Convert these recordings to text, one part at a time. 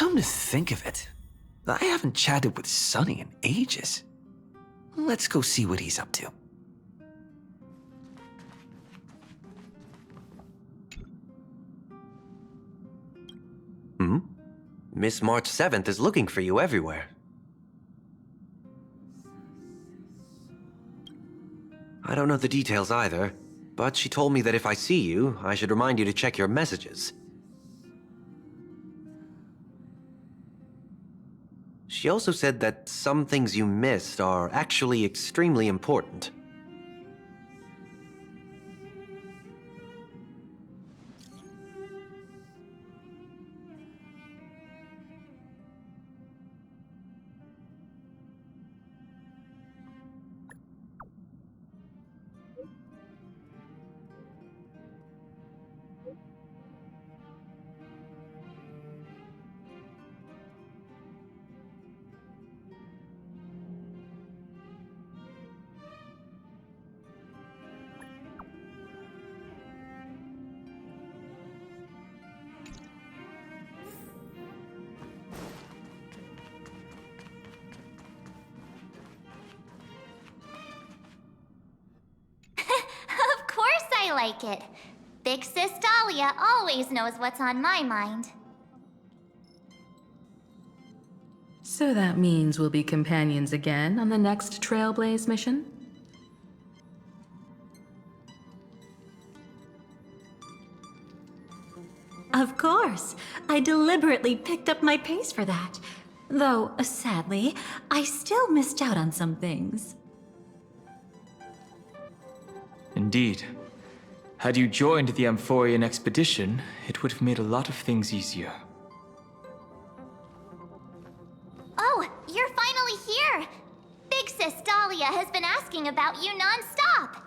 Come to think of it, I haven't chatted with Sonny in ages. Let's go see what he's up to. Miss March 7th is looking for you everywhere. I don't know the details either, but she told me that if I see you, I should remind you to check your messages. She also said that some things you missed are actually extremely important. I like it. Big Sis Dahlia always knows what's on my mind. So that means we'll be companions again on the next Trailblaze mission? Of course. I deliberately picked up my pace for that. Though, sadly, I still missed out on some things. Indeed. Had you joined the Amphorian expedition, it would have made a lot of things easier. Oh, you're finally here! Big Sis Dahlia has been asking about you non-stop!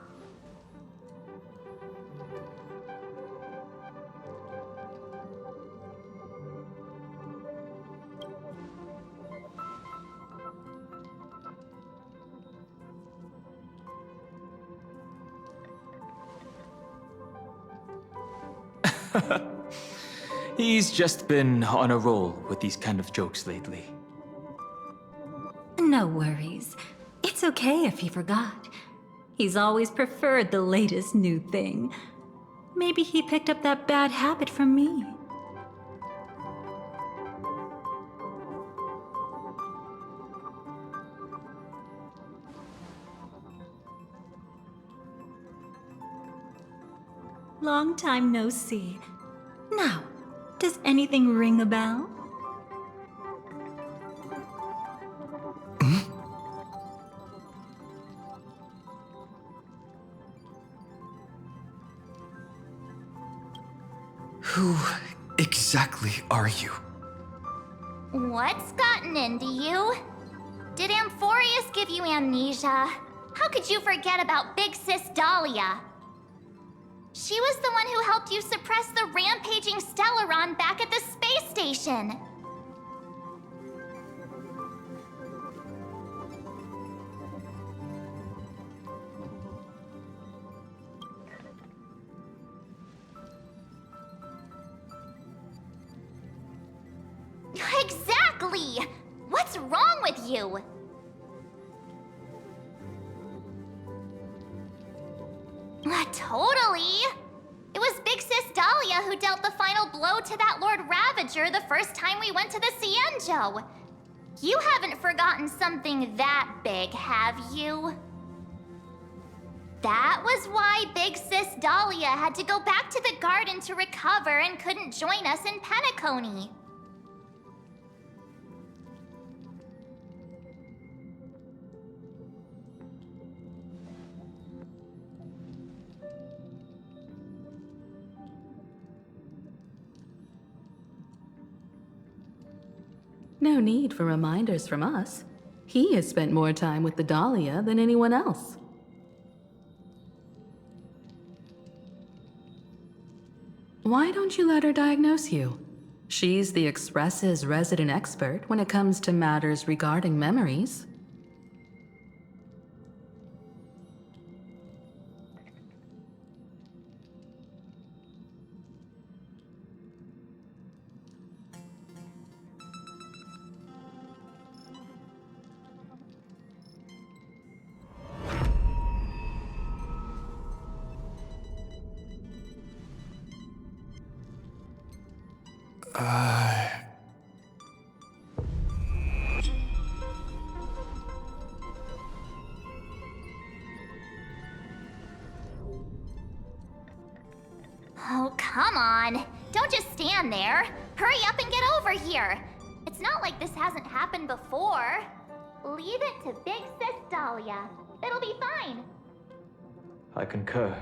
He's just been on a roll with these kind of jokes lately. No worries. It's okay if he forgot. He's always preferred the latest new thing. Maybe he picked up that bad habit from me. Long time no see. Now, does anything ring a bell? Who exactly are you? What's gotten into you? Did Amphorius give you amnesia? How could you forget about Big Sis Dahlia? She was the one who helped you suppress the rampaging Stellaron back at the space station. Exactly! What's wrong with you? Totally! It was Big Sis Dahlia who dealt the final blow to that Lord Ravager the first time we went to the Cienjo. You haven't forgotten something that big, have you? That was why Big Sis Dahlia had to go back to the garden to recover and couldn't join us in Penacony. No need for reminders from us. He has spent more time with the Dahlia than anyone else. Why don't you let her diagnose you? She's the Express's resident expert when it comes to matters regarding memories. Oh, come on. Don't just stand there. Hurry up and get over here. It's not like this hasn't happened before. Leave it to Big Sis Dahlia. It'll be fine. I concur.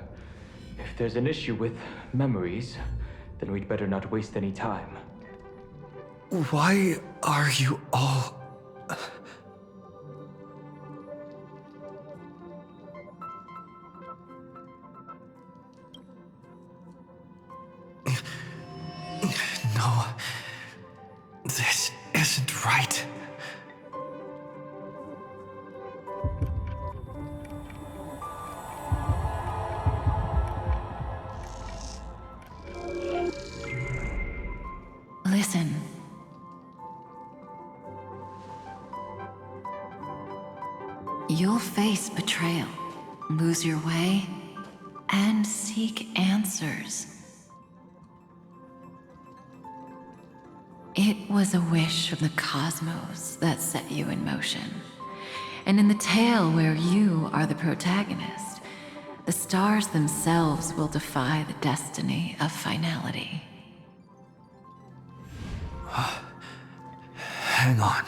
If there's an issue with memories, then we'd better not waste any time. Why are you all... No, this isn't right. Listen. You'll face betrayal, lose your way, and seek answers. It was a wish of the cosmos that set you in motion. And in the tale where you are the protagonist, the stars themselves will defy the destiny of finality. Hang on.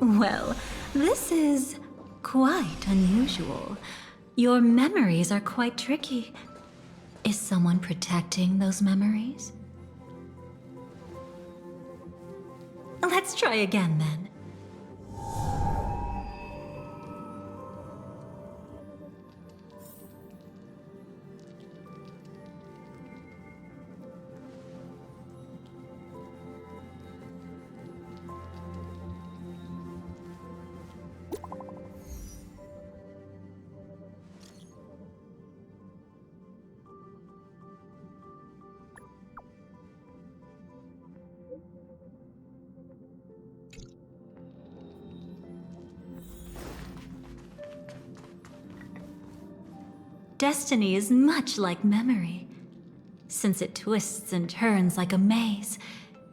Well, this is quite unusual. Your memories are quite tricky. Is someone protecting those memories? Let's try again then. Destiny is much like memory. Since it twists and turns like a maze,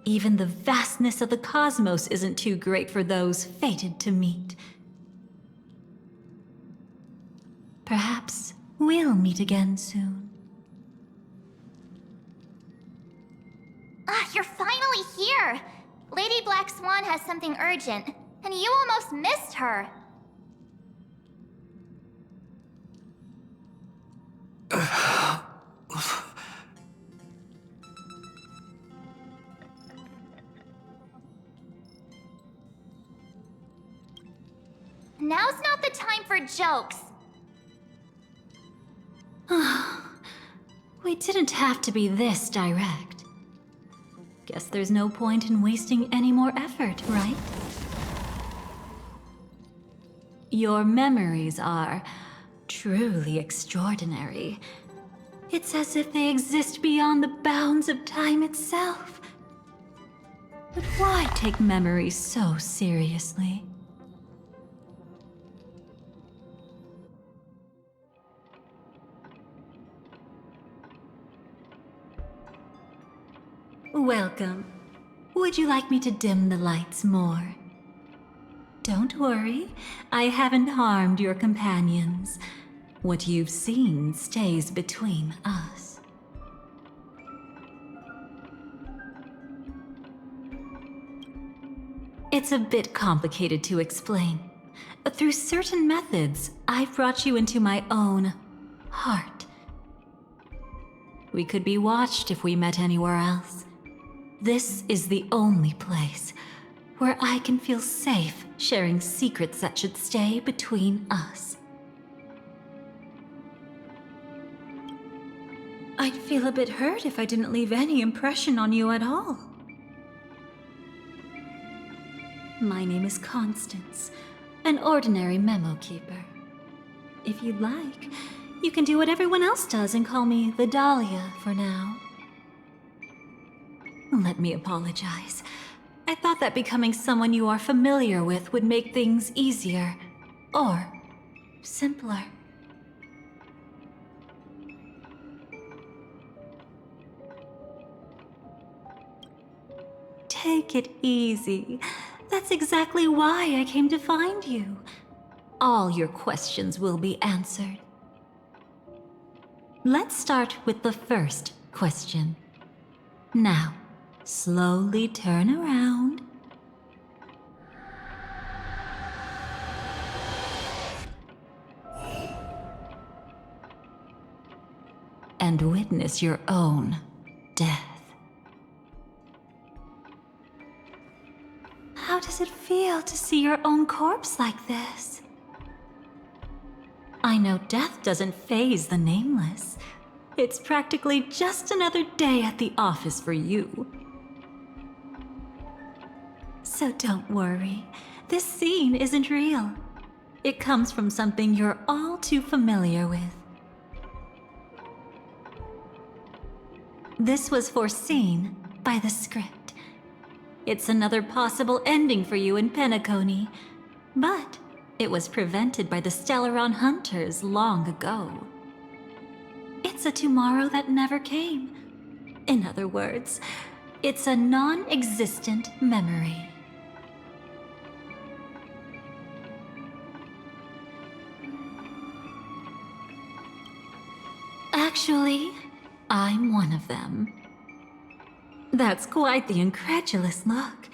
even the vastness of the cosmos isn't too great for those fated to meet. Perhaps we'll meet again soon. Ah, you're finally here! Lady Black Swan has something urgent, and you almost missed her. Now's not the time for jokes. We didn't have to be this direct. Guess there's no point in wasting any more effort, right? Your memories are truly extraordinary. It's as if they exist beyond the bounds of time itself. But why take memories so seriously? Welcome. Would you like me to dim the lights more? Don't worry, I haven't harmed your companions. What you've seen stays between us. It's a bit complicated to explain. Through certain methods, I've brought you into my own heart. We could be watched if we met anywhere else. This is the only place where I can feel safe sharing secrets that should stay between us. I'd feel a bit hurt if I didn't leave any impression on you at all. My name is Constance, an ordinary memo keeper. if you'd like, you can do what everyone else does and call me the Dahlia for now. Let me apologize. I thought that becoming someone you are familiar with would make things easier. Or simpler. Take it easy. That's exactly why I came to find you. All your questions will be answered. Let's start with the first question. Now, slowly turn around. And witness your own death. How does it feel to see your own corpse like this? I know death doesn't faze the nameless. It's practically just another day at the office for you. So don't worry, this scene isn't real. It comes from something you're all too familiar with. This was foreseen by the script. It's another possible ending for you in Penacony, but it was prevented by the Stellaron Hunters long ago. It's a tomorrow that never came. In other words, it's a non-existent memory. Actually, I'm one of them. That's quite the incredulous look.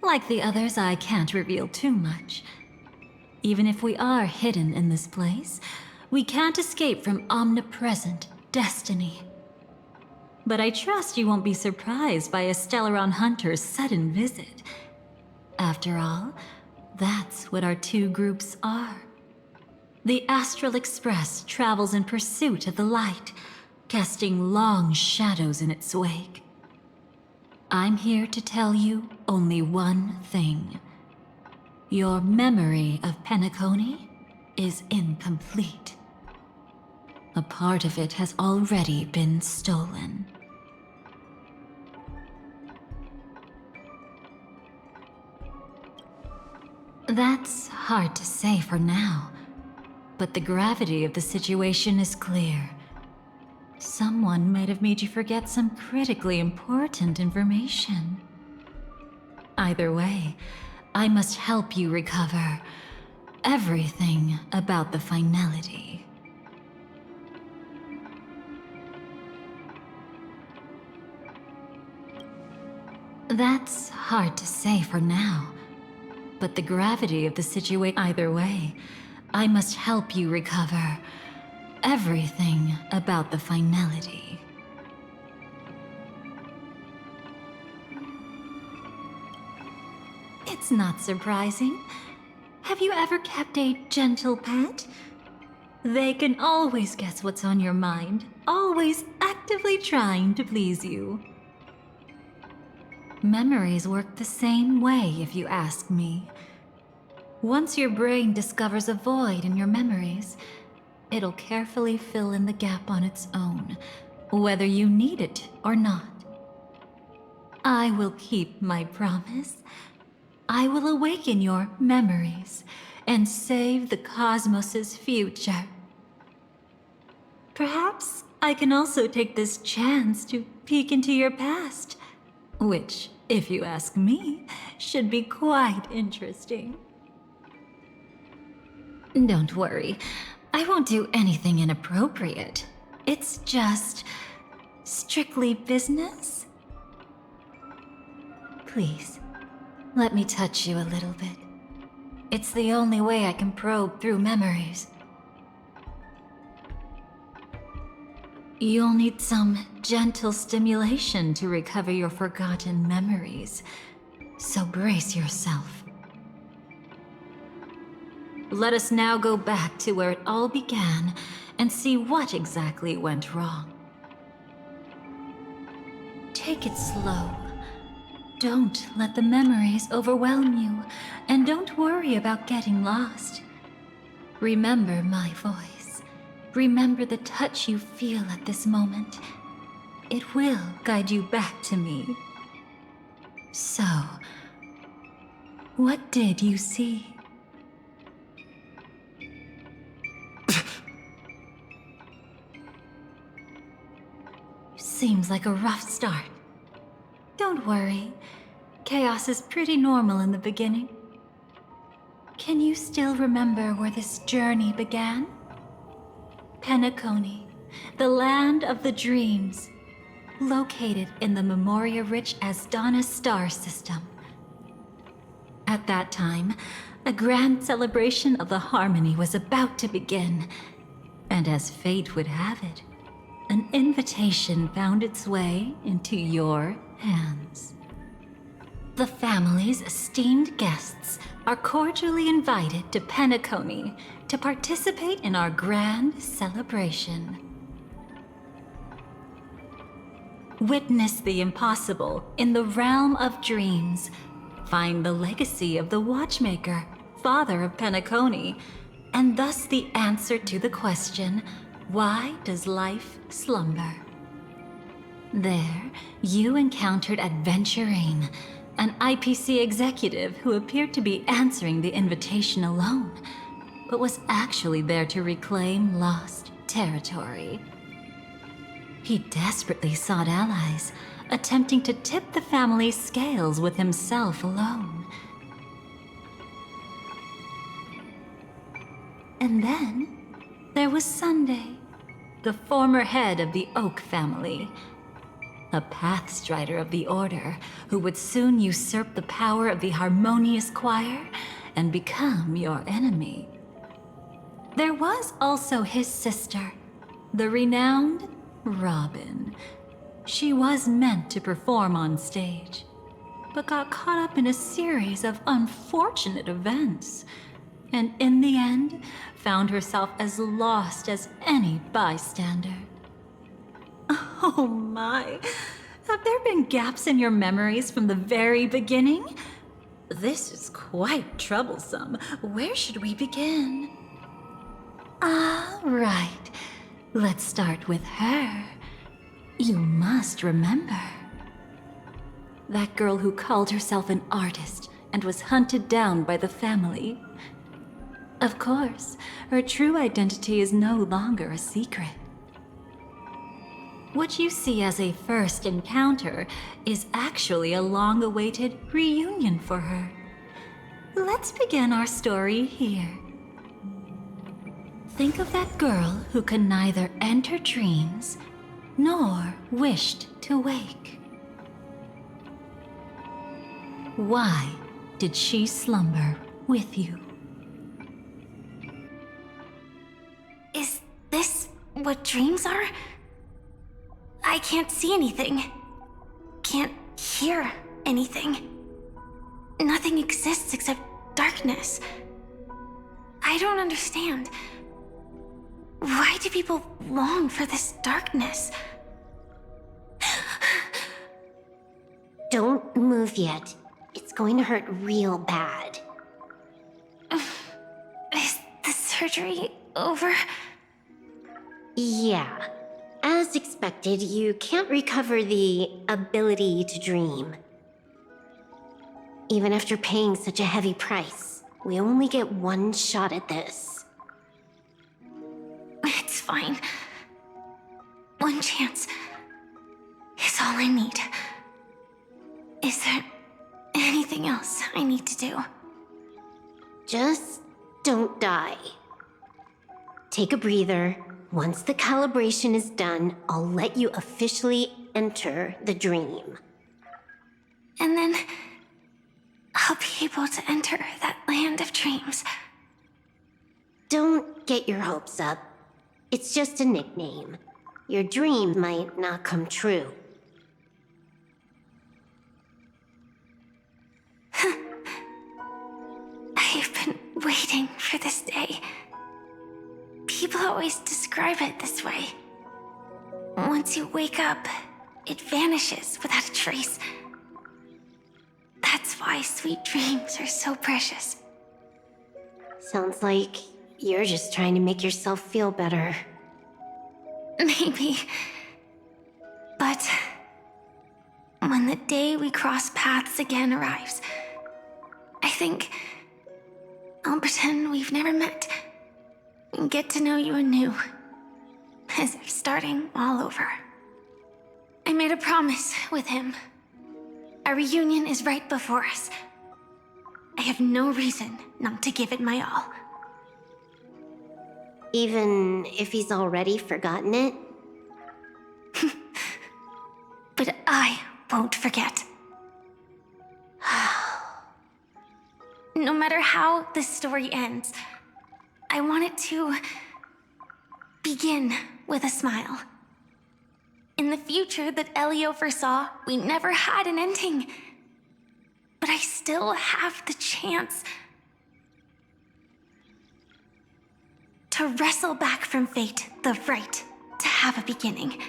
Like the others, I can't reveal too much. Even if we are hidden in this place, we can't escape from omnipresent destiny. But I trust you won't be surprised by a Stellaron Hunter's sudden visit. After all, that's what our two groups are. The Astral Express travels in pursuit of the light, casting long shadows in its wake. I'm here to tell you only one thing. Your memory of Penacony is incomplete. A part of it has already been stolen. That's hard to say for now, but the gravity of the situation is clear. Someone might have made you forget some critically important information. Either way, I must help you recover everything about the finality. That's hard to say for now, but the gravity of the situation. Either way, I must help you recover everything about the finality. It's not surprising. Have you ever kept a gentle pet? They can always guess what's on your mind, always actively trying to please you. Memories work the same way, if you ask me. Once your brain discovers a void in your memories, it'll carefully fill in the gap on its own, whether you need it or not. I will keep my promise. I will awaken your memories and save the cosmos's future. Perhaps I can also take this chance to peek into your past, which, if you ask me, should be quite interesting. Don't worry, I won't do anything inappropriate. It's just strictly business. Please, let me touch you a little bit. It's the only way I can probe through memories. You'll need some gentle stimulation to recover your forgotten memories, so brace yourself. Let us now go back to where it all began and see what exactly went wrong. Take it slow. Don't let the memories overwhelm you, and don't worry about getting lost. Remember my voice. Remember the touch you feel at this moment. It will guide you back to me. So, what did you see? Seems like a rough start. Don't worry. Chaos is pretty normal in the beginning. Can you still remember where this journey began? Penacony, the land of the dreams, located in the Memoria-rich Asdana star system. At that time, a grand celebration of the harmony was about to begin, and as fate would have it, an invitation found its way into your hands. The family's esteemed guests are cordially invited to Penacony to participate in our grand celebration. Witness the impossible in the realm of dreams. Find the legacy of the Watchmaker, father of Penacony, and thus the answer to the question, why does life slumber? There, you encountered Adventurine, an IPC executive who appeared to be answering the invitation alone, but was actually there to reclaim lost territory. He desperately sought allies, attempting to tip the family's scales with himself alone. And then, there was Sunday, the former head of the Oak family, a pathstrider of the Order who would soon usurp the power of the Harmonious Choir and become your enemy. There was also his sister, the renowned Robin. She was meant to perform on stage, but got caught up in a series of unfortunate events, and in the end, found herself as lost as any bystander. Oh my, have there been gaps in your memories from the very beginning? This is quite troublesome. Where should we begin? All right, let's start with her. You must remember. That girl who called herself an artist and was hunted down by the family. Of course, her true identity is no longer a secret. What you see as a first encounter is actually a long-awaited reunion for her. Let's begin our story here. Think of that girl who could neither enter dreams nor wished to wake. Why did she slumber with you? Is this what dreams are? I can't see anything. Can't hear anything. Nothing exists except darkness. I don't understand. Why do people long for this darkness? Don't move yet. It's going to hurt real bad. Is the surgery over? Yeah. As expected, you can't recover the ability to dream. Even after paying such a heavy price, we only get one shot at this. It's fine. One chance is all I need. Is there anything else I need to do? Just don't die. Take a breather. Once the calibration is done, I'll let you officially enter the dream. And then I'll be able to enter that land of dreams. Don't get your hopes up. It's just a nickname. Your dream might not come true. I've been waiting for this day. People always describe it this way. Once you wake up, it vanishes without a trace. That's why sweet dreams are so precious. Sounds like You're just trying to make yourself feel better. Maybe. But when the day we cross paths again arrives, I think I'll pretend we've never met and get to know you anew, as if starting all over. I made a promise with him. Our reunion is right before us. I have no reason not to give it my all. Even if he's already forgotten it? But I won't forget. No matter how this story ends, I want it to begin with a smile. In the future that Elio foresaw, we never had an ending. But I still have the chance to wrestle back from fate the right to have a beginning.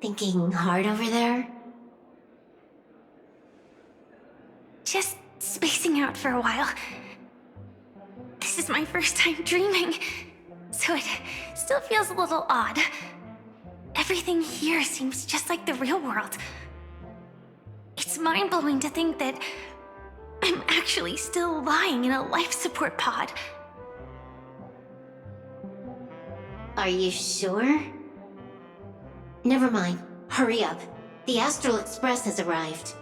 Thinking hard over there? Just spacing out for a while. This is my first time dreaming, so it still feels a little odd. Everything here seems just like the real world. It's mind-blowing to think that I'm actually still lying in a life support pod. Are you sure? Never mind. Hurry up. The Astral Express has arrived.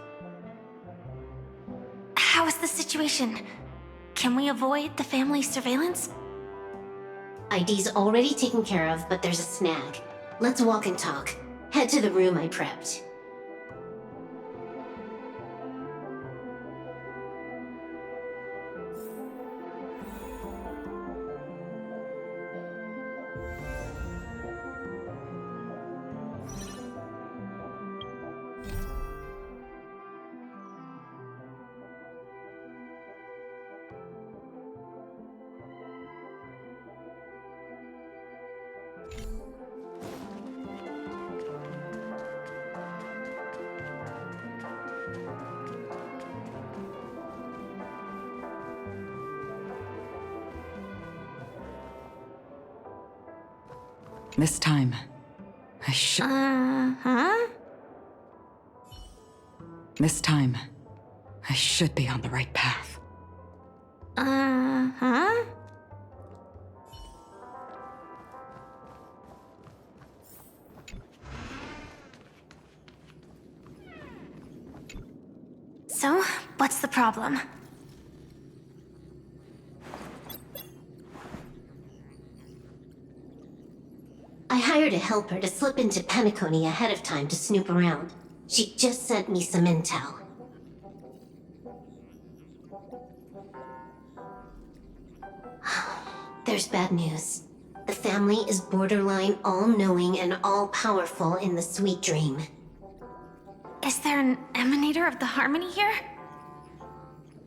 How is the situation? Can we avoid the family's surveillance? ID's already taken care of, but there's a snag. Let's walk and talk. Head to the room I prepped. This time, I should... This time, I should be on the right path. So, what's the problem? I hired a helper to slip into Penacony ahead of time to snoop around. She just sent me some intel. There's bad news. The family is borderline all-knowing and all-powerful in the sweet dream. Is there an emanator of the harmony here?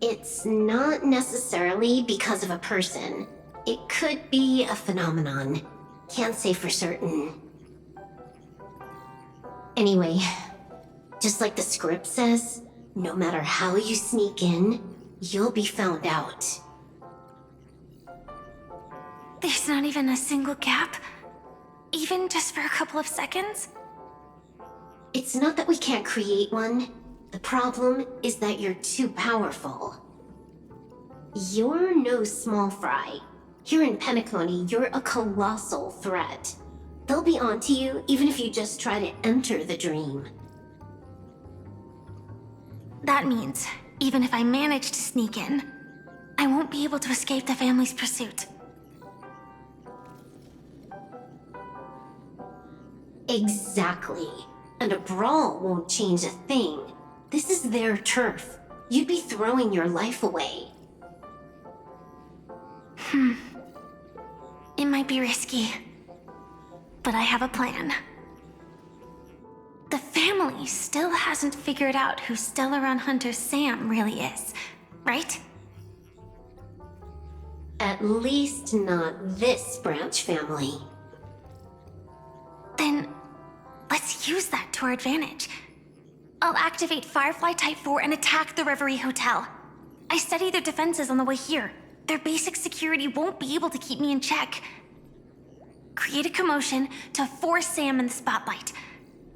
It's not necessarily because of a person. It could be a phenomenon. Can't say for certain. Anyway, just like the script says, no matter how you sneak in, you'll be found out. There's not even a single gap? Even just for a couple of seconds? It's not that we can't create one. The problem is that you're too powerful. You're no small fry. Here in Penacony, you're a colossal threat. They'll be onto you even if you just try to enter the dream. That means, even if I manage to sneak in, I won't be able to escape the family's pursuit. Exactly. And a brawl won't change a thing. This is their turf. You'd be throwing your life away. It might be risky, but I have a plan. The family still hasn't figured out who Stellaron Hunter Sam really is, right? At least not this branch family. Then, let's use that to our advantage. I'll activate Firefly Type 4 and attack the Reverie Hotel. I studied their defenses on the way here. Their basic security won't be able to keep me in check. Create a commotion to force Sam in the spotlight.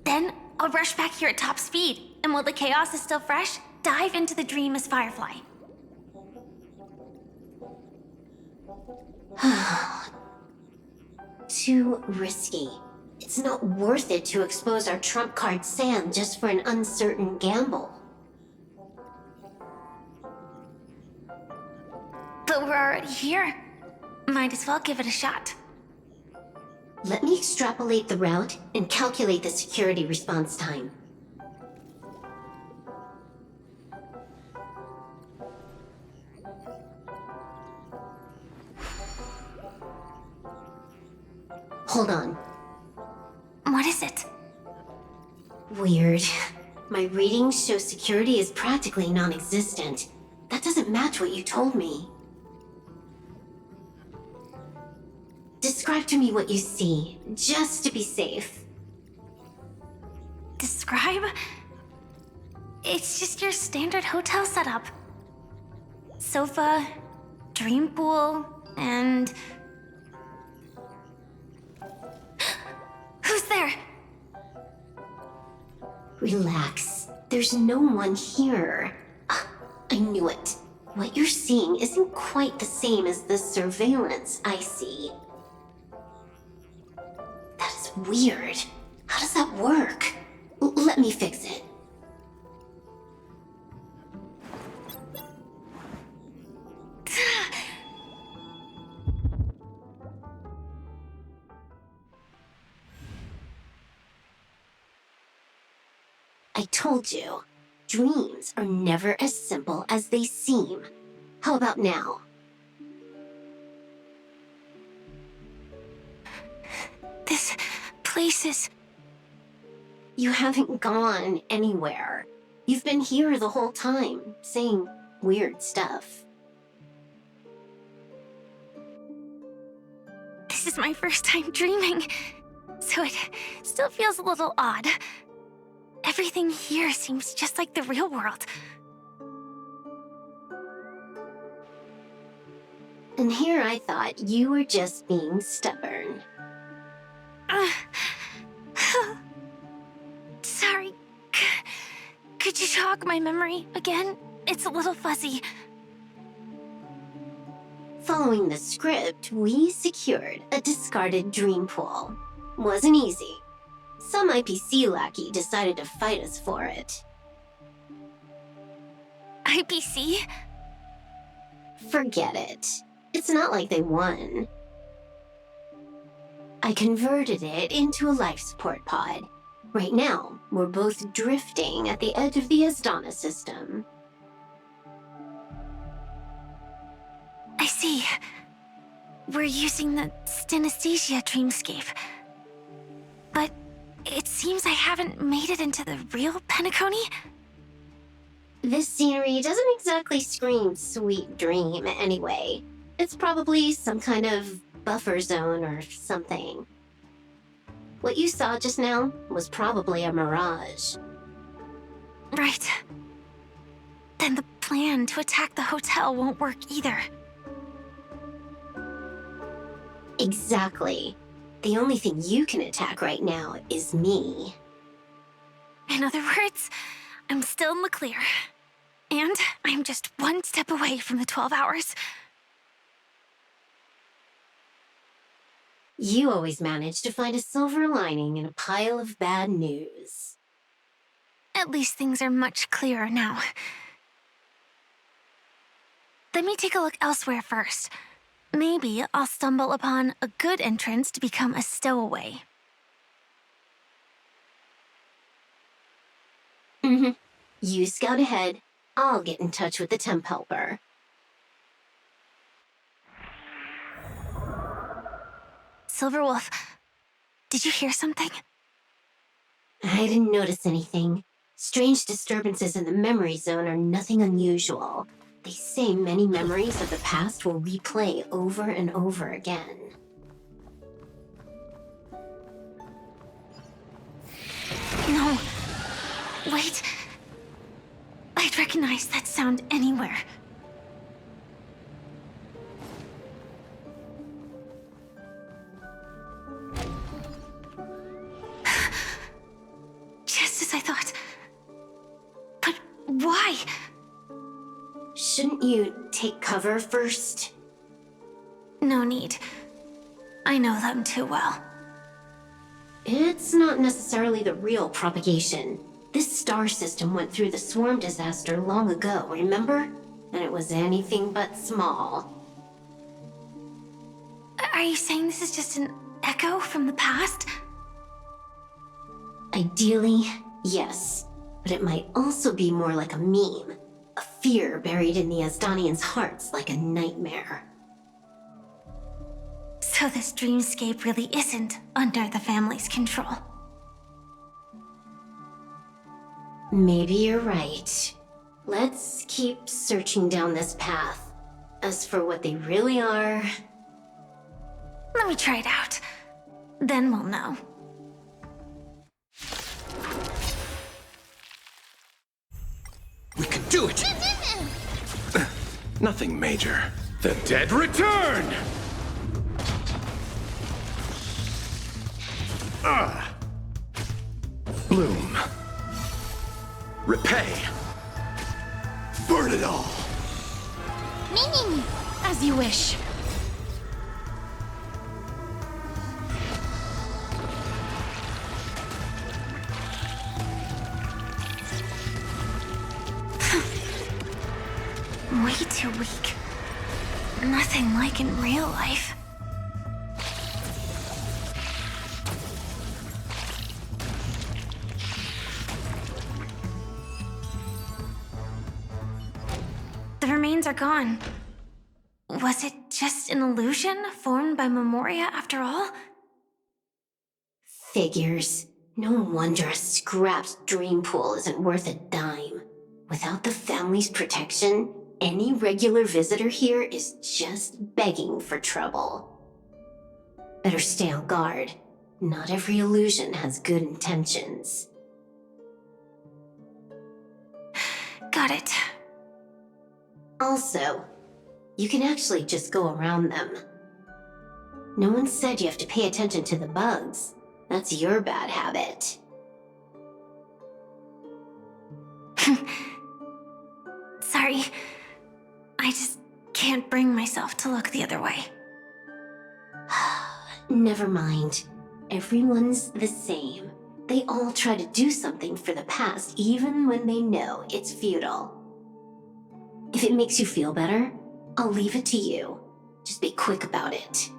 Then, I'll rush back here at top speed, and while the chaos is still fresh, dive into the dream as Firefly. Too risky. It's not worth it to expose our trump card Sam just for an uncertain gamble. But we're already here. Might as well give it a shot. Let me extrapolate the route and calculate the security response time. Hold on. What is it? Weird. My readings show security is practically non-existent. That doesn't match what you told me. Describe to me what you see, just to be safe. Describe? It's just your standard hotel setup. Sofa, dream pool, and... Who's there? Relax. There's no one here. Ah, I knew it. What you're seeing isn't quite the same as the surveillance I see. That is weird. How does that work? Let me fix it. I told you, dreams are never as simple as they seem. How about now? This place is... You haven't gone anywhere. You've been here the whole time, saying weird stuff. This is my first time dreaming, so it still feels a little odd. Everything here seems just like the real world. And here I thought you were just being stubborn. Sorry. Could you jog my memory again? It's a little fuzzy. Following the script, we secured a discarded dream pool. Wasn't easy. Some IPC lackey decided to fight us for it. IPC? Forget it. It's not like they won. I converted it into a life support pod. Right now, we're both drifting at the edge of the Asdana system. I see. We're using the synesthesia dreamscape. But it seems I haven't made it into the real Penacony? This scenery doesn't exactly scream sweet dream anyway. It's probably some kind of buffer zone or something. What you saw just now was probably a mirage. Right. Then the plan to attack the hotel won't work either. Exactly. The only thing you can attack right now is me. In other words, I'm still in the clear. And I'm just one step away from the 12 hours. You always manage to find a silver lining in a pile of bad news. At least things are much clearer now. Let me take a look elsewhere first. Maybe I'll stumble upon a good entrance to become a stowaway. You scout ahead. I'll get in touch with the temp helper. Silverwolf, did you hear something? I didn't notice anything. Strange disturbances in the memory zone are nothing unusual. They say many memories of the past will replay over and over again. No. Wait. I'd recognize that sound anywhere. Just as I thought. But why? Shouldn't you take cover first? No need. I know them too well. It's not necessarily the real propagation. This star system went through the swarm disaster long ago, remember? And it was anything but small. Are you saying this is just an echo from the past? Ideally, yes. But it might also be more like a meme. A fear buried in the Asdanians' hearts like a nightmare. So this dreamscape really isn't under the family's control. Maybe you're right. Let's keep searching down this path. As for what they really are... Let me try it out. Then we'll know. We can do it! Nothing major. The dead return! Bloom. Repay. Burn it all! Meaning. As you wish. Way too weak. Nothing like in real life. The remains are gone. Was it just an illusion formed by Memoria after all? Figures. No wonder a scrapped dream pool isn't worth a dime. Without the family's protection, any regular visitor here is just begging for trouble. Better stay on guard. Not every illusion has good intentions. Got it. Also, you can actually just go around them. No one said you have to pay attention to the bugs. That's your bad habit. Sorry. I just can't bring myself to look the other way. Never mind. Everyone's the same. They all try to do something for the past, even when they know it's futile. If it makes you feel better, I'll leave it to you. Just be quick about it.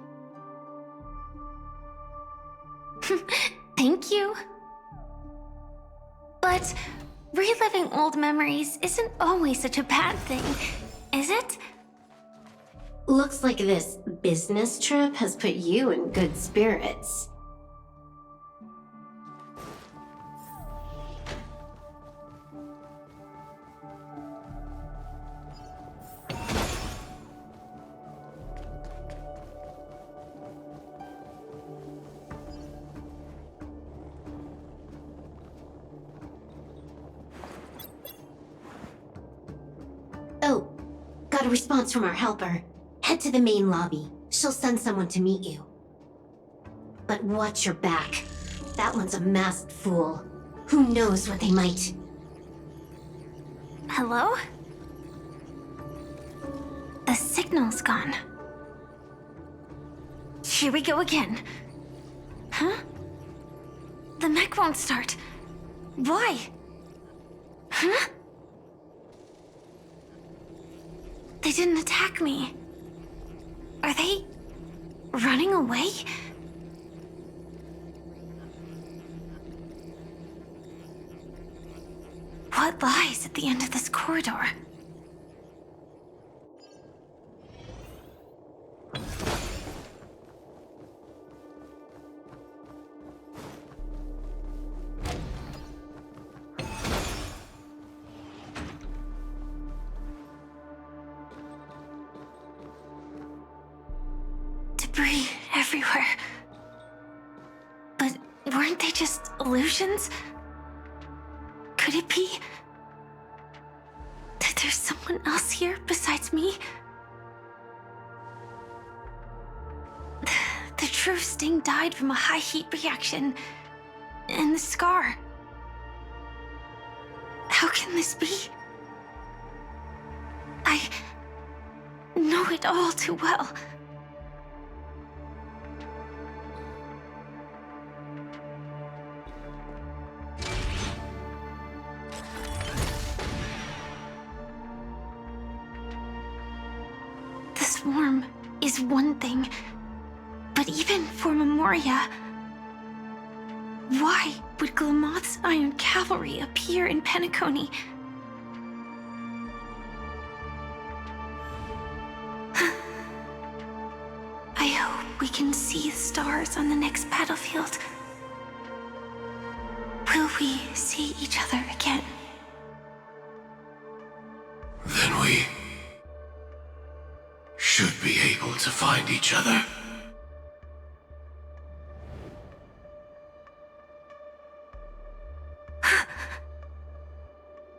Thank you. But reliving old memories isn't always such a bad thing, is it? Looks like this business trip has put you in good spirits. Oh, got a response from our helper. Head to the main lobby. She'll send someone to meet you. But watch your back. That one's a masked fool. Who knows what they might... Hello? The signal's gone. Here we go again. Huh? The mech won't start. Why? Huh? They didn't attack me. Are they running away? What lies at the end of this corridor? Debris everywhere. But weren't they just illusions? Could it be? there someone else here besides me? The true Sting died from a high heat reaction, and the scar. How can this be? I know it all too well. The swarm is one thing, but even for Memoria, why would Glamoth's Iron Cavalry appear in Penacony? I hope we can see the stars on the next battlefield. Will we see each other again? Then we should be able to find each other.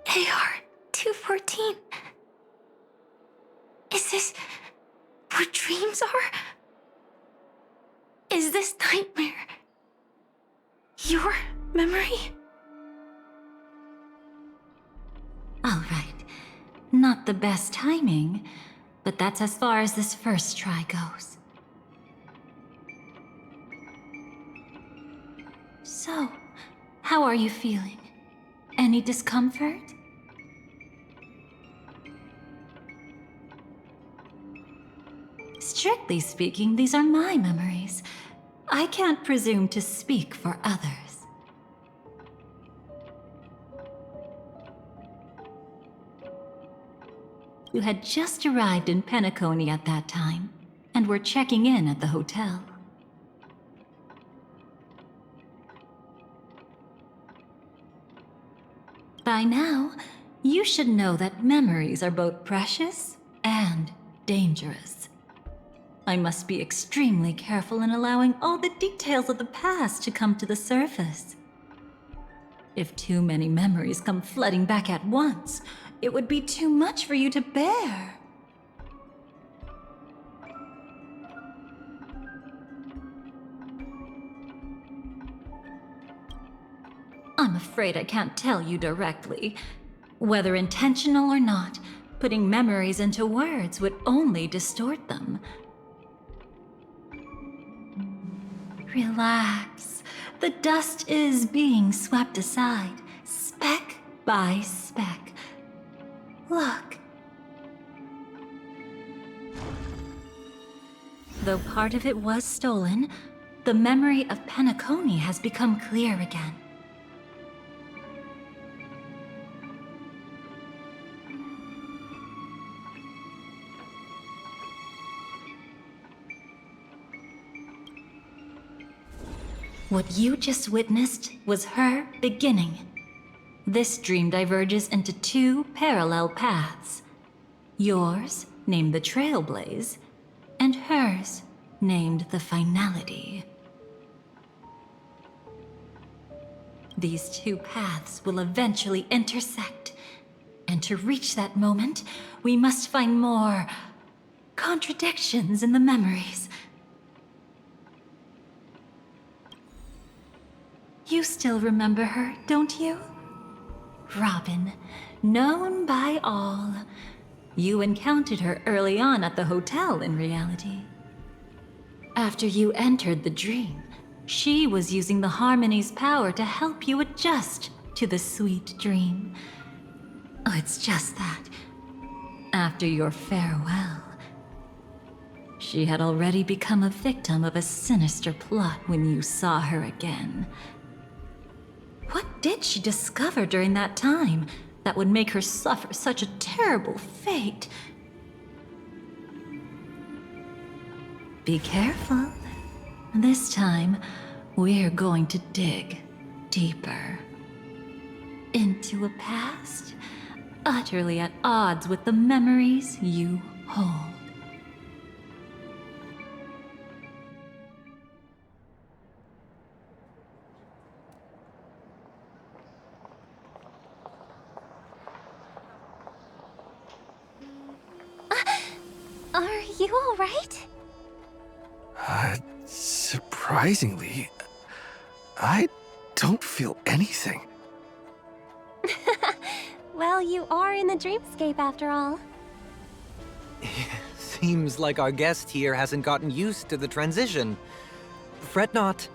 AR-214. Is this what dreams are? Is this nightmare your memory? All right. Not the best timing, but that's as far as this first try goes. So, how are you feeling? Any discomfort? Strictly speaking, these are my memories. I can't presume to speak for others. You had just arrived in Penacony at that time, and were checking in at the hotel. By now, you should know that memories are both precious and dangerous. I must be extremely careful in allowing all the details of the past to come to the surface. If too many memories come flooding back at once, it would be too much for you to bear. I'm afraid I can't tell you directly. Whether intentional or not, putting memories into words would only distort them. Relax. The dust is being swept aside, speck by speck. Look. Though part of it was stolen, the memory of Penacony has become clear again. What you just witnessed was her beginning. This dream diverges into two parallel paths. Yours, named the Trailblaze, and hers, named the Finality. These two paths will eventually intersect, and to reach that moment, we must find more contradictions in the memories. You still remember her, don't you? Robin, known by all. You encountered her early on at the hotel, in reality. After you entered the dream, she was using the Harmony's power to help you adjust to the sweet dream. Oh, it's just that. After your farewell, she had already become a victim of a sinister plot when you saw her again. What did she discover during that time that would make her suffer such a terrible fate? Be careful. This time, we're going to dig deeper. Into a past utterly at odds with the memories you hold. Are you alright? Surprisingly, I don't feel anything. Well, you are in the dreamscape after all. Seems like our guest here hasn't gotten used to the transition. Fret not.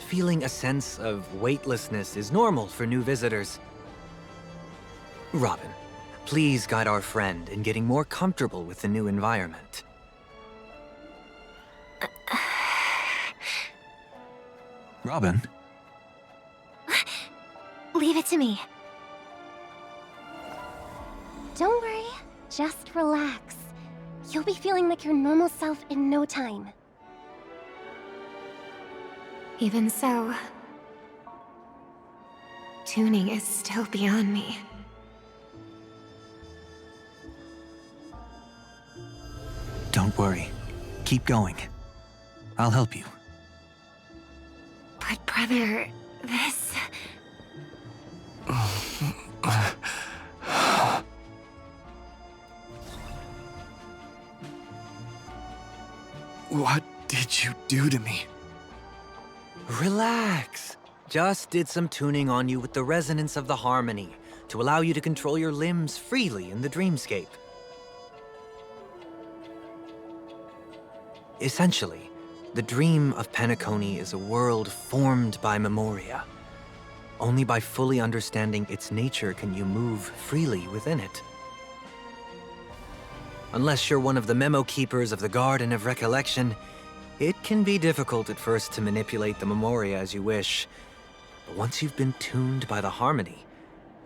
Feeling a sense of weightlessness is normal for new visitors. Robin, please guide our friend in getting more comfortable with the new environment. Robin? Leave it to me. Don't worry, just relax. You'll be feeling like your normal self in no time. Even so, tuning is still beyond me. Don't worry. Keep going. I'll help you. But brother, this... What did you do to me? Relax. Just did some tuning on you with the resonance of the harmony to allow you to control your limbs freely in the dreamscape. Essentially, the dream of Penacony is a world formed by memoria. Only by fully understanding its nature can you move freely within it. Unless you're one of the memo keepers of the Garden of Recollection, it can be difficult at first to manipulate the memoria as you wish. But once you've been tuned by the harmony,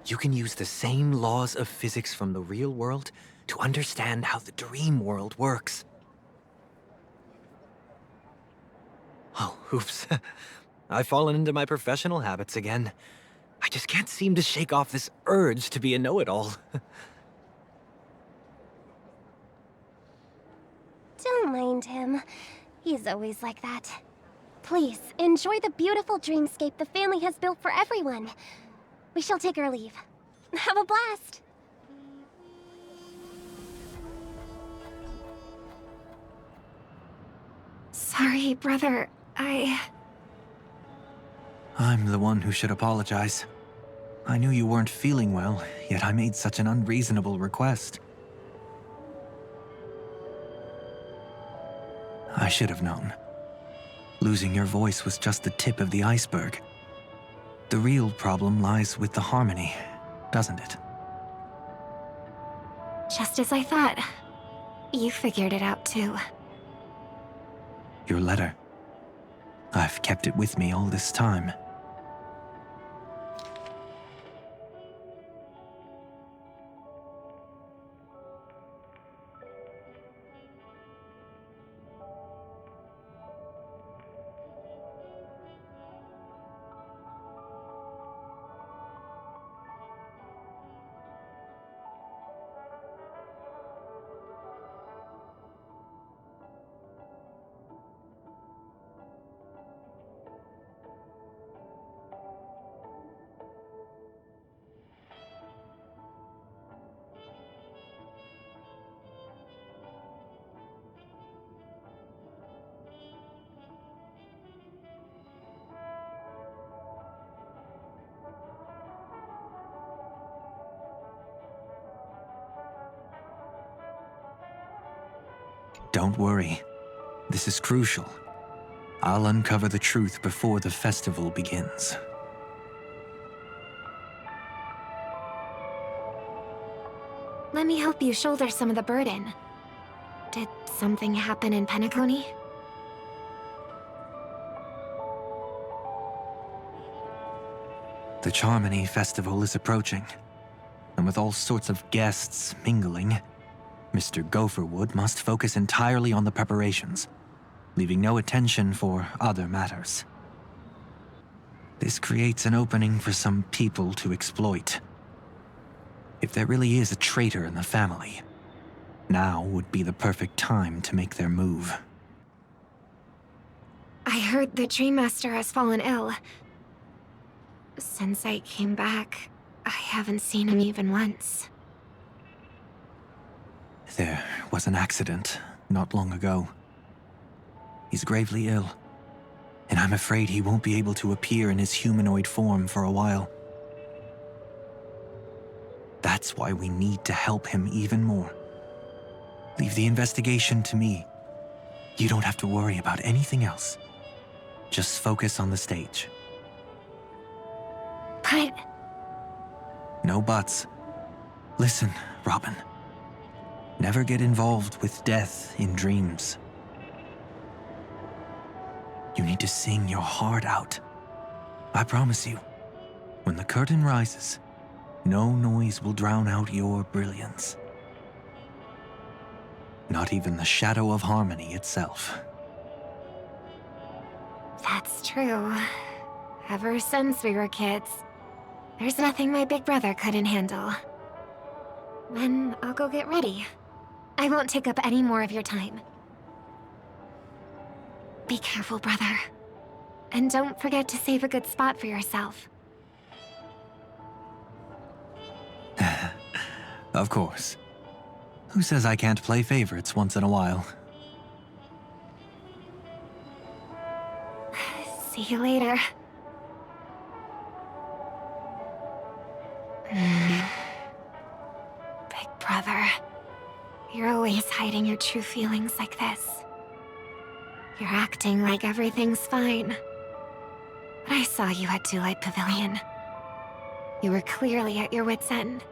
you can use the same laws of physics from the real world to understand how the dream world works. Oh, oops. I've fallen into my professional habits again. I just can't seem to shake off this urge to be a know-it-all. Don't mind him. He's always like that. Please, enjoy the beautiful dreamscape the family has built for everyone. We shall take our leave. Have a blast! Sorry, brother. I'm the one who should apologize. I knew you weren't feeling well, yet I made such an unreasonable request. I should have known. Losing your voice was just the tip of the iceberg. The real problem lies with the harmony, doesn't it? Just as I thought. You figured it out too. Your letter. I've kept it with me all this time. Don't worry. This is crucial. I'll uncover the truth before the festival begins. Let me help you shoulder some of the burden. Did something happen in Penacony? The Charmony Festival is approaching, and with all sorts of guests mingling, Mr. Gopherwood must focus entirely on the preparations, leaving no attention for other matters. This creates an opening for some people to exploit. If there really is a traitor in the family, now would be the perfect time to make their move. I heard the Dream Master has fallen ill. Since I came back, I haven't seen him even once. There was an accident, not long ago. He's gravely ill, and I'm afraid he won't be able to appear in his humanoid form for a while. That's why we need to help him even more. Leave the investigation to me. You don't have to worry about anything else. Just focus on the stage. But... No buts. Listen, Robin. Never get involved with death in dreams. You need to sing your heart out. I promise you, when the curtain rises, no noise will drown out your brilliance. Not even the shadow of harmony itself. that's true. Ever since we were kids, there's nothing my big brother couldn't handle. Then I'll go get ready. I won't take up any more of your time. Be careful, brother. And don't forget to save a good spot for yourself. Of course. Who says I can't play favorites once in a while? See you later. Big brother, you're always hiding your true feelings like this. You're acting like everything's fine. But I saw you at Daylight Pavilion. You were clearly at your wit's end.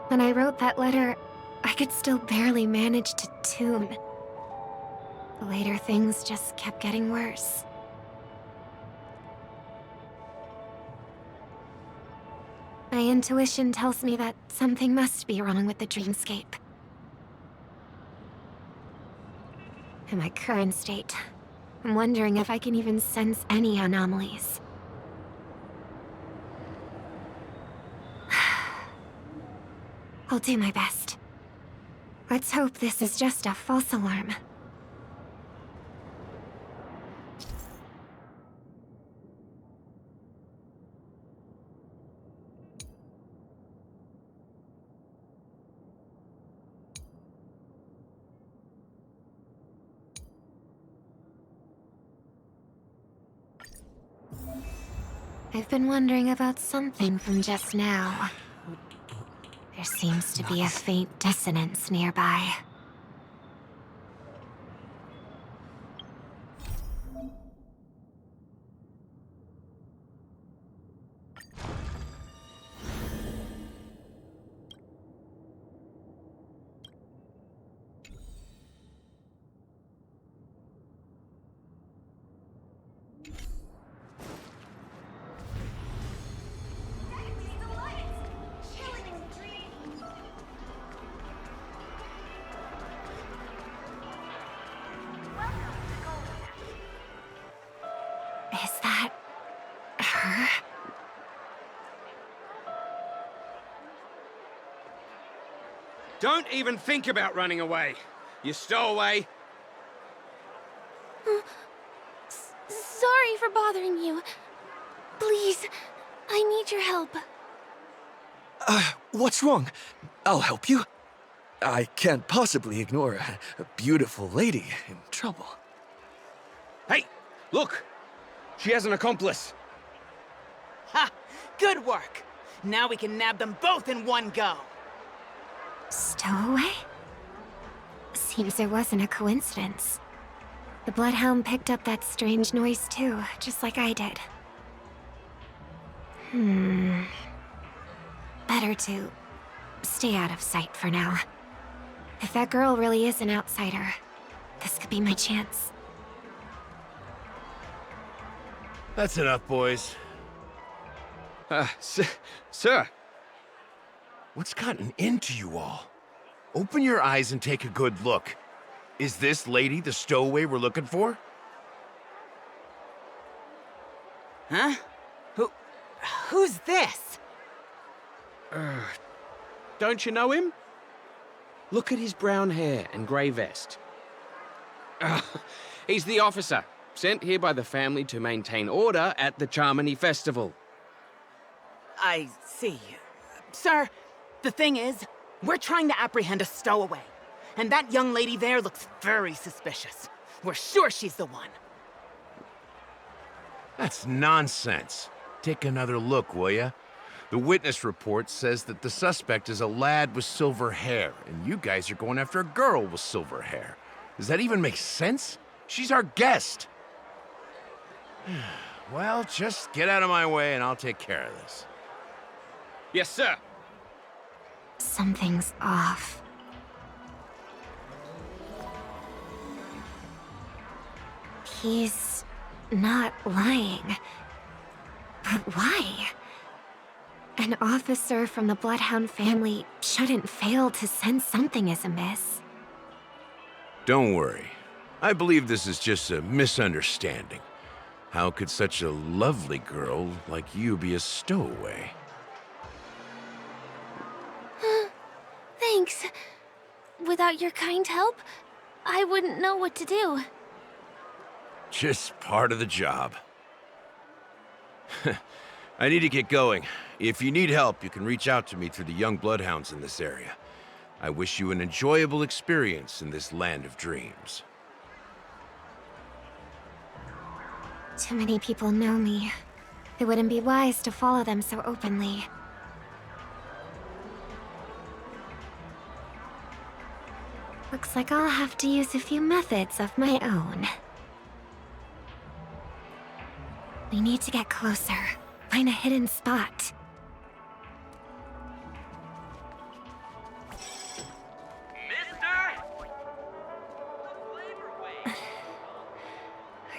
When I wrote that letter, I could still barely manage to tune. Later, things just kept getting worse. My intuition tells me that something must be wrong with the dreamscape. In my current state, I'm wondering if I can even sense any anomalies. I'll do my best. Let's hope this is just a false alarm. I've been wondering about something from just now. There seems to be a faint dissonance nearby. Is that her? Don't even think about running away. You stowaway. Sorry for bothering you. Please, I need your help. What's wrong? I'll help you. I can't possibly ignore a beautiful lady in trouble. Hey, look! She has an accomplice. Ha! Good work! Now we can nab them both in one go. Stowaway? Seems it wasn't a coincidence. The Bloodhound picked up that strange noise too, just like I did. Better to stay out of sight for now. If that girl really is an outsider, this could be my chance. That's enough, boys. Sir. What's gotten into you all? Open your eyes and take a good look. Is this lady the stowaway we're looking for? Huh? Who's this? Don't you know him? Look at his brown hair and grey vest. He's the officer, sent here by the family to maintain order at the Charmony Festival. I see. Sir, the thing is, We're trying to apprehend a stowaway. And that young lady there looks very suspicious. We're sure she's the one. That's nonsense. Take another look, will ya? The witness report says that the suspect is a lad with silver hair, and you guys are going after a girl with silver hair. Does that even make sense? She's our guest. Well, just get out of my way and I'll take care of this. Yes, sir. Something's off. He's not lying. But why? An officer from the Bloodhound family shouldn't fail to sense something is amiss. Don't worry. I believe this is just a misunderstanding. How could such a lovely girl like you be a stowaway? Thanks. Without your kind help, I wouldn't know what to do. Just part of the job. I need to get going. If you need help, you can reach out to me through the young bloodhounds in this area. I wish you an enjoyable experience in this land of dreams. Too many people know me. It wouldn't be wise to follow them so openly. Looks like I'll have to use a few methods of my own. We need to get closer. Find a hidden spot.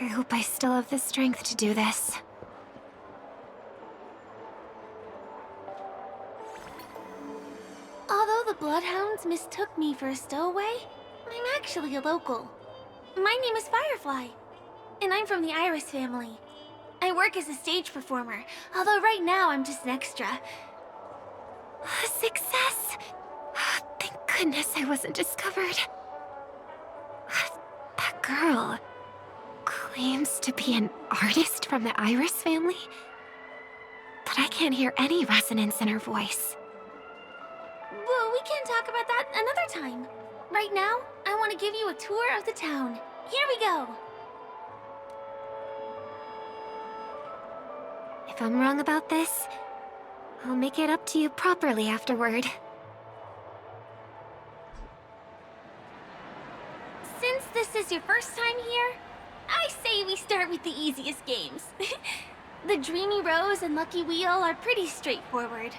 I hope I still have the strength to do this. Although the Bloodhounds mistook me for a stowaway, I'm actually a local. My name is Firefly, and I'm from the Iris family. I work as a stage performer, although right now I'm just an extra. Success! Thank goodness I wasn't discovered. That girl claims to be an artist from the Iris family, but I can't hear any resonance in her voice. Well, we can talk about that another time. Right now, I want to give you a tour of the town. Here we go. If I'm wrong about this, I'll make it up to you properly afterward. Since this is your first time here, I say we start with the easiest games. The Dreamy Rose and Lucky Wheel are pretty straightforward.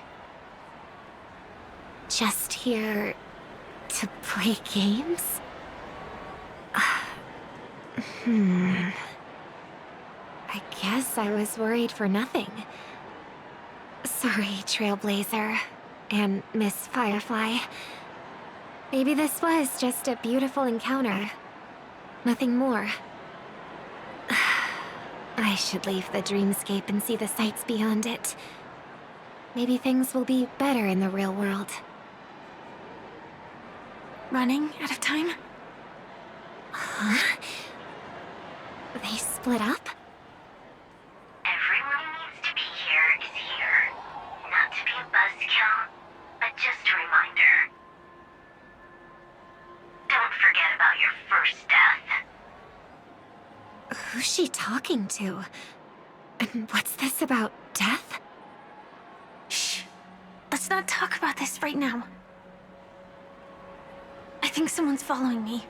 Just here to play games? I guess I was worried for nothing. Sorry, Trailblazer and Miss Firefly. Maybe this was just a beautiful encounter. Nothing more. I should leave the dreamscape and see the sights beyond it. Maybe things will be better in the real world. Running out of time? Huh? They split up? Everyone needs to be here is here. Not to be a buzzkill, but just a reminder. Don't forget about your first death. Who's she talking to? And what's this about death? Shh. Let's not talk about this right now. I think someone's following me.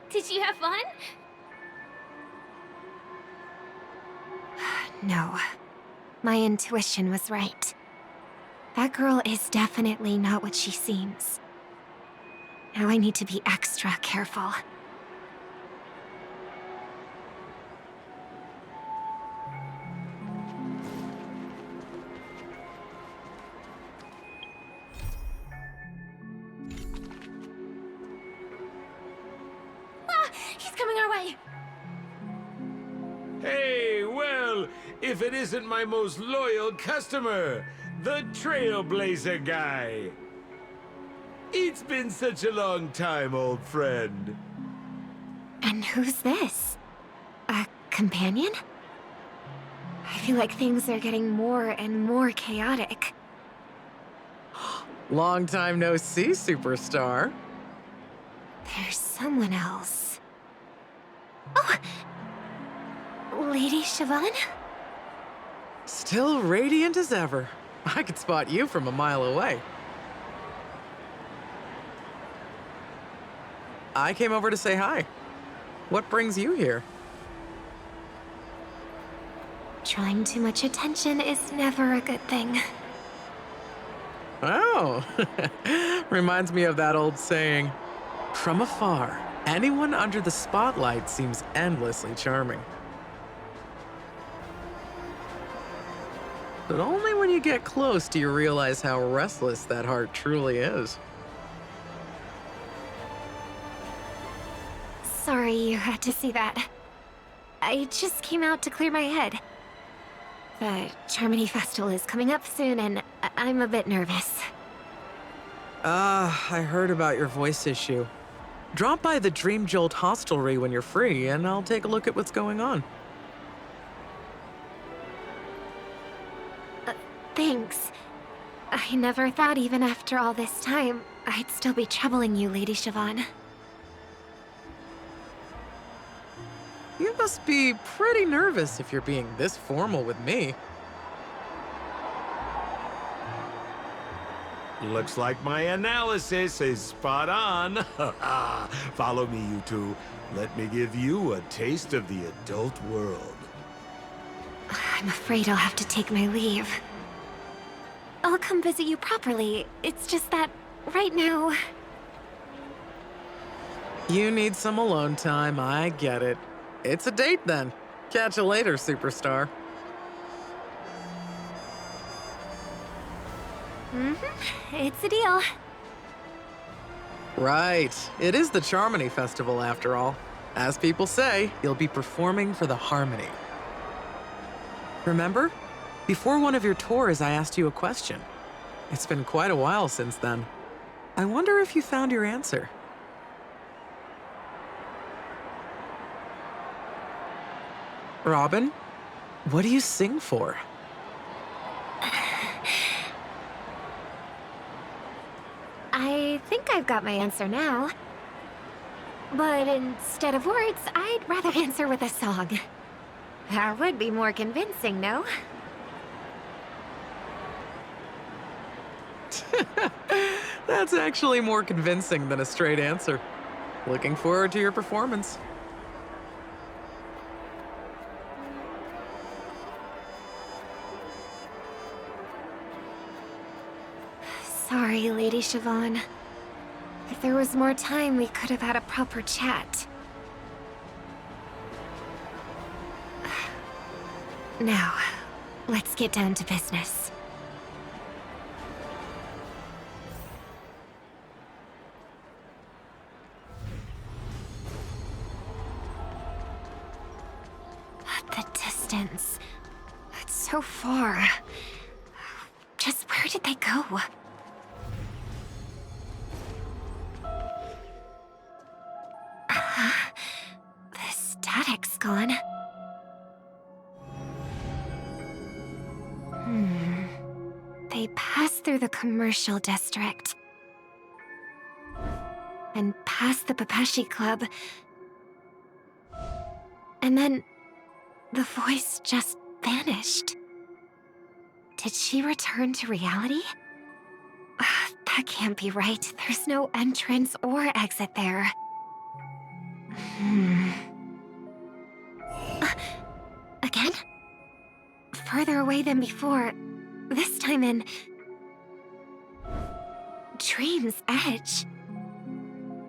Did you have fun? No. My intuition was right. That girl is definitely not what she seems. Now I need to be extra careful. He's coming our way! Hey, well, if it isn't my most loyal customer, the Trailblazer guy. It's been such a long time, old friend. And who's this? A companion? I feel like things are getting more and more chaotic. Long time no see, superstar. There's someone else. Oh! Lady Siobhan? Still radiant as ever. I could spot you from a mile away. I came over to say hi. What brings you here? Drawing too much attention is never a good thing. Oh, reminds me of that old saying, from afar, anyone under the spotlight seems endlessly charming. But only when you get close do you realize how restless that heart truly is. Sorry you had to see that. I just came out to clear my head. The Charmony Festival is coming up soon, and I'm a bit nervous. I heard about your voice issue. Drop by the Dream Jolt hostelry when you're free, and I'll take a look at what's going on. Thanks. I never thought even after all this time, I'd still be troubling you, Lady Siobhan. You must be pretty nervous if you're being this formal with me. Looks like my analysis is spot on. Follow me, you two. Let me give you a taste of the adult world. I'm afraid I'll have to take my leave. I'll come visit you properly. It's just that, right now... You need some alone time, I get it. It's a date then. Catch you later, superstar. It's a deal. Right. It is the Charmony Festival after all. As people say, you'll be performing for the Harmony. Remember? Before one of your tours, I asked you a question. It's been quite a while since then. I wonder if you found your answer. Robin, what do you sing for? I think I've got my answer now. But instead of words, I'd rather answer with a song. That would be more convincing, no? That's actually more convincing than a straight answer. Looking forward to your performance. Sorry, Lady Siobhan. If there was more time, we could have had a proper chat. Now, let's get down to business. The distance. It's so far. Just where did they go? The static's gone. They passed through the commercial district. And past the Papashi Club. And then the voice just vanished. Did she return to reality? That can't be right. There's no entrance or exit there. Again? Further away than before. This time in... Dream's Edge.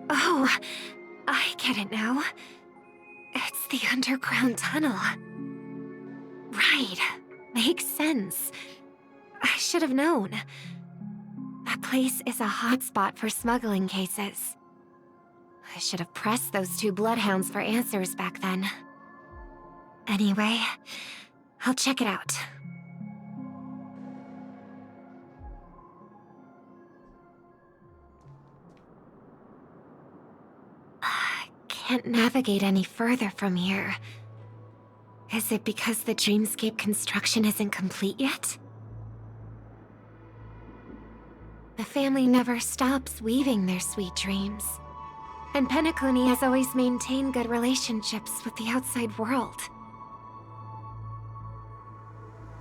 Oh, I get it now. It's the underground tunnel. Right. Makes sense. I should have known. That place is a hotspot for smuggling cases. I should have pressed those two bloodhounds for answers back then. Anyway, I'll check it out. Can't navigate any further from here. Is it because the dreamscape construction isn't complete yet? the family never stops weaving their sweet dreams. And Penacony has always maintained good relationships with the outside world.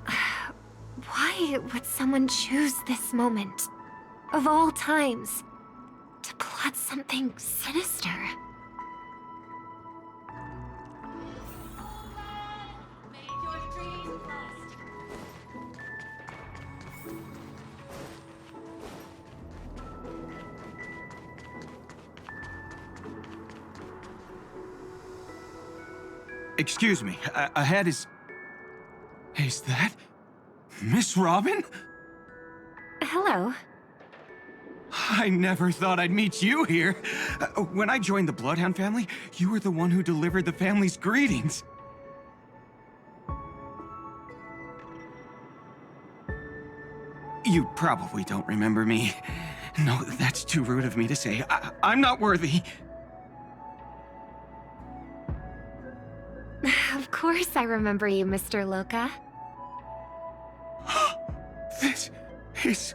Why would someone choose this moment, of all times, to plot something sinister? Excuse me, ahead is... Is that... Miss Robin? Hello. I never thought I'd meet you here. When I joined the Bloodhound family, you were the one who delivered the family's greetings. You probably don't remember me. No, that's too rude of me to say. I'm not worthy. Of course I remember you, Mr. Loka. This is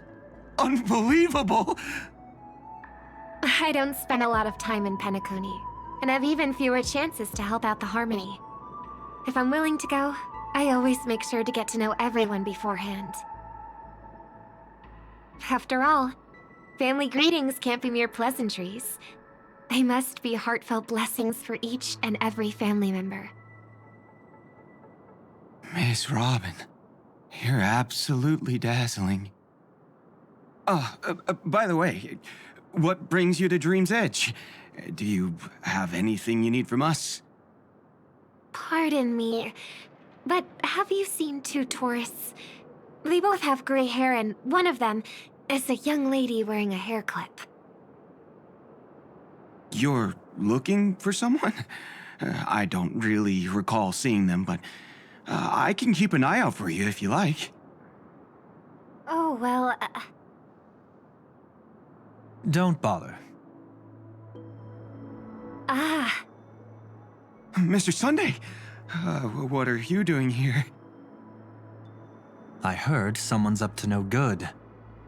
unbelievable! I don't spend a lot of time in Penacony, and have even fewer chances to help out the Harmony. If I'm willing to go, I always make sure to get to know everyone beforehand. After all, family greetings can't be mere pleasantries. They must be heartfelt blessings for each and every family member. Miss Robin, you're absolutely dazzling. By the way, what brings you to Dream's Edge? Do you have anything you need from us? Pardon me, but have you seen two tourists? They both have gray hair, and one of them is a young lady wearing a hair clip. You're looking for someone? I don't really recall seeing them, but I can keep an eye out for you if you like. Oh, well, Don't bother. Mr. Sunday, what are you doing here? I heard someone's up to no good,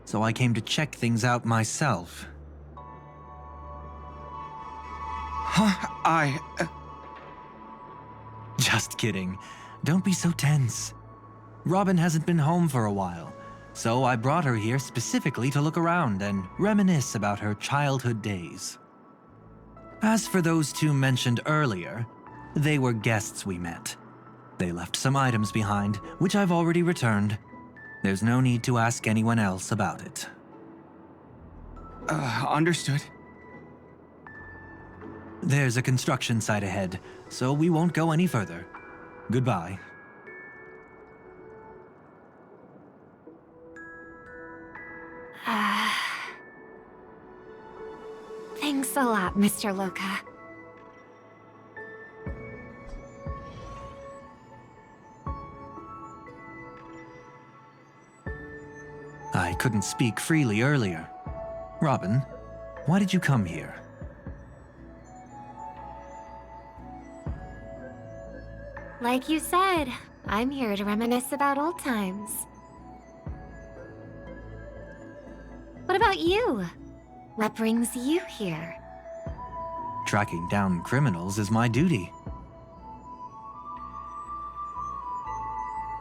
so I came to check things out myself. Just kidding. Don't be so tense. Robin hasn't been home for a while, so I brought her here specifically to look around and reminisce about her childhood days. As for those two mentioned earlier, they were guests we met. They left some items behind, which I've already returned. There's no need to ask anyone else about it. Understood. There's a construction site ahead, so we won't go any further. Goodbye. Thanks a lot, Mr. Loka. I couldn't speak freely earlier. Robin, why did you come here? Like you said, I'm here to reminisce about old times. What about you? What brings you here? Tracking down criminals is my duty.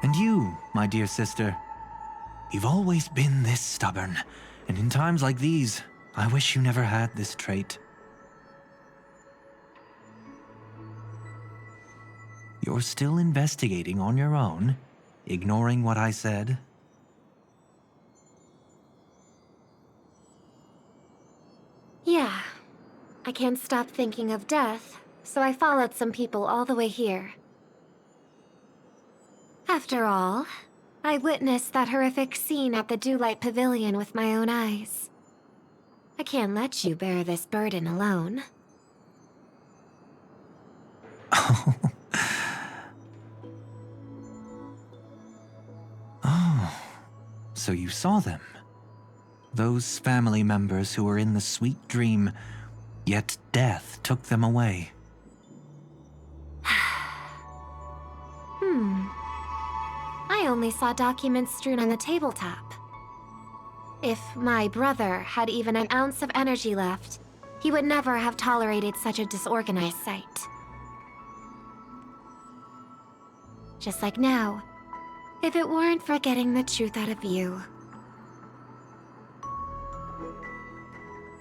And you, my dear sister, you've always been this stubborn, and in times like these, I wish you never had this trait. You're still investigating on your own, ignoring what I said? Yeah. I can't stop thinking of death, so I followed some people all the way here. After all, I witnessed that horrific scene at the Dewlight Pavilion with my own eyes. I can't let you bear this burden alone. Oh, so you saw them. Those family members who were in the sweet dream, yet death took them away. I only saw documents strewn on the tabletop. If my brother had even an ounce of energy left, he would never have tolerated such a disorganized sight. Just like now, if it weren't for getting the truth out of you.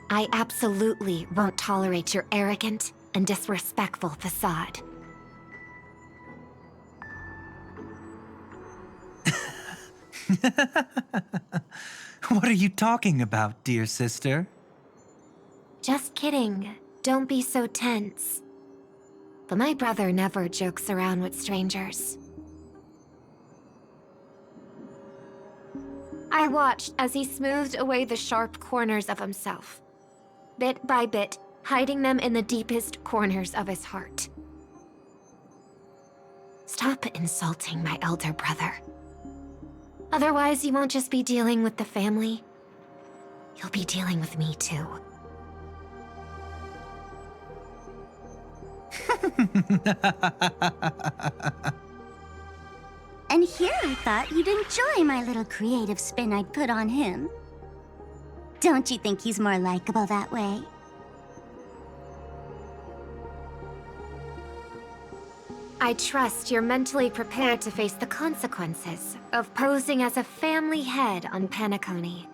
I absolutely won't tolerate your arrogant and disrespectful facade. What are you talking about, dear sister? Just kidding. Don't be so tense. But my brother never jokes around with strangers. I watched as he smoothed away the sharp corners of himself, bit by bit, hiding them in the deepest corners of his heart. Stop insulting my elder brother. Otherwise, you won't just be dealing with the family. You'll be dealing with me too. And here I thought you'd enjoy my little creative spin I'd put on him. Don't you think he's more likable that way? I trust you're mentally prepared to face the consequences of posing as a family head on Penacony.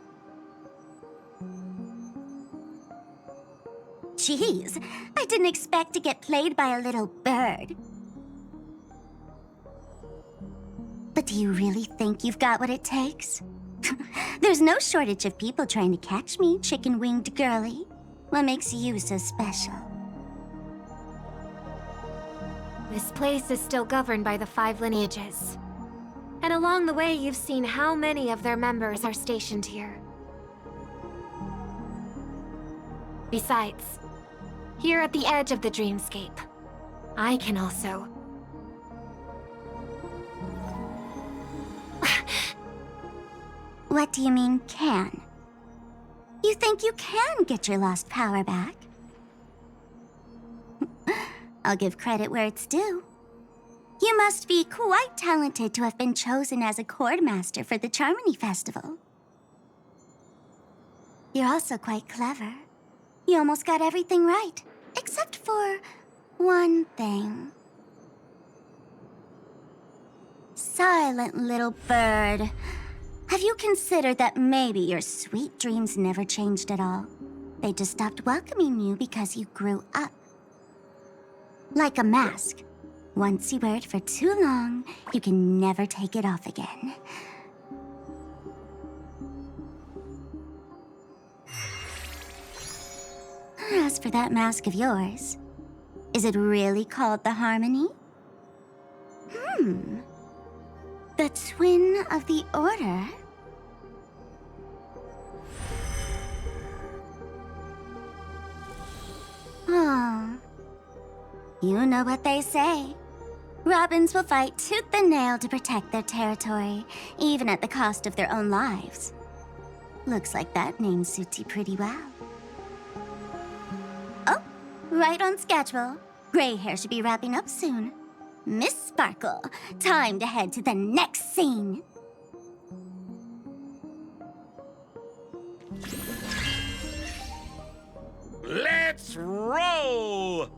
Jeez, I didn't expect to get played by a little bird. But do you really think you've got what it takes? There's no shortage of people trying to catch me, chicken-winged girly. What makes you so special? This place is still governed by the 5 lineages. And along the way, you've seen how many of their members are stationed here. Besides, here at the edge of the dreamscape, I can also... What do you mean, can? You think you can get your lost power back? I'll give credit where it's due. You must be quite talented to have been chosen as a chord master for the Charmony Festival. You're also quite clever. You almost got everything right, except for one thing. Silent little bird. Have you considered that maybe your sweet dreams never changed at all? They just stopped welcoming you because you grew up. Like a mask. Once you wear it for too long, you can never take it off again. As for that mask of yours, is it really called the Harmony? The twin of the Order? Oh. You know what they say. Robins will fight tooth and nail to protect their territory, even at the cost of their own lives. Looks like that name suits you pretty well. Oh, right on schedule. Gray hair should be wrapping up soon. Miss Sparkle, time to head to the next scene. Let's roll!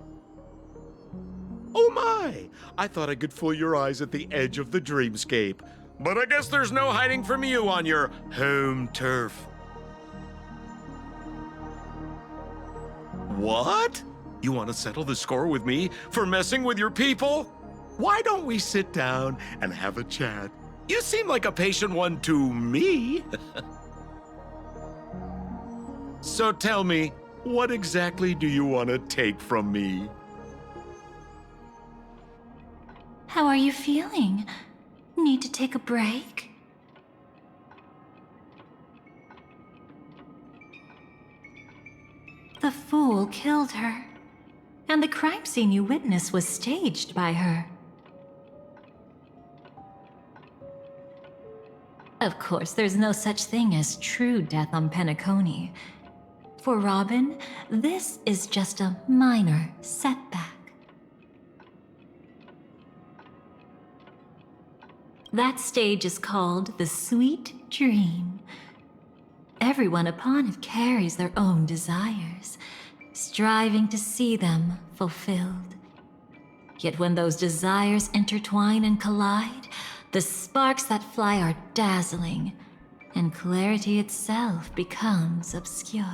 Oh my! I thought I could fool your eyes at the edge of the dreamscape. But I guess there's no hiding from you on your home turf. What? You want to settle the score with me for messing with your people? Why don't we sit down and have a chat? You seem like a patient one to me. So tell me, what exactly do you want to take from me? How are you feeling? Need to take a break? The fool killed her, and the crime scene you witnessed was staged by her. Of course, there's no such thing as true death on Penacony. For Robin, this is just a minor setback. That stage is called the Sweet Dream. everyone upon it carries their own desires, striving to see them fulfilled. Yet when those desires intertwine and collide, the sparks that fly are dazzling, and clarity itself becomes obscured.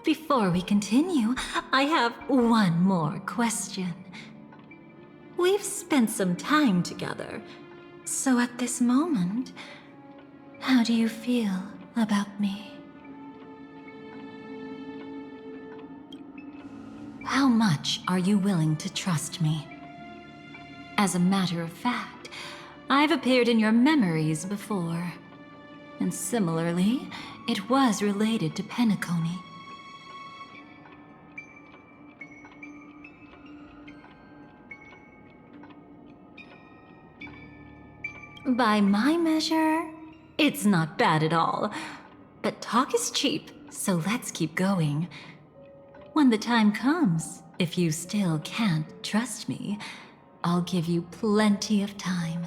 Before we continue, I have one more question. We've spent some time together, so at this moment, how do you feel about me? How much are you willing to trust me? As a matter of fact, I've appeared in your memories before. And similarly, it was related to Penacony. By my measure, it's not bad at all. But talk is cheap, so let's keep going. When the time comes, if you still can't trust me, I'll give you plenty of time.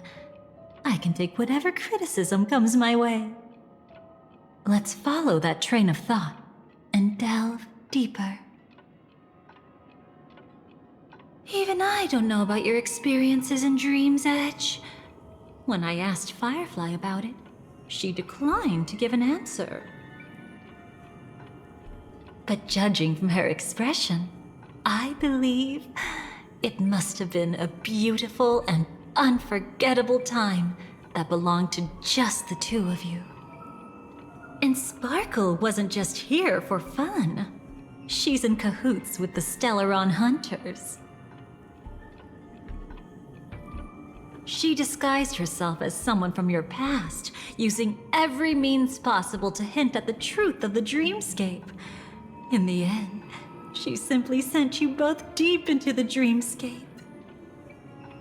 I can take whatever criticism comes my way. Let's follow that train of thought and delve deeper. Even I don't know about your experiences in Dream's Edge. When I asked Firefly about it, she declined to give an answer. But judging from her expression, I believe it must have been a beautiful and unforgettable time that belonged to just the two of you. And Sparkle wasn't just here for fun. She's in cahoots with the Stellaron Hunters. She disguised herself as someone from your past, using every means possible to hint at the truth of the dreamscape. In the end, she simply sent you both deep into the dreamscape.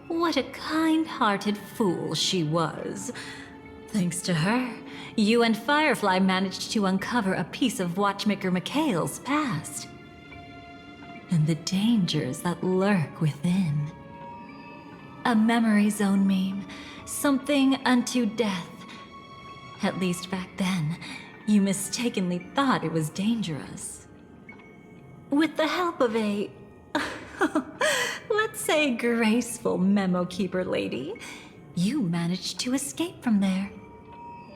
What a kind-hearted fool she was. Thanks to her, you and Firefly managed to uncover a piece of Watchmaker Mikhail's past. And the dangers that lurk within. A memory zone meme, something unto death. At least back then, you mistakenly thought it was dangerous. With the help of a, let's say, graceful memo keeper lady, you managed to escape from there.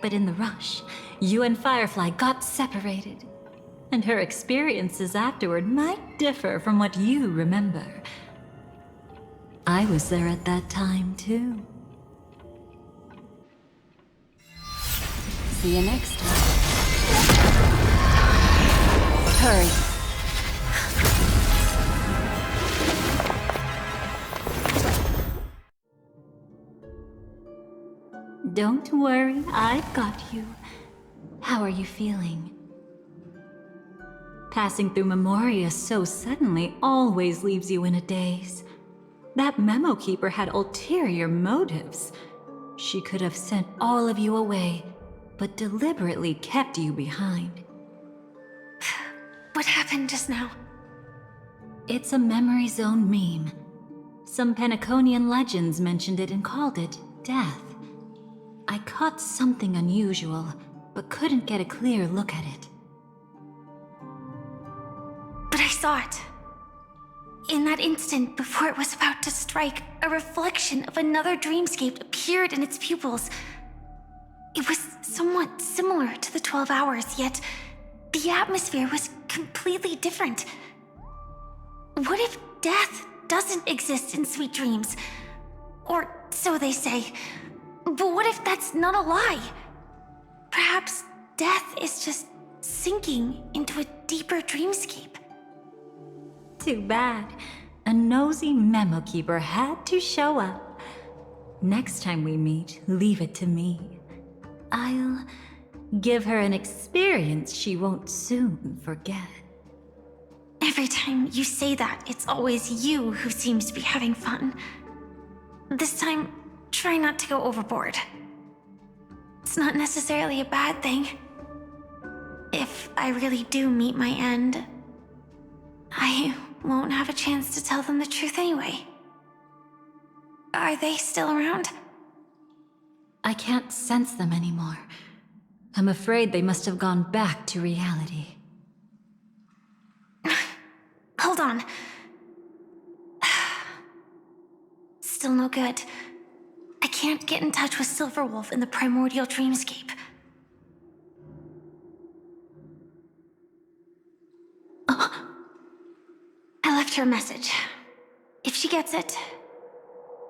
But in the rush, you and Firefly got separated. And her experiences afterward might differ from what you remember. I was there at that time, too. See you next time. Hurry. Don't worry, I've got you. How are you feeling? Passing through Memoria so suddenly always leaves you in a daze. That memo keeper had ulterior motives. She could have sent all of you away, but deliberately kept you behind. What happened just now? It's a memory zone meme. Some Penaconian legends mentioned it and called it death. I caught something unusual, but couldn't get a clear look at it. But I saw it. In that instant, before it was about to strike, a reflection of another dreamscape appeared in its pupils. It was somewhat similar to the 12 Hours, yet the atmosphere was completely different. What if death doesn't exist in sweet dreams? Or so they say. But what if that's not a lie? Perhaps death is just sinking into a deeper dreamscape. Too bad. A nosy memo keeper had to show up. Next time we meet, leave it to me. I'll give her an experience she won't soon forget. Every time you say that, it's always you who seems to be having fun. This time, try not to go overboard. It's not necessarily a bad thing. If I really do meet my end, I won't have a chance to tell them the truth anyway. Are they still around? I can't sense them anymore. I'm afraid they must have gone back to reality. Hold on. Still no good. I can't get in touch with Silverwolf in the primordial dreamscape. I left her a message. If she gets it,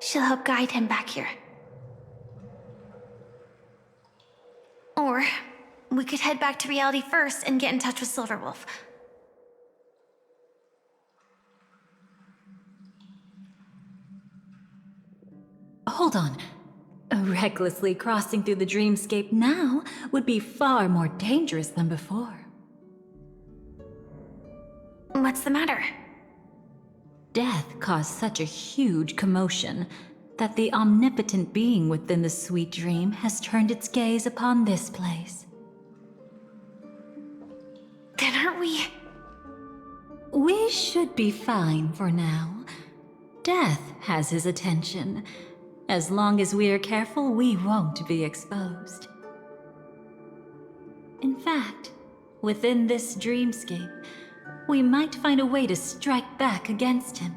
she'll help guide him back here. Or we could head back to reality first and get in touch with Silverwolf. Hold on. Recklessly crossing through the dreamscape now would be far more dangerous than before. What's the matter? Death caused such a huge commotion that the omnipotent being within the sweet dream has turned its gaze upon this place. Then aren't we? We should be fine for now. Death has his attention. As long as we are careful, we won't be exposed. In fact, within this dreamscape, we might find a way to strike back against him.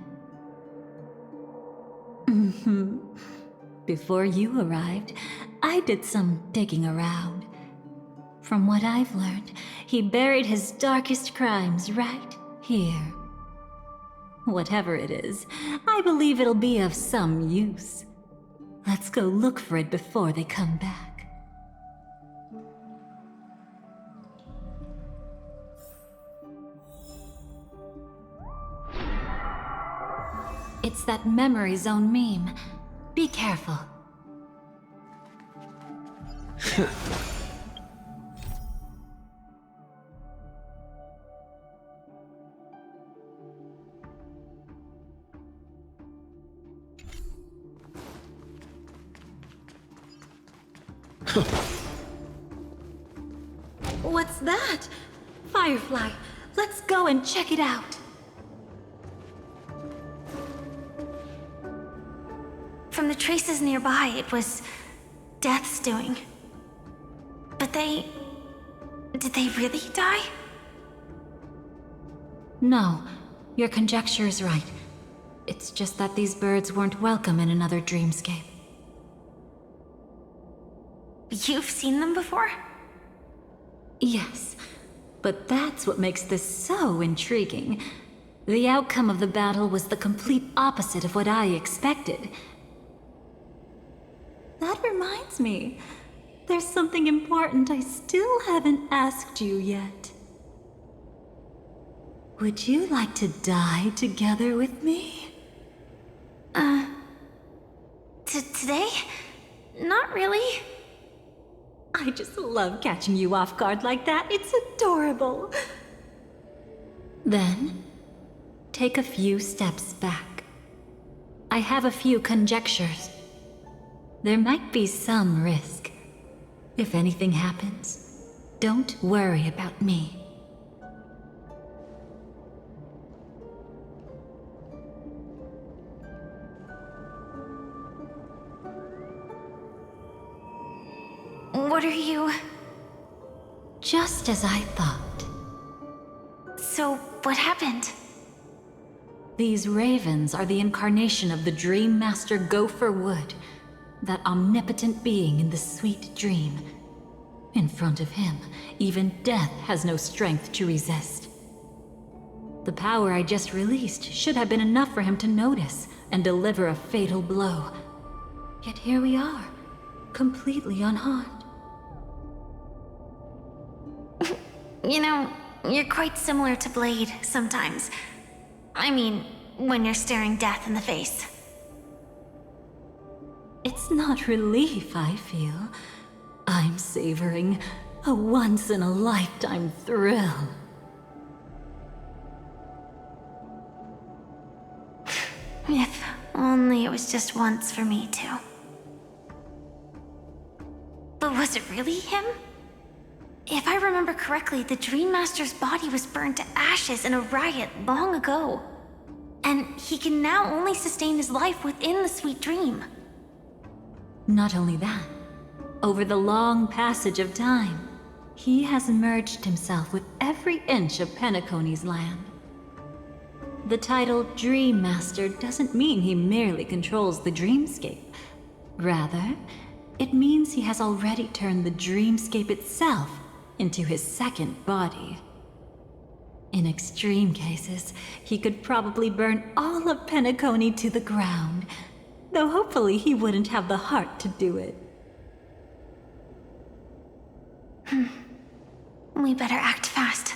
Before you arrived, I did some digging around. From what I've learned, he buried his darkest crimes right here. Whatever it is, I believe it'll be of some use. Let's go look for it before they come back. It's that memory zone meme. Be careful. What's that? Firefly, let's go and check it out. From the traces nearby, it was Death's doing. But did they really die? No, your conjecture is right. It's just that these birds weren't welcome in another dreamscape. You've seen them before? Yes, but that's what makes this so intriguing. The outcome of the battle was the complete opposite of what I expected. That reminds me, there's something important I still haven't asked you yet. Would you like to die together with me? Today? Not really. I just love catching you off guard like that. It's adorable. Then, take a few steps back. I have a few conjectures. There might be some risk. If anything happens, don't worry about me. What are you? Just as I thought. So, what happened? These ravens are the incarnation of the Dream Master Gopher Wood, that omnipotent being in the sweet dream. In front of him, even death has no strength to resist. The power I just released should have been enough for him to notice and deliver a fatal blow. Yet here we are, completely unharmed. You know, you're quite similar to Blade sometimes. I mean, when you're staring death in the face. It's not relief I feel. I'm savoring a once-in-a-lifetime thrill. If only it was just once for me too. But was it really him? If I remember correctly, the Dream Master's body was burned to ashes in a riot long ago. And he can now only sustain his life within the sweet dream. Not only that, over the long passage of time, he has merged himself with every inch of Penacony's land. The title Dream Master doesn't mean he merely controls the dreamscape. Rather, it means he has already turned the dreamscape itself into his second body. In extreme cases, he could probably burn all of Penacony to the ground, though hopefully he wouldn't have the heart to do it. We better act fast.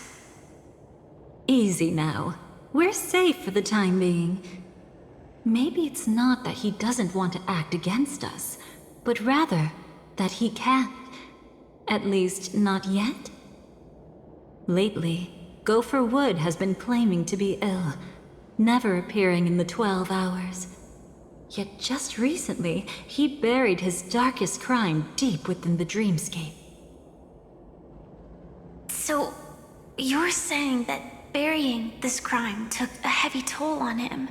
Easy now. We're safe for the time being. Maybe it's not that he doesn't want to act against us, but rather that he can't. At least, not yet. Lately, Gopher Wood has been claiming to be ill, never appearing in the 12 hours. Yet just recently, he buried his darkest crime deep within the dreamscape. So, you're saying that burying this crime took a heavy toll on him,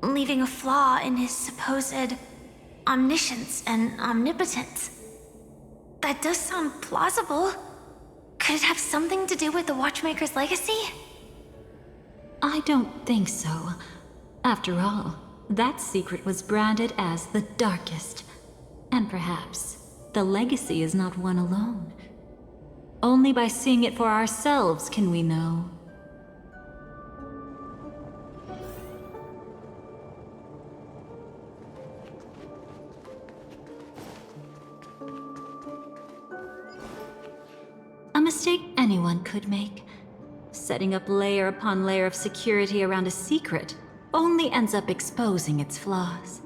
leaving a flaw in his supposed omniscience and omnipotence? That does sound plausible. Could it have something to do with the Watchmaker's legacy? I don't think so. After all, that secret was branded as the darkest. And perhaps the legacy is not one alone. Only by seeing it for ourselves can we know. A mistake anyone could make. Setting up layer upon layer of security around a secret only ends up exposing its flaws.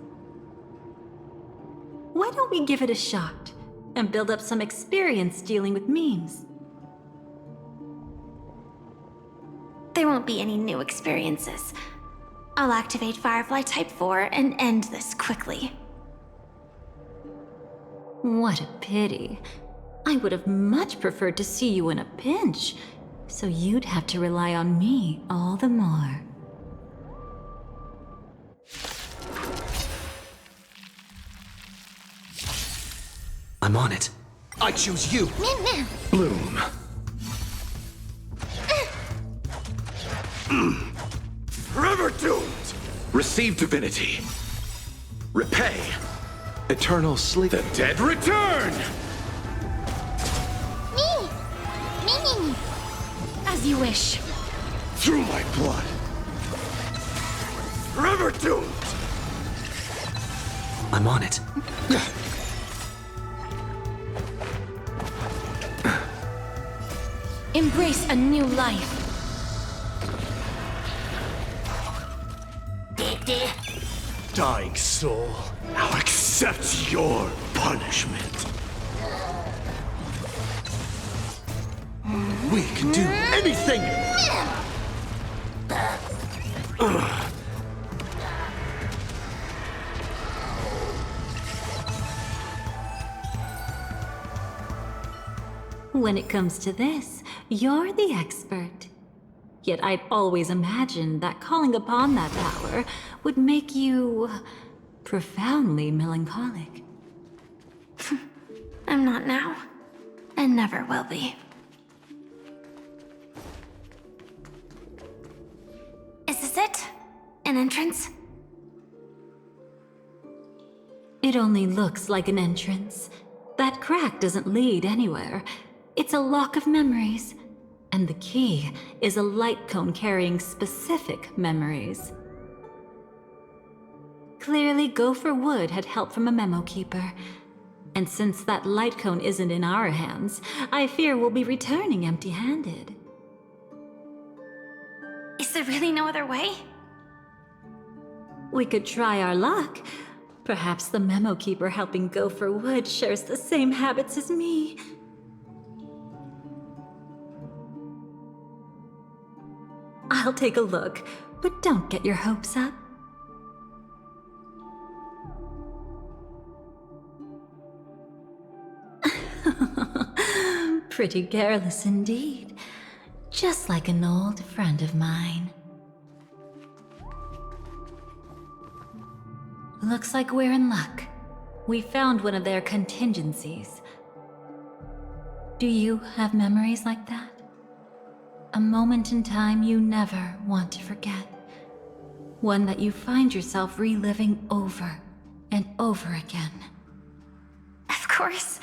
Why don't we give it a shot and build up some experience dealing with memes? There won't be any new experiences. I'll activate Firefly Type 4 and end this quickly. What a pity. I would have much preferred to see you in a pinch, so you'd have to rely on me all the more. I'm on it. I choose you. Bloom. Forever doomed! Receive divinity. Repay. Eternal sleep. The dead return! Me! As you wish. Through my blood. Forever doomed! I'm on it. Embrace a new life. Dying soul, now accept your punishment. We can do anything! When it comes to this, you're the expert. Yet I'd always imagined that calling upon that power would make you profoundly melancholic. I'm not now, and never will be. Is this it? An entrance? It only looks like an entrance. That crack doesn't lead anywhere. It's a lock of memories. And the key is a light cone carrying specific memories. Clearly, Gopher Wood had help from a memo keeper. And since that light cone isn't in our hands, I fear we'll be returning empty-handed. Is there really no other way? We could try our luck. Perhaps the memo keeper helping Gopher Wood shares the same habits as me. I'll take a look, but don't get your hopes up. Pretty careless indeed. Just like an old friend of mine. Looks like we're in luck. We found one of their contingencies. Do you have memories like that? A moment in time you never want to forget. One that you find yourself reliving over and over again. Of course.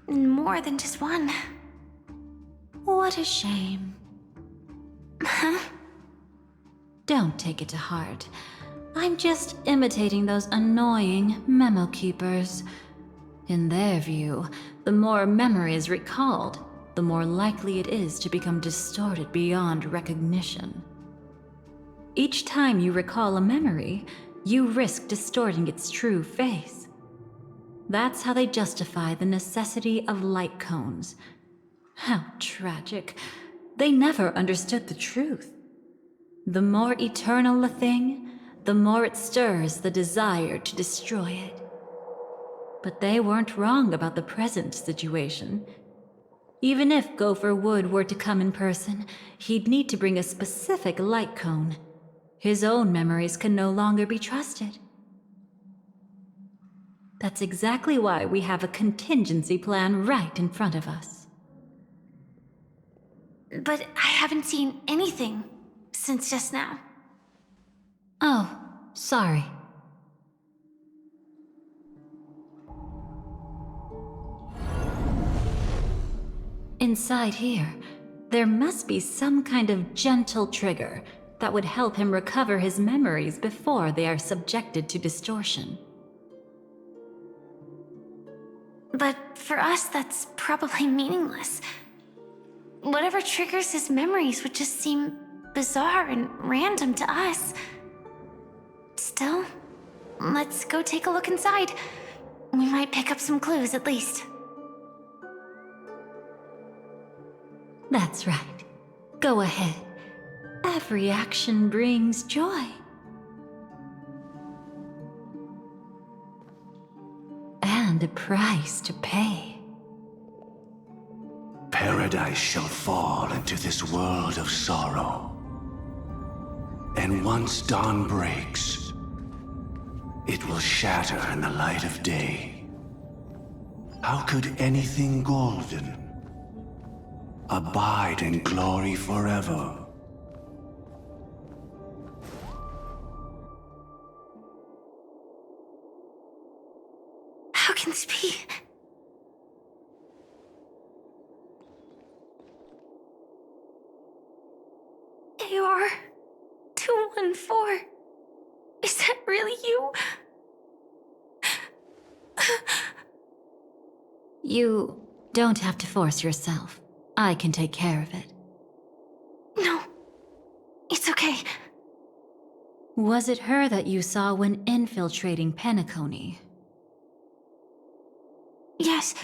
More than just one. What a shame. Huh? Don't take it to heart. I'm just imitating those annoying memo keepers. In their view, the more memory is recalled, the more likely it is to become distorted beyond recognition. Each time you recall a memory, you risk distorting its true face. That's how they justify the necessity of light cones. How tragic. They never understood the truth. The more eternal a thing, the more it stirs the desire to destroy it. But they weren't wrong about the present situation. Even if Gopher Wood were to come in person, he'd need to bring a specific light cone. His own memories can no longer be trusted. That's exactly why we have a contingency plan right in front of us. But I haven't seen anything since just now. Oh, sorry. Inside here, there must be some kind of gentle trigger that would help him recover his memories before they are subjected to distortion. But for us, that's probably meaningless. Whatever triggers his memories would just seem bizarre and random to us. Still, let's go take a look inside. We might pick up some clues at least. That's right. Go ahead. Every action brings joy. And a price to pay. Paradise shall fall into this world of sorrow. And once dawn breaks, it will shatter in the light of day. How could anything golden abide in glory forever? How can this be? AR 214. Is that really you? You don't have to force yourself. I can take care of it. No, it's okay. Was it her that you saw when infiltrating Penacony? Yes,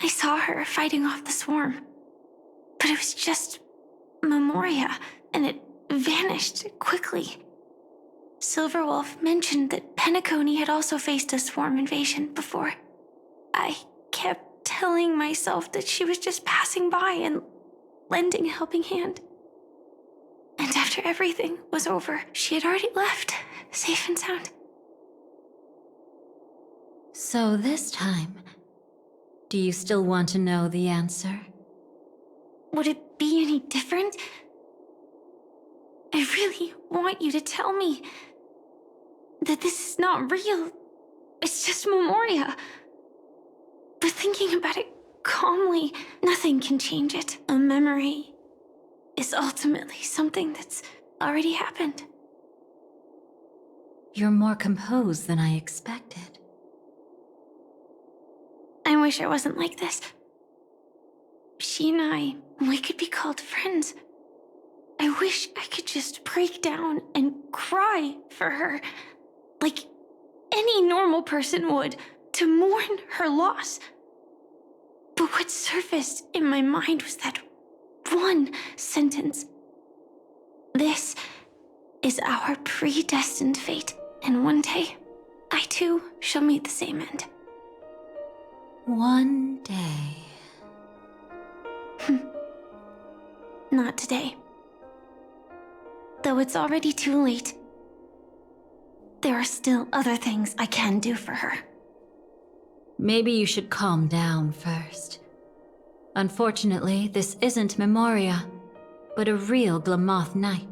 I saw her fighting off the swarm. But it was just Memoria, and it vanished quickly. Silverwolf mentioned that Penacony had also faced a swarm invasion before. I kept telling myself that she was just passing by and lending a helping hand. And after everything was over, she had already left, safe and sound. So this time, do you still want to know the answer? Would it be any different? I really want you to tell me that this is not real. It's just Memoria. But thinking about it calmly, nothing can change it. A memory is ultimately something that's already happened. You're more composed than I expected. I wish I wasn't like this. She and I, we could be called friends. I wish I could just break down and cry for her, like any normal person would, to mourn her loss. But what surfaced in my mind was that one sentence. This is our predestined fate, and one day, I too shall meet the same end. One day. Not today. Though it's already too late. there are still other things I can do for her. Maybe you should calm down first. Unfortunately, this isn't Memoria, but a real Glamoth Knight.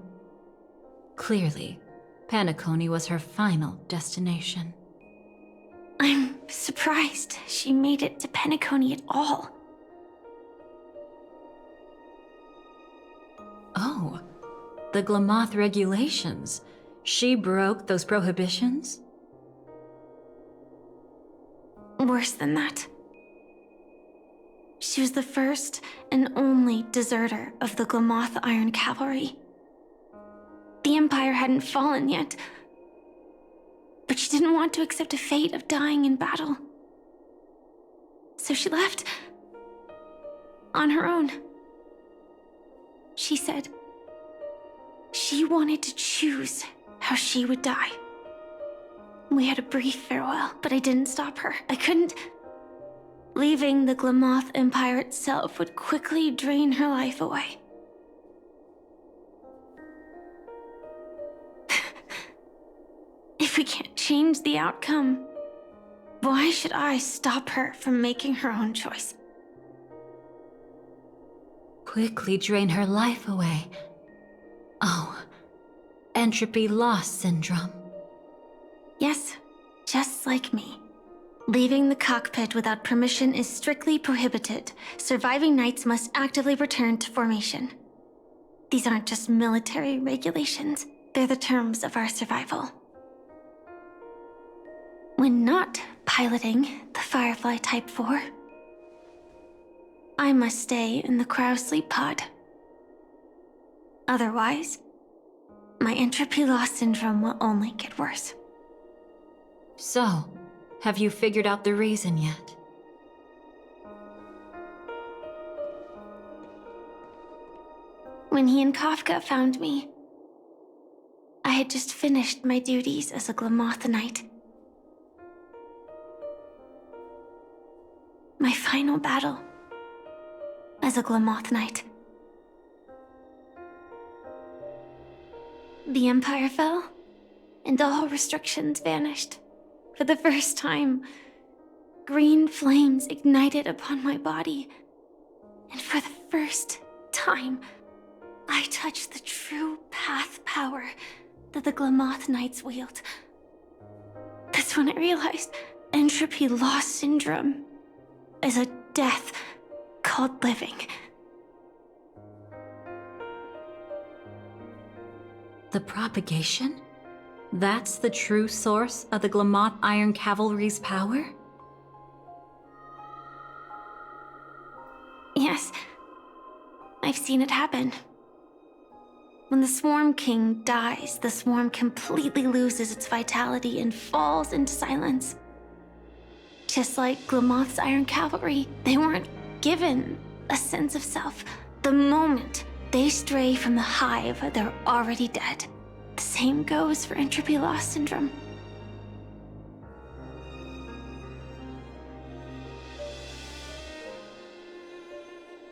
Clearly, Penacony was her final destination. I'm surprised she made it to Penacony at all. Oh, the Glamoth regulations. She broke those prohibitions? Worse than that. She was the first and only deserter of the Glamoth Iron Cavalry. The Empire hadn't fallen yet, but she didn't want to accept a fate of dying in battle. So she left on her own. She said she wanted to choose how she would die. We had a brief farewell, but I didn't stop her. I couldn't. Leaving the Glamoth Empire itself would quickly drain her life away. If we can't change the outcome, why should I stop her from making her own choice? Quickly drain her life away. Oh, entropy loss syndrome. Yes, just like me. Leaving the cockpit without permission is strictly prohibited. Surviving knights must actively return to formation. These aren't just military regulations, they're the terms of our survival. When not piloting the Firefly Type 4, I must stay in the cryo sleep pod. Otherwise, my entropy loss syndrome will only get worse. So, have you figured out the reason yet? When he and Kafka found me, I had just finished my duties as a Glamoth Knight. My final battle as a Glamoth Knight. The Empire fell, and all restrictions vanished. For the first time, green flames ignited upon my body, and for the first time, I touched the true path power that the Glamoth Knights wield. That's when I realized entropy loss syndrome is a death called living. The propagation? That's the true source of the Glamoth Iron Cavalry's power? Yes, I've seen it happen. When the Swarm King dies, the Swarm completely loses its vitality and falls into silence. Just like Glamoth's Iron Cavalry, they weren't given a sense of self. The moment they stray from the hive, they're already dead. The same goes for entropy loss syndrome.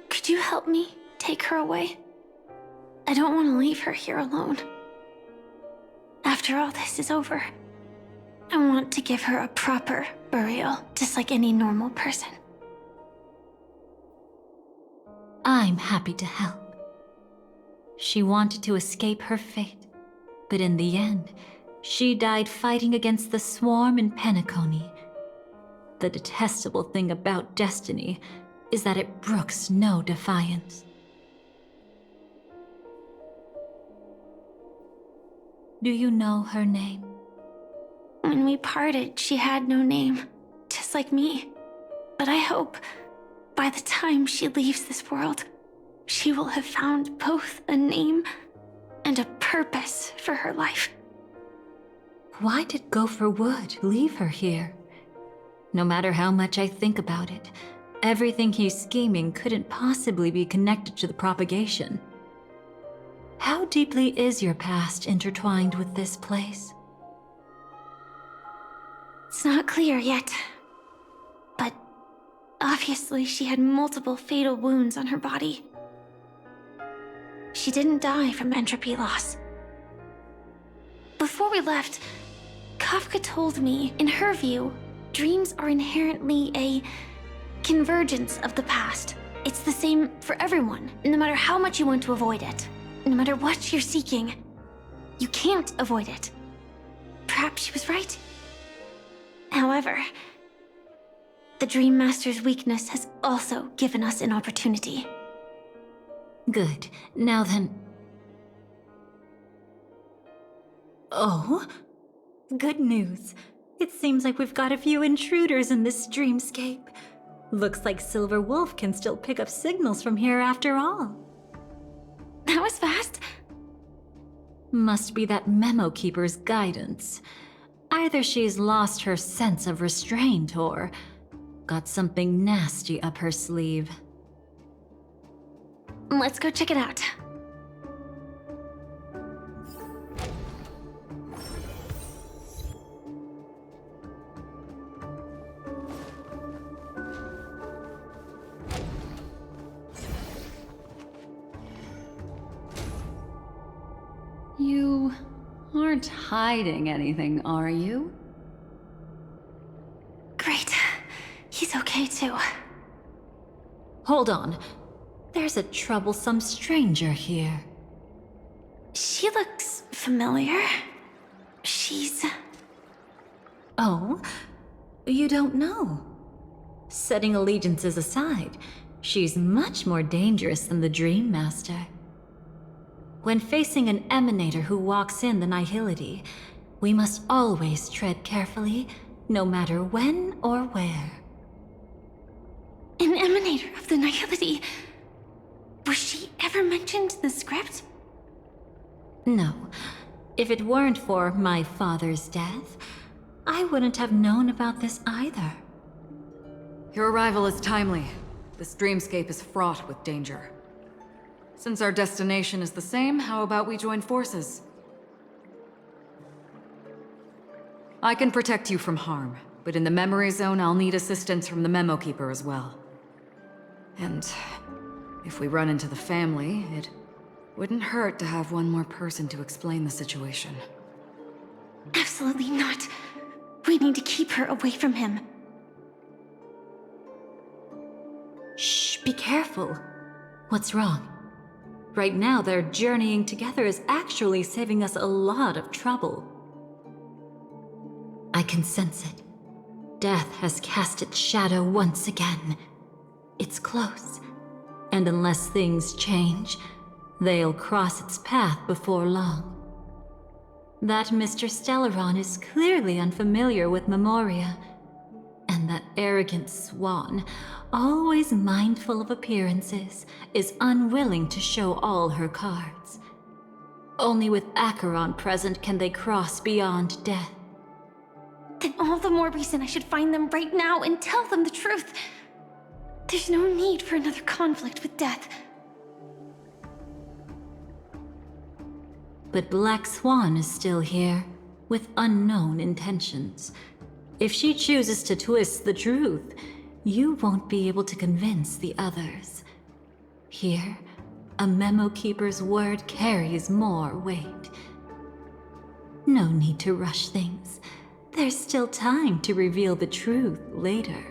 Could you help me take her away? I don't want to leave her here alone. After all this is over, I want to give her a proper burial, just like any normal person. I'm happy to help. She wanted to escape her fate, but in the end, she died fighting against the Swarm in Penacony. The detestable thing about destiny is that it brooks no defiance. Do you know her name? When we parted, she had no name, just like me. But I hope, by the time she leaves this world, she will have found both a name and a purpose for her life. Why did Gopher Wood leave her here? No matter how much I think about it, everything he's scheming couldn't possibly be connected to the propagation. How deeply is your past intertwined with this place? It's not clear yet, but obviously she had multiple fatal wounds on her body. She didn't die from entropy loss. Before we left, Kafka told me, in her view, dreams are inherently a convergence of the past. It's the same for everyone, no matter how much you want to avoid it. No matter what you're seeking, you can't avoid it. Perhaps she was right. However, the Dream Master's weakness has also given us an opportunity. Good. Now then... Oh? Good news. It seems like we've got a few intruders in this dreamscape. Looks like Silver Wolf can still pick up signals from here after all. That was fast. Must be that memo keeper's guidance. Either she's lost her sense of restraint or got something nasty up her sleeve. Let's go check it out. You aren't hiding anything, are you? Great. He's okay too. Hold on. There's a troublesome stranger here. She looks familiar. She's... Oh? You don't know? Setting allegiances aside, she's much more dangerous than the Dream Master. When facing an emanator who walks in the nihility, we must always tread carefully, no matter when or where. An emanator of the nihility? Was she ever mentioned in the script? No. If it weren't for my father's death, I wouldn't have known about this either. Your arrival is timely. This dreamscape is fraught with danger. Since our destination is the same, how about we join forces? I can protect you from harm, but in the memory zone I'll need assistance from the memo keeper as well. And if we run into the family, it wouldn't hurt to have one more person to explain the situation. Absolutely not. We need to keep her away from him. Shh, be careful. What's wrong? Right now, their journeying together is actually saving us a lot of trouble. I can sense it. Death has cast its shadow once again. It's close, and unless things change, they'll cross its path before long. That Mr. Stellaron is clearly unfamiliar with Memoria, and that arrogant swan, always mindful of appearances, is unwilling to show all her cards. Only with Acheron present can they cross beyond death. Then all the more reason I should find them right now and tell them the truth. There's no need for another conflict with death. But Black Swan is still here, with unknown intentions. If she chooses to twist the truth, you won't be able to convince the others. Here, a memo keeper's word carries more weight. No need to rush things. There's still time to reveal the truth later.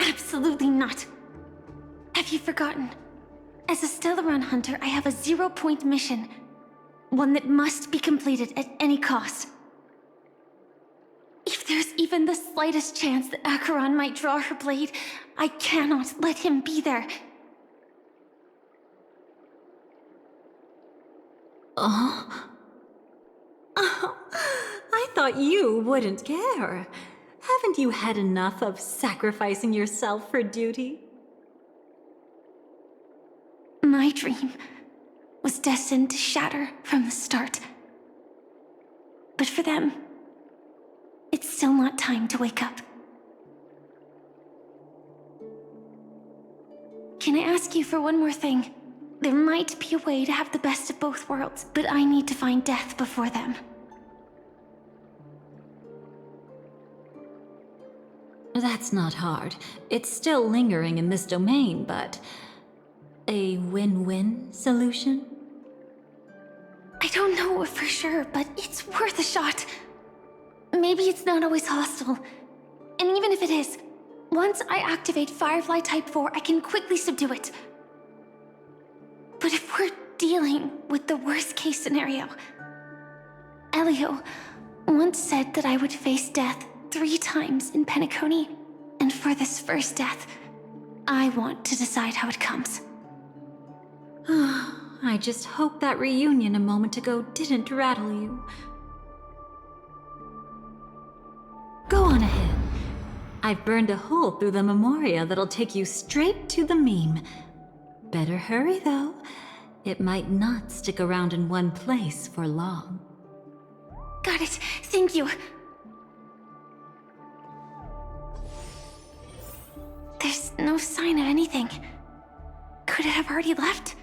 Absolutely not. Have you forgotten? As a Stellaron hunter, I have a 0-point mission. One that must be completed at any cost. If there's even the slightest chance that Acheron might draw her blade, I cannot let him be there. Oh, I thought you wouldn't care. Haven't you had enough of sacrificing yourself for duty? My dream was destined to shatter from the start. But for them, it's still not time to wake up. Can I ask you for one more thing? There might be a way to have the best of both worlds, but I need to find death before them. That's not hard. It's still lingering in this domain, but... a win-win solution? I don't know for sure, but it's worth a shot. maybe it's not always hostile. And even if it is, once I activate Firefly Type 4, I can quickly subdue it. But if we're dealing with the worst-case scenario, Elio once said that I would face death 3 times in Penacony, and for this first death, I want to decide how it comes. I just hope that reunion a moment ago didn't rattle you. Go on ahead. I've burned a hole through the memoria that'll take you straight to the meme. Better hurry, though. It might not stick around in one place for long. Got it. Thank you. There's no sign of anything. Could it have already left?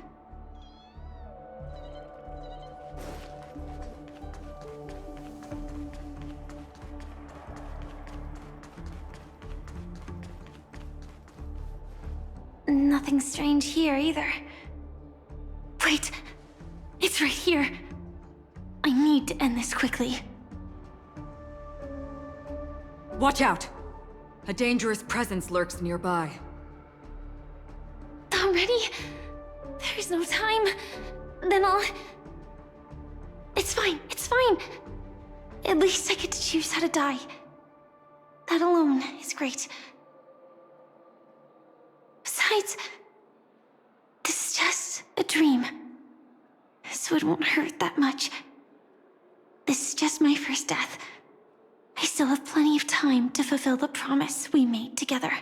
Nothing strange here either. Wait, it's right here. I need to end this quickly. Watch out! A dangerous presence lurks nearby. Already? There's no time. Then I'll... It's fine, it's fine. At least I get to choose how to die. That alone is great. Besides, this is just a dream, so it won't hurt that much. This is just my first death. I still have plenty of time to fulfill the promise we made together.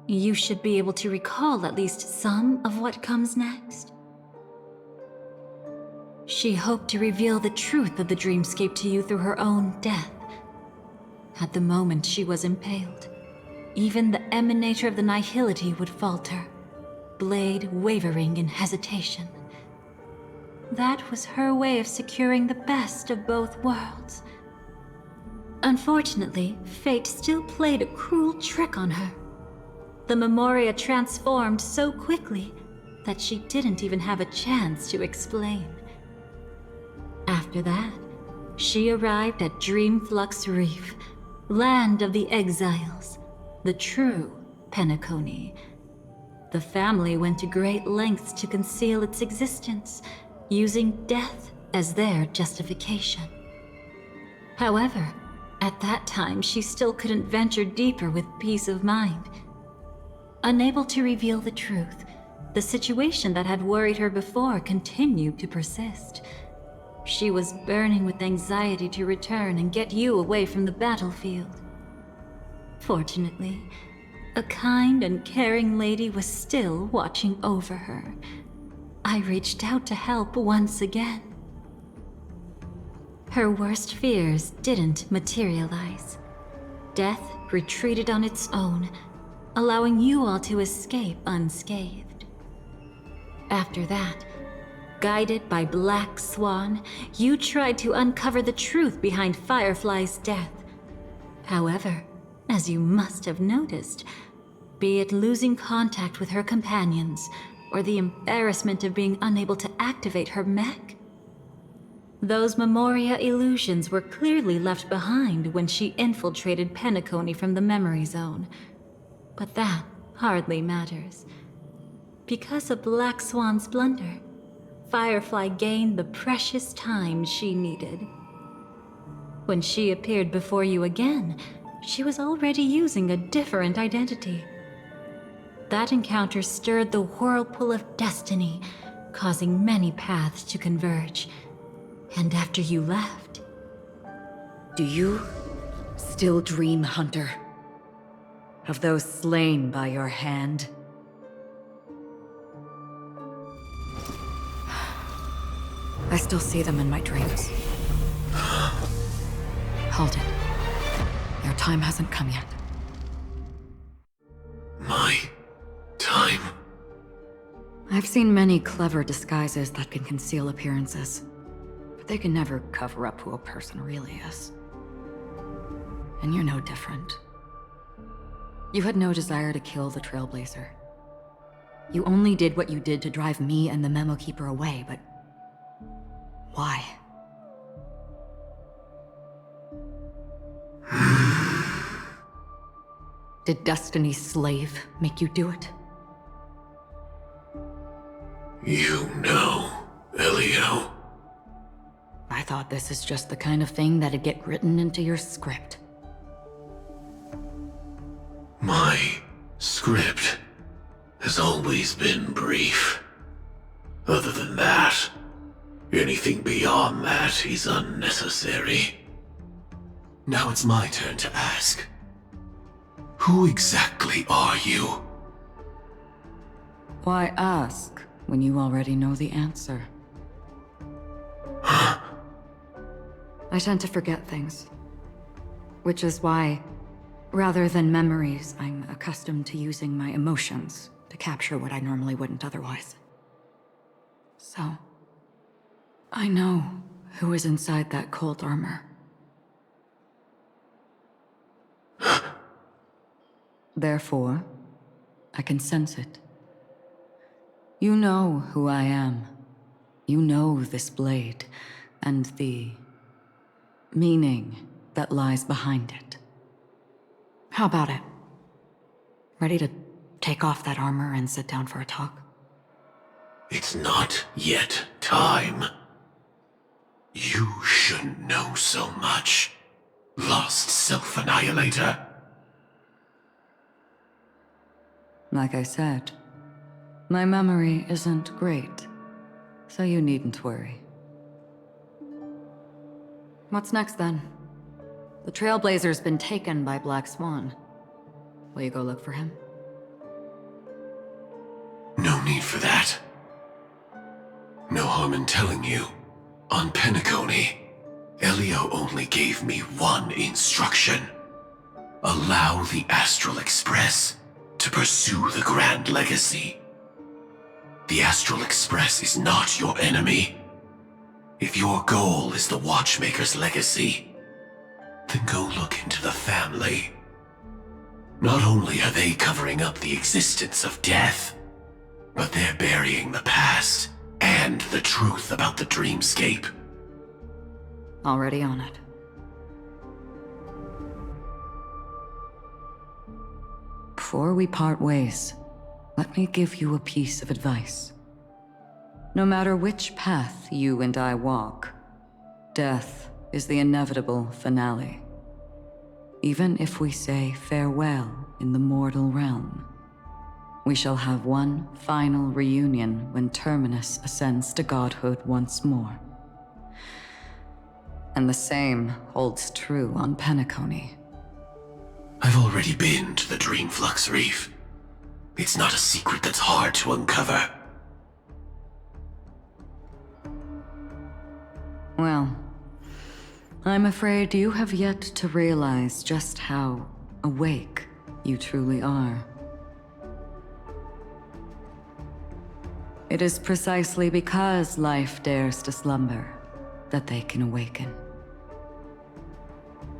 You should be able to recall at least some of what comes next. She hoped to reveal the truth of the dreamscape to you through her own death. At the moment she was impaled, even the emanator of the nihility would falter, blade wavering in hesitation. That was her way of securing the best of both worlds. Unfortunately, fate still played a cruel trick on her. The memoria transformed so quickly that she didn't even have a chance to explain. After that, she arrived at Dreamflux Reef, land of the exiles, the true Penacony. The family went to great lengths to conceal its existence, using death as their justification. However, at that time she still couldn't venture deeper with peace of mind. Unable to reveal the truth, the situation that had worried her before continued to persist. She was burning with anxiety to return and get you away from the battlefield. Fortunately, a kind and caring lady was still watching over her. I reached out to help once again. Her worst fears didn't materialize. Death retreated on its own, allowing you all to escape unscathed. After that, guided by Black Swan, you tried to uncover the truth behind Firefly's death. However, as you must have noticed, be it losing contact with her companions, or the embarrassment of being unable to activate her mech, those memoria illusions were clearly left behind when she infiltrated Penacony from the memory zone. But that hardly matters. Because of Black Swan's blunder, Firefly gained the precious time she needed. When she appeared before you again, she was already using a different identity. That encounter stirred the whirlpool of destiny, causing many paths to converge. And after you left... Do you still dream, Hunter? Of those slain by your hand? I still see them in my dreams. Hold it. Their time hasn't come yet. My time? I've seen many clever disguises that can conceal appearances, but they can never cover up who a person really is. And you're no different. You had no desire to kill the Trailblazer. You only did what you did to drive me and the Memo Keeper away, but... why? Did Destiny's slave make you do it? You know, Elio. I thought this is just the kind of thing that'd get written into your script. My script has always been brief. Other than that, anything beyond that is unnecessary. Now it's my turn to ask. Who exactly are you? Why ask when you already know the answer? Huh? I tend to forget things. Which is why, rather than memories, I'm accustomed to using my emotions to capture what I normally wouldn't otherwise. So, I know who is inside that cold armor. Therefore, I can sense it. You know who I am. You know this blade, and the meaning that lies behind it. How about it? Ready to take off that armor and sit down for a talk? It's not yet time. You shouldn't know so much, lost self-annihilator. Like I said, my memory isn't great, so you needn't worry. What's next then? The Trailblazer's been taken by Black Swan. Will you go look for him? No need for that. No harm in telling you. On Penacony, Elio only gave me one instruction. Allow the Astral Express to pursue the Grand Legacy. The Astral Express is not your enemy. If your goal is the Watchmaker's legacy, then go look into the family. Not only are they covering up the existence of death, but they're burying the past and the truth about the dreamscape. Already on it. Before we part ways, let me give you a piece of advice. No matter which path you and I walk, death is the inevitable finale. Even if we say farewell in the mortal realm, we shall have one final reunion when Terminus ascends to godhood once more. And the same holds true on Penacony. I've already been to the Dreamflux Reef. It's not a secret that's hard to uncover. Well, I'm afraid you have yet to realize just how awake you truly are. It is precisely because life dares to slumber that they can awaken.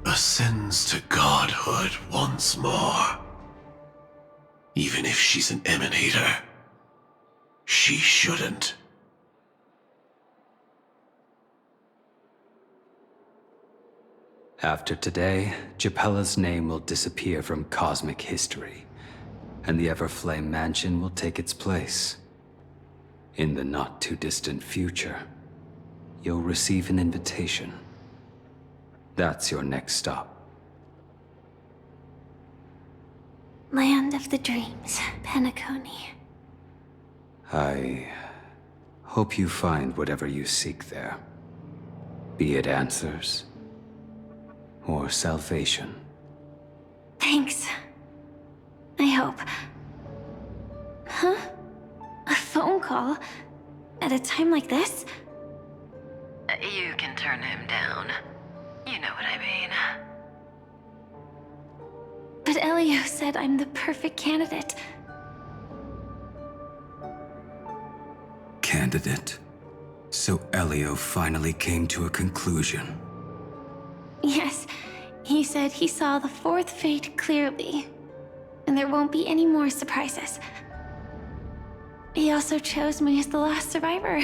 Ascends to godhood once more. Even if she's an emanator, she shouldn't. After today, Japella's name will disappear from cosmic history, and the Everflame Mansion will take its place. In the not-too-distant future, you'll receive an invitation. That's your next stop. Land of the Dreams, Penacony. I hope you find whatever you seek there. Be it answers or salvation. Thanks. I hope. Huh? A phone call? At a time like this? You can turn him down. You know what I mean. But Elio said I'm the perfect candidate. Candidate? So Elio finally came to a conclusion. Yes, he said he saw the fourth fate clearly, and there won't be any more surprises. He also chose me as the last survivor.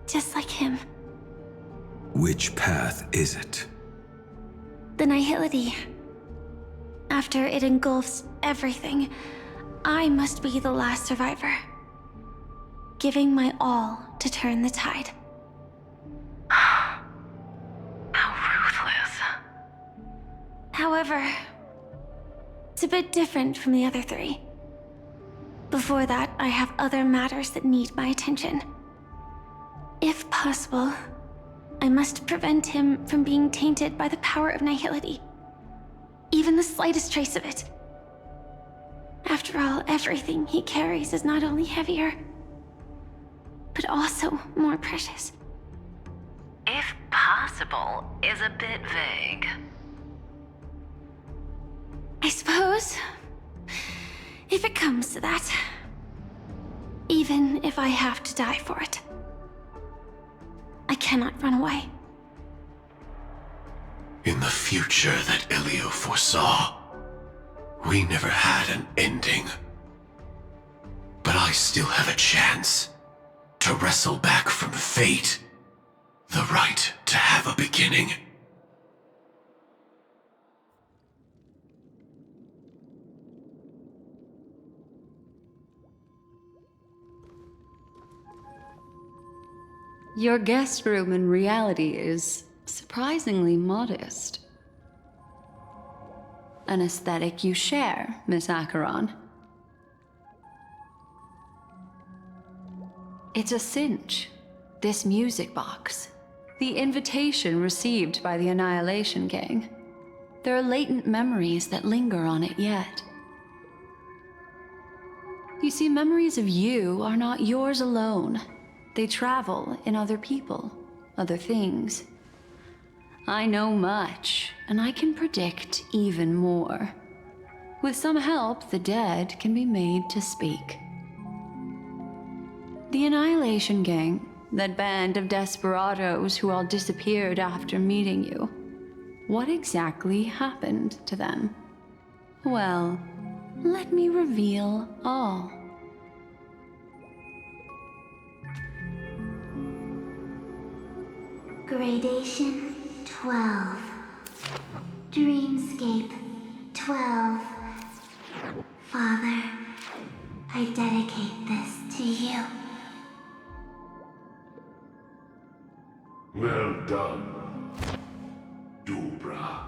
Just like him. Which path is it? The nihility. After it engulfs everything, I must be the last survivor. Giving my all to turn the tide. How ruthless. However, it's a bit different from the other three. Before that, I have other matters that need my attention. If possible, I must prevent him from being tainted by the power of nihility. Even the slightest trace of it. After all, everything he carries is not only heavier, but also more precious. If possible is a bit vague. I suppose, if it comes to that, even if I have to die for it, I cannot run away. In the future that Elio foresaw, we never had an ending. But I still have a chance to wrestle back from fate the right to have a beginning. Your guest room in reality is surprisingly modest. An aesthetic you share, Miss Acheron. It's a cinch. This music box. The invitation received by the Annihilation Gang. There are latent memories that linger on it yet. You see, memories of you are not yours alone. They travel in other people, other things. I know much, and I can predict even more. With some help, the dead can be made to speak. The Annihilation Gang, that band of desperados who all disappeared after meeting you. What exactly happened to them? Well, let me reveal all. Gradation 12. Dreamscape 12. Father, I dedicate this to you. Well done, Dubra.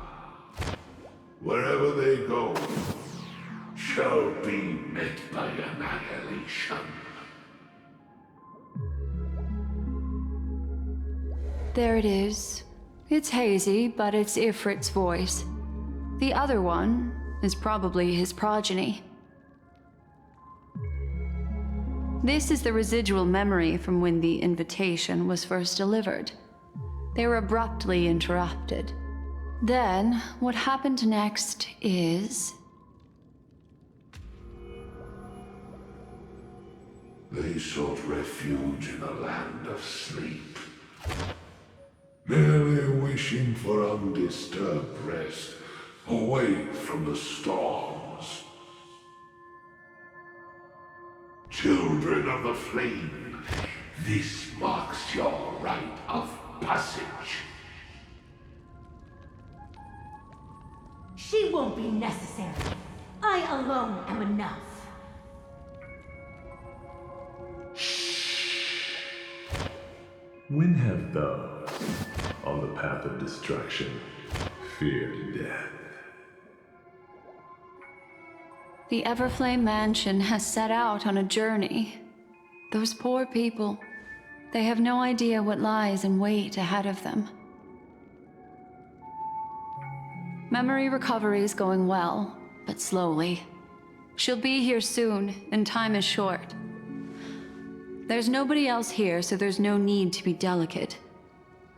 Wherever they go, shall be met by annihilation. There it is. It's hazy, but it's Ifrit's voice. The other one is probably his progeny. This is the residual memory from when the invitation was first delivered. They were abruptly interrupted. Then, what happened next is... They sought refuge in a land of sleep, merely wishing for undisturbed rest, away from the storms. Children of the flame, this marks your rite of passage. She won't be necessary. I alone am enough. When have those on the path of destruction feared death? The Everflame Mansion has set out on a journey. Those poor people, they have no idea what lies in wait ahead of them. Memory recovery is going well, but slowly. She'll be here soon, and time is short. There's nobody else here, so there's no need to be delicate.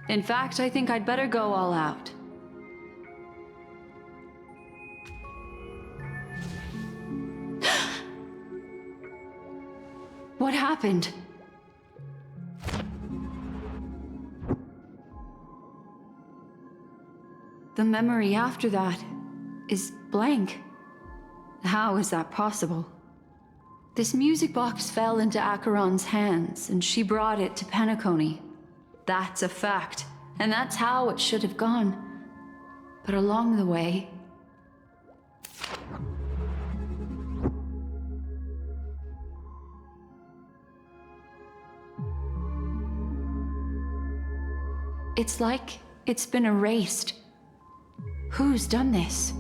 In fact, I think I'd better go all out. What happened? The memory after that is blank. How is that possible? This music box fell into Acheron's hands, and she brought it to Penacony. That's a fact, and that's how it should have gone. But along the way... it's like it's been erased. Who's done this?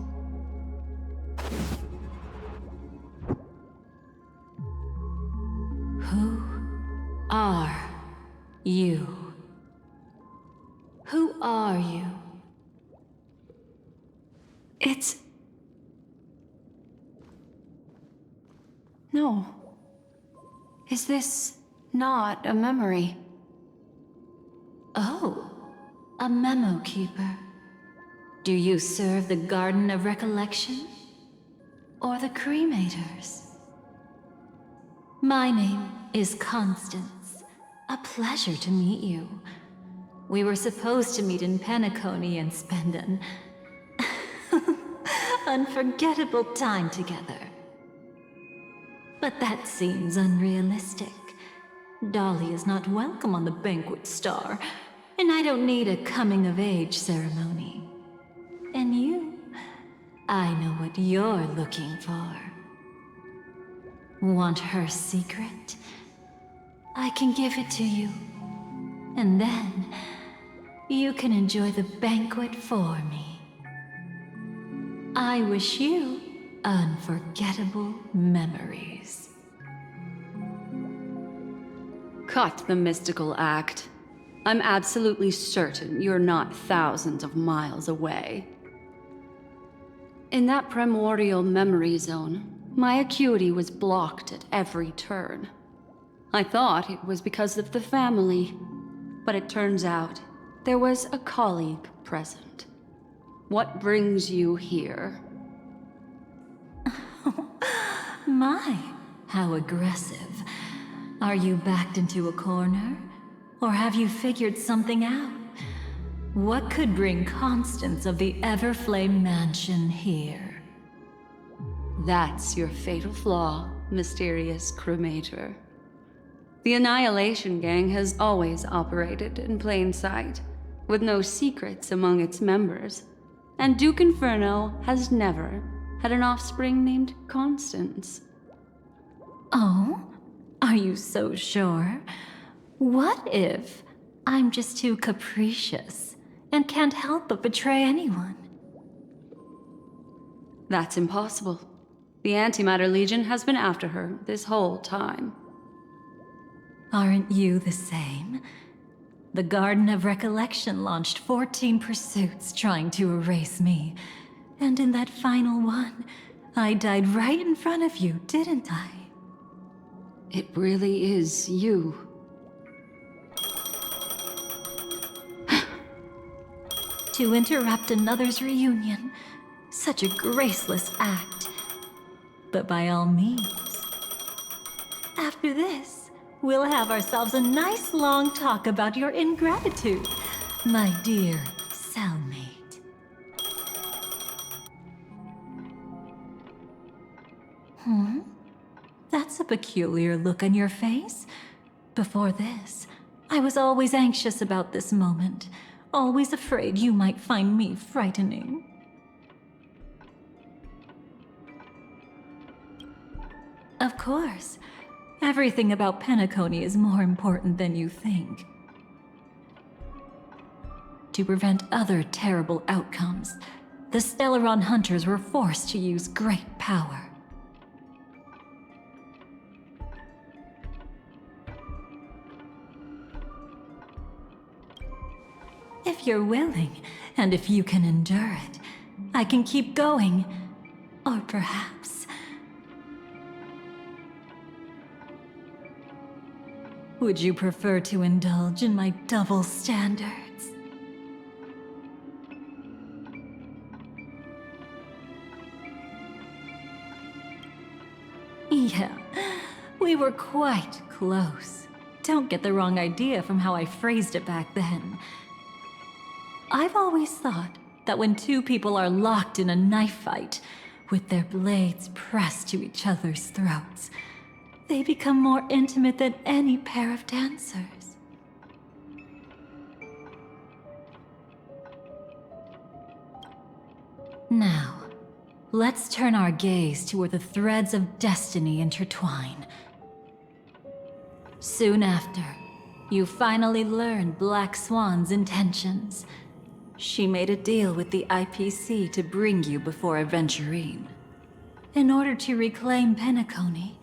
Who are you? Who are you? It's... No. Is this not a memory? Oh, a memo keeper. Do you serve the Garden of Recollection? Or the Cremators? My name is Constance. A pleasure to meet you. We were supposed to meet in Penacony and spend an unforgettable time together. But that seems unrealistic. Dolly is not welcome on the Banquet Star, and I don't need a coming-of-age ceremony. And you, I know what you're looking for. Want her secret? I can give it to you. And then, you can enjoy the banquet for me. I wish you unforgettable memories. Cut the mystical act. I'm absolutely certain you're not thousands of miles away. In that primordial memory zone, my acuity was blocked at every turn. I thought it was because of the family, but it turns out there was a colleague present. What brings you here? My, how aggressive. Are you backed into a corner? Or have you figured something out? What could bring Constance of the Everflame Mansion here? That's your fatal flaw, mysterious cremator. The Annihilation Gang has always operated in plain sight, with no secrets among its members. And Duke Inferno has never had an offspring named Constance. Oh? Are you so sure? What if I'm just too capricious and can't help but betray anyone? That's impossible. The Antimatter Legion has been after her this whole time. Aren't you the same? The Garden of Recollection launched 14 pursuits trying to erase me. And in that final one, I died right in front of you, didn't I? It really is you. To interrupt another's reunion. Such a graceless act. But by all means. After this, we'll have ourselves a nice long talk about your ingratitude, my dear cellmate. That's a peculiar look on your face. Before this, I was always anxious about this moment. Always afraid you might find me frightening. Of course. Everything about Penacony is more important than you think. To prevent other terrible outcomes, the Stellaron hunters were forced to use great power. If you're willing, and if you can endure it, I can keep going. Or perhaps... would you prefer to indulge in my double standards? Yeah, we were quite close. Don't get the wrong idea from how I phrased it back then. I've always thought that when two people are locked in a knife fight, with their blades pressed to each other's throats, they become more intimate than any pair of dancers. Now, let's turn our gaze to where the threads of destiny intertwine. Soon after, you finally learn Black Swan's intentions. She made a deal with the IPC to bring you before Aventurine. In order to reclaim Penacony,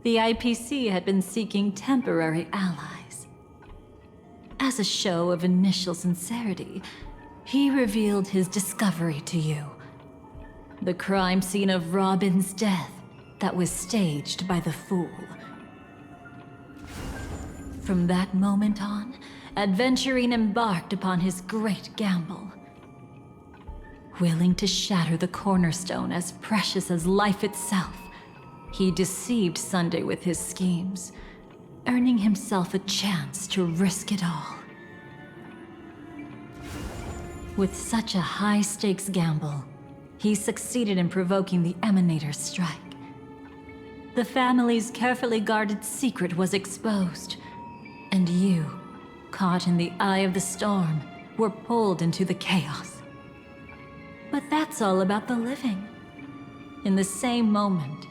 the IPC had been seeking temporary allies. As a show of initial sincerity, he revealed his discovery to you. The crime scene of Robin's death that was staged by the Fool. From that moment on, Aventurine embarked upon his great gamble. Willing to shatter the cornerstone as precious as life itself, he deceived Sunday with his schemes, earning himself a chance to risk it all. With such a high-stakes gamble, he succeeded in provoking the Emanator's strike. The family's carefully guarded secret was exposed, and you, caught in the eye of the storm, were pulled into the chaos. But that's all about the living. In the same moment,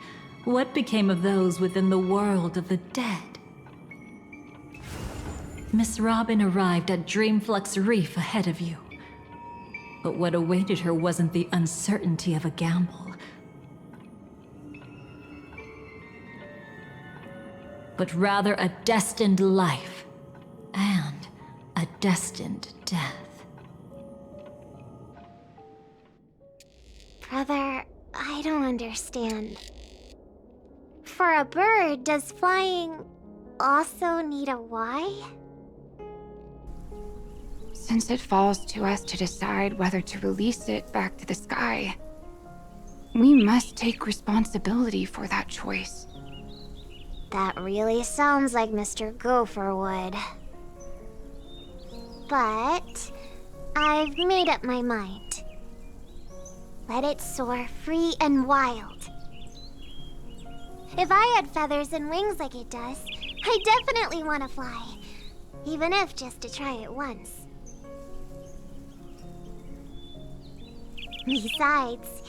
what became of those within the world of the dead? Miss Robin arrived at Dreamflux Reef ahead of you. But what awaited her wasn't the uncertainty of a gamble, but rather a destined life and a destined death. Brother, I don't understand. For a bird, does flying also need a why? Since it falls to us to decide whether to release it back to the sky, we must take responsibility for that choice. That really sounds like Mr. Gopher would. But I've made up my mind. Let it soar free and wild. If I had feathers and wings like it does, I definitely want to fly. Even if just to try it once. Besides,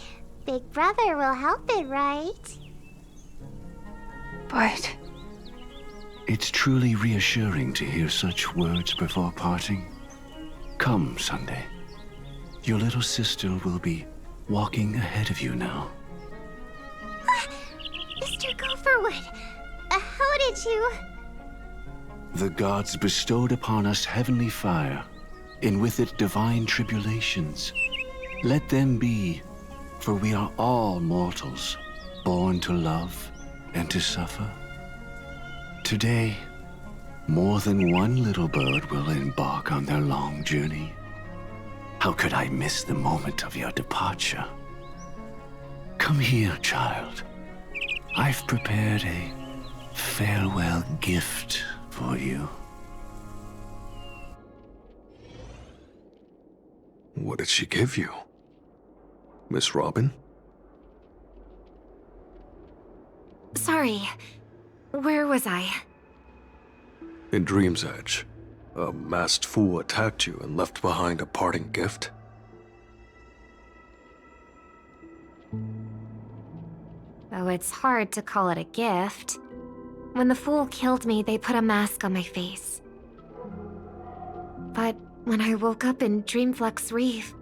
Big Brother will help it, right? But... It's truly reassuring to hear such words before parting. Come, Sunday. Your little sister will be walking ahead of you now. Mr. Gopherwood, how did you... The gods bestowed upon us heavenly fire, and with it divine tribulations. Let them be, for we are all mortals, born to love and to suffer. Today, more than one little bird will embark on their long journey. How could I miss the moment of your departure? Come here, child. I've prepared a farewell gift for you. What did she give you? Miss Robin? Sorry. Where was I? In Dream's Edge, a masked fool attacked you and left behind a parting gift. Though it's hard to call it a gift. When the fool killed me, they put a mask on my face. But when I woke up in Dreamflux Reef,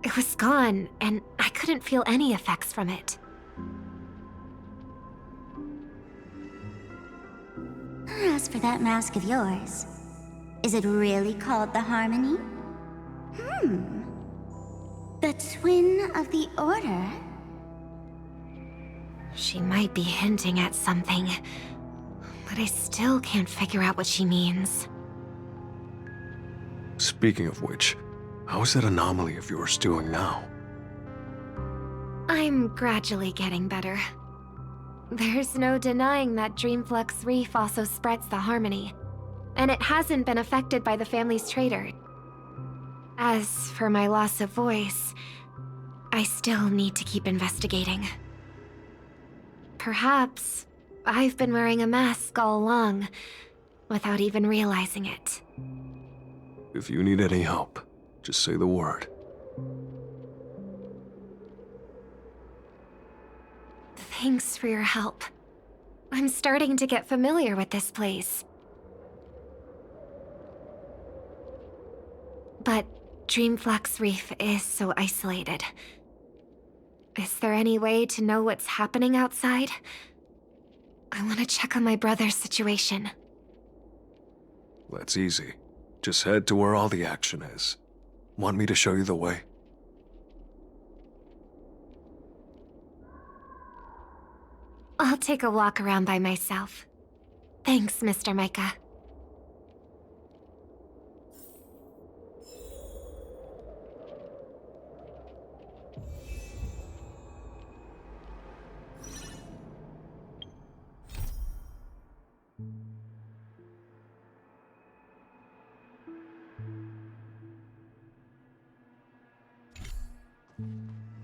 it was gone, and I couldn't feel any effects from it. As for that mask of yours, is it really called the Harmony? The twin of the Order? She might be hinting at something, but I still can't figure out what she means. Speaking of which, how's that anomaly of yours doing now? I'm gradually getting better. There's no denying that Dreamflux Reef also spreads the harmony, and it hasn't been affected by the family's traitor. As for my loss of voice, I still need to keep investigating. Perhaps I've been wearing a mask all along, without even realizing it. If you need any help, just say the word. Thanks for your help. I'm starting to get familiar with this place. But Dreamflux Reef is so isolated. Is there any way to know what's happening outside? I want to check on my brother's situation. That's easy. Just head to where all the action is. Want me to show you the way? I'll take a walk around by myself. Thanks, Mr. Micah.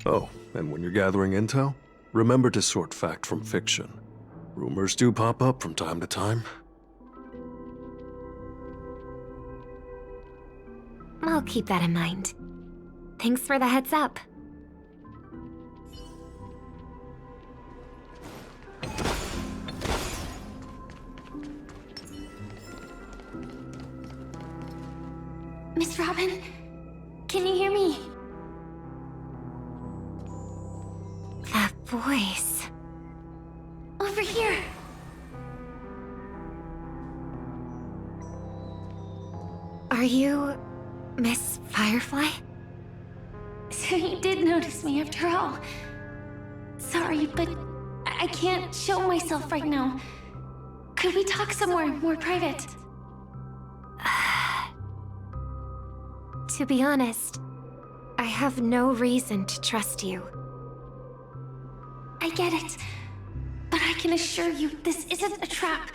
Oh, and when you're gathering intel, remember to sort fact from fiction. Rumors do pop up from time to time. I'll keep that in mind. Thanks for the heads up. Miss Robin, can you hear me? That voice. Over here. Are you Miss Firefly? So you did notice me after all. Sorry, but I can't show myself right now. Could we talk somewhere more private? To be honest, I have no reason to trust you. I get it, but I can assure you this isn't a trap.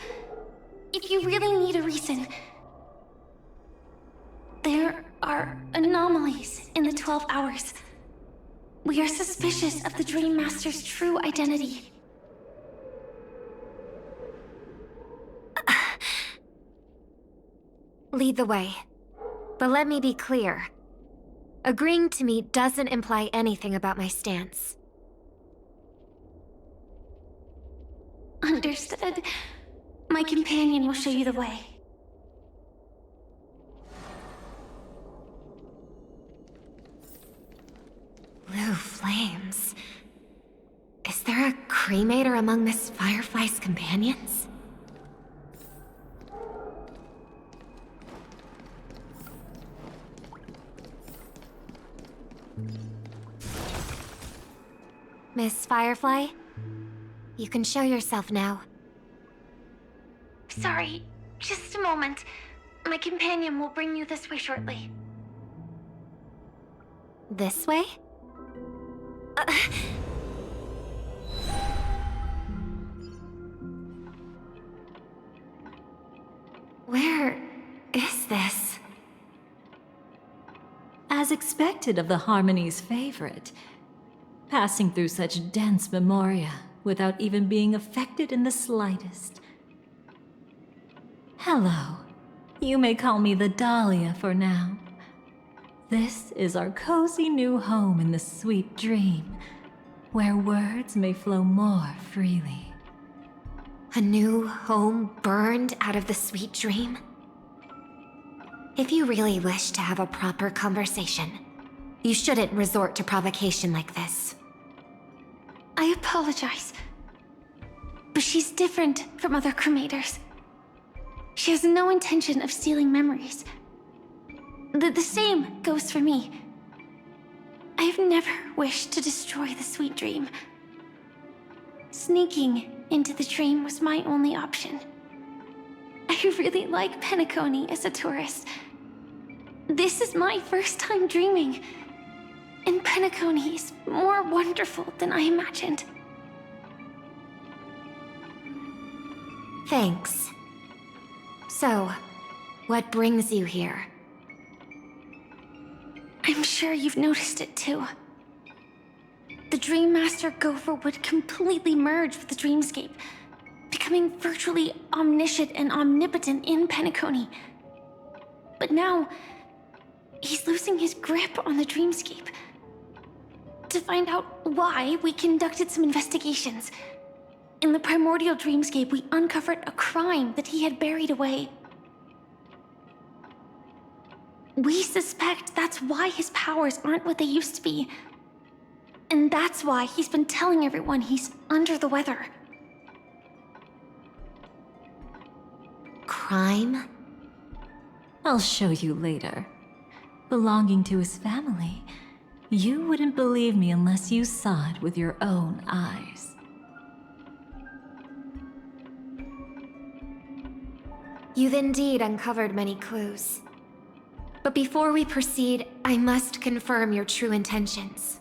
If you really need a reason, there are anomalies in the 12 hours. We are suspicious of the Dream Master's true identity. Lead the way. But let me be clear. Agreeing to me doesn't imply anything about my stance. Understood. My companion will show you the way. Blue flames. Is there a cremator among Miss Firefly's companions? Miss Firefly? You can show yourself now. Sorry, just a moment. My companion will bring you this way shortly. This way? Where is this? As expected of the Harmony's favorite, passing through such dense memoria without even being affected in the slightest. Hello. You may call me the Dahlia for now. This is our cozy new home in the sweet dream, where words may flow more freely. A new home burned out of the sweet dream? If you really wish to have a proper conversation, you shouldn't resort to provocation like this. I apologize. But she's different from other cremators. She has no intention of stealing memories. The same goes for me. I've never wished to destroy the sweet dream. Sneaking into the dream was my only option. I really like Penacony as a tourist. This is my first time dreaming, and Penacony is more wonderful than I imagined. Thanks. So, what brings you here? I'm sure you've noticed it too. The Dream Master Gopher would completely merge with the dreamscape, becoming virtually omniscient and omnipotent in Penacony. But now, he's losing his grip on the dreamscape. To find out why, we conducted some investigations. In the primordial dreamscape, we uncovered a crime that he had buried away. We suspect that's why his powers aren't what they used to be. And that's why he's been telling everyone he's under the weather. Crime? I'll show you later. Belonging to his family, you wouldn't believe me unless you saw it with your own eyes. You've indeed uncovered many clues. But before we proceed, I must confirm your true intentions.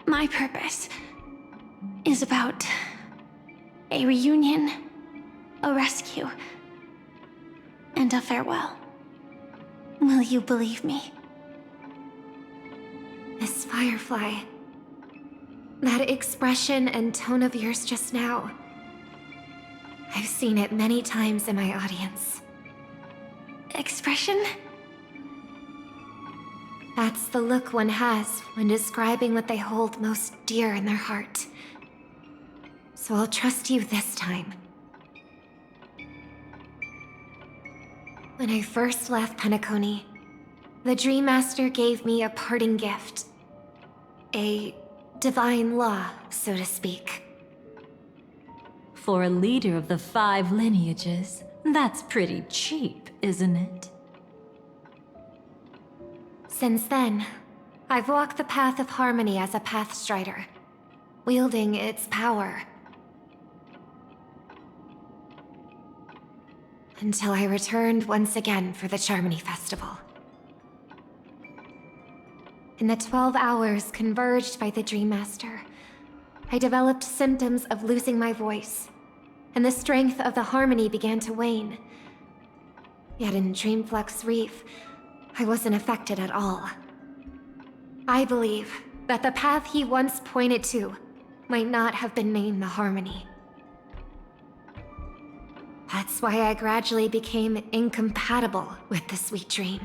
My purpose is about a reunion, a rescue, and a farewell. Will you believe me? Miss Firefly, that expression and tone of yours just now, I've seen it many times in my audience. Expression? That's the look one has when describing what they hold most dear in their heart. So I'll trust you this time. When I first left Penacony, the Dream Master gave me a parting gift. A divine law, so to speak. For a leader of the 5 lineages, that's pretty cheap, isn't it? Since then, I've walked the path of harmony as a Pathstrider, wielding its power. Until I returned once again for the Charmony Festival. In the 12 hours converged by the Dream Master, I developed symptoms of losing my voice, and the strength of the harmony began to wane. Yet in Dreamflux Reef, I wasn't affected at all. I believe that the path he once pointed to might not have been named the Harmony. That's why I gradually became incompatible with the sweet dream.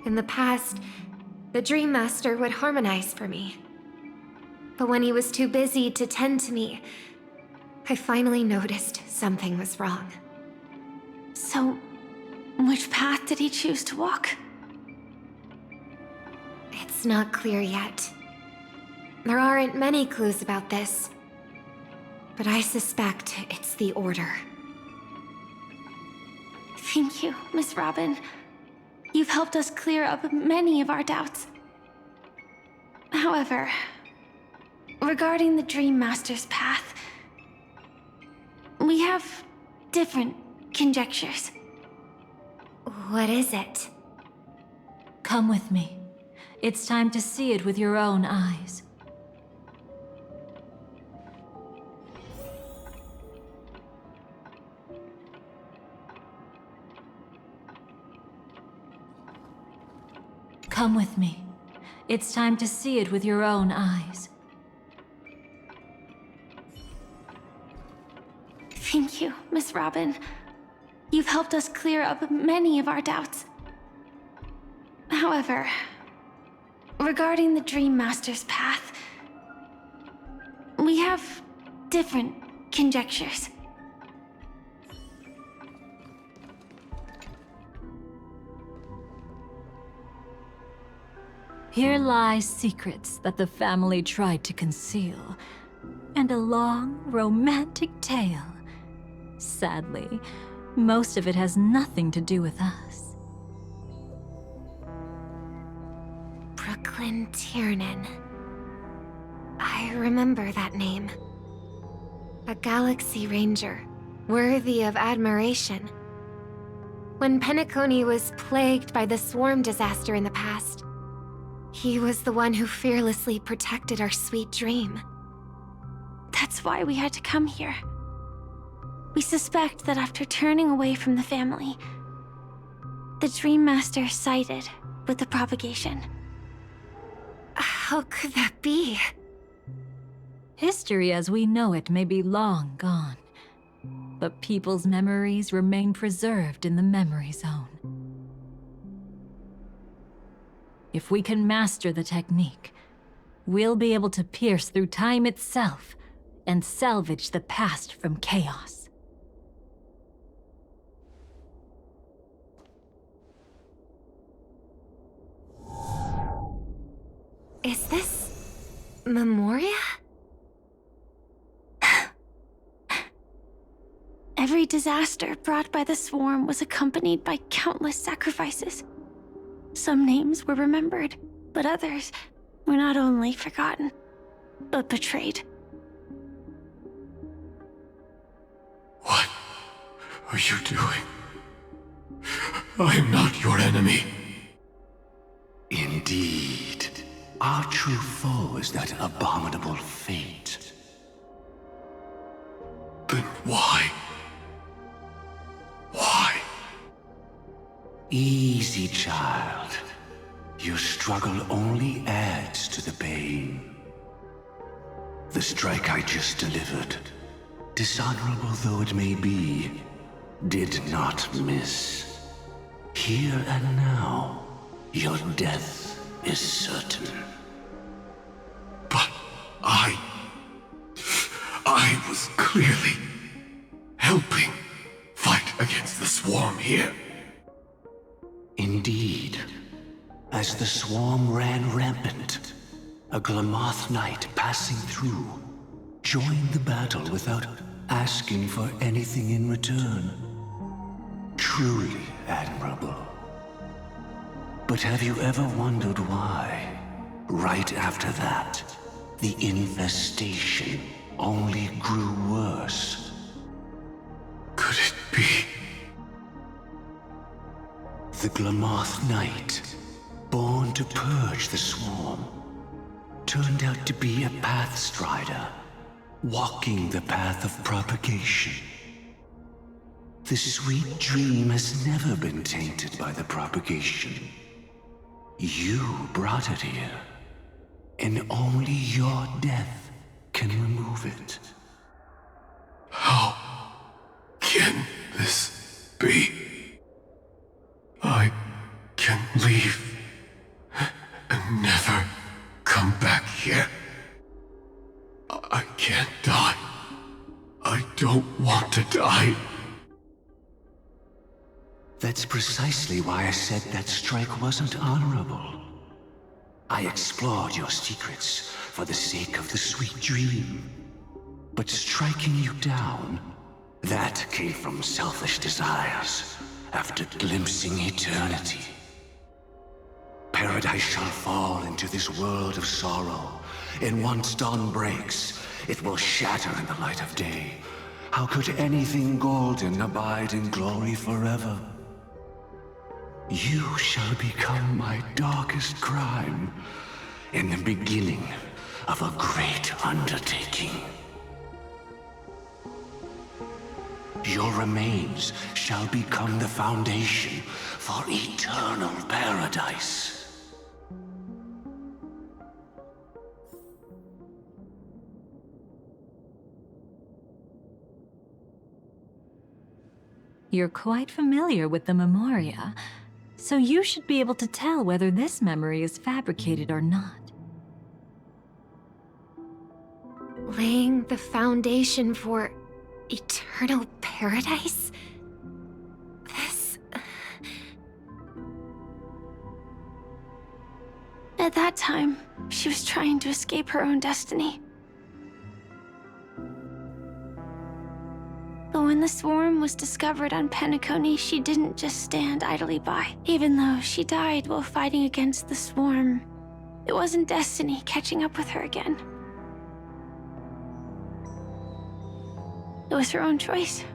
In the past, the Dream Master would harmonize for me. But when he was too busy to tend to me, I finally noticed something was wrong. So, which path did he choose to walk? It's not clear yet. There aren't many clues about this, but I suspect it's the Order. Thank you, Miss Robin. You've helped us clear up many of our doubts. However, regarding the Dream Master's path, we have different conjectures. What is it? Come with me. It's time to see it with your own eyes. Come with me. It's time to see it with your own eyes. Thank you, Miss Robin. You've helped us clear up many of our doubts. However, regarding the Dream Master's path, we have different conjectures. Here lie secrets that the family tried to conceal, and a long, romantic tale. Sadly, Most of it has nothing to do with us. Brooklyn Tiernan. I remember that name. A Galaxy Ranger, worthy of admiration. When Penacony was plagued by the swarm disaster in the past, he was the one who fearlessly protected our sweet dream. That's why we had to come here. We suspect that after turning away from the family, the Dream Master sided with the propagation. How could that be? History as we know it may be long gone, but people's memories remain preserved in the memory zone. If we can master the technique, we'll be able to pierce through time itself and salvage the past from chaos. Is this Memoria? Every disaster brought by the swarm was accompanied by countless sacrifices. Some names were remembered, but others were not only forgotten, but betrayed. What are you doing? I am not your enemy. Indeed. Our true foe is that abominable fate. Then why? Why? Easy, child. Your struggle only adds to the pain. The strike I just delivered, dishonorable though it may be, did not miss. Here and now, your death is certain. But I was clearly helping fight against the swarm here. Indeed. As the swarm ran rampant, a Glamoth knight passing through joined the battle without asking for anything in return. Truly admirable. But have you ever wondered why, right after that, the infestation only grew worse? Could it be? The Glamoth Knight, born to purge the swarm, turned out to be a path strider, walking the path of propagation. The sweet dream has never been tainted by the propagation. You brought it here, and only your death can remove it. How can this be? I can leave and never come back here. I can't die. I don't want to die. That's precisely why I said that strike wasn't honorable. I explored your secrets for the sake of the sweet dream. But striking you down, that came from selfish desires after glimpsing eternity. Paradise shall fall into this world of sorrow, and once dawn breaks, it will shatter in the light of day. How could anything golden abide in glory forever? You shall become my darkest crime, in the beginning of a great undertaking. Your remains shall become the foundation for eternal paradise. You're quite familiar with the Memoria, so you should be able to tell whether this memory is fabricated or not. Laying the foundation for eternal paradise? This... At that time, she was trying to escape her own destiny. The But when the swarm was discovered on Penacony, she didn't just stand idly by. Even though she died while fighting against the swarm, it wasn't destiny catching up with her again. It was her own choice.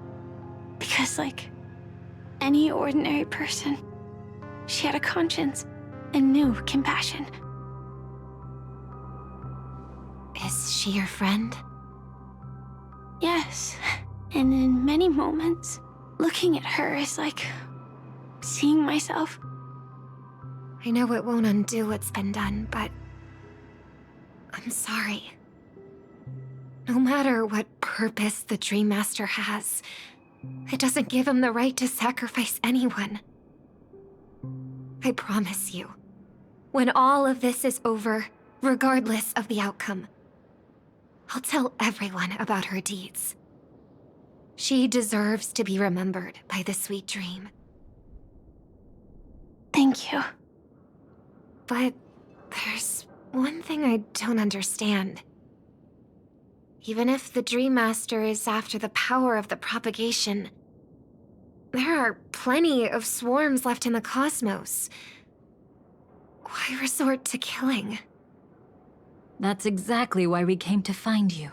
Because like any ordinary person, she had a conscience and knew compassion. Is she your friend? Yes, and in many moments, looking at her is like seeing myself. I know it won't undo what's been done, but I'm sorry. No matter what purpose the Dream Master has, it doesn't give him the right to sacrifice anyone. I promise you, when all of this is over, regardless of the outcome, I'll tell everyone about her deeds. She deserves to be remembered by the sweet dream. Thank you. But there's one thing I don't understand. Even if the Dream Master is after the power of the propagation, there are plenty of swarms left in the cosmos. Why resort to killing? That's exactly why we came to find you.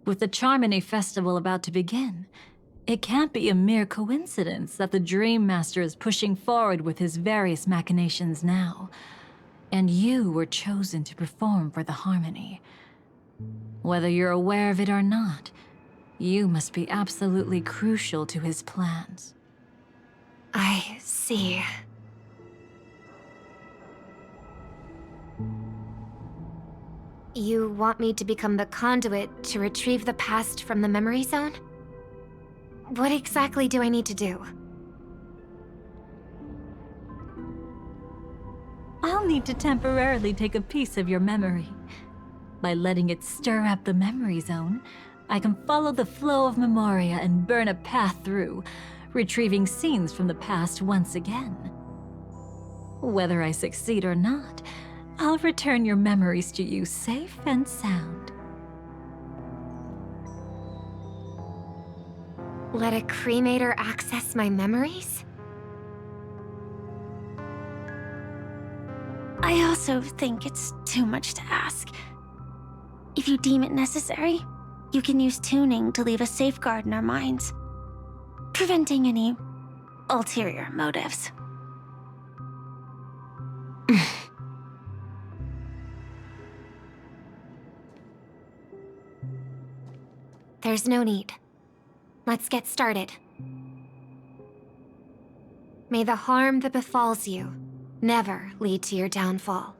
With the Charmony Festival about to begin, it can't be a mere coincidence that the Dream Master is pushing forward with his various machinations now. And you were chosen to perform for the Harmony. Whether you're aware of it or not, you must be absolutely crucial to his plans. I see. You want me to become the conduit to retrieve the past from the memory zone? What exactly do I need to do? I'll need to temporarily take a piece of your memory. By letting it stir up the memory zone, I can follow the flow of memoria and burn a path through, retrieving scenes from the past once again. Whether I succeed or not, I'll return your memories to you safe and sound. Let a cremator access my memories? I also think it's too much to ask. If you deem it necessary, you can use tuning to leave a safeguard in our minds, preventing any ulterior motives. There's no need. Let's get started. May the harm that befalls you never lead to your downfall.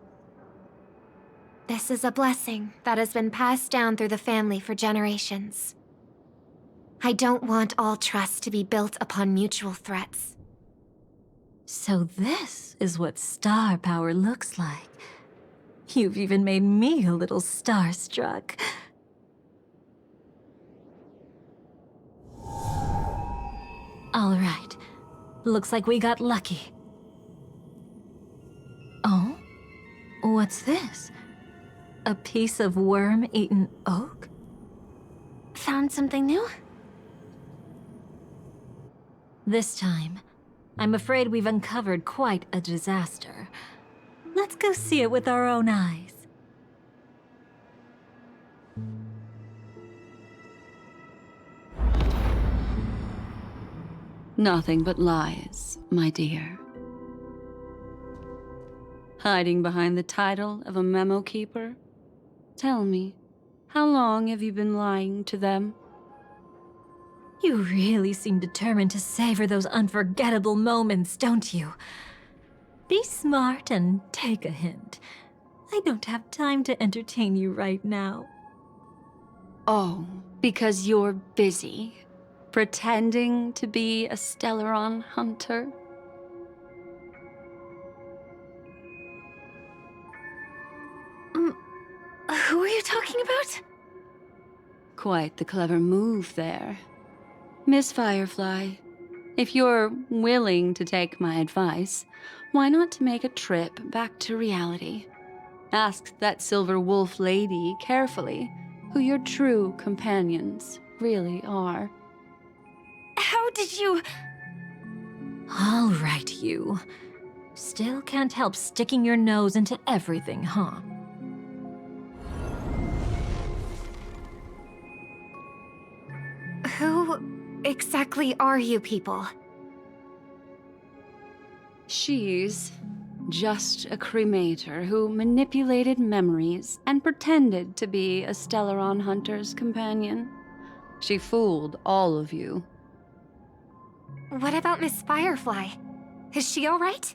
This is a blessing that has been passed down through the family for generations. I don't want all trust to be built upon mutual threats. So this is what star power looks like. You've even made me a little starstruck. All right. Looks like we got lucky. Oh? What's this? A piece of worm-eaten oak? Found something new? This time, I'm afraid we've uncovered quite a disaster. Let's go see it with our own eyes. Nothing but lies, my dear. Hiding behind the title of a memo keeper? Tell me, how long have you been lying to them? You really seem determined to savor those unforgettable moments, don't you? Be smart and take a hint. I don't have time to entertain you right now. Oh, because you're busy, pretending to be a Stellaron hunter? Who are you talking about? Quite the clever move there. Miss Firefly, if you're willing to take my advice, why not make a trip back to reality? Ask that silver wolf lady carefully who your true companions really are. How did you... All right, you. Still can't help sticking your nose into everything, huh? Who exactly are you people? She's just a cremator who manipulated memories and pretended to be a Stellaron hunter's companion. She fooled all of you. What about Miss Firefly? Is she alright?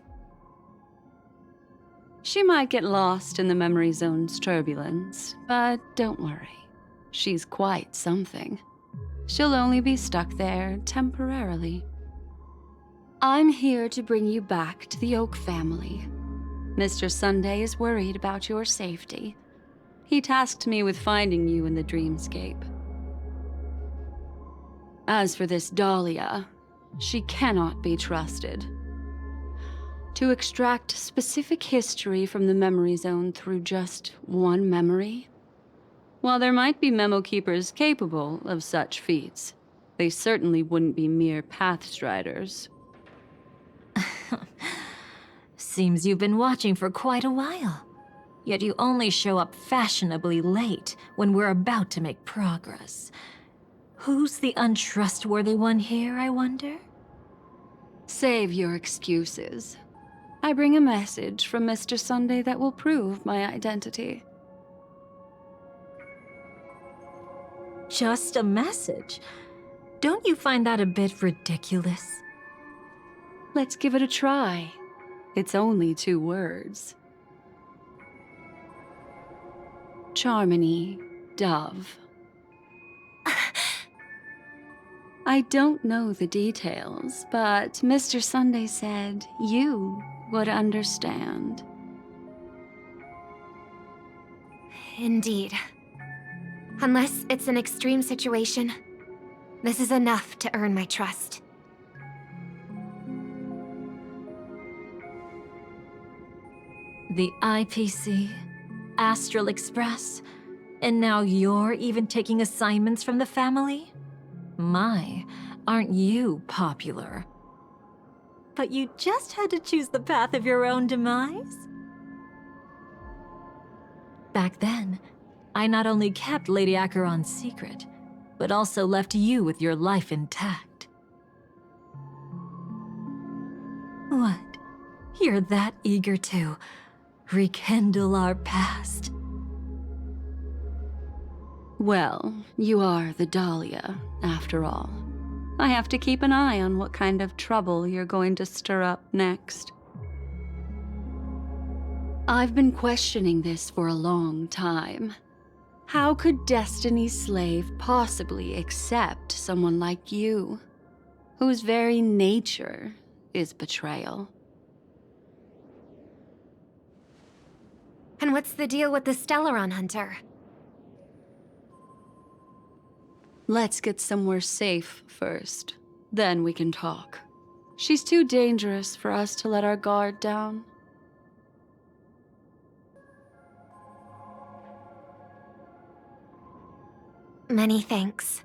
She might get lost in the memory zone's turbulence, but don't worry. She's quite something. She'll only be stuck there temporarily. I'm here to bring you back to the Oak family. Mr. Sunday is worried about your safety. He tasked me with finding you in the dreamscape. As for this Dahlia, she cannot be trusted. To extract specific history from the memory zone through just one memory? While there might be memo keepers capable of such feats, they certainly wouldn't be mere pathstriders. Seems you've been watching for quite a while. Yet you only show up fashionably late when we're about to make progress. Who's the untrustworthy one here, I wonder? Save your excuses. I bring a message from Mr. Sunday that will prove my identity. Just a message? Don't you find that a bit ridiculous? Let's give it a try. It's only 2 words. Charmony, Dove. I don't know the details, but Mr. Sunday said you would understand. Indeed. Unless it's an extreme situation, this is enough to earn my trust. The IPC, Astral Express, and now you're even taking assignments from the family? My, aren't you popular? But you just had to choose the path of your own demise? Back then, I not only kept Lady Acheron's secret, but also left you with your life intact. What? You're that eager to rekindle our past? Well, you are the Dahlia, after all. I have to keep an eye on what kind of trouble you're going to stir up next. I've been questioning this for a long time. How could Destiny's slave possibly accept someone like you, whose very nature is betrayal? And what's the deal with the Stellaron hunter? Let's get somewhere safe first. Then we can talk. She's too dangerous for us to let our guard down. Many thanks.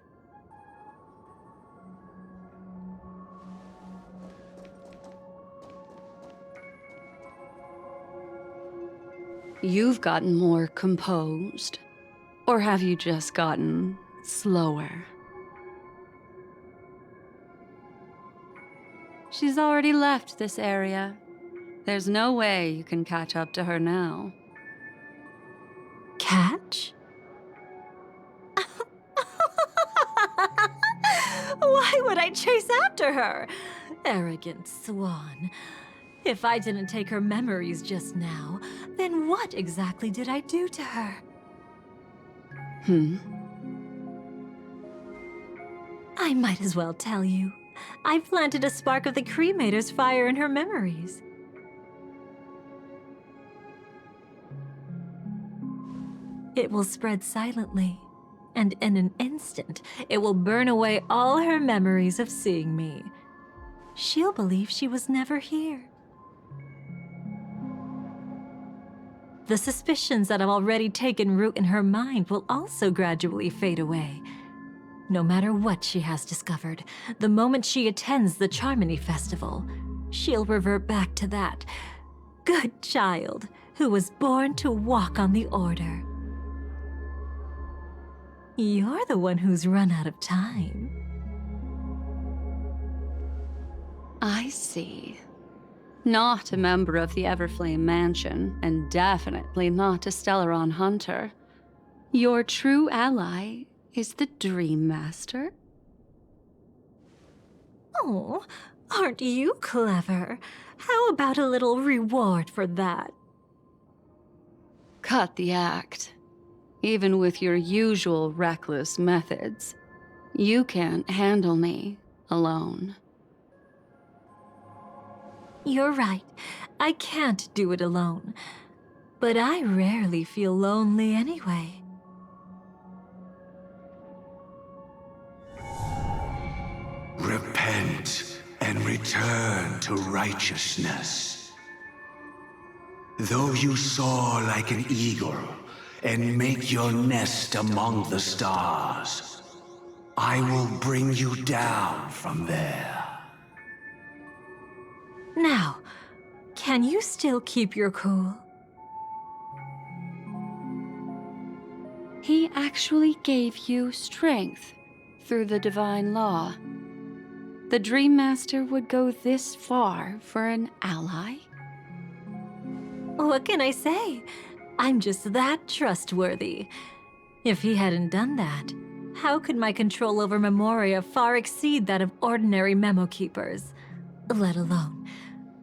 You've gotten more composed. Or have you just gotten slower? She's already left this area. There's no way you can catch up to her now. Catch? Why would I chase after her? Arrogant swan. If I didn't take her memories just now, then what exactly did I do to her? I might as well tell you. I planted a spark of the cremator's fire in her memories. It will spread silently, and in an instant, it will burn away all her memories of seeing me. She'll believe she was never here. The suspicions that have already taken root in her mind will also gradually fade away. No matter what she has discovered, the moment she attends the Charmony Festival, she'll revert back to that good child who was born to walk on the Order. You're the one who's run out of time. I see. Not a member of the Everflame Mansion, and definitely not a Stellaron Hunter. Your true ally is the Dream Master? Oh, aren't you clever? How about a little reward for that? Cut the act. Even with your usual reckless methods, you can't handle me alone. You're right. I can't do it alone. But I rarely feel lonely anyway. Repent and return to righteousness. Though you soar like an eagle and make your nest among the stars, I will bring you down from there. Now, can you still keep your cool? He actually gave you strength through the divine law. The Dream Master would go this far for an ally? What can I say? I'm just that trustworthy. If he hadn't done that, how could my control over Memoria far exceed that of ordinary memo keepers? Let alone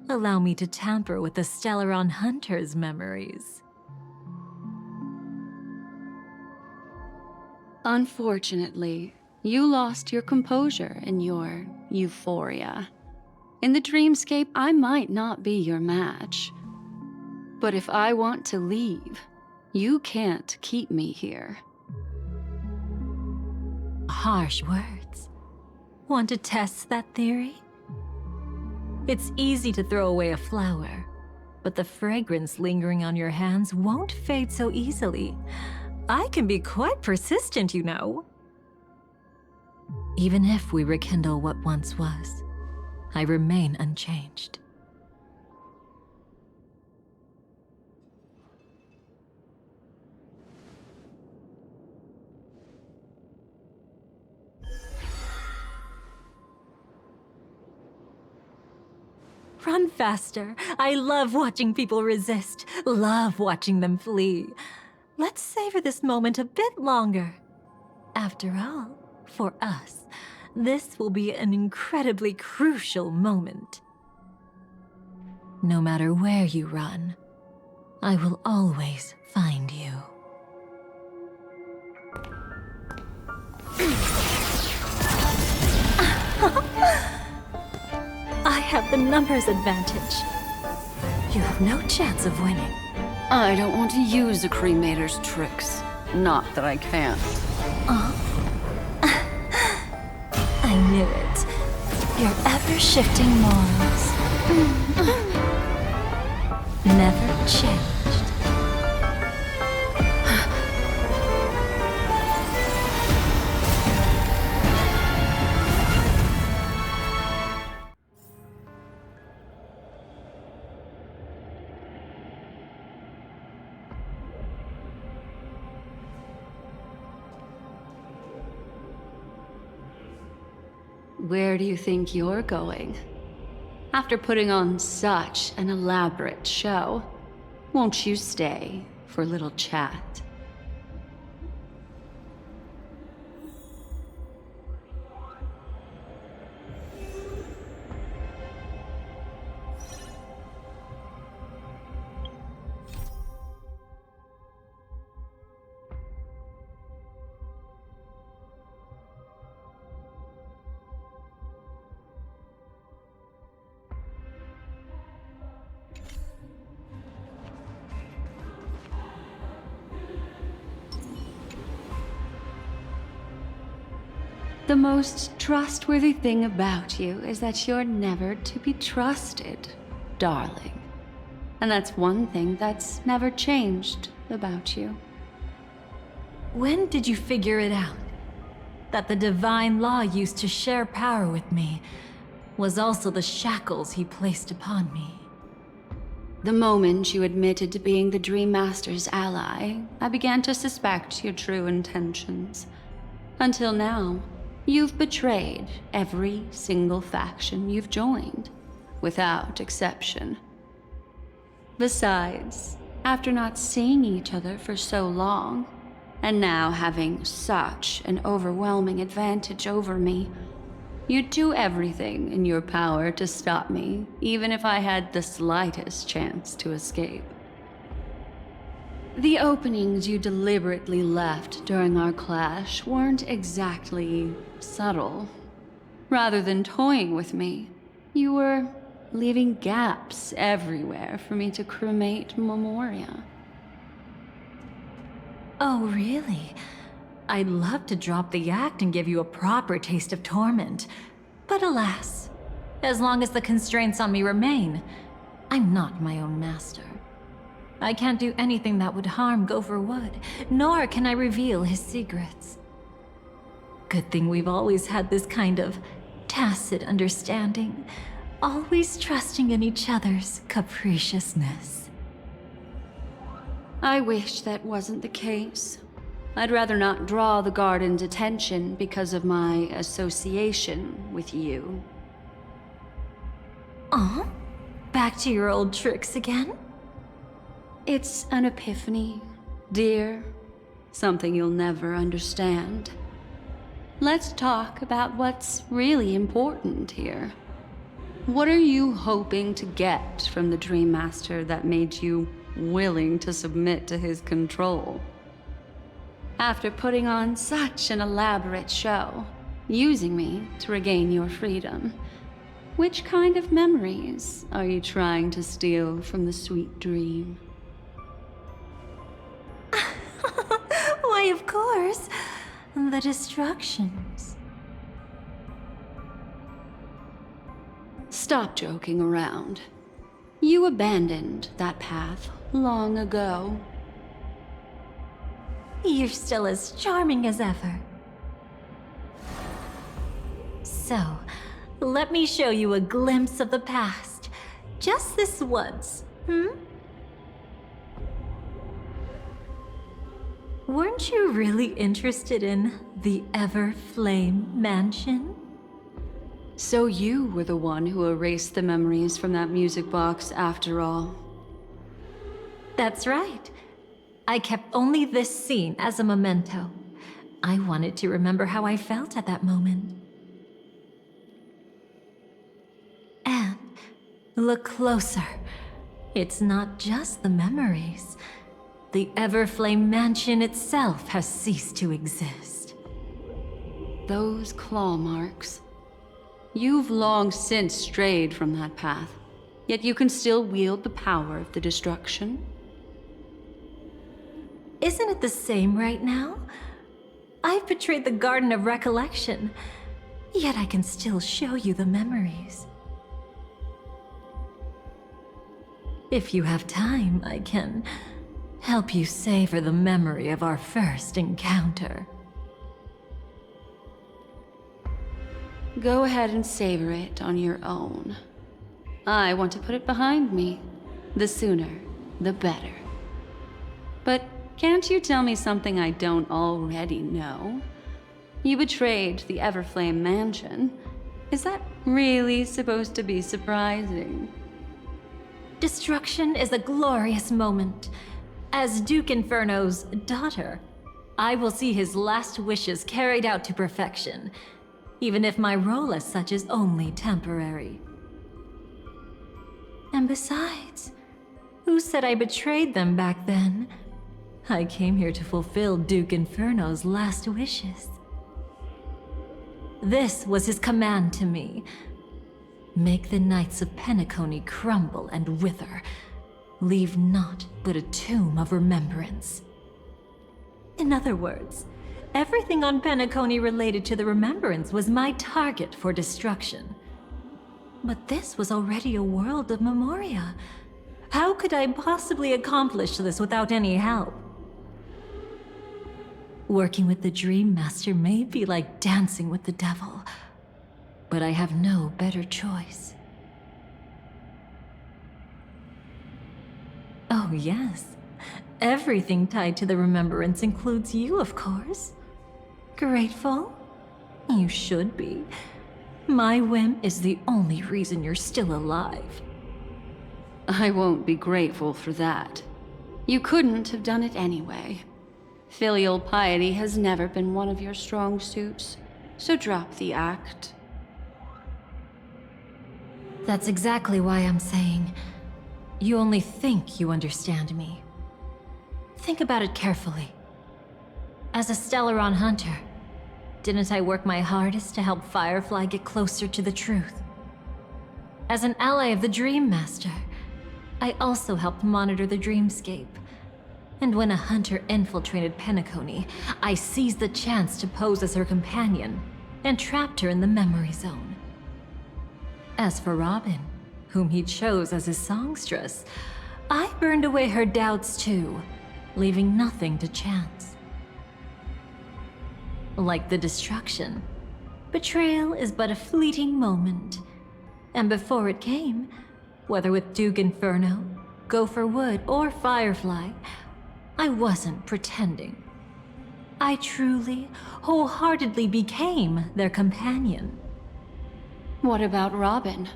allow me to tamper with the Stellaron Hunter's memories. Unfortunately, you lost your composure in your euphoria. In the dreamscape, I might not be your match. But if I want to leave, you can't keep me here. Harsh words. Want to test that theory? It's easy to throw away a flower, but the fragrance lingering on your hands won't fade so easily. I can be quite persistent, you know. Even if we rekindle what once was, I remain unchanged. Run faster. I love watching people resist, love watching them flee. Let's savor this moment a bit longer. After all, for us, this will be an incredibly crucial moment. No matter where you run, I will always find you. I have the numbers advantage. You have no chance of winning. I don't want to use a cremator's tricks. Not that I can't. I knew it. Your ever-shifting morals. Never changed. Where do you think you're going? After putting on such an elaborate show, won't you stay for a little chat? The most trustworthy thing about you is that you're never to be trusted, darling. And that's one thing that's never changed about you. When did you figure it out? that the divine law used to share power with me was also the shackles he placed upon me. The moment you admitted to being the Dream Master's ally, I began to suspect your true intentions. Until now, you've betrayed every single faction you've joined, without exception. Besides, after not seeing each other for so long, and now having such an overwhelming advantage over me, you'd do everything in your power to stop me, even if I had the slightest chance to escape. The openings you deliberately left during our clash weren't exactly subtle. Rather than toying with me, you were leaving gaps everywhere for me to cremate Memoria. Oh, really? I'd love to drop the act and give you a proper taste of torment. But alas, as long as the constraints on me remain, I'm not my own master. I can't do anything that would harm Gopher Wood, nor can I reveal his secrets. Good thing we've always had this kind of tacit understanding, always trusting in each other's capriciousness. I wish that wasn't the case. I'd rather not draw the Garden's attention because of my association with you. Aw? Back to your old tricks again? It's an epiphany, dear. Something you'll never understand. Let's talk about what's really important here. What are you hoping to get from the Dream Master that made you willing to submit to his control? After putting on such an elaborate show, using me to regain your freedom, which kind of memories are you trying to steal from the sweet dream? Why, of course, the destructions. Stop joking around. You abandoned that path long ago. You're still as charming as ever. So, let me show you a glimpse of the past. Just this once, Weren't you really interested in the Everflame Mansion? So you were the one who erased the memories from that music box after all. That's right. I kept only this scene as a memento. I wanted to remember how I felt at that moment. And look closer. It's not just the memories. The Everflame Mansion itself has ceased to exist. Those claw marks. You've long since strayed from that path, yet you can still wield the power of the destruction. Isn't it the same right now? I've betrayed the Garden of Recollection, yet I can still show you the memories. If you have time, I can help you savor the memory of our first encounter. Go ahead and savor it on your own. I want to put it behind me. The sooner, the better. But can't you tell me something I don't already know? You betrayed the Everflame Mansion. Is that really supposed to be surprising? Destruction is a glorious moment. As Duke Inferno's daughter, I will see his last wishes carried out to perfection, even if my role as such is only temporary. And besides, who said I betrayed them back then? I came here to fulfill Duke Inferno's last wishes. This was his command to me. Make the Knights of Penacony crumble and wither. Leave naught but a tomb of remembrance. In other words, everything on Penacony related to the remembrance was my target for destruction. But this was already a world of Memoria. How could I possibly accomplish this without any help? Working with the Dream Master may be like dancing with the devil, but I have no better choice. Oh yes, everything tied to the remembrance includes you, of course. Grateful? You should be. My whim is the only reason you're still alive. I won't be grateful for that. You couldn't have done it anyway. Filial piety has never been one of your strong suits, so drop the act. That's exactly why I'm saying, you only think you understand me. Think about it carefully. As a Stellaron hunter, didn't I work my hardest to help Firefly get closer to the truth? As an ally of the Dream Master, I also helped monitor the dreamscape. And when a hunter infiltrated Penacony, I seized the chance to pose as her companion and trapped her in the memory zone. As for Robin, whom he chose as his songstress, I burned away her doubts too, leaving nothing to chance. Like the destruction, betrayal is but a fleeting moment. And before it came, whether with Duke Inferno, Gopher Wood, or Firefly, I wasn't pretending. I truly, wholeheartedly became their companion. What about Robin?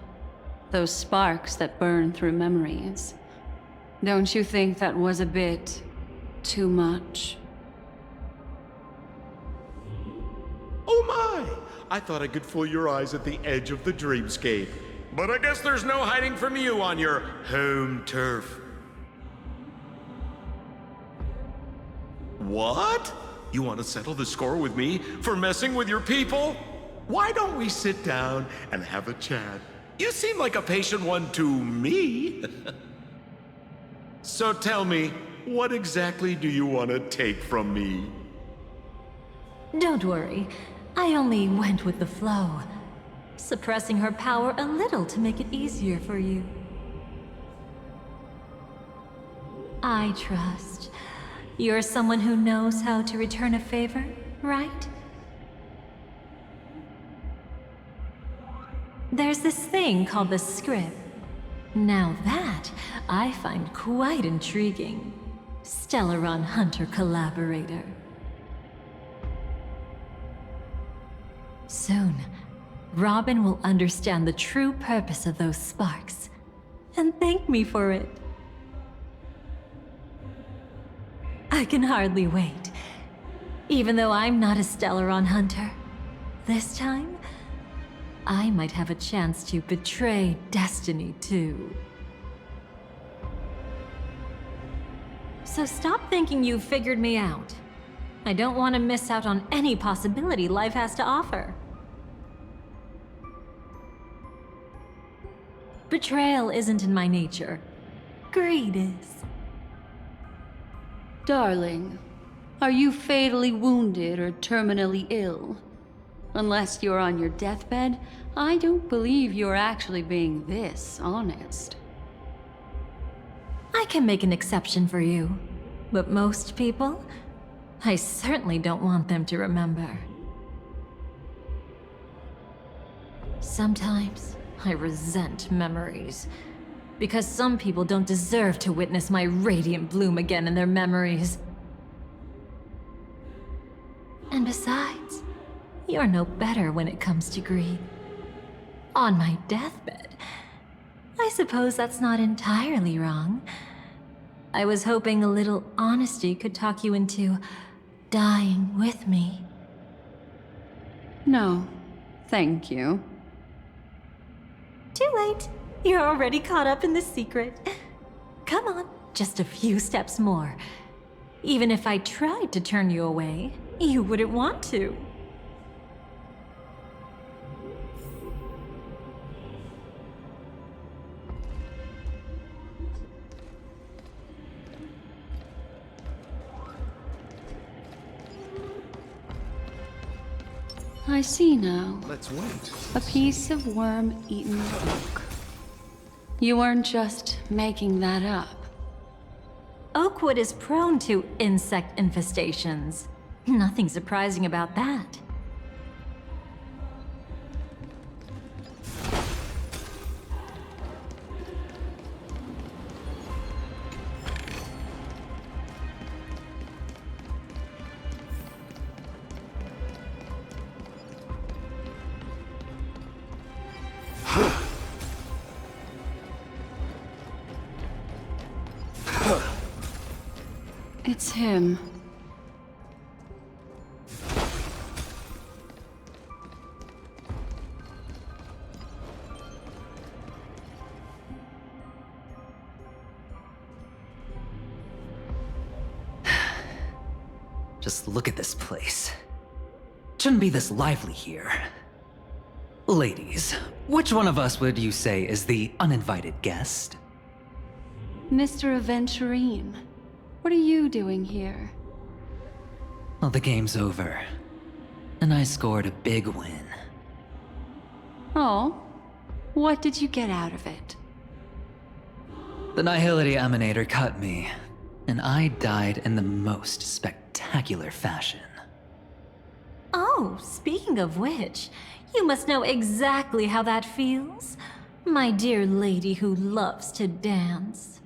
Those sparks that burn through memories. Don't you think that was a bit too much? Oh my! I thought I could fool your eyes at the edge of the dreamscape. But I guess there's no hiding from you on your home turf. What? You want to settle the score with me for messing with your people? Why don't we sit down and have a chat? You seem like a patient one to me. So tell me, what exactly do you want to take from me? Don't worry, I only went with the flow, suppressing her power a little to make it easier for you. I trust. You're someone who knows how to return a favor, right? There's this thing called the script. Now that, I find quite intriguing. Stellaron Hunter collaborator. Soon, Robin will understand the true purpose of those sparks, and thank me for it. I can hardly wait. Even though I'm not a Stellaron hunter, this time, I might have a chance to betray destiny too. So stop thinking you've figured me out. I don't want to miss out on any possibility life has to offer. Betrayal isn't in my nature. Greed is. Darling, are you fatally wounded or terminally ill? Unless you're on your deathbed, I don't believe you're actually being this honest. I can make an exception for you, but most people, I certainly don't want them to remember. Sometimes, I resent memories. Because some people don't deserve to witness my radiant bloom again in their memories. And besides, you're no better when it comes to greed. On my deathbed, I suppose that's not entirely wrong. I was hoping a little honesty could talk you into dying with me. No, thank you. Too late. You're already caught up in the secret. Come on, just a few steps more. Even if I tried to turn you away, you wouldn't want to. I see now. Let's wait. A piece of worm-eaten oak. You weren't just making that up. Oakwood is prone to insect infestations. Nothing surprising about that. It's him. Just look at this place. Shouldn't be this lively here. Ladies, which one of us would you say is the uninvited guest? Mr. Aventurine, what are you doing here? Well, the game's over. And I scored a big win. Oh, what did you get out of it? The Nihility Emanator cut me, and I died in the most spectacular fashion. Oh, speaking of which, you must know exactly how that feels. My dear lady who loves to dance.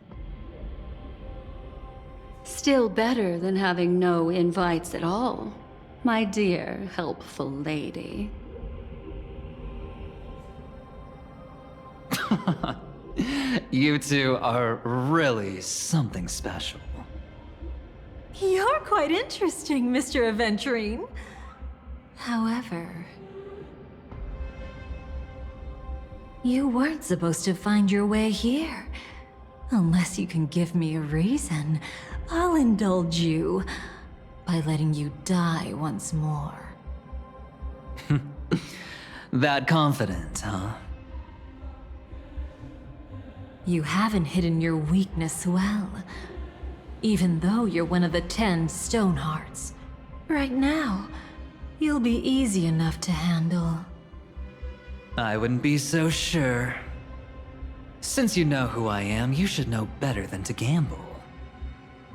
Still better than having no invites at all, my dear helpful lady. You two are really something special. You're quite interesting, Mr. Aventurine. However, you weren't supposed to find your way here. Unless you can give me a reason, I'll indulge you by letting you die once more. That confident, huh? You haven't hidden your weakness well, even though you're one of the 10 stone hearts. Right now, you'll be easy enough to handle. I wouldn't be so sure. Since you know who I am, you should know better than to gamble.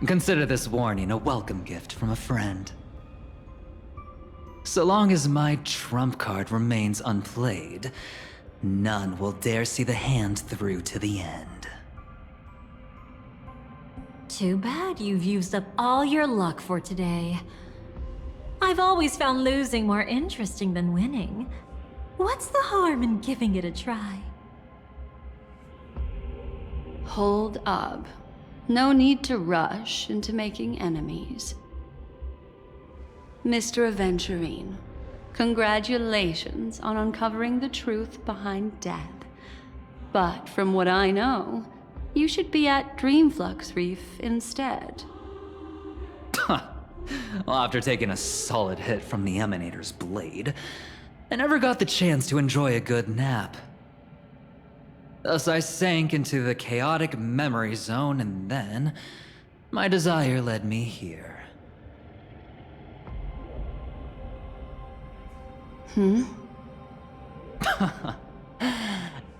Consider this warning a welcome gift from a friend. So long as my trump card remains unplayed, none will dare see the hand through to the end. Too bad you've used up all your luck for today. I've always found losing more interesting than winning. What's the harm in giving it a try? Hold up. No need to rush into making enemies. Mr. Aventurine, congratulations on uncovering the truth behind death. But from what I know, you should be at Dreamflux Reef instead. Well, after taking a solid hit from the Emanator's blade, I never got the chance to enjoy a good nap. Thus I sank into the chaotic memory zone, and then my desire led me here.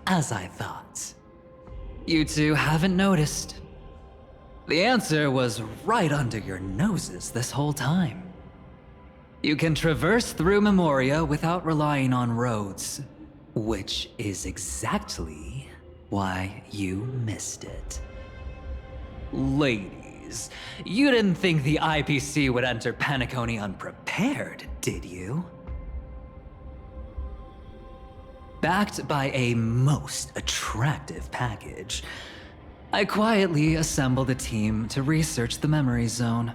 As I thought. You two haven't noticed. The answer was right under your noses this whole time. You can traverse through Memoria without relying on roads, which is exactly why you missed it. Ladies, you didn't think the IPC would enter Penacony unprepared, did you? Backed by a most attractive package, I quietly assembled a team to research the memory zone.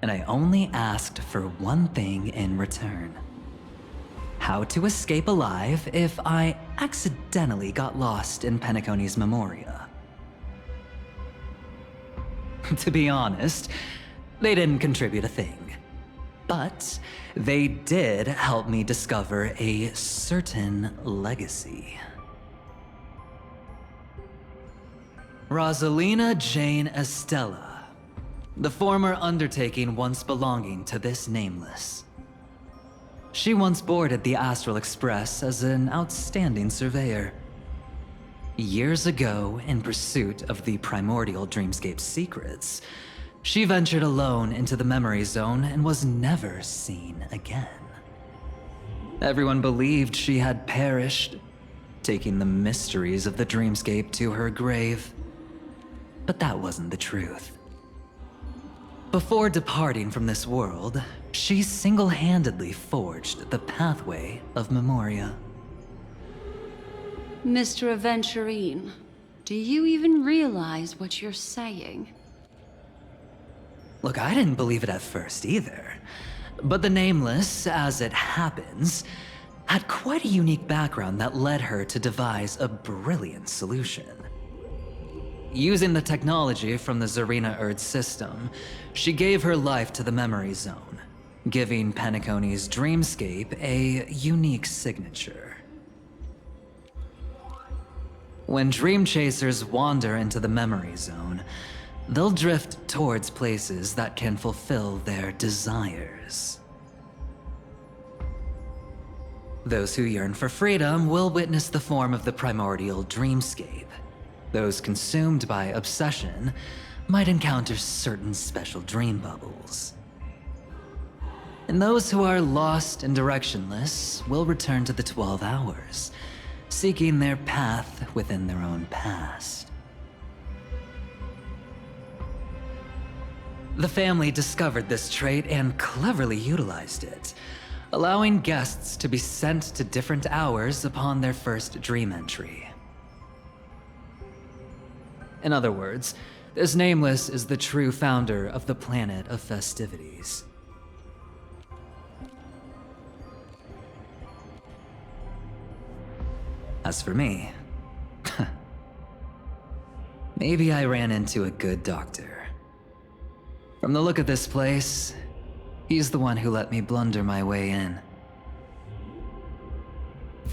And I only asked for one thing in return. How to escape alive if I accidentally got lost in Penacony's Memoria. To be honest, they didn't contribute a thing. But they did help me discover a certain legacy. Rosalina Jane Estella, the former undertaking once belonging to this nameless. She once boarded the Astral Express as an outstanding surveyor. Years ago, in pursuit of the primordial dreamscape secrets, She ventured alone into the memory zone and was never seen again. Everyone believed she had perished, taking the mysteries of the dreamscape to her grave. But that wasn't the truth. Before departing from this world, she single-handedly forged the pathway of Memoria. Mr. Aventurine, do you even realize what you're saying? Look, I didn't believe it at first either. But the Nameless, as it happens, had quite a unique background that led her to devise a brilliant solution. Using the technology from the Zarina Erd system, she gave her life to the memory zone, giving Penacony's dreamscape a unique signature. When dream chasers wander into the memory zone, they'll drift towards places that can fulfill their desires. Those who yearn for freedom will witness the form of the primordial dreamscape. Those consumed by obsession might encounter certain special dream bubbles. And those who are lost and directionless will return to the 12 hours, seeking their path within their own past. The family discovered this trait and cleverly utilized it, allowing guests to be sent to different hours upon their first dream entry. In other words, this Nameless is the true founder of the planet of festivities. As for me, maybe I ran into a good doctor. From the look of this place, he's the one who let me blunder my way in.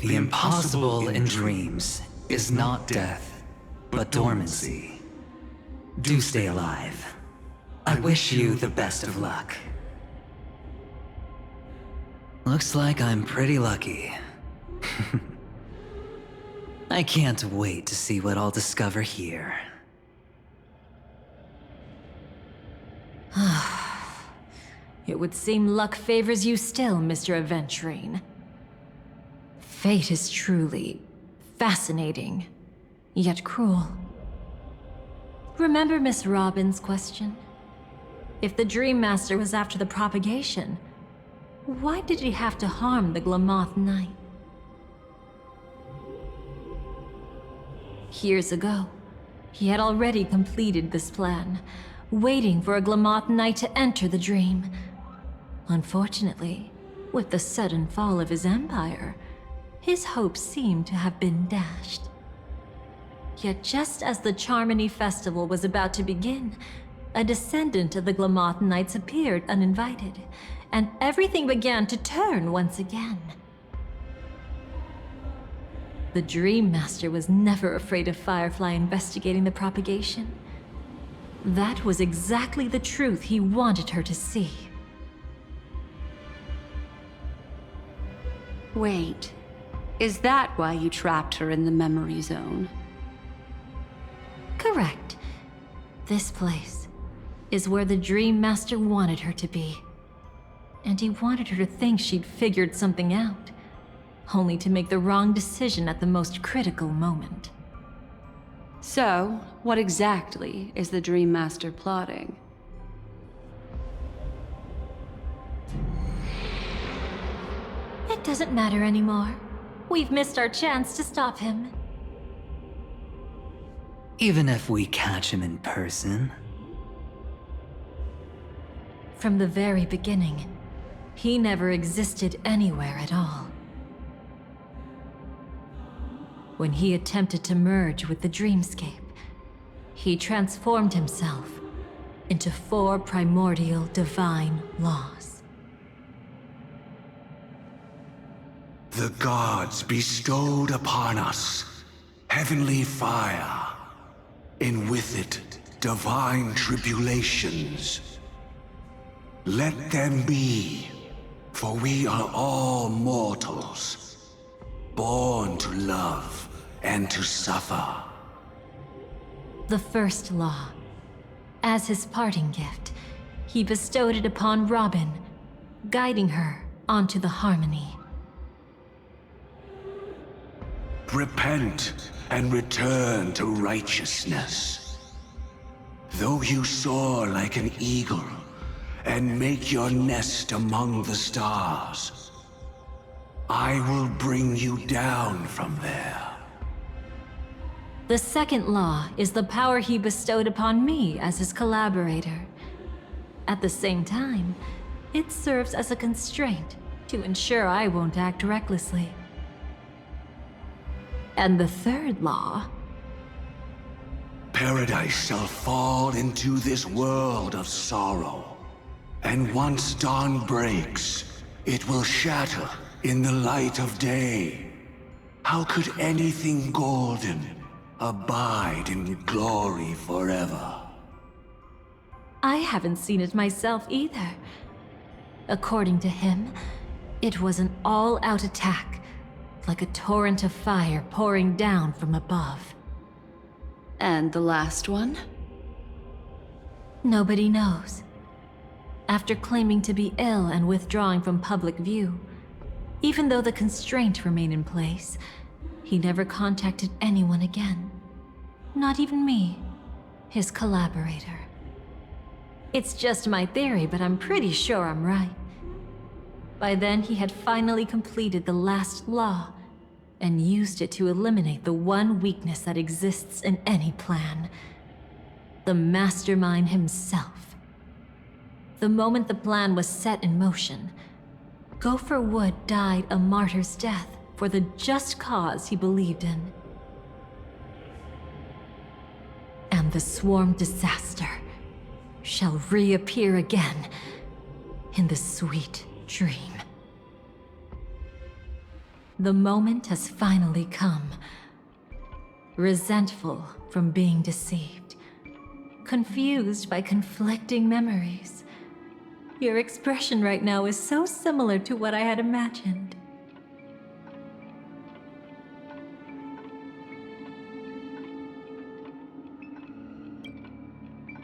The impossible in dreams is not death, but dormancy. Do stay alive. I wish you the best of luck. Looks like I'm pretty lucky. I can't wait to see what I'll discover here. It would seem luck favors you still, Mr. Aventurine. Fate is truly fascinating, yet cruel. Remember Miss Robin's question? If the Dream Master was after the propagation, why did he have to harm the Glamoth Knight? Years ago, he had already completed this plan, waiting for a Glamoth Knight to enter the dream. Unfortunately, with the sudden fall of his empire, his hopes seem to have been dashed. Yet just as the Charmony Festival was about to begin, a descendant of the Glamoth Knights appeared uninvited, and everything began to turn once again. The Dream Master was never afraid of Firefly investigating the propagation. That was exactly the truth he wanted her to see. Wait, is that why you trapped her in the memory zone? Correct. This place is where the Dream Master wanted her to be. And he wanted her to think she'd figured something out, only to make the wrong decision at the most critical moment. So, what exactly is the Dream Master plotting? It doesn't matter anymore. We've missed our chance to stop him. Even if we catch him in person? From the very beginning, he never existed anywhere at all. When he attempted to merge with the dreamscape, he transformed himself into 4 primordial divine laws. The gods bestowed upon us heavenly fire, and with it divine tribulations. Let them be, for we are all mortals, born to love and to suffer. The first law. As his parting gift, he bestowed it upon Robin, guiding her onto the harmony. Repent and return to righteousness. Though you soar like an eagle and make your nest among the stars, I will bring you down from there. The second law is the power he bestowed upon me as his collaborator. At the same time, it serves as a constraint to ensure I won't act recklessly. And the third law... Paradise shall fall into this world of sorrow. And once dawn breaks, it will shatter in the light of day. How could anything golden abide in glory forever? I haven't seen it myself either. According to him, it was an all-out attack, like a torrent of fire pouring down from above. And the last one? Nobody knows. After claiming to be ill and withdrawing from public view, even though the constraint remained in place, he never contacted anyone again. Not even me, his collaborator. It's just my theory, but I'm pretty sure I'm right. By then, he had finally completed the last law, and used it to eliminate the one weakness that exists in any plan. The mastermind himself. The moment the plan was set in motion, Gopher Wood died a martyr's death for the just cause he believed in. And the swarm disaster shall reappear again in the sweet dream. The moment has finally come. Resentful from being deceived. Confused by conflicting memories. Your expression right now is so similar to what I had imagined.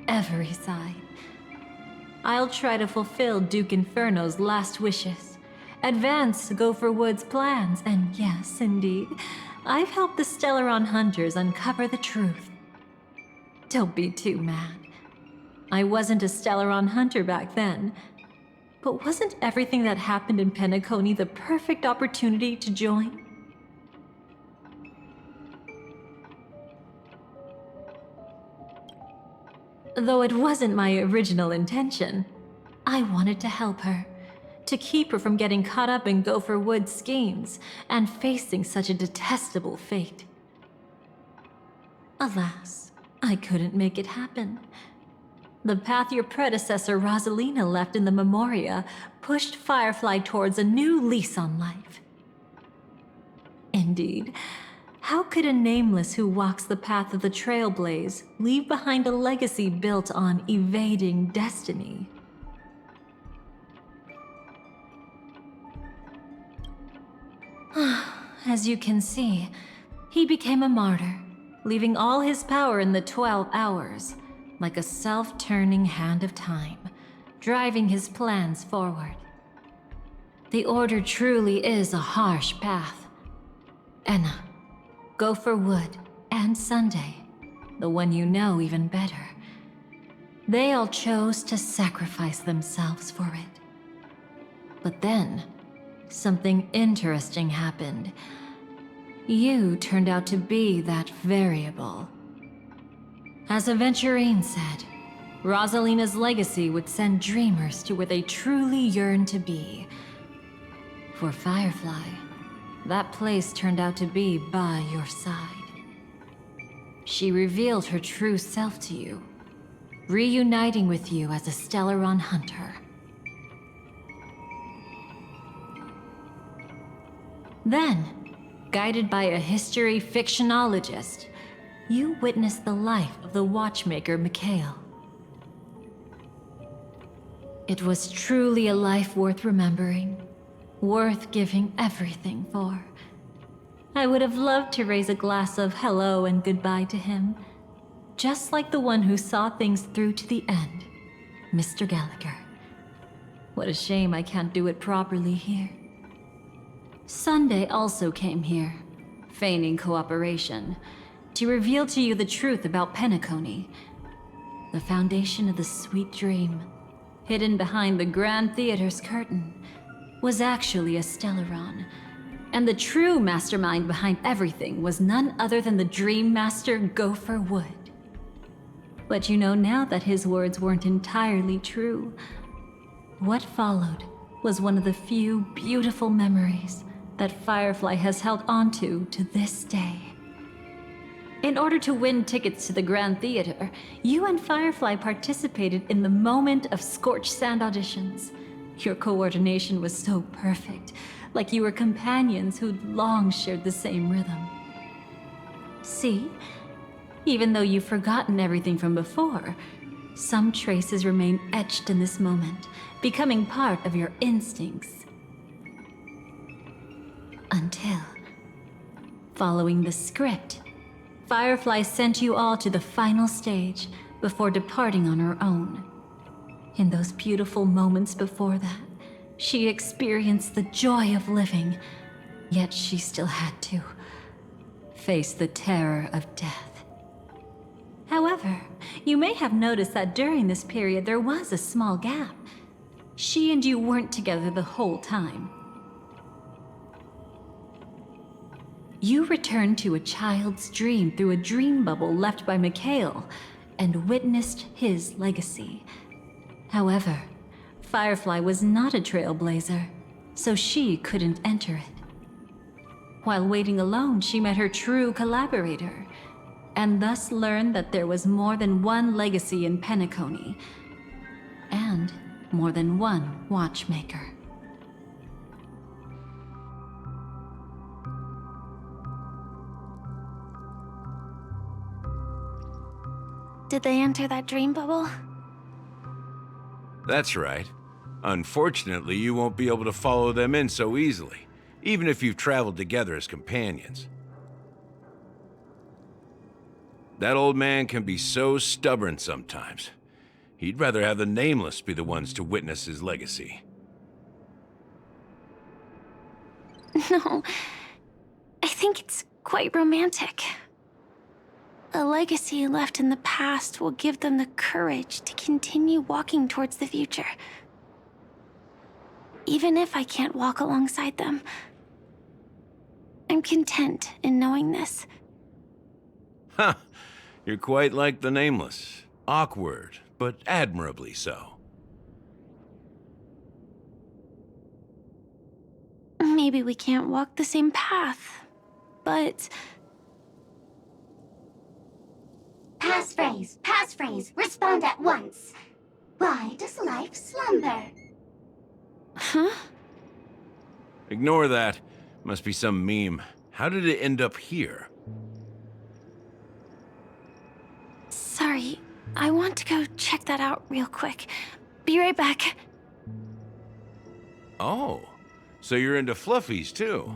Every side. I'll try to fulfill Duke Inferno's last wishes. Advance Gopher Wood's plans, and yes, indeed, I've helped the Stellaron hunters uncover the truth. Don't be too mad. I wasn't a Stellaron hunter back then, but wasn't everything that happened in Penacony the perfect opportunity to join? Though it wasn't my original intention, I wanted to help her. To keep her from getting caught up in Gopher Wood's schemes and facing such a detestable fate. Alas, I couldn't make it happen. The path your predecessor Rosalina left in the Memoria pushed Firefly towards a new lease on life. Indeed, how could a nameless who walks the path of the Trailblaze leave behind a legacy built on evading destiny? As you can see, he became a martyr, leaving all his power in the 12 hours, like a self-turning hand of time, driving his plans forward. The Order truly is a harsh path. Enna, Gopher Wood, and Sunday, the one you know even better, they all chose to sacrifice themselves for it. But then, something interesting happened. You turned out to be that variable. As Aventurine said, Rosalina's legacy would send dreamers to where they truly yearn to be. For Firefly, that place turned out to be by your side. She revealed her true self to you, reuniting with you as a Stellaron hunter. Then, guided by a history fictionologist, you witnessed the life of the watchmaker Mikhail. It was truly a life worth remembering, worth giving everything for. I would have loved to raise a glass of hello and goodbye to him, just like the one who saw things through to the end, Mr. Gallagher. What a shame I can't do it properly here. Sunday also came here, feigning cooperation, to reveal to you the truth about Penacony, the foundation of the sweet dream, hidden behind the Grand Theater's curtain, was actually a Stellaron, and the true mastermind behind everything was none other than the Dream Master Gopher Wood. But you know now that his words weren't entirely true. What followed was one of the few beautiful memories that Firefly has held onto to this day. In order to win tickets to the Grand Theater, you and Firefly participated in the moment of scorched sand auditions. Your coordination was so perfect, like you were companions who'd long shared the same rhythm. See? Even though you've forgotten everything from before, some traces remain etched in this moment, becoming part of your instincts. Until, following the script, Firefly sent you all to the final stage before departing on her own. In those beautiful moments before that, she experienced the joy of living, yet she still had to face the terror of death. However, you may have noticed that during this period there was a small gap. She and you weren't together the whole time. You returned to a child's dream through a dream bubble left by Mikhail and witnessed his legacy. However, Firefly was not a trailblazer, so she couldn't enter it. While waiting alone, she met her true collaborator, and thus learned that there was more than one legacy in Penacony, and more than one watchmaker. Did they enter that dream bubble? That's right. Unfortunately, you won't be able to follow them in so easily, even if you've traveled together as companions. That old man can be so stubborn sometimes. He'd rather have the Nameless be the ones to witness his legacy. No, I think it's quite romantic. A legacy left in the past will give them the courage to continue walking towards the future. Even if I can't walk alongside them, I'm content in knowing this. Ha! You're quite like the Nameless. Awkward, but admirably so. Maybe we can't walk the same path, but... Passphrase, respond at once. Why does life slumber? Huh? Ignore that. Must be some meme. How did it end up here? Sorry, I want to go check that out real quick. Be right back. Oh, so you're into fluffies too.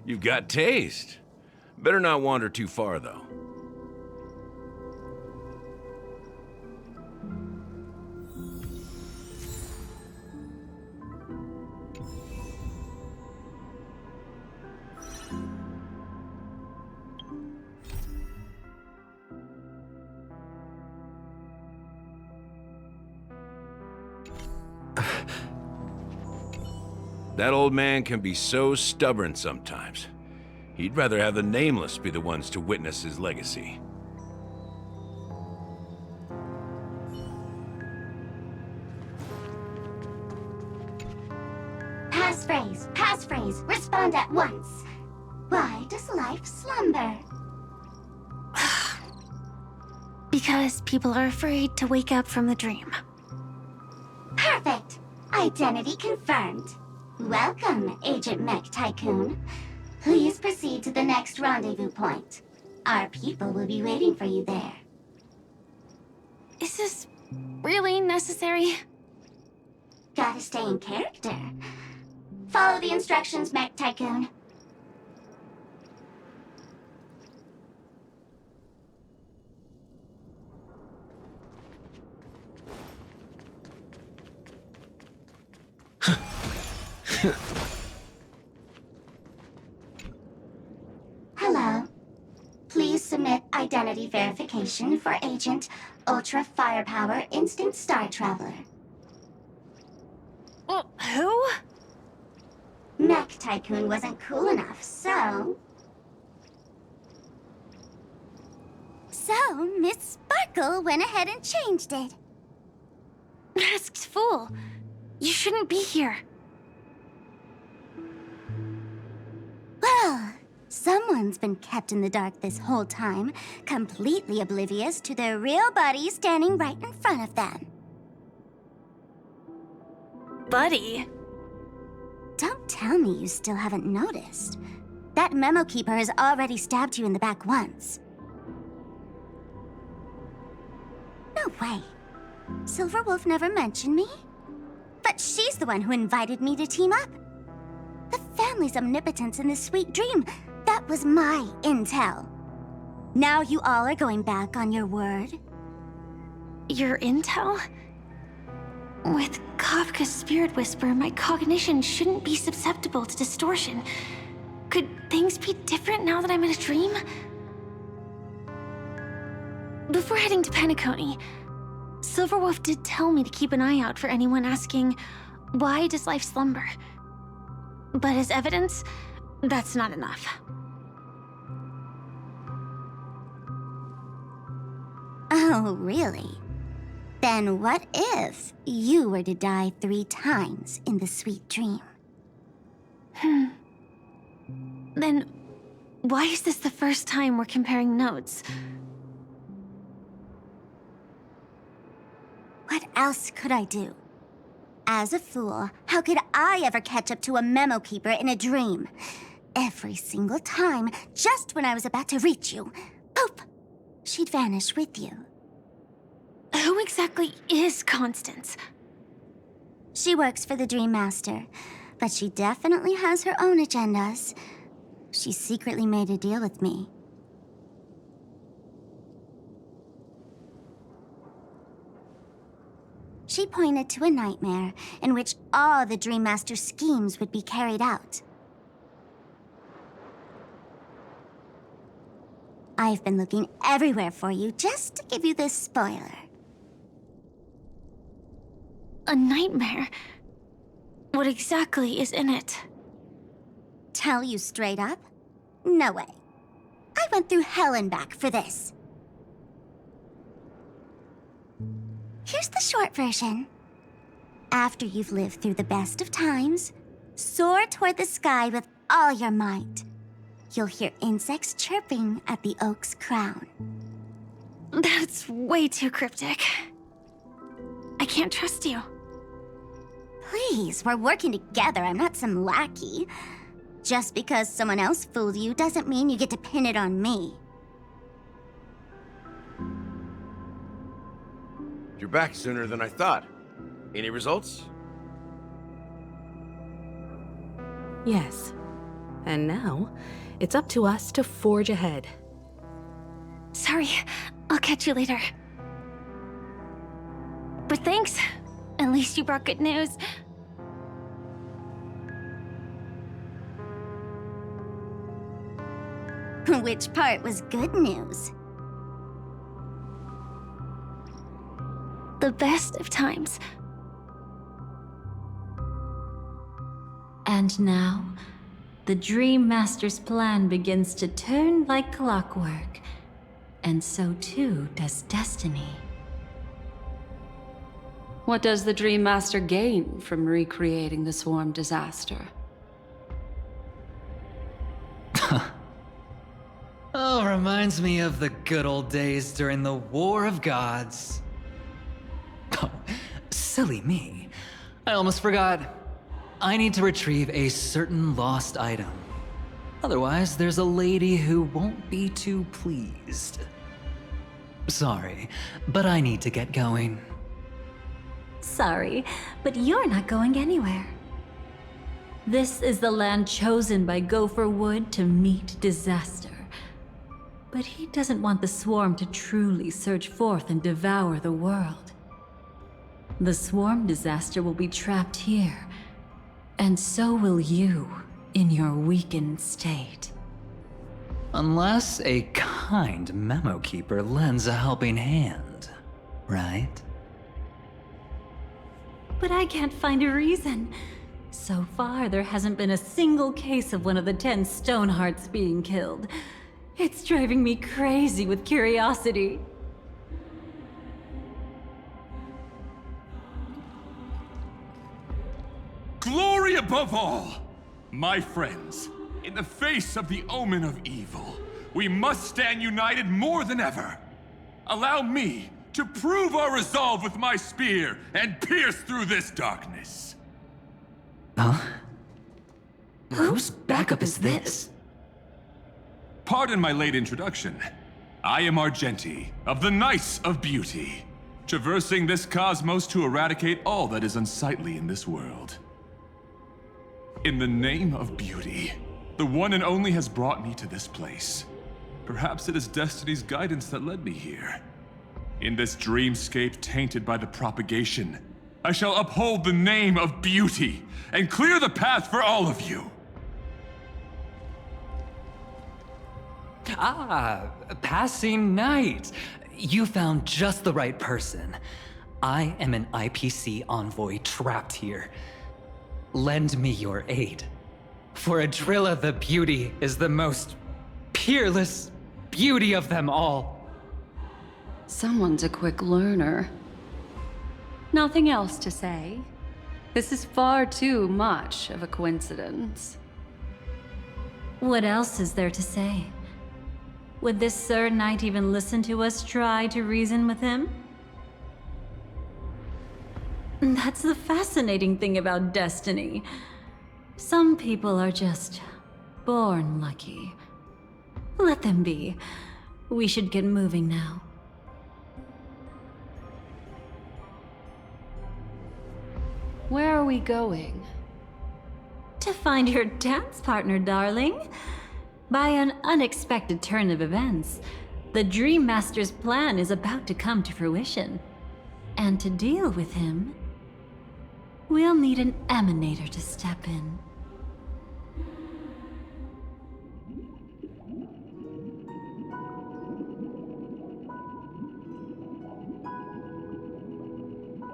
You've got taste. Better not wander too far though. That old man can be so stubborn sometimes. He'd rather have the Nameless be the ones to witness his legacy. Passphrase, respond at once. Why does life slumber? Because people are afraid to wake up from the dream. Perfect. Identity confirmed. Welcome, Agent Mech Tycoon. Please proceed to the next rendezvous point. Our people will be waiting for you there. Is this really necessary? Gotta stay in character. Follow the instructions, Mech Tycoon. submit identity verification for Agent Ultra Firepower Instant Star Traveler. Who? Mech Tycoon wasn't cool enough, so... So, Miss Sparkle went ahead and changed it. Masked fool. You shouldn't be here. Well, someone's been kept in the dark this whole time, completely oblivious to their real buddy standing right in front of them. Buddy? Don't tell me you still haven't noticed. That memo keeper has already stabbed you in the back once. No way. Silverwolf never mentioned me. But she's the one who invited me to team up. The family's omnipotence in this sweet dream, that was my intel. Now you all are going back on your word? Your intel? With Kafka's spirit whisper, my cognition shouldn't be susceptible to distortion. Could things be different now that I'm in a dream? Before heading to Penacony, Silverwolf did tell me to keep an eye out for anyone asking, why does life slumber? But as evidence, that's not enough. Oh, really? Then what if you were to die 3 times in the sweet dream? Then why is this the first time we're comparing notes? What else could I do? As a fool, how could I ever catch up to a memo keeper in a dream? Every single time, just when I was about to reach you, poof, she'd vanish with you. Who exactly is Constance? She works for the Dream Master, but she definitely has her own agendas. She secretly made a deal with me. She pointed to a nightmare in which all the Dream Master's schemes would be carried out. I've been looking everywhere for you just to give you this spoiler. A nightmare? What exactly is in it? Tell you straight up? No way. I went through hell and back for this. Here's the short version. After you've lived through the best of times, soar toward the sky with all your might. You'll hear insects chirping at the oak's crown. That's way too cryptic. I can't trust you. Please, we're working together. I'm not some lackey. Just because someone else fooled you doesn't mean you get to pin it on me. You're back sooner than I thought. Any results? Yes. And now, it's up to us to forge ahead. Sorry, I'll catch you later. But thanks. At least you brought good news. Which part was good news? The best of times. And now, the Dream Master's plan begins to turn like clockwork. And so too does destiny. What does the Dream Master gain from recreating the swarm disaster? Oh, reminds me of the good old days during the War of Gods. Oh, silly me. I almost forgot. I need to retrieve a certain lost item. Otherwise, there's a lady who won't be too pleased. Sorry, but I need to get going. Sorry, but you're not going anywhere. This is the land chosen by Gopher Wood to meet disaster. But he doesn't want the swarm to truly surge forth and devour the world. The swarm disaster will be trapped here, and so will you in your weakened state. Unless a kind memo keeper lends a helping hand, right? But I can't find a reason. So far, there hasn't been a single case of one of the 10 Stonehearts being killed. It's driving me crazy with curiosity. Glory above all! My friends, in the face of the omen of evil, we must stand united more than ever. Allow me to prove our resolve with my spear and pierce through this darkness. Huh? Whose backup is this? Pardon my late introduction. I am Argenti, of the Knights of Beauty, traversing this cosmos to eradicate all that is unsightly in this world. In the name of beauty, the one and only has brought me to this place. Perhaps it is destiny's guidance that led me here. In this dreamscape tainted by the propagation, I shall uphold the name of beauty and clear the path for all of you. Ah, passing knight. You found just the right person. I am an IPC envoy trapped here. Lend me your aid. For Adrilla the Beauty is the most peerless beauty of them all. Someone's a quick learner. Nothing else to say. This is far too much of a coincidence. What else is there to say? Would this Sir Knight even listen to us try to reason with him? That's the fascinating thing about destiny. Some people are just born lucky. Let them be. We should get moving now. Where are we going? To find your dance partner, darling. By an unexpected turn of events, the Dream Master's plan is about to come to fruition. And to deal with him, we'll need an emanator to step in.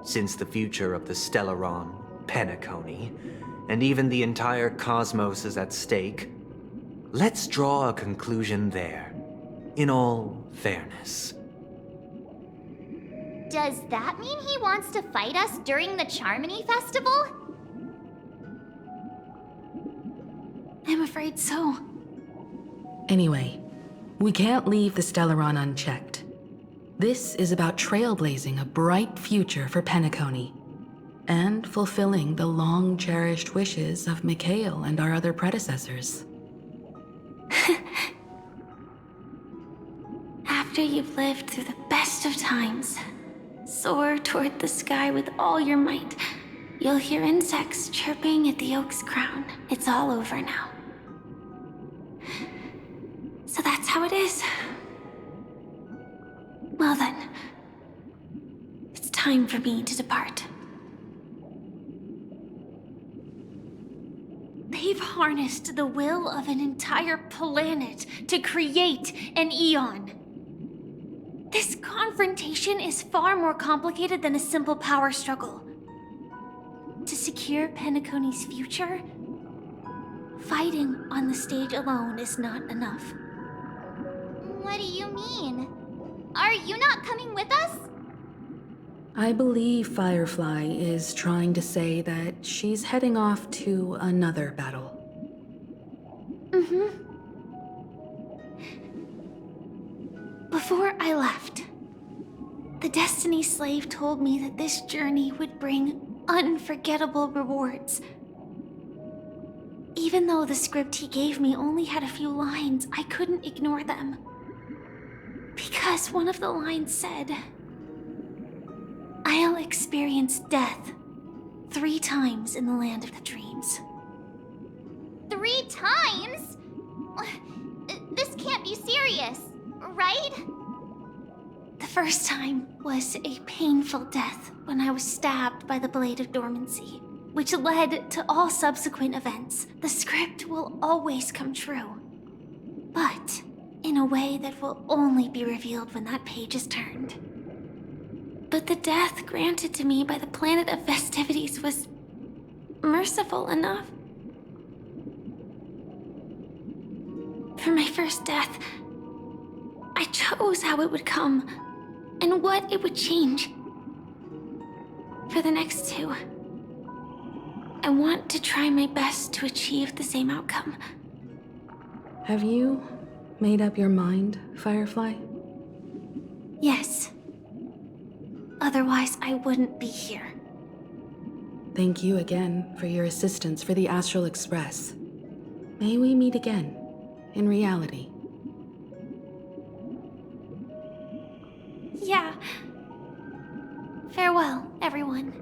Since the future of the Stellaron, Penacony, and even the entire cosmos is at stake, let's draw a conclusion there, in all fairness. Does that mean he wants to fight us during the Charmony Festival? I'm afraid so. Anyway, we can't leave the Stellaron unchecked. This is about trailblazing a bright future for Penacony, and fulfilling the long-cherished wishes of Mikhail and our other predecessors. After you've lived through the best of times, soar toward the sky with all your might. You'll hear insects chirping at the oak's crown. It's all over now. So that's how it is. Well then, it's time for me to depart. They've harnessed the will of an entire planet to create an Eon. This confrontation is far more complicated than a simple power struggle. To secure Penacony's future, fighting on the stage alone is not enough. What do you mean? Are you not coming with us? I believe Firefly is trying to say that she's heading off to another battle. Before I left, the Destiny Slave told me that this journey would bring unforgettable rewards. Even though the script he gave me only had a few lines, I couldn't ignore them. Because one of the lines said, I'll experience death 3 times in the land of the dreams. 3 times? This can't be serious, right? The first time was a painful death when I was stabbed by the Blade of Dormancy, which led to all subsequent events. The script will always come true. But a way that will only be revealed when that page is turned. But the death granted to me by the planet of festivities was merciful enough. For my first death, I chose how it would come and what it would change. For the next two, I want to try my best to achieve the same outcome. Have you made up your mind, Firefly? Yes. Otherwise, I wouldn't be here. Thank you again for your assistance for the Astral Express. May we meet again, in reality. Yeah. Farewell, everyone.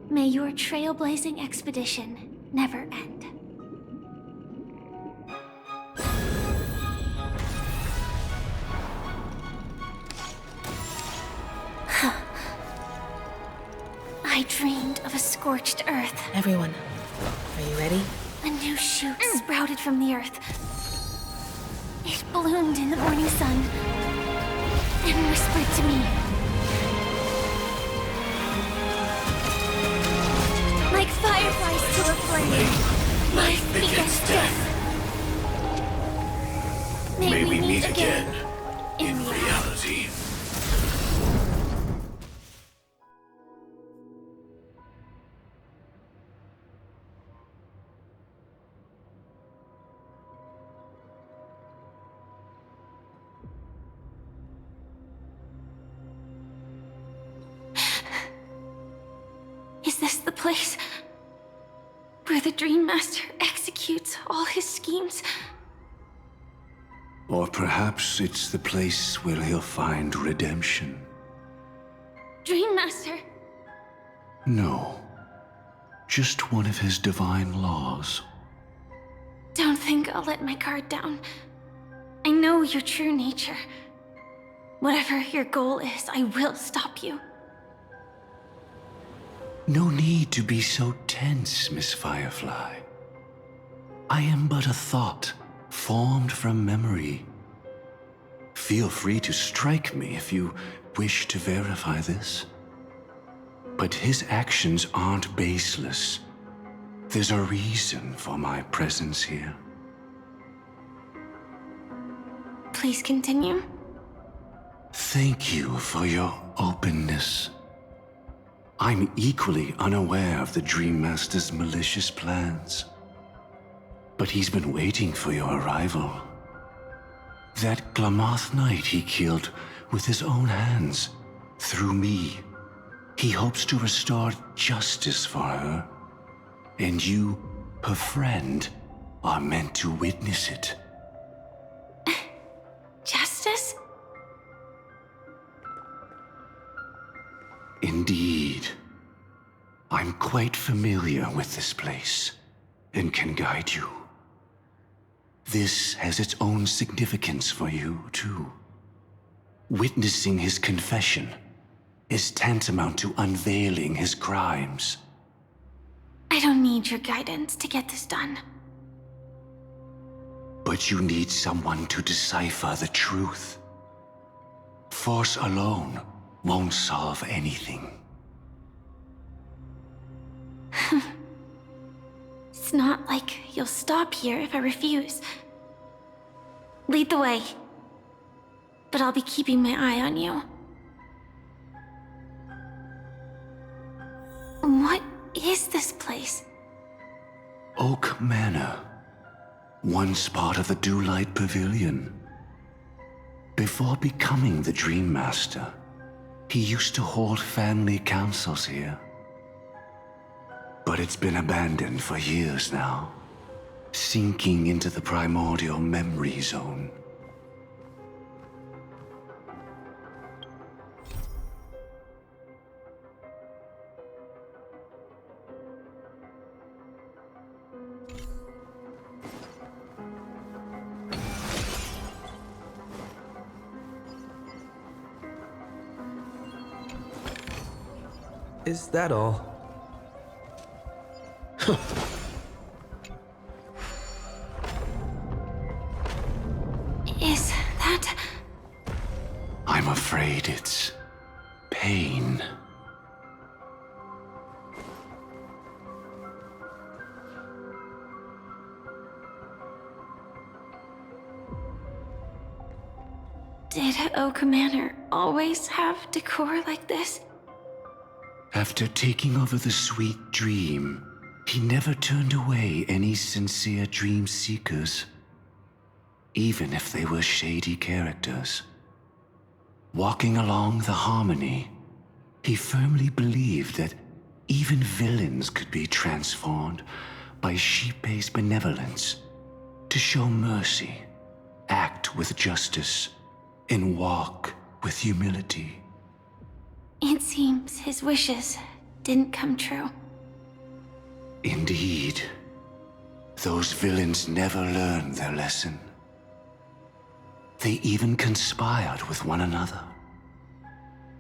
May your trailblazing expedition never end. I dreamed of a scorched earth. Everyone, are you ready? A new shoot sprouted from the earth. It bloomed in the morning sun and whispered to me. Like fireflies to a flame, life begets death. May we meet again in reality. Is this the place where the Dream Master executes all his schemes? Or perhaps it's the place where he'll find redemption. Dream Master? No. Just one of his divine laws. Don't think I'll let my guard down. I know your true nature. Whatever your goal is, I will stop you. No need to be so tense, Miss Firefly. I am but a thought, formed from memory. Feel free to strike me if you wish to verify this. But his actions aren't baseless. There's a reason for my presence here. Please continue. Thank you for your openness. I'm equally unaware of the Dream Master's malicious plans. But he's been waiting for your arrival. That Glamoth knight he killed with his own hands, through me. He hopes to restore justice for her. And you, her friend, are meant to witness it. Justice? Indeed. I'm quite familiar with this place, and can guide you. This has its own significance for you, too. Witnessing his confession is tantamount to unveiling his crimes. I don't need your guidance to get this done. But you need someone to decipher the truth. Force alone won't solve anything. It's not like you'll stop here if I refuse. Lead the way. But I'll be keeping my eye on you. What is this place? Oak Manor. Once part of the Dewlight Pavilion. Before becoming the Dream Master, he used to hold family councils here. But it's been abandoned for years now, sinking into the primordial memory zone. Is that all? Is that... I'm afraid it's pain. Did Oak Manor always have decor like this? After taking over the sweet dream, he never turned away any sincere dream seekers, even if they were shady characters. Walking along the harmony, he firmly believed that even villains could be transformed by Shipei's benevolence to show mercy, act with justice, and walk with humility. It seems his wishes didn't come true. Indeed. Those villains never learned their lesson. They even conspired with one another,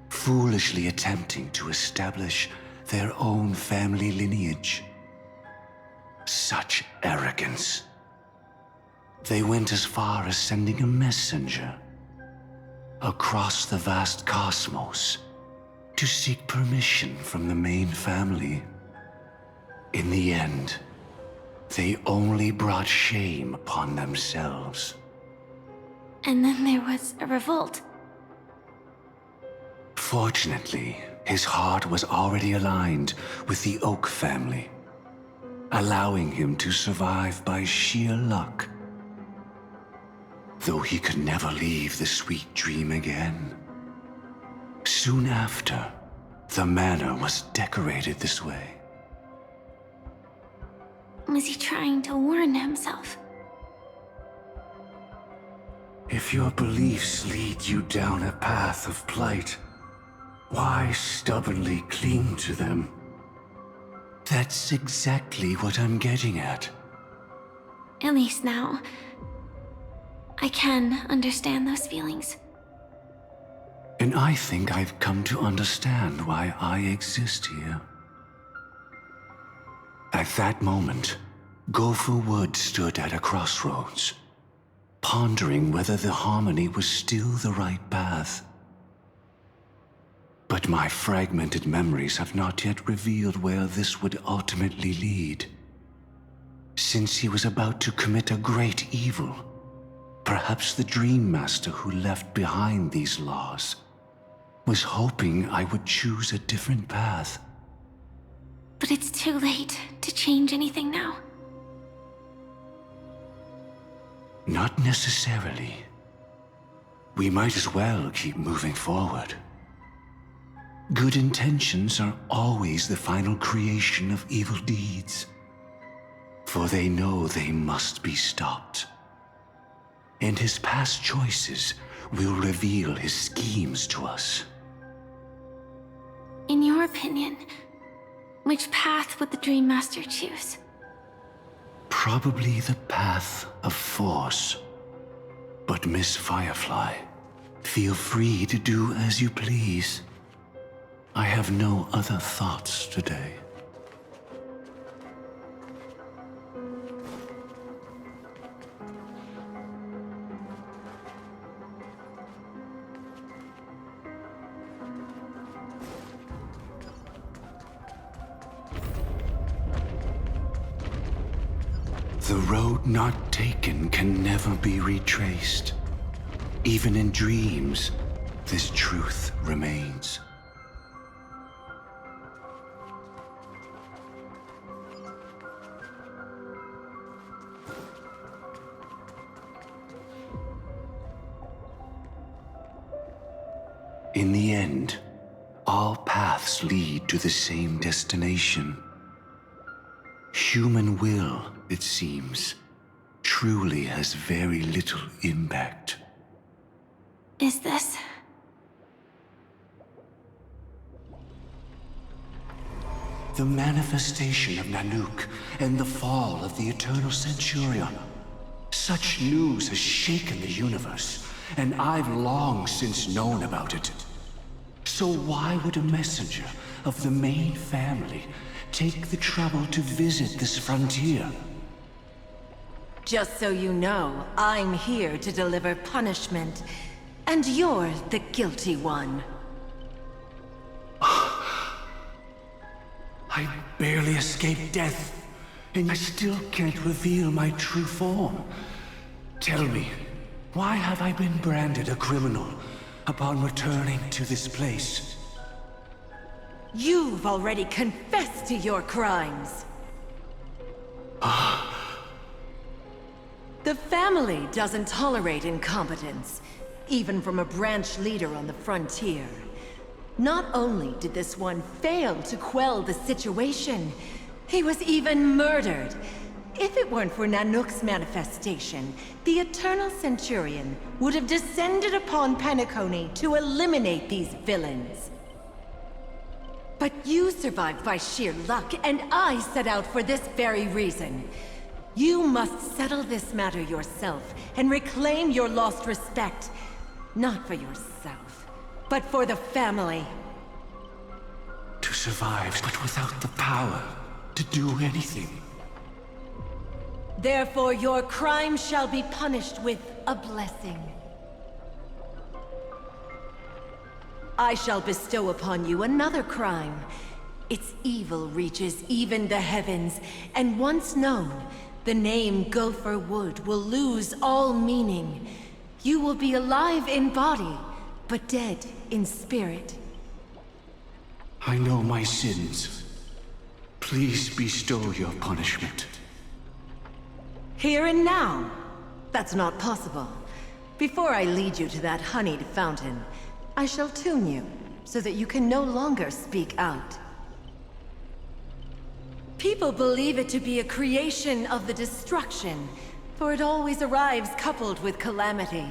foolishly attempting to establish their own family lineage. Such arrogance. They went as far as sending a messenger across the vast cosmos to seek permission from the main family. In the end, they only brought shame upon themselves. And then there was a revolt. Fortunately, his heart was already aligned with the Oak family, allowing him to survive by sheer luck. Though he could never leave the sweet dream again. Soon after, the manor was decorated this way. Was he trying to warn himself? If your beliefs lead you down a path of plight, why stubbornly cling to them? That's exactly what I'm getting at. At least now, I can understand those feelings. And I think I've come to understand why I exist here. At that moment, Gopher Wood stood at a crossroads, pondering whether the harmony was still the right path. But my fragmented memories have not yet revealed where this would ultimately lead. Since he was about to commit a great evil, perhaps the Dream Master who left behind these laws was hoping I would choose a different path. But it's too late to change anything now. Not necessarily. We might as well keep moving forward. Good intentions are always the final creation of evil deeds, for they know they must be stopped. And his past choices will reveal his schemes to us. In your opinion, which path would the Dream Master choose? Probably the path of force. But Miss Firefly, feel free to do as you please. I have no other thoughts today. The road not taken can never be retraced. Even in dreams, this truth remains. In the end, all paths lead to the same destination. Human will, it seems, truly has very little impact. Is this? The manifestation of Nanook and the fall of the Eternal Centurion. Such news has shaken the universe, and I've long since known about it. So why would a messenger of the main family take the trouble to visit this frontier? Just so you know, I'm here to deliver punishment, and you're the guilty one. I barely escaped death, and I still can't reveal my true form. Tell me, why have I been branded a criminal upon returning to this place? You've already confessed to your crimes. The family doesn't tolerate incompetence, even from a branch leader on the frontier. Not only did this one fail to quell the situation, he was even murdered. If it weren't for Nanook's manifestation, the Eternal Centurion would have descended upon Penacony to eliminate these villains. But you survived by sheer luck, and I set out for this very reason. You must settle this matter yourself and reclaim your lost respect. Not for yourself, but for the family. To survive, but without the power to do anything. Therefore, your crime shall be punished with a blessing. I shall bestow upon you another crime. Its evil reaches even the heavens, and once known, the name Gopher Wood will lose all meaning. You will be alive in body, but dead in spirit. I know my sins. Please bestow your punishment. Here and now? That's not possible. Before I lead you to that honeyed fountain, I shall tune you, so that you can no longer speak out. People believe it to be a creation of the destruction, for it always arrives coupled with calamity.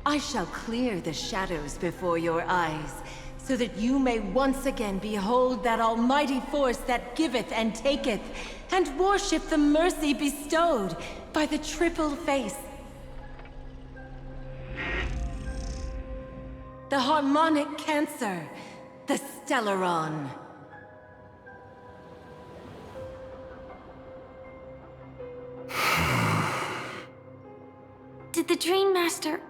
I shall clear the shadows before your eyes, so that you may once again behold that almighty force that giveth and taketh, and worship the mercy bestowed by the triple face. The harmonic cancer, the Stellaron. Did the Dream Master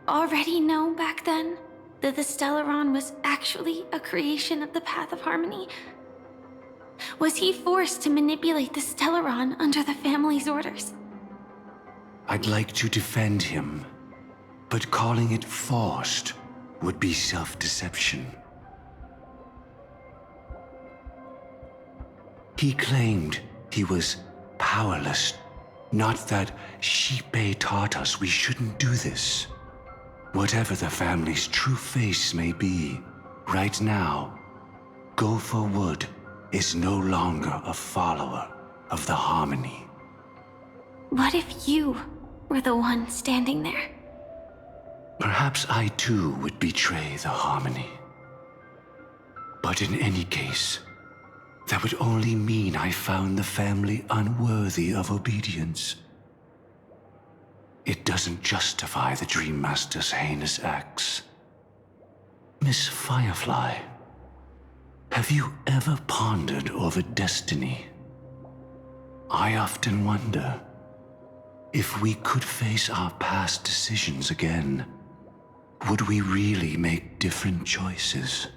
already know back then that the Stellaron was actually a creation of the Path of Harmony? Was he forced to manipulate the Stellaron under the family's orders? I'd like to defend him, but calling it forced would be self-deception. He claimed he was powerless, not that Xipe taught us we shouldn't do this. Whatever the family's true face may be, right now, Gopher Wood is no longer a follower of the Harmony. What if you were the one standing there? Perhaps I too would betray the Harmony. But in any case, that would only mean I found the family unworthy of obedience. It doesn't justify the Dream Master's heinous acts. Miss Firefly, have you ever pondered over destiny? I often wonder if we could face our past decisions again. Would we really make different choices?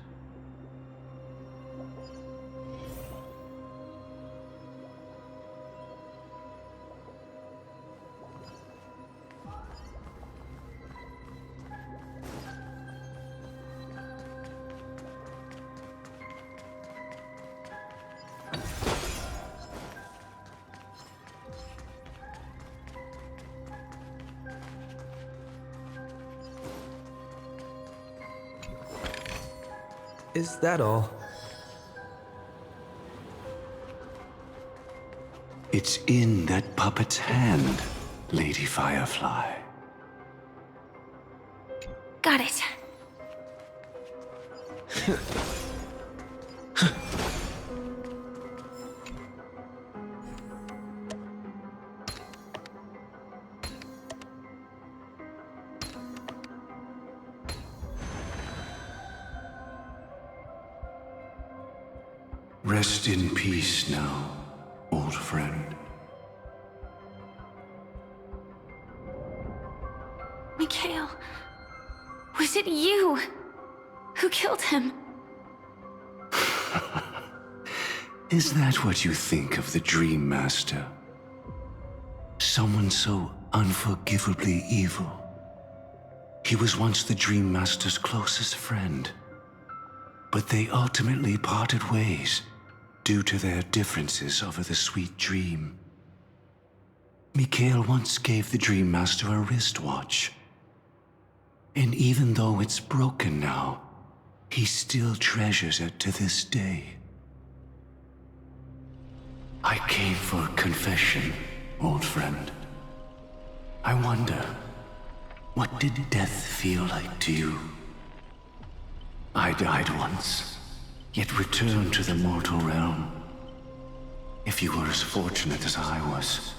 Is that all? It's in that puppet's hand, Lady Firefly. Got it. Rest in peace now, old friend. Mikhail, was it you who killed him? Is that what you think of the Dream Master? Someone so unforgivably evil. He was once the Dream Master's closest friend, but they ultimately parted ways due to their differences over the sweet dream. Mikhail once gave the Dream Master a wristwatch, and even though it's broken now, he still treasures it to this day. I came for confession, old friend. I wonder, what did death feel like to you? I died once, yet returned to the mortal realm. If you were as fortunate as I was,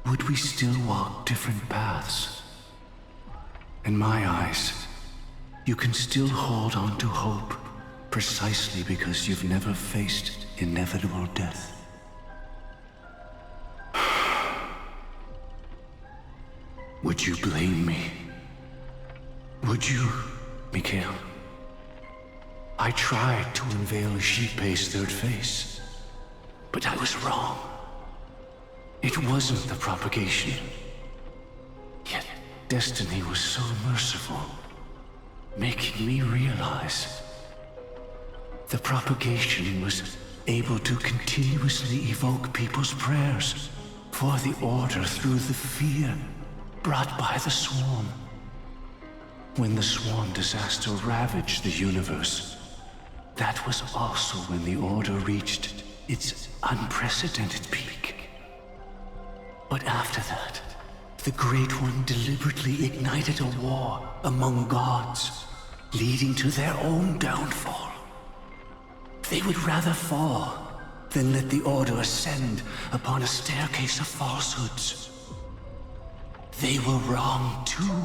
would we still walk different paths? In my eyes, you can still hold on to hope precisely because you've never faced inevitable death. Would you blame me? Would you, Mikhail? I tried to unveil Xipe's third face, but I was wrong. It wasn't the propagation. Yet destiny was so merciful, making me realize the propagation was able to continuously evoke people's prayers for the order through the fear brought by the swarm. When the swarm disaster ravaged the universe, that was also when the order reached its unprecedented peak. But after that, the Great One deliberately ignited a war among gods, leading to their own downfall. They would rather fall than let the order ascend upon a staircase of falsehoods. They were wrong too.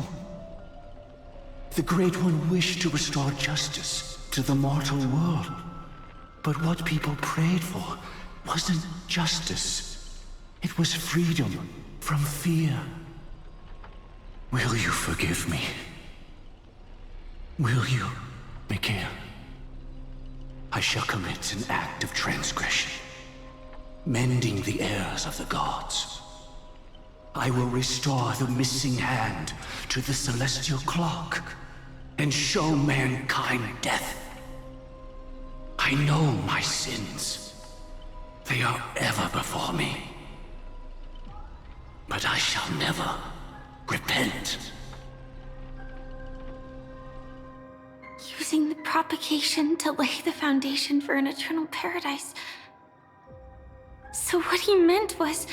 The Great One wished to restore justice to the mortal world. But what people prayed for wasn't justice. It was freedom from fear. Will you forgive me? Will you, Mikhail? I shall commit an act of transgression, mending the errors of the gods. I will restore the missing hand to the celestial clock and show mankind death. I know my sins. They are ever before me. But I shall never repent. Using the propagation to lay the foundation for an eternal paradise. So what he meant was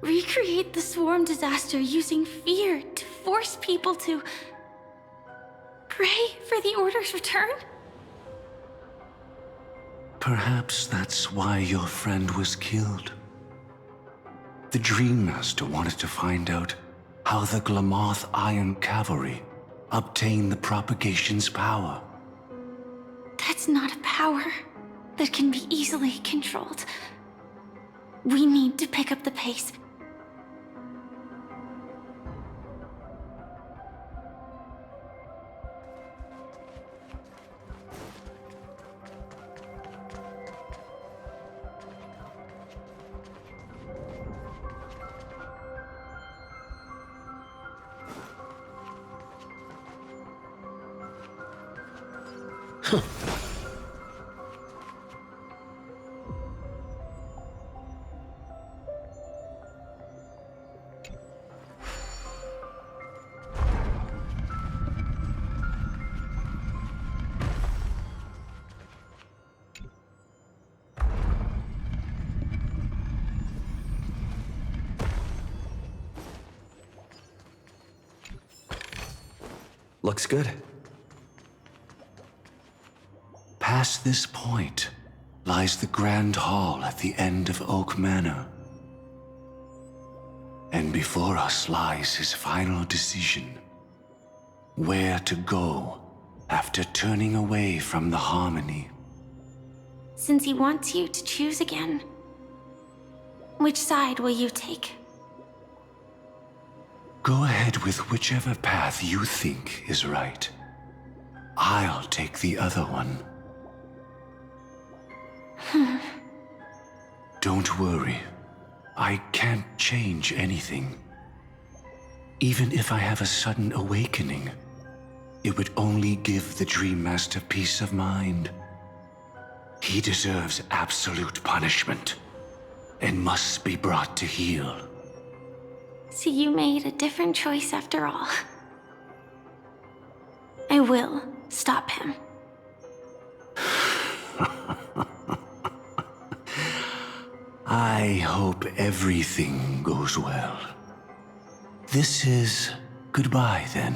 recreate the swarm disaster using fear to force people to pray for the Order's return? Perhaps that's why your friend was killed. The Dream Master wanted to find out how the Glamoth Iron Cavalry obtained the propagation's power. That's not a power that can be easily controlled. We need to pick up the pace. Looks good. Past this point lies the Grand Hall at the end of Oak Manor. And before us lies his final decision. Where to go after turning away from the harmony. Since he wants you to choose again, Which side will you take? Go ahead with whichever path you think is right. I'll take the other one. Don't worry. I can't change anything. Even if I have a sudden awakening, it would only give the Dream Master peace of mind. He deserves absolute punishment and must be brought to heel. So you made a different choice after all. I will stop him. I hope everything goes well. This is goodbye, then.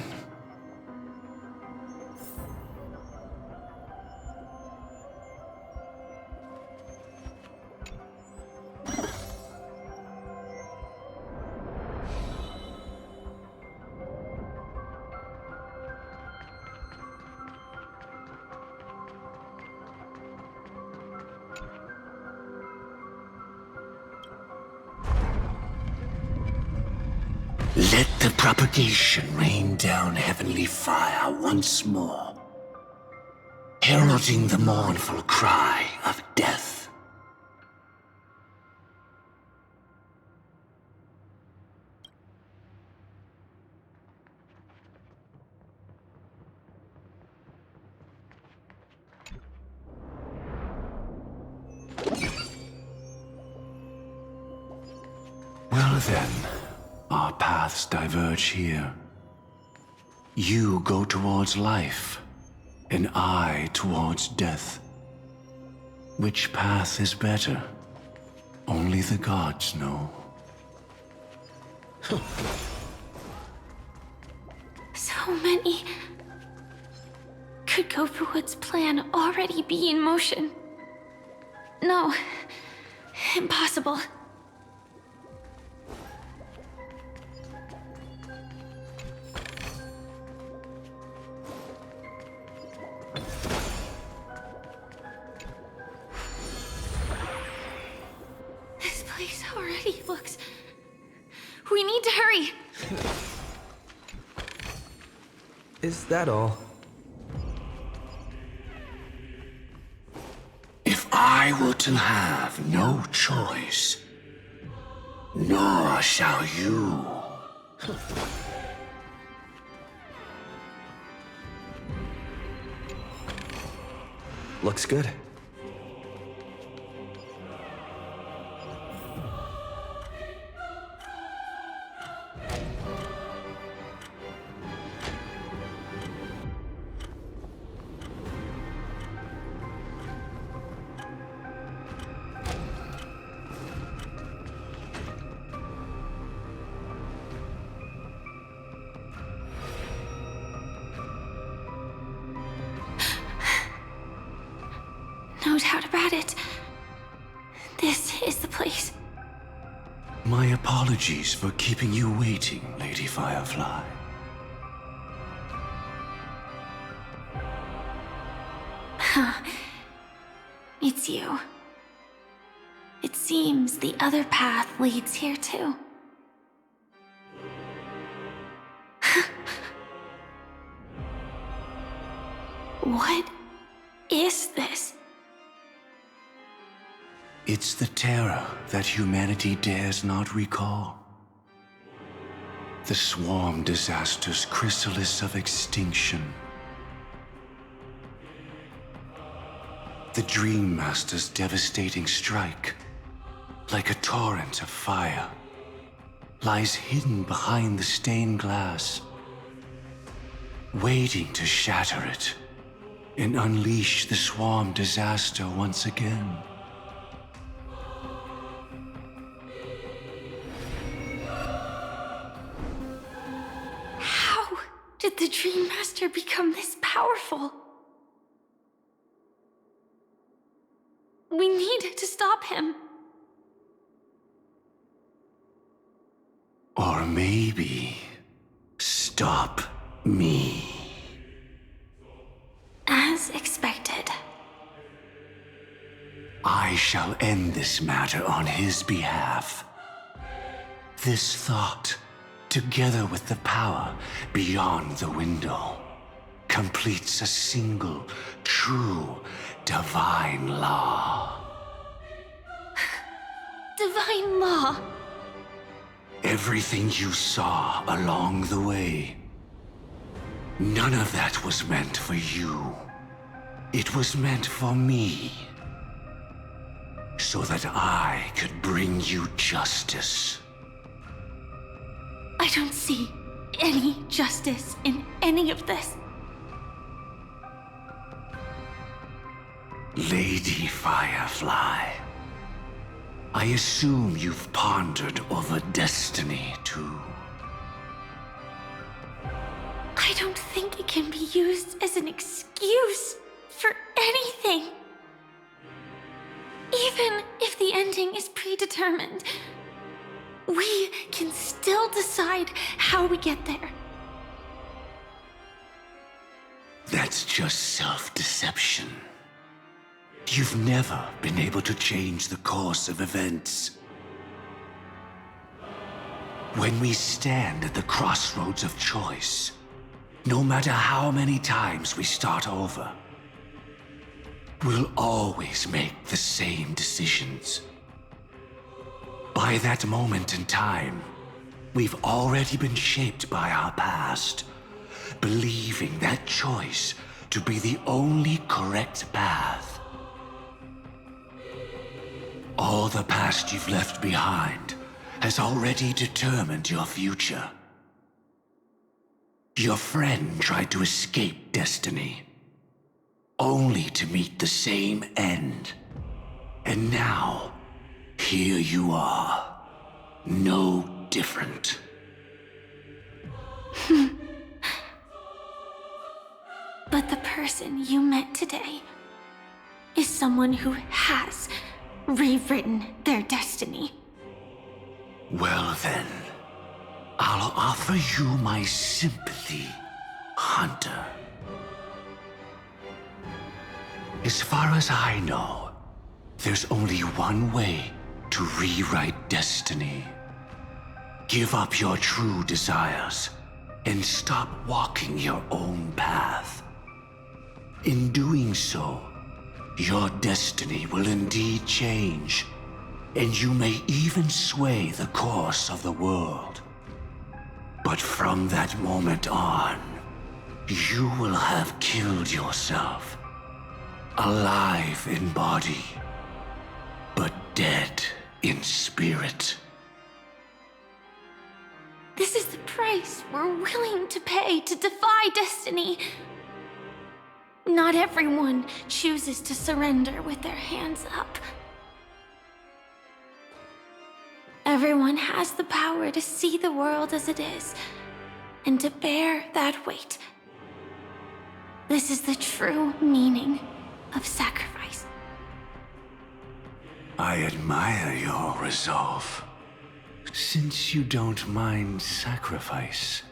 Let the propagation rain down heavenly fire once more, heralding the mournful cry of death. Well then, our paths diverge here. You go towards life, and I towards death. Which path is better? Only the gods know. So many. Could Gofuwood's plan already be in motion? No. Impossible. This place already looks... We need to hurry! Is that all? If I were to have no choice, nor shall you. Looks good. No doubt about it. This is the place. My apologies for keeping you waiting, Lady Firefly. It's you. It seems the other path leads here too. What is this? It's the terror that humanity dares not recall. The swarm disaster's chrysalis of extinction. The Dream Master's devastating strike, like a torrent of fire, lies hidden behind the stained glass, waiting to shatter it and unleash the swarm disaster once again. How did the Dream Master become this powerful? We need to stop him. Or maybe stop me. As expected. I shall end this matter on his behalf. This thought, together with the power beyond the window, completes a single, true, divine law. Divine law? Everything you saw along the way, none of that was meant for you. It was meant for me, so that I could bring you justice. I don't see any justice in any of this. Lady Firefly, I assume you've pondered over destiny, too. I don't think it can be used as an excuse for anything. Even if the ending is predetermined, we can still decide how we get there. That's just self-deception. You've never been able to change the course of events. When we stand at the crossroads of choice, no matter how many times we start over, we'll always make the same decisions. By that moment in time, we've already been shaped by our past, believing that choice to be the only correct path. All the past you've left behind has already determined your future. Your friend tried to escape destiny, only to meet the same end. And now, here you are, no different. But the person you met today is someone who has rewritten their destiny. Well then, I'll offer you my sympathy, Hunter. As far as I know, there's only one way to rewrite destiny. Give up your true desires and stop walking your own path. In doing so, your destiny will indeed change, and you may even sway the course of the world. But from that moment on, you will have killed yourself. Alive in body, but dead in spirit. This is the price we're willing to pay to defy destiny. Not everyone chooses to surrender with their hands up. Everyone has the power to see the world as it is, and to bear that weight. This is the true meaning of sacrifice. I admire your resolve, since you don't mind sacrifice.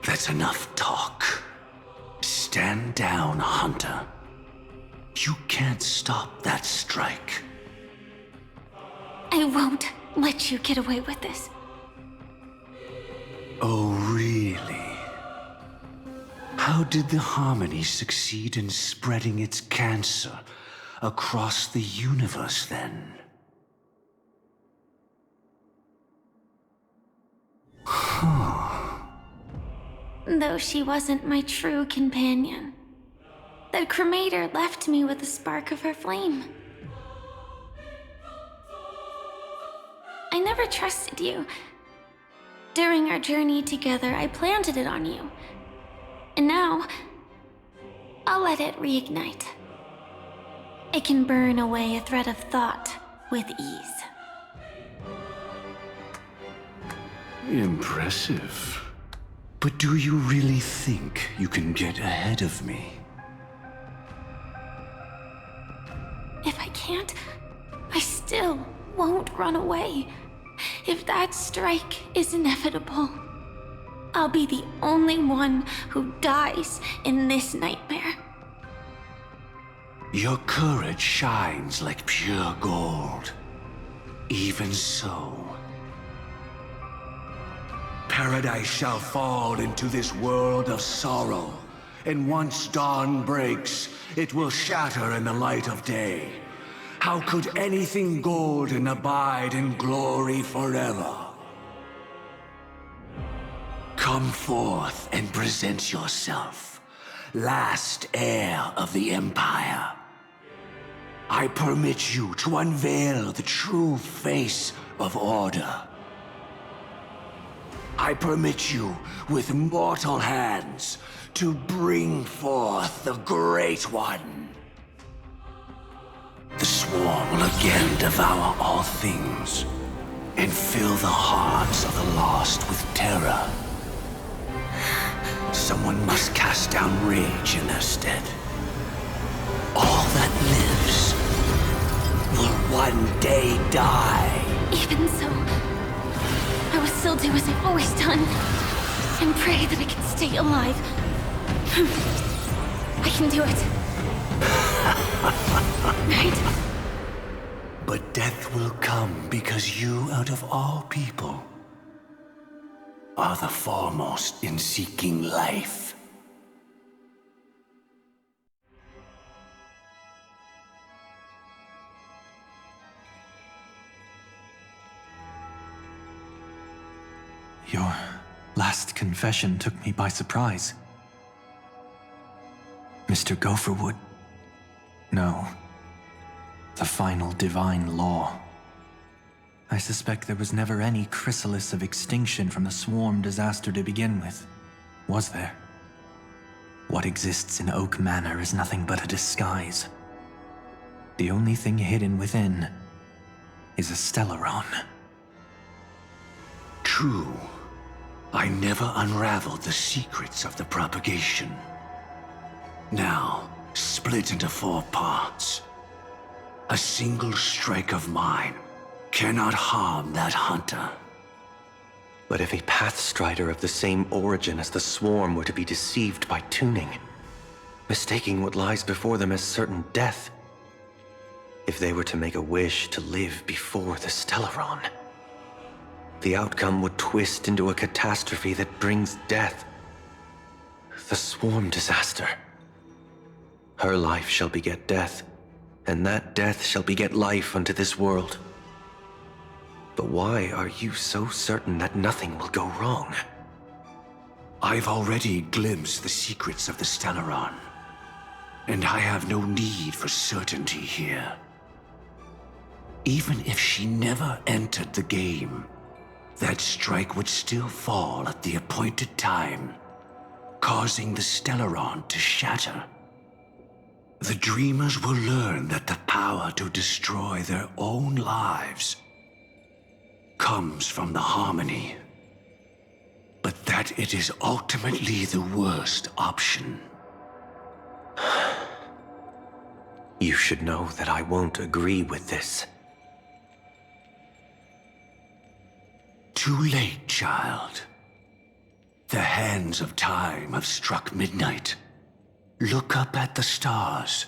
That's enough talk. Stand down, Hunter. You can't stop that strike. I won't let you get away with this. Oh, really? How did the harmony succeed in spreading its cancer across the universe, then? Though she wasn't my true companion, the cremator left me with a spark of her flame. I never trusted you. During our journey together, I planted it on you. And now, I'll let it reignite. It can burn away a thread of thought with ease. Impressive. But do you really think you can get ahead of me? If I can't, I still won't run away. If that strike is inevitable, I'll be the only one who dies in this nightmare. Your courage shines like pure gold. Even so, paradise shall fall into this world of sorrow, and once dawn breaks, it will shatter in the light of day. How could anything golden abide in glory forever? Come forth and present yourself, last heir of the Empire. I permit you to unveil the true face of order. I permit you, with mortal hands, to bring forth the Great One. The swarm will again devour all things, and fill the hearts of the lost with terror. Someone must cast down rage in their stead. All that lives will one day die. Even so, I will still do as I've always done, and pray that I can stay alive. I can do it. Right? But death will come because you, out of all people, are the foremost in seeking life. Your last confession took me by surprise. Mr. Gopherwood. No. The final divine law. I suspect there was never any chrysalis of extinction from the swarm disaster to begin with, was there? What exists in Oak Manor is nothing but a disguise. The only thing hidden within is a Stellaron. True. I never unraveled the secrets of the propagation. Now, split into 4 parts. A single strike of mine cannot harm that hunter. But if a Pathstrider of the same origin as the Swarm were to be deceived by tuning, mistaking what lies before them as certain death, if they were to make a wish to live before the Stellaron, the outcome would twist into a catastrophe that brings death. The Swarm disaster. Her life shall beget death, and that death shall beget life unto this world. But why are you so certain that nothing will go wrong? I've already glimpsed the secrets of the Stellaron, and I have no need for certainty here. Even if she never entered the game, that strike would still fall at the appointed time, causing the Stellaron to shatter. The dreamers will learn that the power to destroy their own lives comes from the harmony, but that it is ultimately the worst option. You should know that I won't agree with this. Too late, child. The hands of time have struck midnight. Look up at the stars.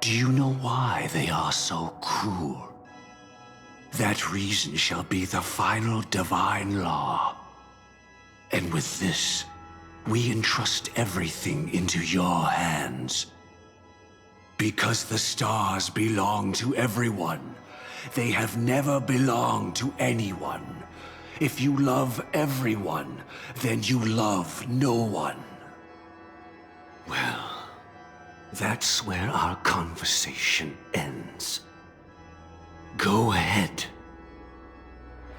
Do you know why they are so cruel? That reason shall be the final divine law. And with this, we entrust everything into your hands. Because the stars belong to everyone, they have never belonged to anyone. If you love everyone, then you love no one. Well, that's where our conversation ends. Go ahead.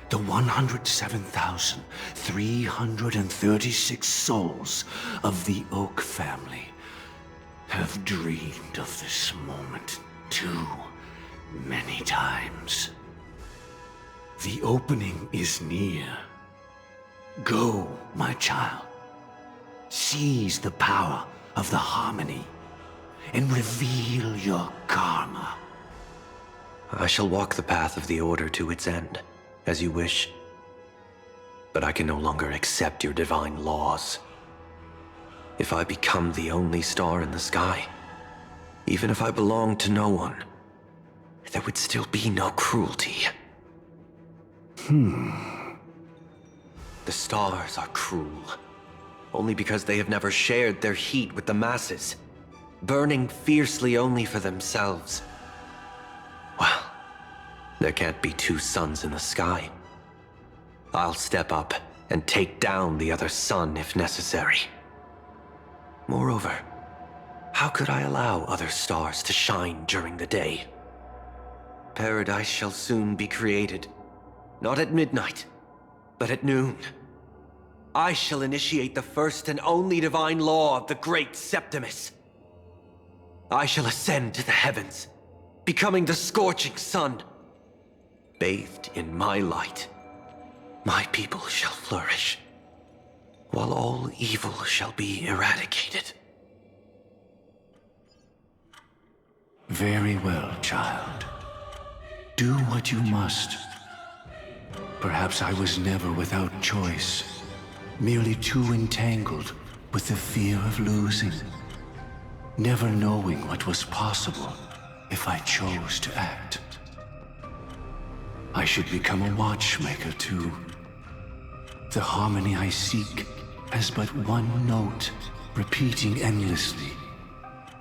The 107,336 souls of the Oak family have dreamed of this moment too many times. The opening is near. Go, my child. Seize the power of the harmony and reveal your karma. I shall walk the path of the Order to its end, as you wish. But I can no longer accept your divine laws. If I become the only star in the sky, Even if I belonged to no one, there would still be no cruelty. The stars are cruel, only because they have never shared their heat with the masses, burning fiercely only for themselves. Well, there can't be two suns in the sky. I'll step up and take down the other sun if necessary. Moreover, how could I allow other stars to shine during the day? Paradise shall soon be created, not at midnight, but at noon. I shall initiate the first and only divine law of the great Septimus. I shall ascend to the heavens, becoming the scorching sun. Bathed in my light, my people shall flourish, while all evil shall be eradicated. Very well, child. Do what you must. Perhaps I was never without choice, merely too entangled with the fear of losing, never knowing what was possible if I chose to act. I should become a watchmaker too. The harmony I seek has but one note, repeating endlessly,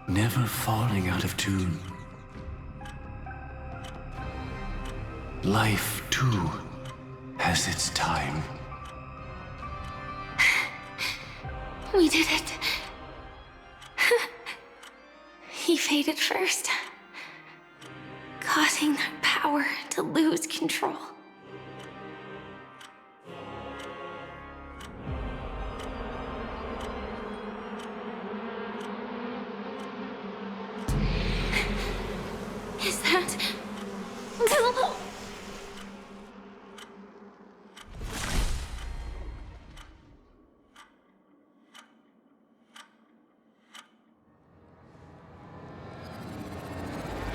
never falling out of tune. Life, too, has its time. We did it. He faded first, causing that power to lose control. Is that...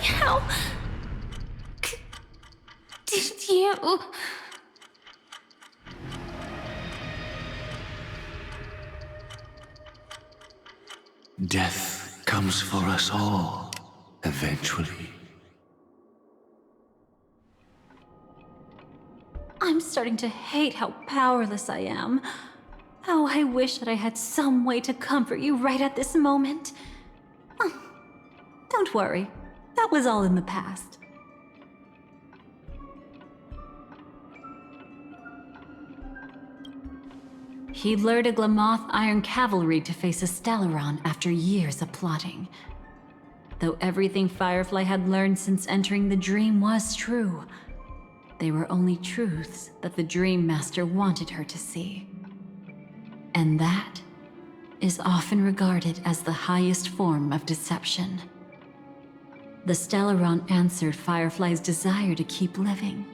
How... did you... Death comes for us all, eventually. I'm starting to hate how powerless I am. Oh, I wish that I had some way to comfort you right at this moment. Oh, don't worry. That was all in the past. He lured a Glamoth Iron Cavalry to face a Stellaron after years of plotting. Though everything Firefly had learned since entering the dream was true, they were only truths that the Dream Master wanted her to see. And that is often regarded as the highest form of deception. The Stellaron answered Firefly's desire to keep living.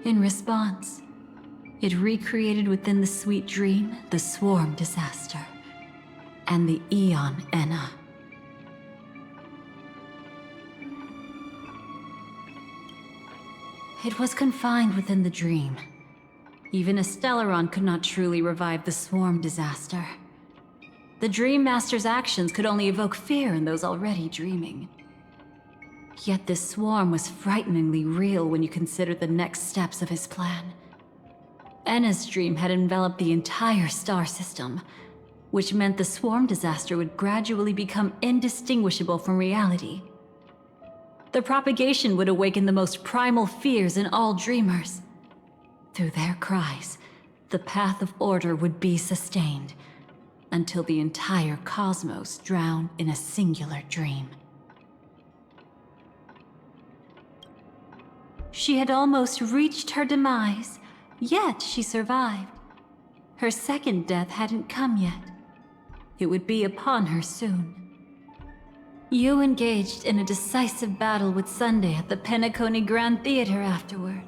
In response, it recreated within the sweet dream the swarm disaster and the Eon Enna. It was confined within the dream. Even a Stellaron could not truly revive the swarm disaster. The Dream Master's actions could only evoke fear in those already dreaming. Yet this swarm was frighteningly real when you consider the next steps of his plan. Enna's dream had enveloped the entire star system, which meant the swarm disaster would gradually become indistinguishable from reality. The propagation would awaken the most primal fears in all dreamers. Through their cries, the path of order would be sustained, until the entire cosmos drowned in a singular dream. She had almost reached her demise, yet she survived. Her second death hadn't come yet. It would be upon her soon. You engaged in a decisive battle with Sunday at the Penacony Grand Theater afterward.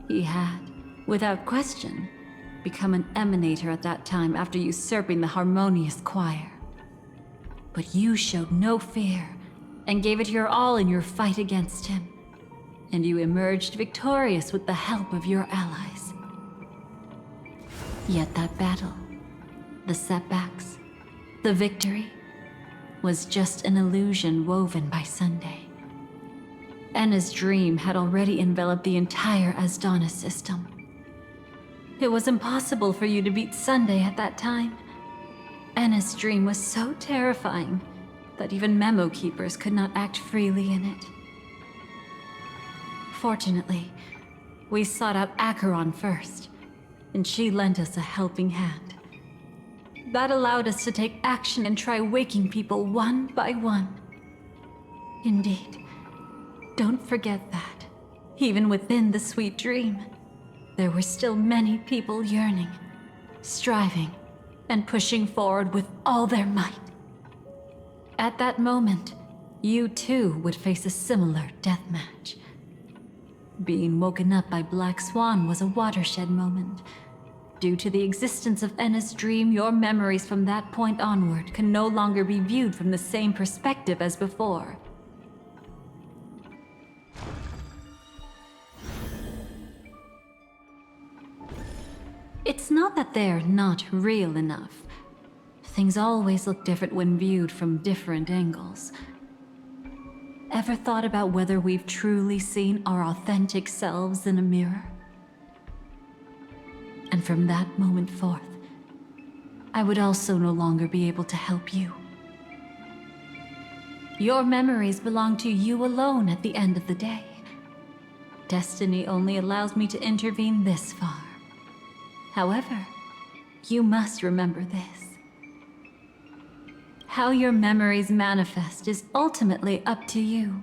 He had, without question, become an emanator at that time after usurping the harmonious choir. But you showed no fear and gave it your all in your fight against him. And you emerged victorious with the help of your allies. Yet that battle, the setbacks, the victory, was just an illusion woven by Sunday. Enna's dream had already enveloped the entire Asdana system. It was impossible for you to beat Sunday at that time. Enna's dream was so terrifying that even memo keepers could not act freely in it. Fortunately, we sought out Acheron first, and she lent us a helping hand. That allowed us to take action and try waking people one by one. Indeed, don't forget that, even within the sweet dream, there were still many people yearning, striving, and pushing forward with all their might. At that moment, you too would face a similar death match. Being woken up by Black Swan was a watershed moment. Due to the existence of Enna's dream, your memories from that point onward can no longer be viewed from the same perspective as before. It's not that they're not real enough. Things always look different when viewed from different angles. Ever thought about whether we've truly seen our authentic selves in a mirror? And from that moment forth, I would also no longer be able to help you. Your memories belong to you alone at the end of the day. Destiny only allows me to intervene this far. However, you must remember this. How your memories manifest is ultimately up to you.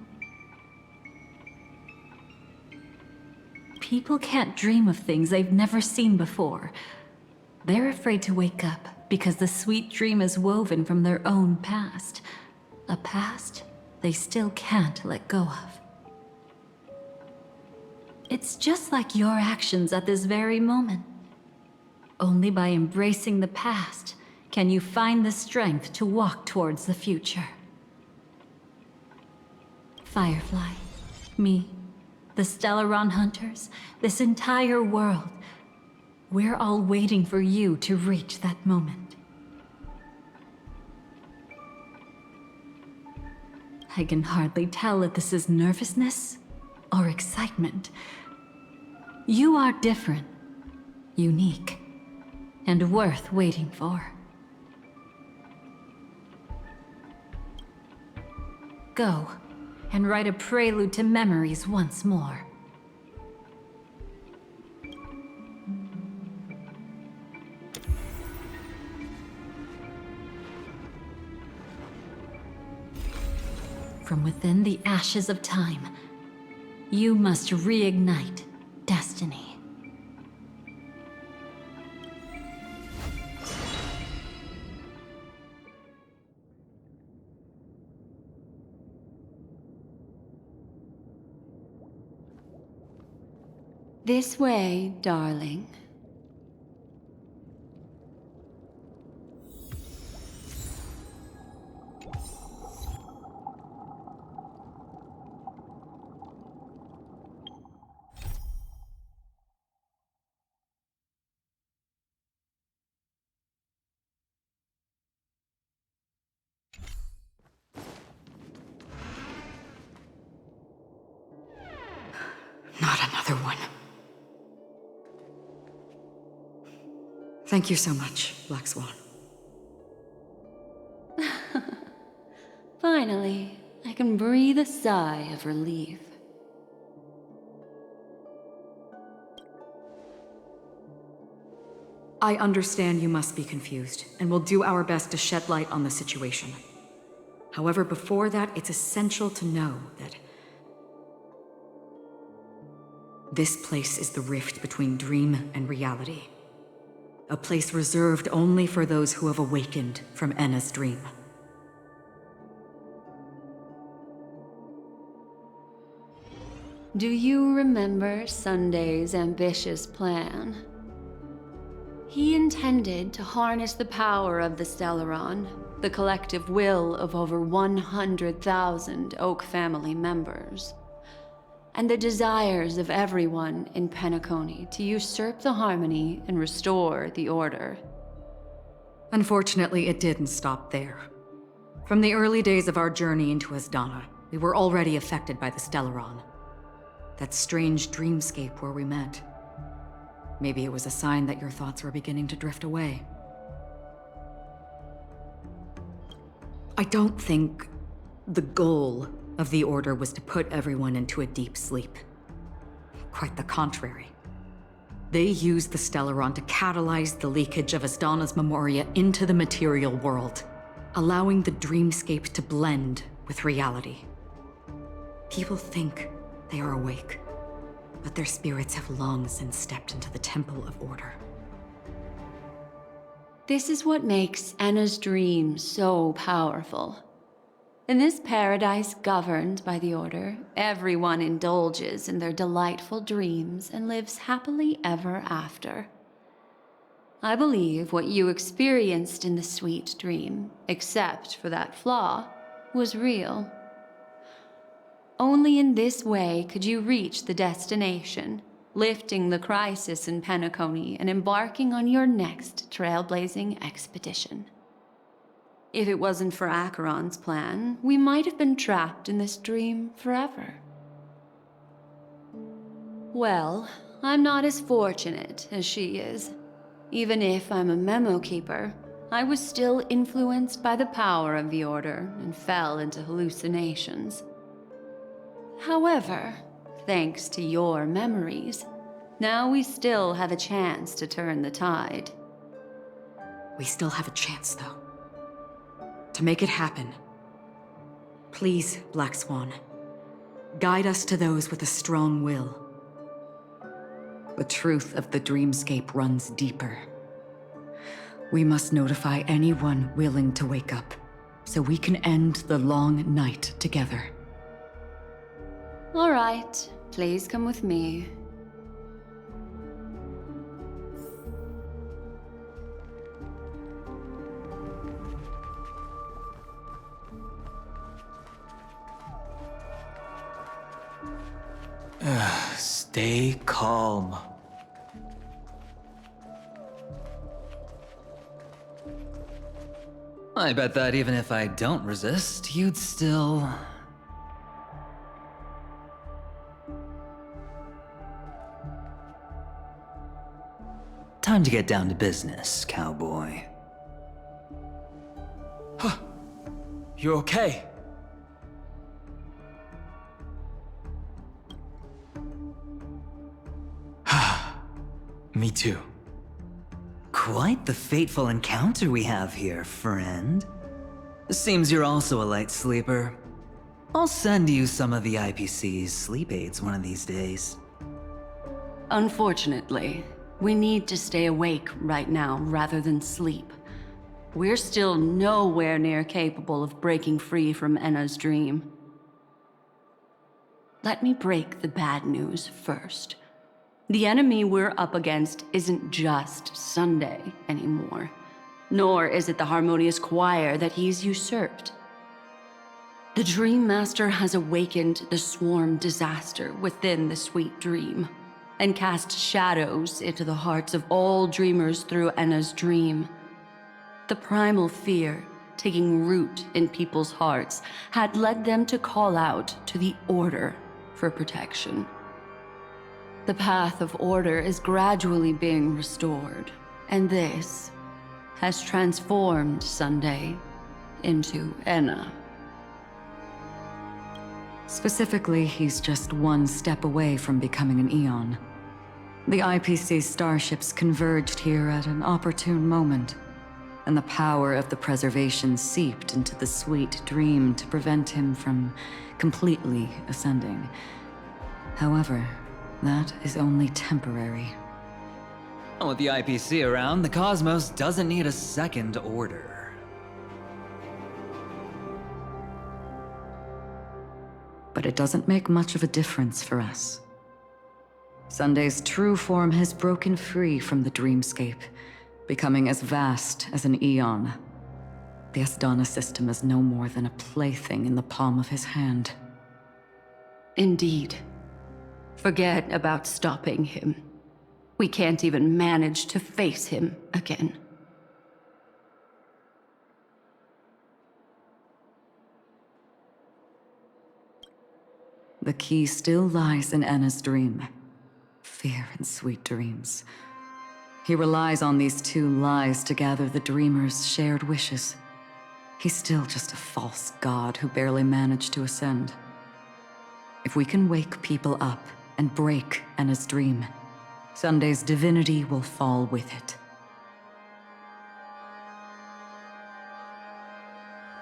People can't dream of things they've never seen before. They're afraid to wake up because the sweet dream is woven from their own past. A past they still can't let go of. It's just like your actions at this very moment. Only by embracing the past can you find the strength to walk towards the future. Firefly, me, the Stellaron Hunters, this entire world, we're all waiting for you to reach that moment. I can hardly tell if this is nervousness or excitement. You are different, unique, and worth waiting for. Go and write a prelude to memories once more. From within the ashes of time, you must reignite destiny. This way, darling. Not another one. Thank you so much, Black Swan. Finally, I can breathe a sigh of relief. I understand you must be confused, and will do our best to shed light on the situation. However, before that, it's essential to know that this place is the rift between dream and reality. A place reserved only for those who have awakened from Enna's dream. Do you remember Sunday's ambitious plan? He intended to harness the power of the Stellaron, the collective will of over 100,000 Oak family members, and the desires of everyone in Penacony to usurp the harmony and restore the order. Unfortunately, it didn't stop there. From the early days of our journey into Asdana, we were already affected by the Stellaron. That strange dreamscape where we met. Maybe it was a sign that your thoughts were beginning to drift away. I don't think the goal of the Order was to put everyone into a deep sleep. Quite the contrary. They used the Stellaron to catalyze the leakage of Asdana's memoria into the material world, allowing the dreamscape to blend with reality. People think they are awake, but their spirits have long since stepped into the Temple of Order. This is what makes Enna's dream so powerful. In this paradise governed by the Order, everyone indulges in their delightful dreams and lives happily ever after. I believe what you experienced in the sweet dream, except for that flaw, was real. Only in this way could you reach the destination, lifting the crisis in Penacony and embarking on your next trailblazing expedition. If it wasn't for Acheron's plan, we might have been trapped in this dream forever. Well, I'm not as fortunate as she is. Even if I'm a memo keeper, I was still influenced by the power of the Order and fell into hallucinations. However, thanks to your memories, now we still have a chance to turn the tide. We still have a chance, though. To make it happen, please, Black Swan, guide us to those with a strong will. The truth of the dreamscape runs deeper. We must notify anyone willing to wake up, so we can end the long night together. All right, please come with me. Stay calm. I bet that even if I don't resist, you'd still... Time to get down to business, cowboy. Huh. You okay? Me too. Quite the fateful encounter we have here, friend. Seems you're also a light sleeper. I'll send you some of the IPC's sleep aids one of these days. Unfortunately, we need to stay awake right now rather than sleep. We're still nowhere near capable of breaking free from Enna's dream. Let me break the bad news first. The enemy we're up against isn't just Sunday anymore, nor is it the harmonious choir that he's usurped. The Dream Master has awakened the swarm disaster within the sweet dream, and cast shadows into the hearts of all dreamers through Enna's dream. The primal fear taking root in people's hearts had led them to call out to the Order for protection. The path of order is gradually being restored, and this has transformed Sunday into Enna. Specifically, he's just one step away from becoming an Eon. The IPC starships converged here at an opportune moment, and the power of the preservation seeped into the sweet dream to prevent him from completely ascending. However, that is only temporary. With the IPC around, the cosmos doesn't need a second order. But it doesn't make much of a difference for us. Sunday's true form has broken free from the dreamscape, becoming as vast as an eon. The Asdana system is no more than a plaything in the palm of his hand. Indeed. Forget about stopping him. We can't even manage to face him again. The key still lies in Anna's dream. Fear and sweet dreams. He relies on these two lies to gather the dreamer's shared wishes. He's still just a false god who barely managed to ascend. If we can wake people up and break Anna's dream, Sunday's divinity will fall with it.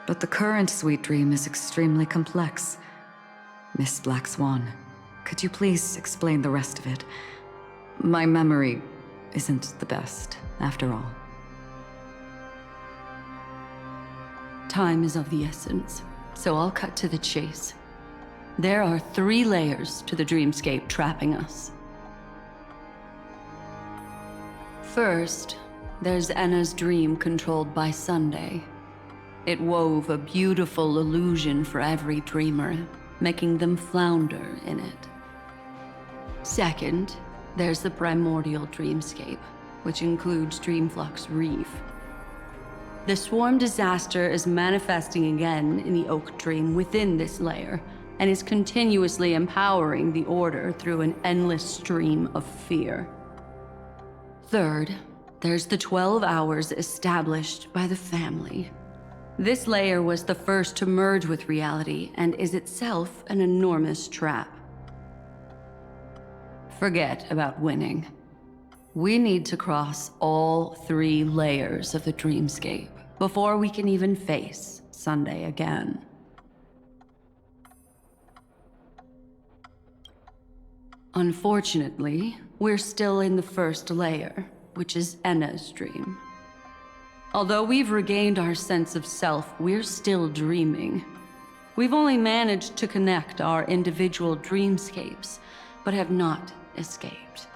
But the current sweet dream is extremely complex. Miss Black Swan, could you please explain the rest of it? My memory isn't the best, after all. Time is of the essence, so I'll cut to the chase. There are 3 layers to the dreamscape trapping us. First, there's Anna's dream controlled by Sunday. It wove a beautiful illusion for every dreamer, making them flounder in it. Second, there's the primordial dreamscape, which includes Dreamflux Reef. The swarm disaster is manifesting again in the Oak Dream within this layer, and is continuously empowering the Order through an endless stream of fear. Third, there's the 12 hours established by the family. This layer was the first to merge with reality and is itself an enormous trap. Forget about winning. We need to cross all 3 layers of the dreamscape before we can even face Sunday again. Unfortunately, we're still in the first layer, which is Anna's dream. Although we've regained our sense of self, we're still dreaming. We've only managed to connect our individual dreamscapes, but have not escaped.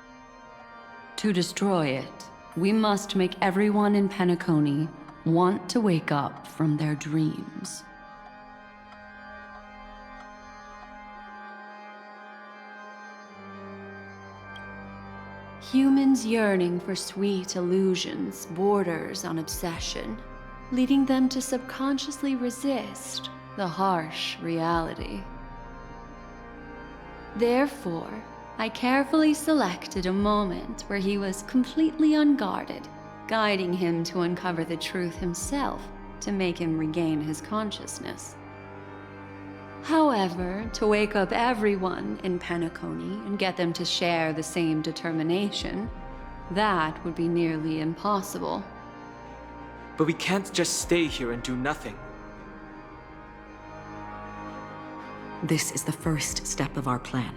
To destroy it, we must make everyone in Penacony want to wake up from their dreams. Humans yearning for sweet illusions borders on obsession, leading them to subconsciously resist the harsh reality. Therefore, I carefully selected a moment where he was completely unguarded, guiding him to uncover the truth himself to make him regain his consciousness. However, to wake up everyone in Penacony and get them to share the same determination, that would be nearly impossible. But we can't just stay here and do nothing. This is the first step of our plan.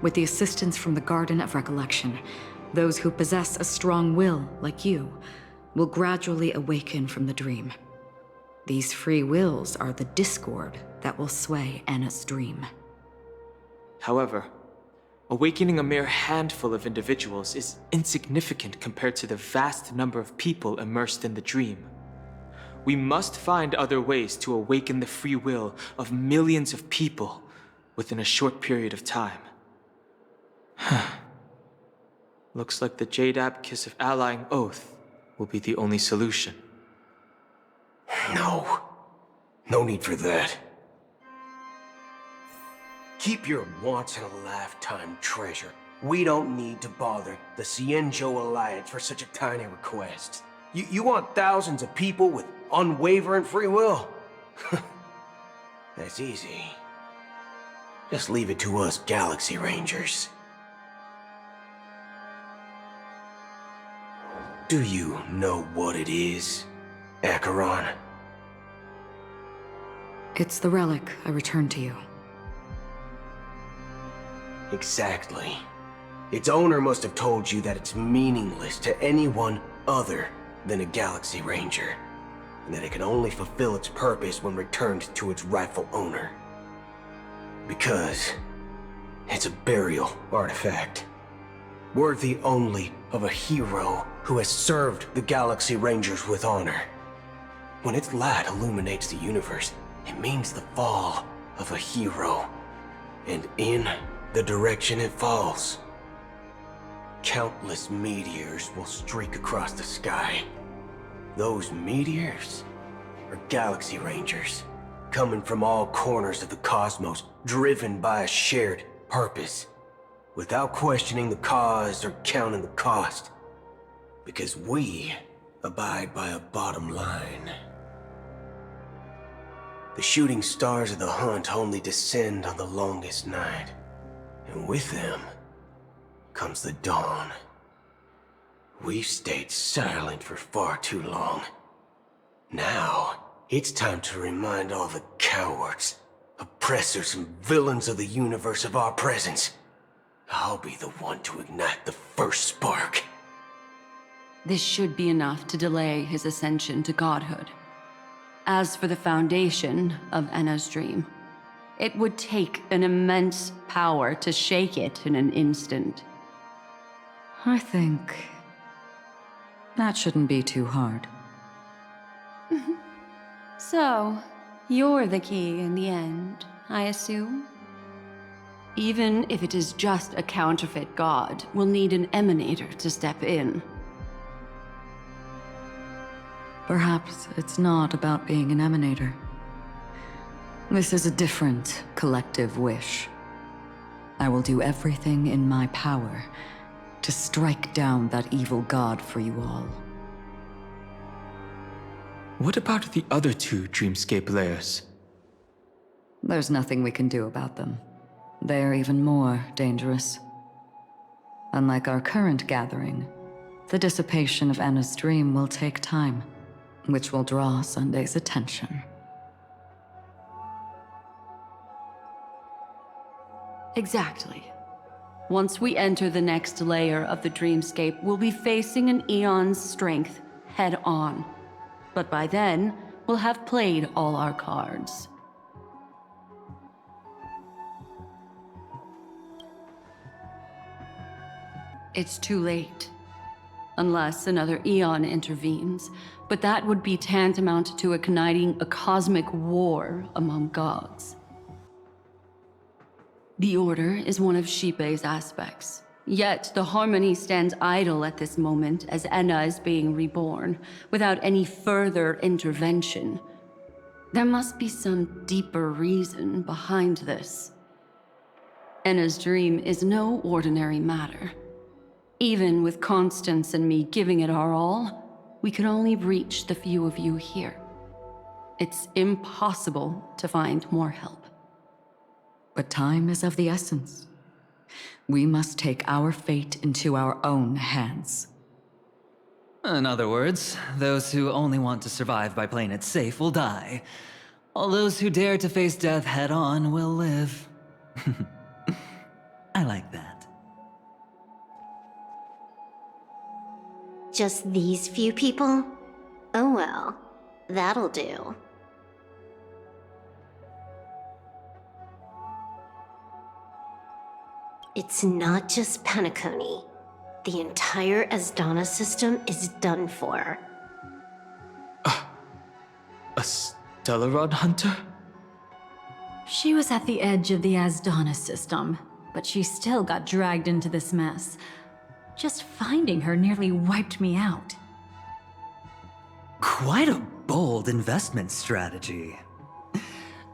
With the assistance from the Garden of Recollection, those who possess a strong will, like you, will gradually awaken from the dream. These free wills are the discord that will sway Anna's dream. However, awakening a mere handful of individuals is insignificant compared to the vast number of people immersed in the dream. We must find other ways to awaken the free will of millions of people within a short period of time. Looks like the Jadab Kiss of Allying Oath will be the only solution. No need for that. Keep your once-in-a-lifetime treasure. We don't need to bother the Cienjo Alliance for such a tiny request. You want thousands of people with unwavering free will? That's easy. Just leave it to us Galaxy Rangers. Do you know what it is, Acheron? It's the relic I returned to you. Exactly. Its owner must have told you that it's meaningless to anyone other than a Galaxy Ranger, and that it can only fulfill its purpose when returned to its rightful owner. Because it's a burial artifact, worthy only of a hero who has served the Galaxy Rangers with honor. When its light illuminates the universe, it means the fall of a hero. And in the direction it falls, countless meteors will streak across the sky. Those meteors are Galaxy Rangers, coming from all corners of the cosmos, driven by a shared purpose, without questioning the cause or counting the cost, because we abide by a bottom line. The shooting stars of the hunt only descend on the longest night, and with them comes the dawn. We've stayed silent for far too long. Now, it's time to remind all the cowards, oppressors, and villains of the universe of our presence. I'll be the one to ignite the first spark. This should be enough to delay his ascension to godhood. As for the foundation of Enna's dream, it would take an immense power to shake it in an instant. I think that shouldn't be too hard. So, you're the key in the end, I assume? Even if it is just a counterfeit god, we'll need an emanator to step in. Perhaps it's not about being an emanator. This is a different collective wish. I will do everything in my power to strike down that evil god for you all. What about the other two dreamscape layers? There's nothing we can do about them. They're even more dangerous. Unlike our current gathering, the dissipation of Enna's dream will take time, which will draw Sunday's attention. Exactly. Once we enter the next layer of the dreamscape, we'll be facing an eon's strength head on. But by then, we'll have played all our cards. It's too late. Unless another eon intervenes, but that would be tantamount to igniting a cosmic war among gods. The Order is one of Xipe's aspects. Yet the Harmony stands idle at this moment as Enna is being reborn, without any further intervention. There must be some deeper reason behind this. Enna's dream is no ordinary matter. Even with Constance and me giving it our all, we could only reach the few of you here. It's impossible to find more help. But time is of the essence. We must take our fate into our own hands. In other words, those who only want to survive by playing it safe will die, while those who dare to face death head-on will live. I like that. Just these few people? Oh well, that'll do. It's not just Penacony. The entire Asdana system is done for. A Stellaron hunter? She was at the edge of the Asdana system, but she still got dragged into this mess. Just finding her nearly wiped me out. Quite a bold investment strategy.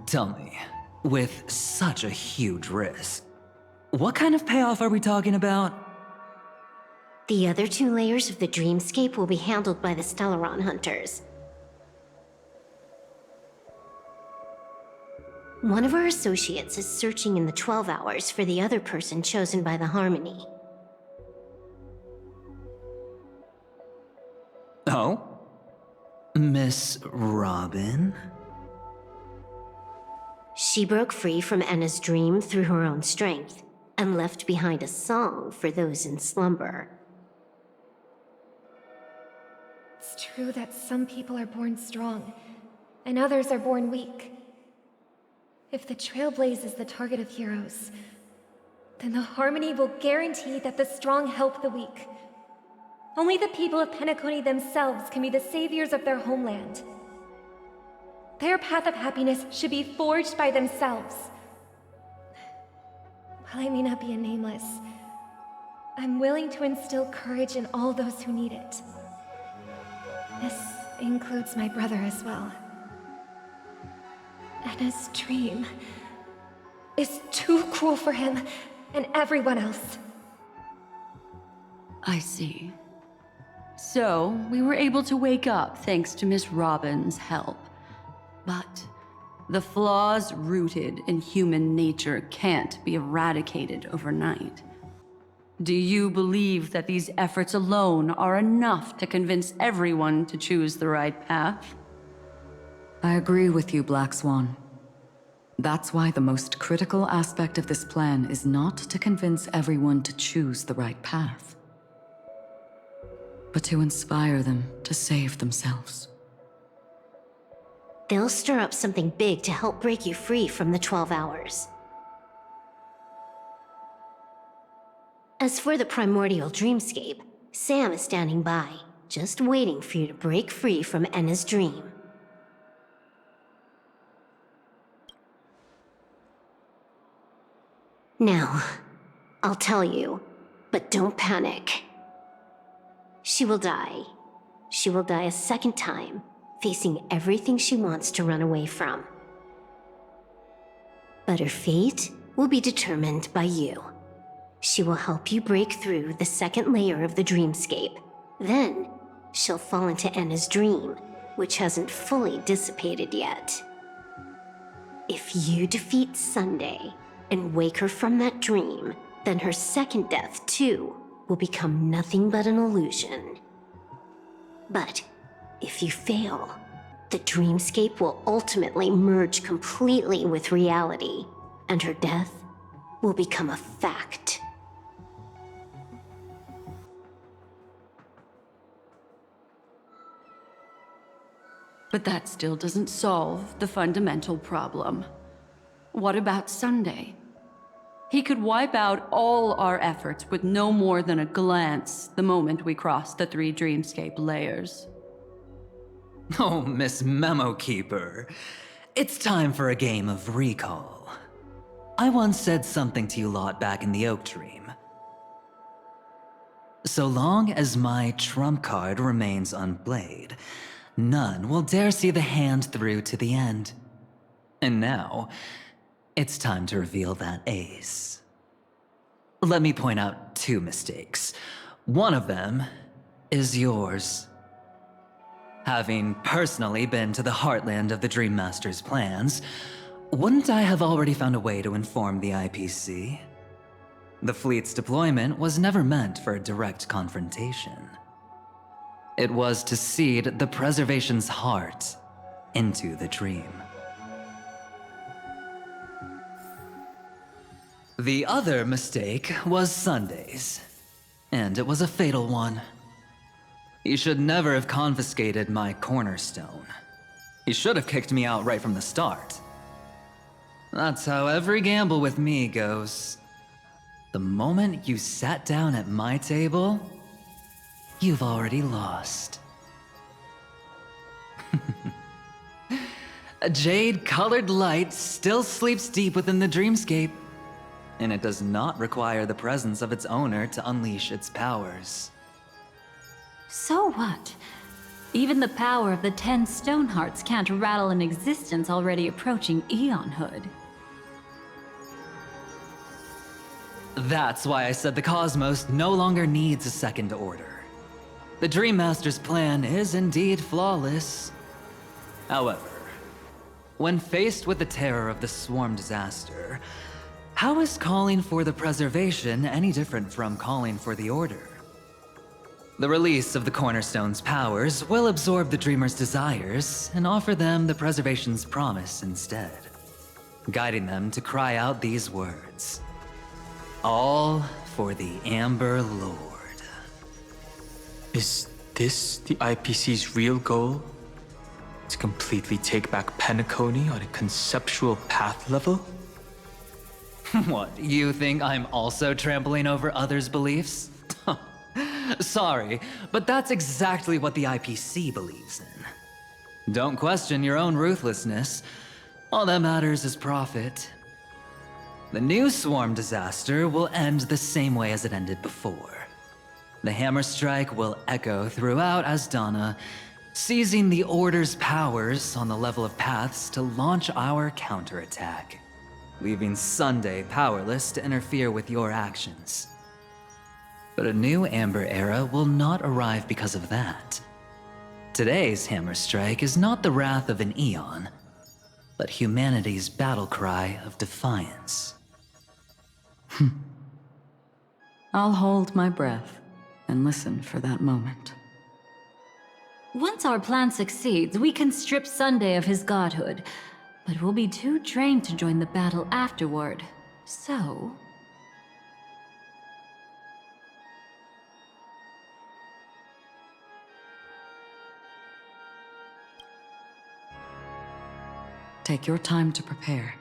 Tell me, with such a huge risk, what kind of payoff are we talking about? The other two layers of the dreamscape will be handled by the Stellaron hunters. One of our associates is searching in the 12 hours for the other person chosen by the Harmony. Oh? Miss Robin? She broke free from Enna's dream through her own strength, and left behind a song for those in slumber. It's true that some people are born strong, and others are born weak. If the Trailblaze is the target of heroes, then the Harmony will guarantee that the strong help the weak. Only the people of Penacony themselves can be the saviors of their homeland. Their path of happiness should be forged by themselves. While I may not be a nameless, I'm willing to instill courage in all those who need it. This includes my brother as well. Anna's dream is too cruel for him and everyone else. I see. So, we were able to wake up thanks to Miss Robin's help. But the flaws rooted in human nature can't be eradicated overnight. Do you believe that these efforts alone are enough to convince everyone to choose the right path? I agree with you, Black Swan. That's why the most critical aspect of this plan is not to convince everyone to choose the right path, but to inspire them to save themselves. They'll stir up something big to help break you free from the 12 hours. As for the primordial dreamscape, Sam is standing by, just waiting for you to break free from Enna's dream. Now, I'll tell you, but don't panic. She will die. She will die a second time, facing everything she wants to run away from. But her fate will be determined by you. She will help you break through the second layer of the dreamscape. Then, she'll fall into Enna's dream, which hasn't fully dissipated yet. If you defeat Sunday and wake her from that dream, then her second death, too, will become nothing but an illusion. But if you fail, the dreamscape will ultimately merge completely with reality, and her death will become a fact. But that still doesn't solve the fundamental problem. What about Sunday? He could wipe out all our efforts with no more than a glance the moment we cross the 3 dreamscape layers. Oh, Miss Memo Keeper. It's time for a game of recall. I once said something to you lot back in the Oak Dream. So long as my trump card remains unplayed, none will dare see the hand through to the end. And now, it's time to reveal that ace. Let me point out 2 mistakes. One of them is yours. Having personally been to the heartland of the Dream Master's plans, wouldn't I have already found a way to inform the IPC? The fleet's deployment was never meant for a direct confrontation. It was to seed the preservation's heart into the dream. The other mistake was Sundays, and it was a fatal one. You should never have confiscated my cornerstone. You should have kicked me out right from the start. That's how every gamble with me goes. The moment you sat down at my table, you've already lost. A jade-colored light still sleeps deep within the dreamscape, and it does not require the presence of its owner to unleash its powers. So what? Even the power of the 10 stone hearts can't rattle an existence already approaching eonhood. That's why I said the cosmos no longer needs a second order. The Dream Master's plan is indeed flawless. However, when faced with the terror of the swarm disaster, how is calling for the preservation any different from calling for the order? The release of the Cornerstone's powers will absorb the Dreamer's desires and offer them the preservation's promise instead, guiding them to cry out these words. All for the Amber Lord. Is this the IPC's real goal? To completely take back Penacony on a conceptual path level? What, you think I'm also trampling over others' beliefs? Sorry, but that's exactly what the IPC believes in. Don't question your own ruthlessness. All that matters is profit. The new swarm disaster will end the same way as it ended before. The hammer strike will echo throughout Asdana, seizing the Order's powers on the level of paths to launch our counterattack, leaving Sunday powerless to interfere with your actions. But a new Amber Era will not arrive because of that. Today's Hammer Strike is not the wrath of an eon, but humanity's battle cry of defiance. I'll hold my breath and listen for that moment. Once our plan succeeds, we can strip Sunday of his godhood, but we'll be too drained to join the battle afterward. So... Take your time to prepare.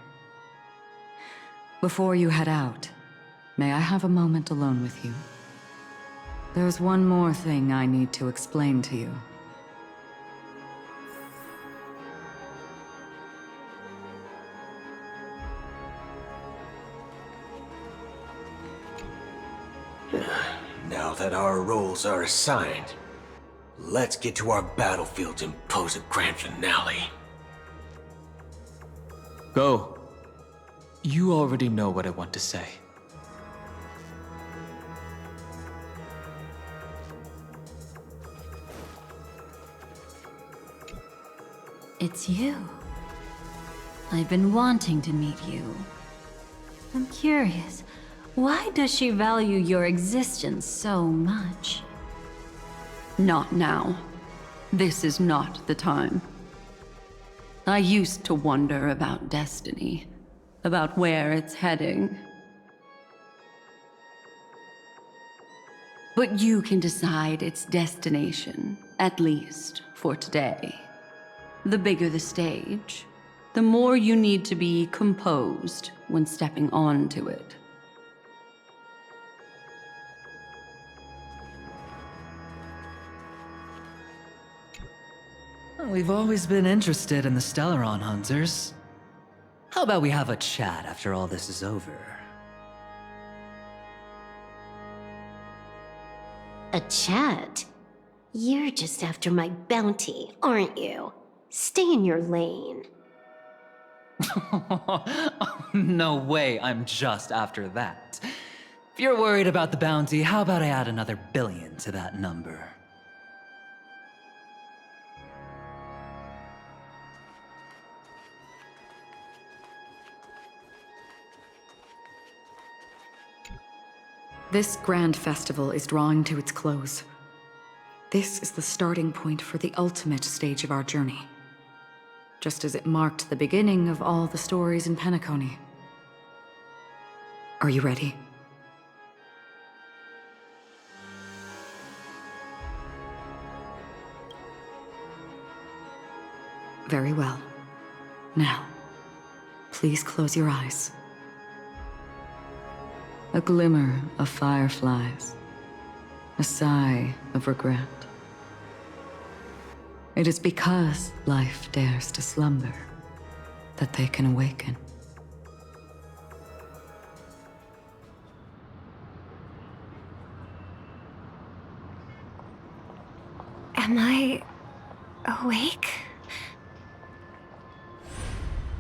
Before you head out, may I have a moment alone with you? There's one more thing I need to explain to you. Now that our roles are assigned, let's get to our battlefields and pose a grand finale. Go. You already know what I want to say. It's you. I've been wanting to meet you. I'm curious, why does she value your existence so much? Not now. This is not the time. I used to wonder about destiny, about where it's heading. But you can decide its destination, at least for today. The bigger the stage, the more you need to be composed when stepping onto it. We've always been interested in the Stellaron Hunters. How about we have a chat after all this is over? A chat? You're just after my bounty, aren't you? Stay in your lane. No way, I'm just after that. If you're worried about the bounty, how about I add another billion to that number? This grand festival is drawing to its close. This is the starting point for the ultimate stage of our journey. Just as it marked the beginning of all the stories in Penacony. Are you ready? Very well. Now, please close your eyes. A glimmer of fireflies. A sigh of regret. It is because life dares to slumber that they can awaken. Am I awake?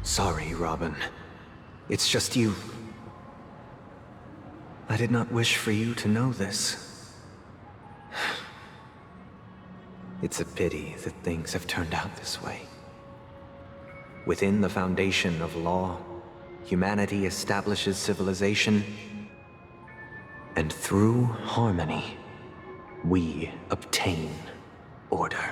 Sorry, Robin. It's just you. I did not wish for you to know this. It's a pity that things have turned out this way. Within the foundation of law, humanity establishes civilization, and through harmony, we obtain order.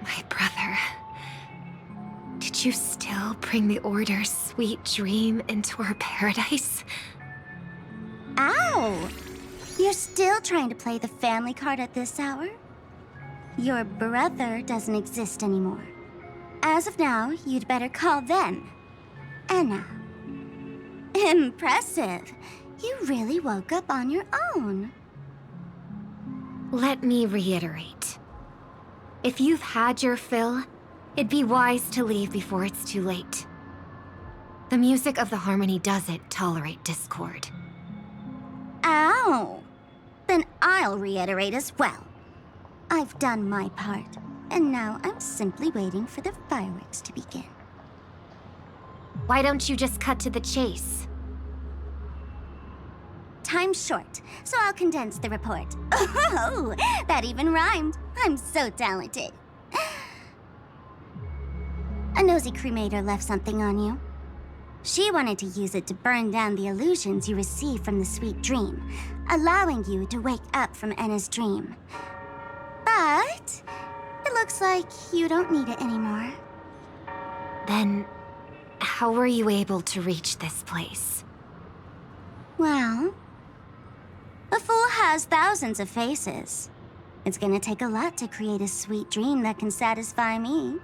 My brother. Did you still bring the Order's sweet dream into our paradise? Ow! You're still trying to play the family card at this hour? Your brother doesn't exist anymore. As of now, you'd better call them Anna. Impressive. You really woke up on your own. Let me reiterate. If you've had your fill, it'd be wise to leave before it's too late. The music of the harmony doesn't tolerate discord. Ow! Then I'll reiterate as well. I've done my part, and now I'm simply waiting for the fireworks to begin. Why don't you just cut to the chase? Time's short, so I'll condense the report. Oh, that even rhymed. I'm so talented. A nosy cremator left something on you. She wanted to use it to burn down the illusions you received from the sweet dream, allowing you to wake up from Enna's dream. But it looks like you don't need it anymore. Then, how were you able to reach this place? Well, a fool has thousands of faces. It's gonna take a lot to create a sweet dream that can satisfy me.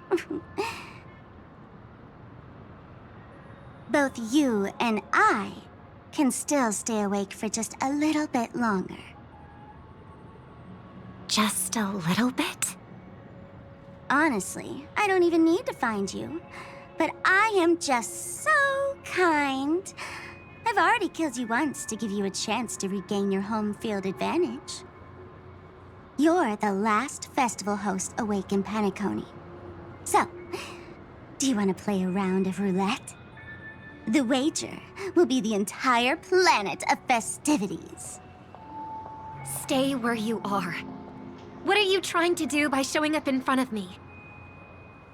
Both you and I can still stay awake for just a little bit longer. Just a little bit? Honestly, I don't even need to find you. But I am just so kind. I've already killed you once to give you a chance to regain your home field advantage. You're the last festival host awake in Penacony. So, do you want to play a round of roulette? The wager will be the entire planet of festivities. Stay where you are. What are you trying to do by showing up in front of me?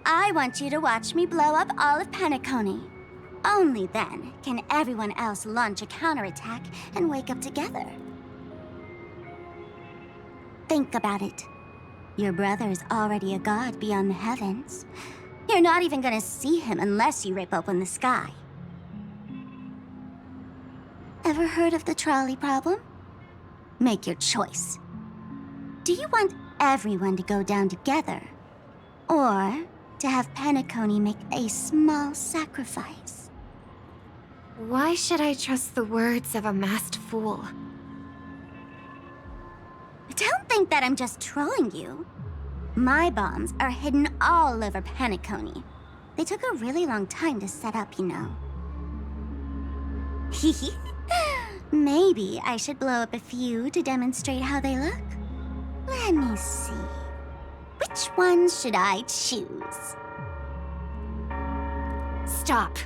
I want you to watch me blow up all of Penacony. Only then can everyone else launch a counterattack and wake up together. Think about it. Your brother is already a god beyond the heavens. You're not even gonna see him unless you rip open the sky. Ever heard of the trolley problem? Make your choice. Do you want everyone to go down together? Or to have Penacony make a small sacrifice? Why should I trust the words of a masked fool? Don't think that I'm just trolling you. My bombs are hidden all over Penacony. They took a really long time to set up, you know. Maybe I should blow up a few to demonstrate how they look. Let me see. Which ones should I choose? Stop.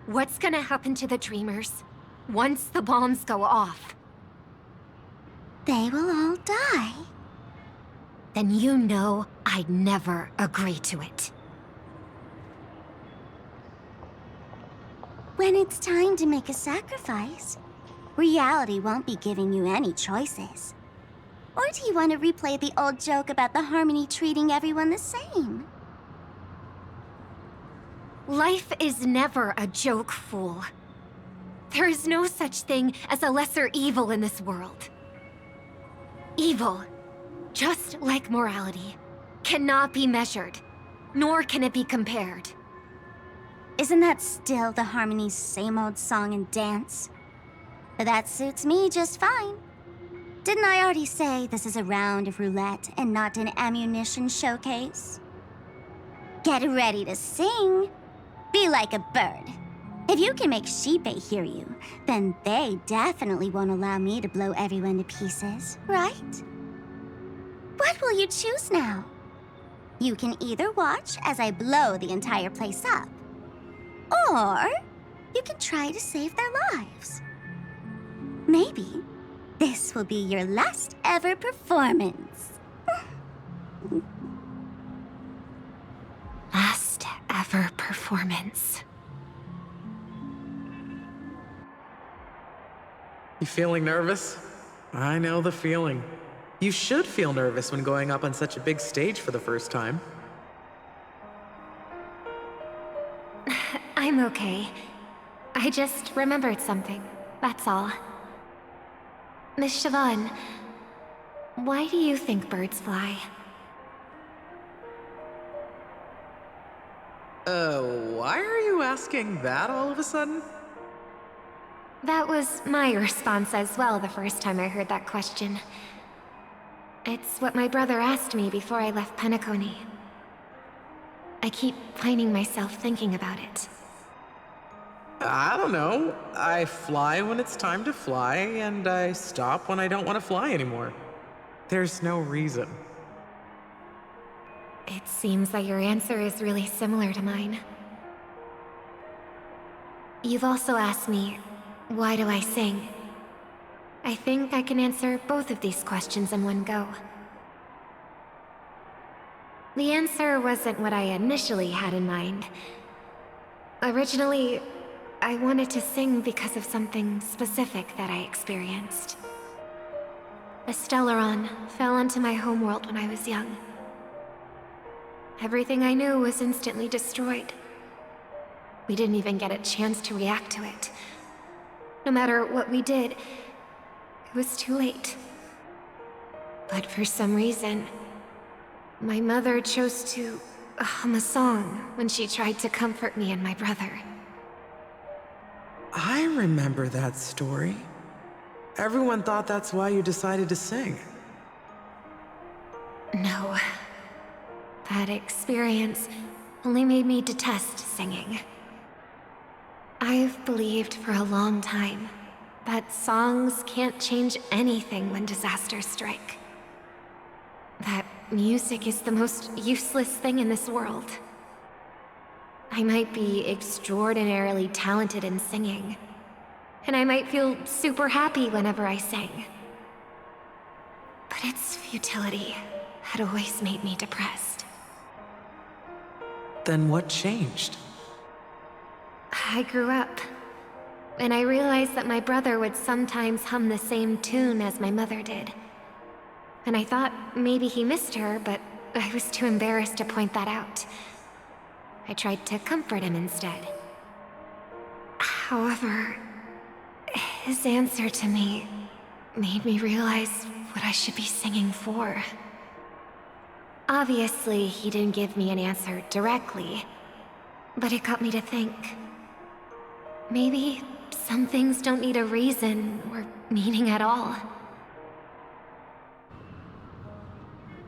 What's gonna happen to the dreamers once the bombs go off? They will all die. Then you know I'd never agree to it. When it's time to make a sacrifice, reality won't be giving you any choices. Or do you want to replay the old joke about the harmony treating everyone the same? Life is never a joke, fool. There is no such thing as a lesser evil in this world. Evil, just like morality, cannot be measured, nor can it be compared. Isn't that still the harmony's same old song and dance? But that suits me just fine. Didn't I already say this is a round of roulette and not an ammunition showcase? Get ready to sing. Be like a bird. If you can make Sheepei hear you, then they definitely won't allow me to blow everyone to pieces, right? What will you choose now? You can either watch as I blow the entire place up, or you can try to save their lives. Maybe this will be your last ever performance. Last ever performance. You feeling nervous? I know the feeling. You should feel nervous when going up on such a big stage for the first time. I'm okay. I just remembered something, that's all. Miss Siobhan, why do you think birds fly? Why are you asking that all of a sudden? That was my response as well the first time I heard that question. It's what my brother asked me before I left Penacony. I keep finding myself thinking about it. I don't know. I fly when it's time to fly, and I stop when I don't want to fly anymore. There's no reason. It seems that your answer is really similar to mine. You've also asked me, why do I sing? I think I can answer both of these questions in one go. The answer wasn't what I initially had in mind. Originally, I wanted to sing because of something specific that I experienced. A Stellaron fell onto my homeworld when I was young. Everything I knew was instantly destroyed. We didn't even get a chance to react to it. No matter what we did, it was too late. But for some reason, my mother chose to hum a song when she tried to comfort me and my brother. I remember that story. Everyone thought that's why you decided to sing. No. That experience only made me detest singing. I've believed for a long time that songs can't change anything when disasters strike. That music is the most useless thing in this world. I might be extraordinarily talented in singing, and I might feel super happy whenever I sang. But its futility had always made me depressed. Then what changed? I grew up, and I realized that my brother would sometimes hum the same tune as my mother did. And I thought maybe he missed her, but I was too embarrassed to point that out. I tried to comfort him instead. However, his answer to me made me realize what I should be singing for. Obviously, he didn't give me an answer directly, but it got me to think. Maybe some things don't need a reason or meaning at all.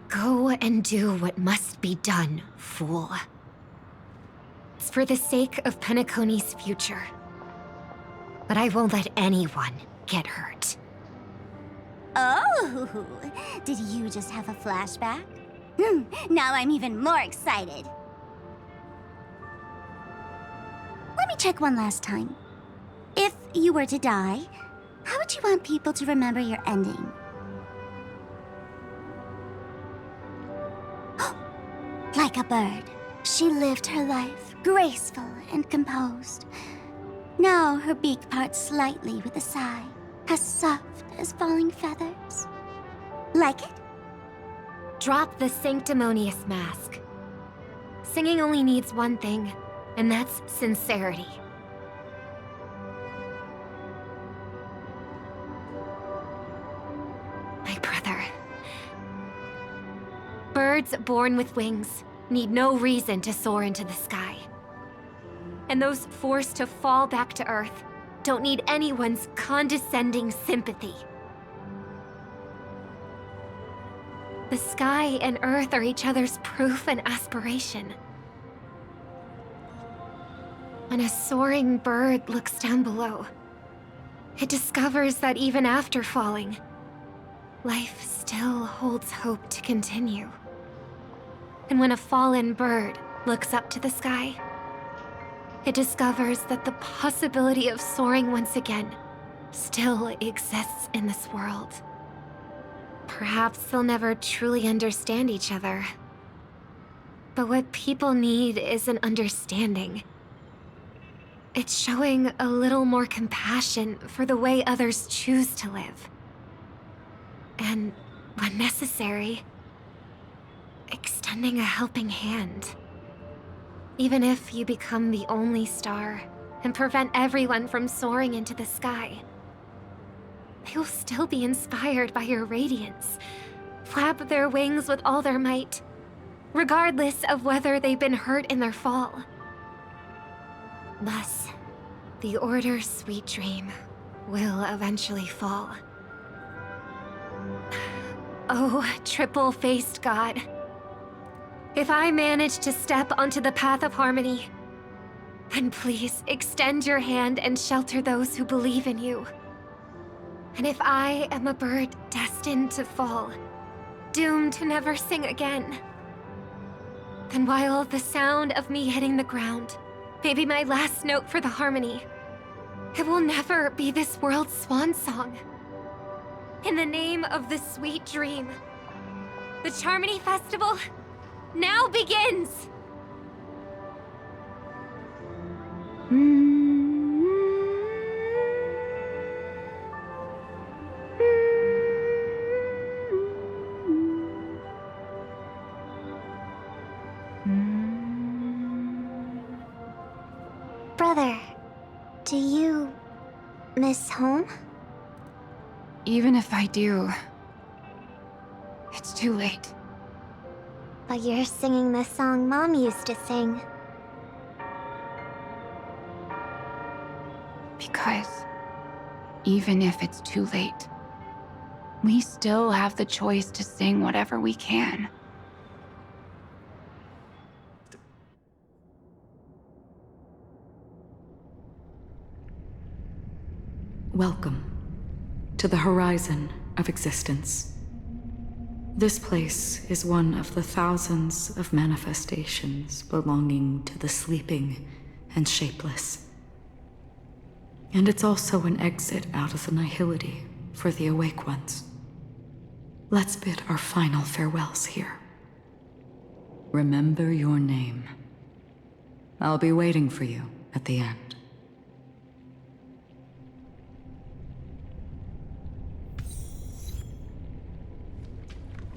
Go and do what must be done, fool. It's for the sake of Penacony's future. But I won't let anyone get hurt. Oh, did you just have a flashback? Now I'm even more excited. Let me check one last time. If you were to die, how would you want people to remember your ending? Like a bird, she lived her life, graceful and composed. Now her beak parts slightly with a sigh, as soft as falling feathers. Like it? Drop the sanctimonious mask. Singing only needs one thing, and that's sincerity. My brother. Birds born with wings need no reason to soar into the sky. And those forced to fall back to Earth don't need anyone's condescending sympathy. The sky and Earth are each other's proof and aspiration. When a soaring bird looks down below, it discovers that even after falling, life still holds hope to continue. And when a fallen bird looks up to the sky, it discovers that the possibility of soaring once again still exists in this world. Perhaps they'll never truly understand each other. But what people need isn't understanding. It's showing a little more compassion for the way others choose to live. And, when necessary, extending a helping hand. Even if you become the only star and prevent everyone from soaring into the sky, they will still be inspired by your radiance, flap their wings with all their might, regardless of whether they've been hurt in their fall. Thus, the Order's sweet dream will eventually fall. Oh, triple-faced God. If I manage to step onto the path of harmony, then please extend your hand and shelter those who believe in you. And if I am a bird destined to fall, doomed to never sing again, then while the sound of me hitting the ground may be my last note for the harmony, it will never be this world's swan song. In the name of the sweet dream, the Charmony Festival now begins! Brother, do you miss home? Even if I do, it's too late. But you're singing the song Mom used to sing. Because even if it's too late, we still have the choice to sing whatever we can. Welcome to the horizon of existence. This place is one of the thousands of manifestations belonging to the sleeping and shapeless. And it's also an exit out of the nihility for the awake ones. Let's bid our final farewells here. Remember your name. I'll be waiting for you at the end.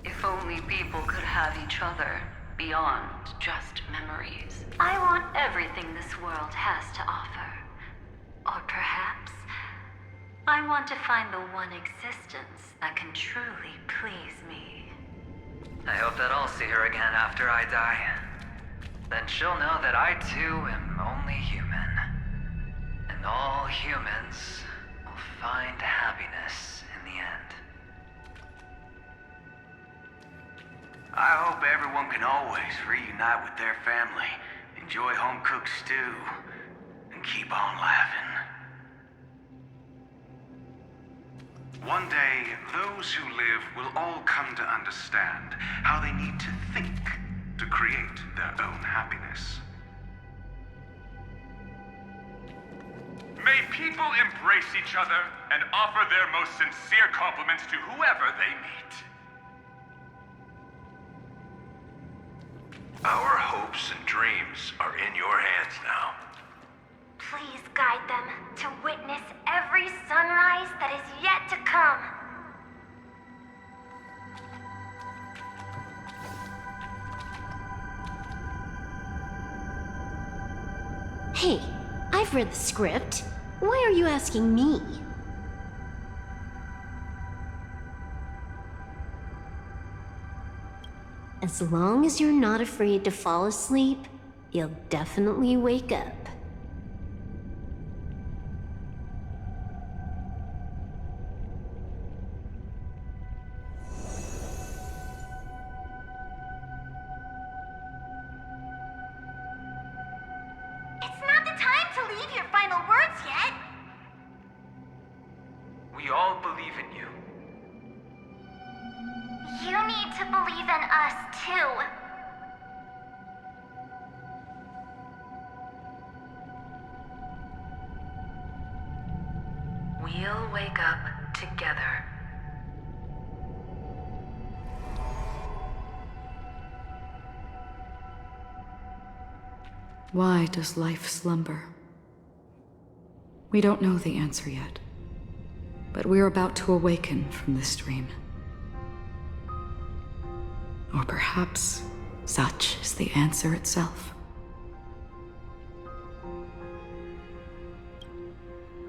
If only people could have each other beyond just memories. I want everything this world has to offer. Or perhaps, I want to find the one existence that can truly please me. I hope that I'll see her again after I die. Then she'll know that I too am only human. And all humans will find happiness in the end. I hope everyone can always reunite with their family, enjoy home-cooked stew, and keep on laughing. One day, those who live will all come to understand how they need to think to create their own happiness. May people embrace each other and offer their most sincere compliments to whoever they meet. Our hopes and dreams are in your hands now. Please guide them to witness every sunrise that is yet to come. Hey, I've read the script. Why are you asking me? As long as you're not afraid to fall asleep, you'll definitely wake up. It's not the time to leave your final words yet. We all believe in you. You need to believe in us, too. We'll wake up together. Why does life slumber? We don't know the answer yet, but we're about to awaken from this dream. Or perhaps such is the answer itself.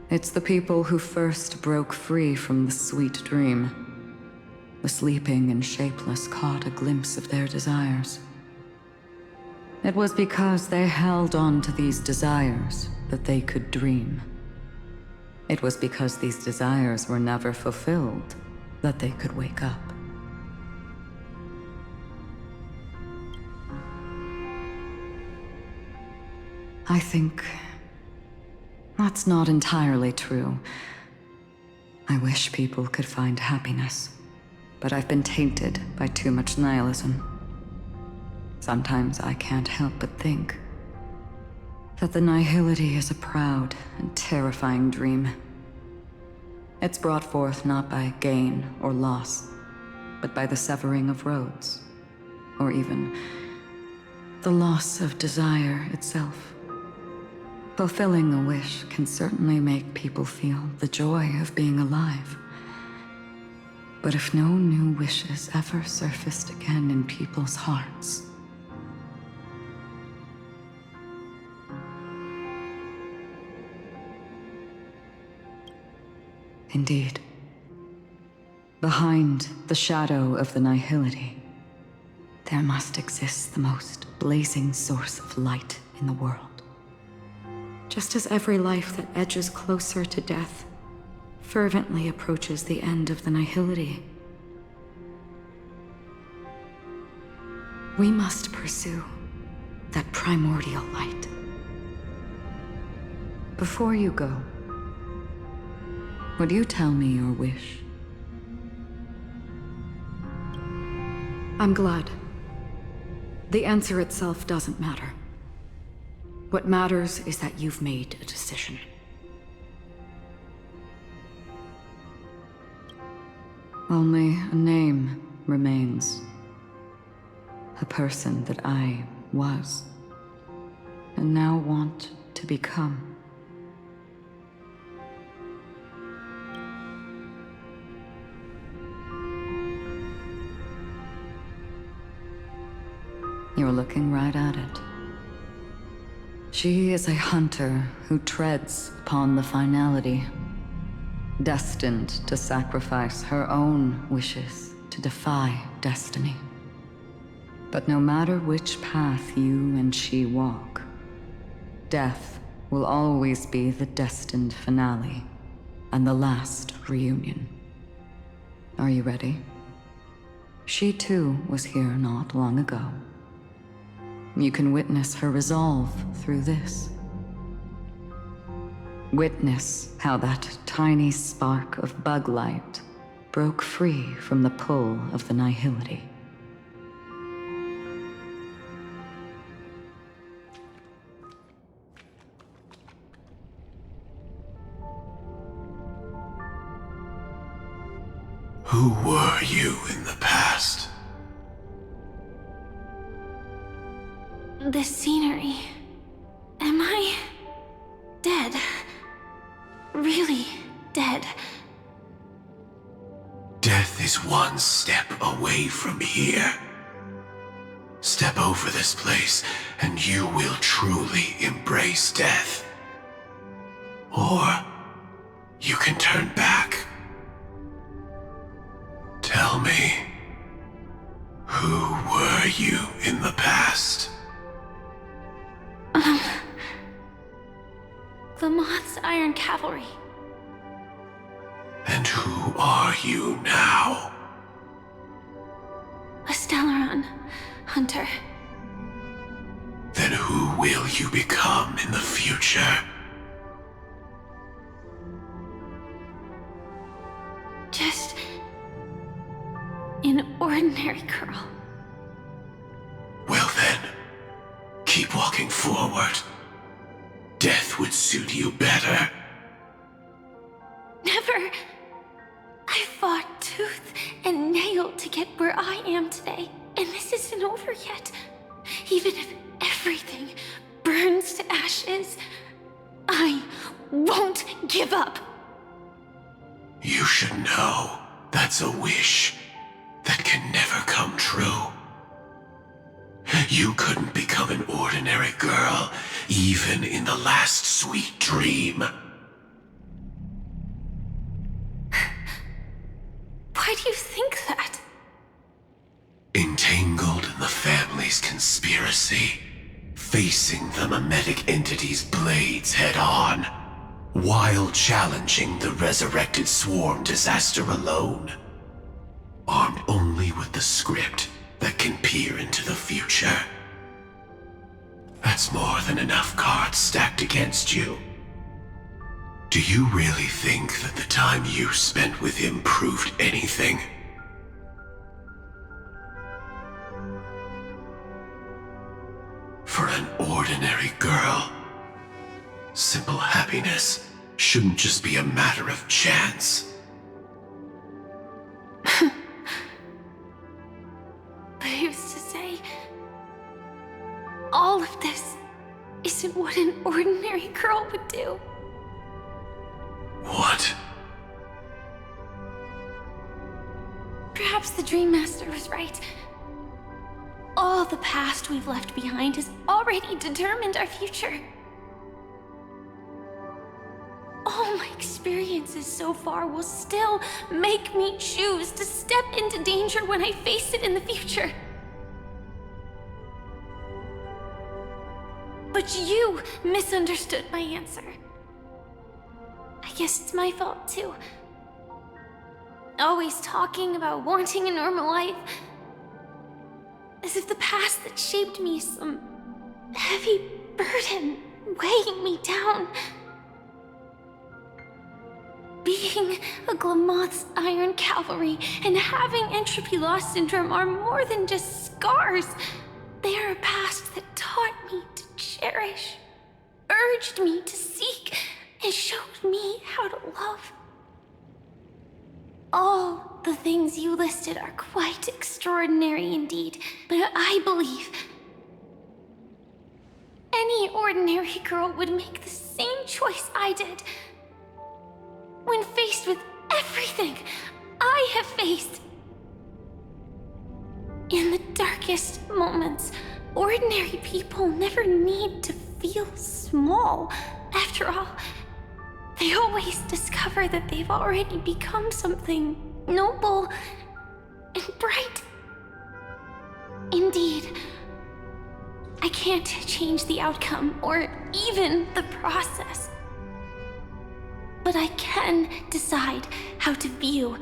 It's the people who first broke free from the sweet dream. The sleeping and shapeless caught a glimpse of their desires. It was because they held on to these desires that they could dream. It was because these desires were never fulfilled that they could wake up. I think that's not entirely true. I wish people could find happiness, but I've been tainted by too much nihilism. Sometimes I can't help but think that the nihility is a proud and terrifying dream. It's brought forth not by gain or loss, but by the severing of roads, or even the loss of desire itself. Fulfilling a wish can certainly make people feel the joy of being alive. But if no new wishes ever surfaced again in people's hearts, indeed, behind the shadow of the nihility, there must exist the most blazing source of light in the world. Just as every life that edges closer to death fervently approaches the end of the nihility, we must pursue that primordial light. Before you go, would you tell me your wish? I'm glad. The answer itself doesn't matter. What matters is that you've made a decision. Only a name remains. A person that I was, and now want to become. You're looking right at it. She is a hunter who treads upon the finality, destined to sacrifice her own wishes to defy destiny. But no matter which path you and she walk, death will always be the destined finale and the last reunion. Are you ready? She too was here not long ago. You can witness her resolve through this. Witness how that tiny spark of bug light broke free from the pull of the nihility. Who were you in the past? The scenery. Am I dead? Really dead? Death is one step away from here. Step over this place, and you will truly embrace death. Or you can turn back. Tell me, who were you in the past? The Moth's Iron Cavalry. And who are you now? A Stellaron hunter. Then who will you become in the future? Just an ordinary girl. Well then, keep walking forward. Death would suit you better. Never. I fought tooth and nail to get where I am today, and this isn't over yet. Even if everything burns to ashes, I won't give up. You should know that's a wish that can never come true. You couldn't become an ordinary girl, even in the last sweet dream. Why do you think that? Entangled in the family's conspiracy, facing the mimetic entity's blades head-on, while challenging the resurrected swarm disaster alone. Armed only with the script that can peer into the future. That's more than enough cards stacked against you. Do you really think that the time you spent with him proved anything? For an ordinary girl, simple happiness shouldn't just be a matter of chance. But who's to say all of this isn't what an ordinary girl would do? What? Perhaps the Dream Master was right. All the past we've left behind has already determined our future. All my experiences so far will still make me choose to step into danger when I face it in the future. But you misunderstood my answer. I guess it's my fault too. Always talking about wanting a normal life. As if the past that shaped me is some heavy burden weighing me down. Being a Glamoth's Iron Cavalry and having entropy loss syndrome are more than just scars. They are a past that taught me to cherish, urged me to seek, and showed me how to love. All the things you listed are quite extraordinary indeed, but I believe any ordinary girl would make the same choice I did. When faced with everything I have faced. In the darkest moments, ordinary people never need to feel small. After all, they always discover that they've already become something noble and bright. Indeed, I can't change the outcome or even the process. But I can decide how to view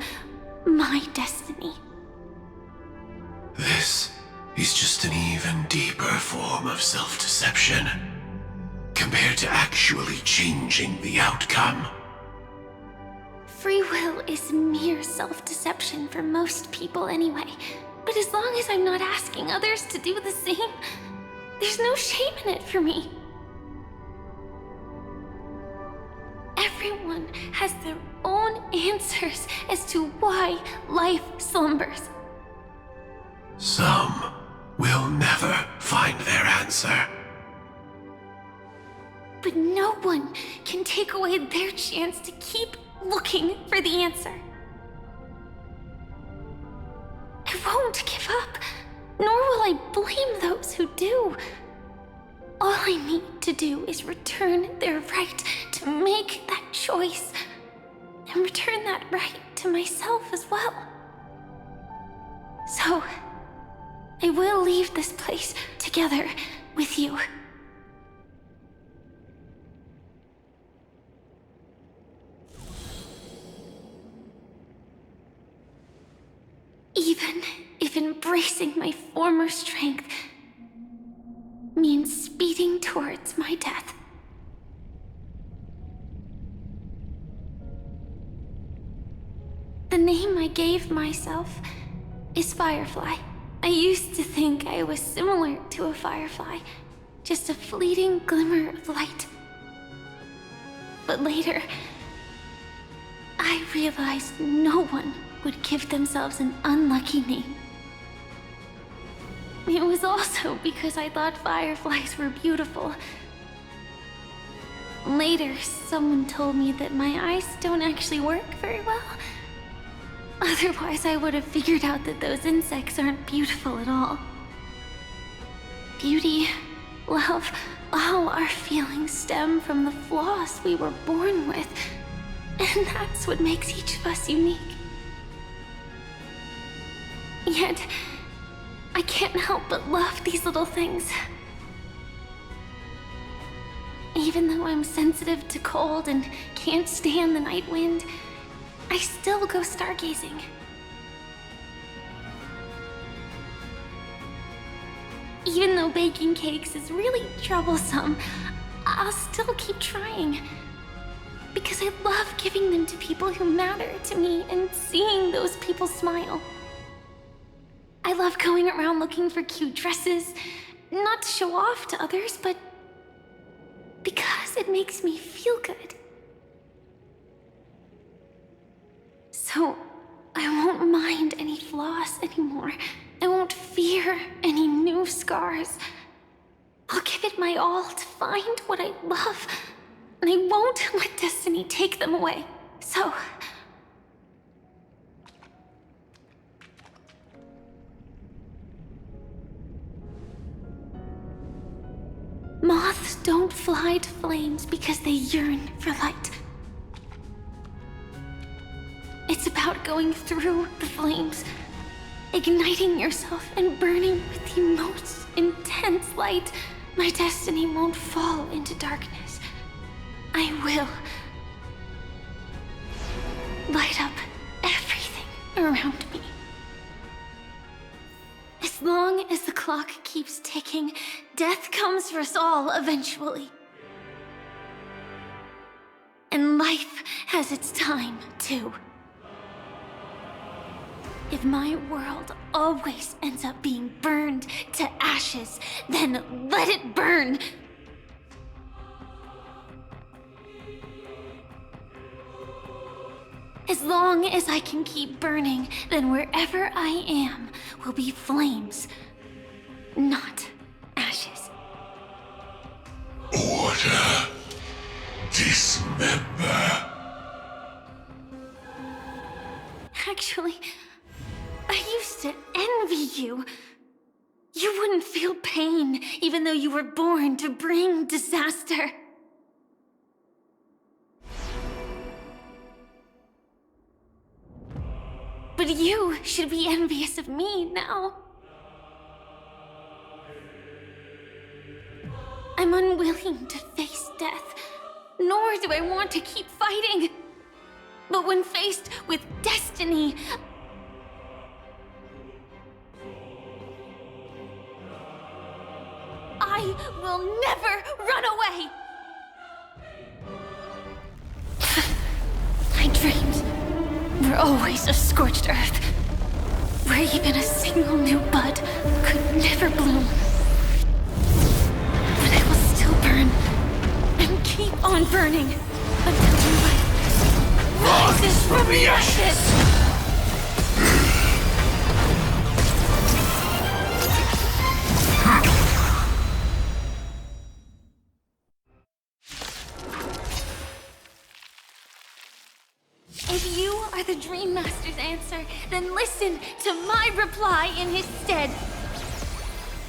my destiny. This is just an even deeper form of self-deception, compared to actually changing the outcome. Free will is mere self-deception for most people anyway. But as long as I'm not asking others to do the same, there's no shame in it for me. Everyone has their own answers as to why life slumbers. Some will never find their answer. But no one can take away their chance to keep looking for the answer. I won't give up, nor will I blame those who do. All I need to do is return their right to make that choice, and return that right to myself as well. So, I will leave this place together with you. Even if embracing my former strength means speeding towards my death. The name I gave myself is Firefly. I used to think I was similar to a firefly, just a fleeting glimmer of light. But later, I realized no one would give themselves an unlucky name. It was also because I thought fireflies were beautiful. Later, someone told me that my eyes don't actually work very well. Otherwise, I would have figured out that those insects aren't beautiful at all. Beauty, love, all our feelings stem from the flaws we were born with. And that's what makes each of us unique. Yet, I can't help but love these little things. Even though I'm sensitive to cold and can't stand the night wind, I still go stargazing. Even though baking cakes is really troublesome, I'll still keep trying. Because I love giving them to people who matter to me and seeing those people smile. I love going around looking for cute dresses, not to show off to others, but because it makes me feel good. So, I won't mind any flaws anymore. I won't fear any new scars. I'll give it my all to find what I love, and I won't let destiny take them away. So... moths don't fly to flames because they yearn for light. It's about going through the flames, igniting yourself and burning with the most intense light. My destiny won't fall into darkness. I will light up everything around me. As long as the clock keeps ticking, death comes for us all eventually. And life has its time, too. If my world always ends up being burned to ashes, then let it burn! As long as I can keep burning, then wherever I am will be flames, not ashes. Order. Dismember. Actually, I used to envy you. You wouldn't feel pain, even though you were born to bring disaster. But you should be envious of me now. I'm unwilling to face death, nor do I want to keep fighting. But when faced with destiny, I will never run away! My dreams were always a scorched earth, where even a single new bud could never bloom. But I will still burn, and keep on burning, until new life rises from the ashes! If you are the Dream Master's answer, then listen to my reply in his stead.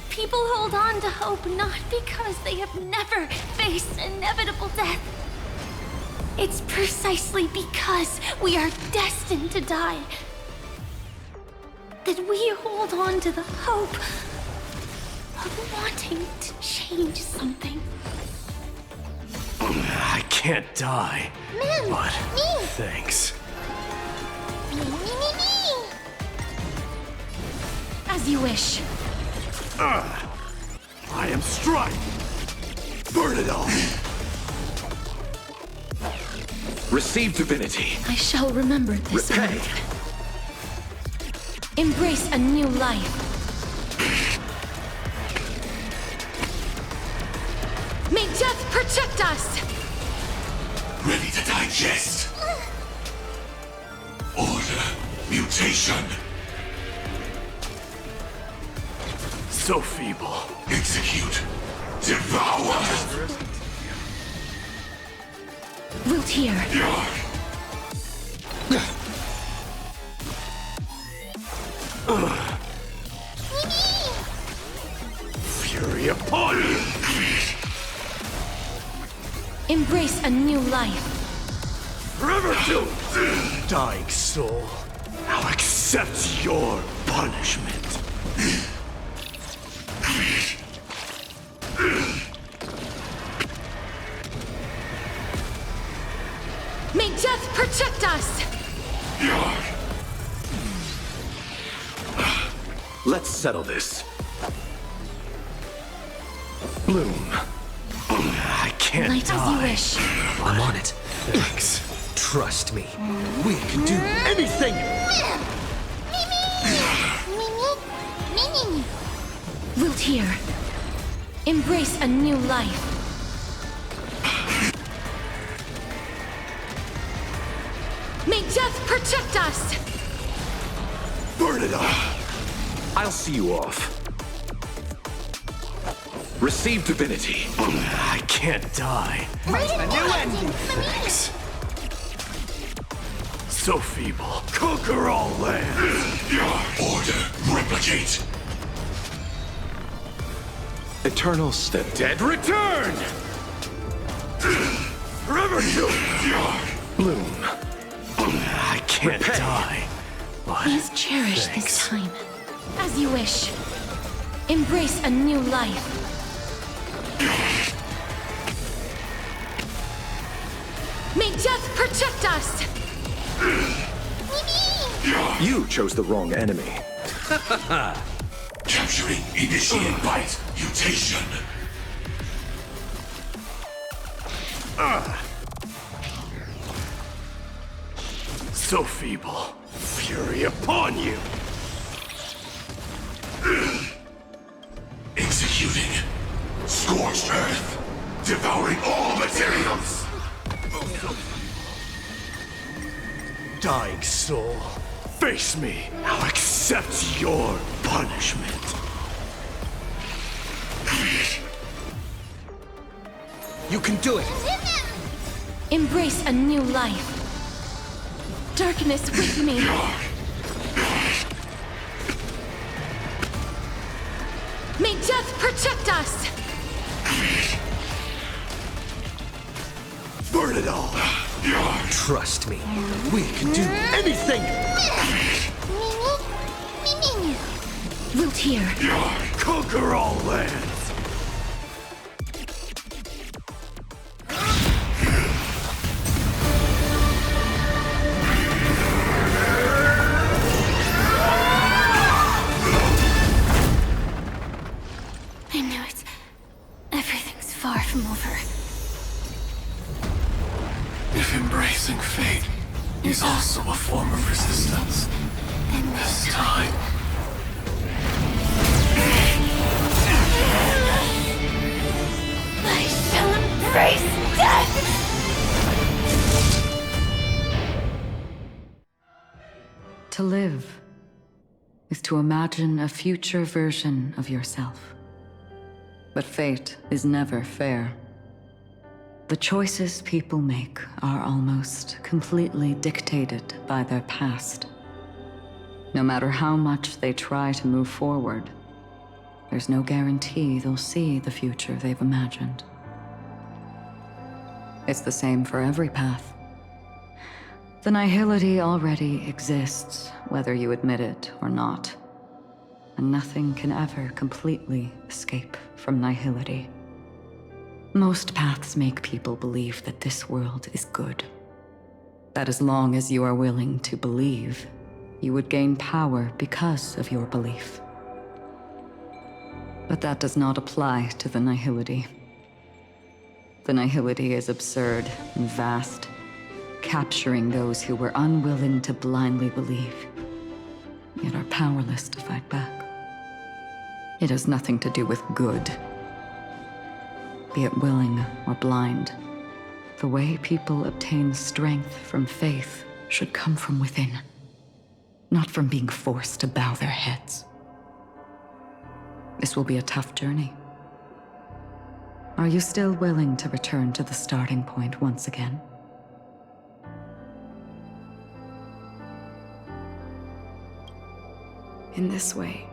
People hold on to hope not because they have never faced inevitable death. It's precisely because we are destined to die that we hold on to the hope of wanting to change something. I can't die. Man, but me. thanks. Me. As you wish. I am Strike. Burn it all. Receive divinity. I shall remember this. Repay. Embrace a new life. May death protect us! Ready to digest. Order. Mutation. So feeble. Execute. Devour. Wilt hear. Fury upon you. Embrace a new life. Forever doomed. Dying soul. I'll accept your punishment. May death protect us! Let's settle this. Bloom. I can't Light die. as you wish. I'm on it. Thanks. Trust me. We can do anything! Wilt here. Embrace a new life. May death protect us! Burn it up! I'll see you off. Receive divinity. I can't die. A new ending. Thanks. So feeble. Conquer all lands. Order, replicate. Eternal step. Dead return! Forever to Bloom. I can't die. But Please cherish thanks. this time. As you wish. Embrace a new life. May death protect us! You chose the wrong enemy. Capturing initiate bite mutation. So feeble. Fury upon you. Executing. Scorched earth. Devouring all materials. Dying soul. Face me. I'll accept your punishment. You can do it! Embrace a new life. Darkness with me. May death protect us! Burn it all. Trust me. We can do anything! Wilt here. Conquer all lands. I knew it. Everything's far from over. If embracing fate is also a form of resistance, Then this time. I shall embrace death! To live is to imagine a future version of yourself. But fate is never fair. The choices people make are almost completely dictated by their past. No matter how much they try to move forward, there's no guarantee they'll see the future they've imagined. It's the same for every path. The nihility already exists, whether you admit it or not. And nothing can ever completely escape from nihility. Most paths make people believe that this world is good. That as long as you are willing to believe, you would gain power because of your belief. But that does not apply to the nihility. The nihility is absurd and vast, capturing those who were unwilling to blindly believe, yet are powerless to fight back. It has nothing to do with good. Be it willing or blind, the way people obtain strength from faith should come from within, not from being forced to bow their heads. This will be a tough journey. Are you still willing to return to the starting point once again? In this way,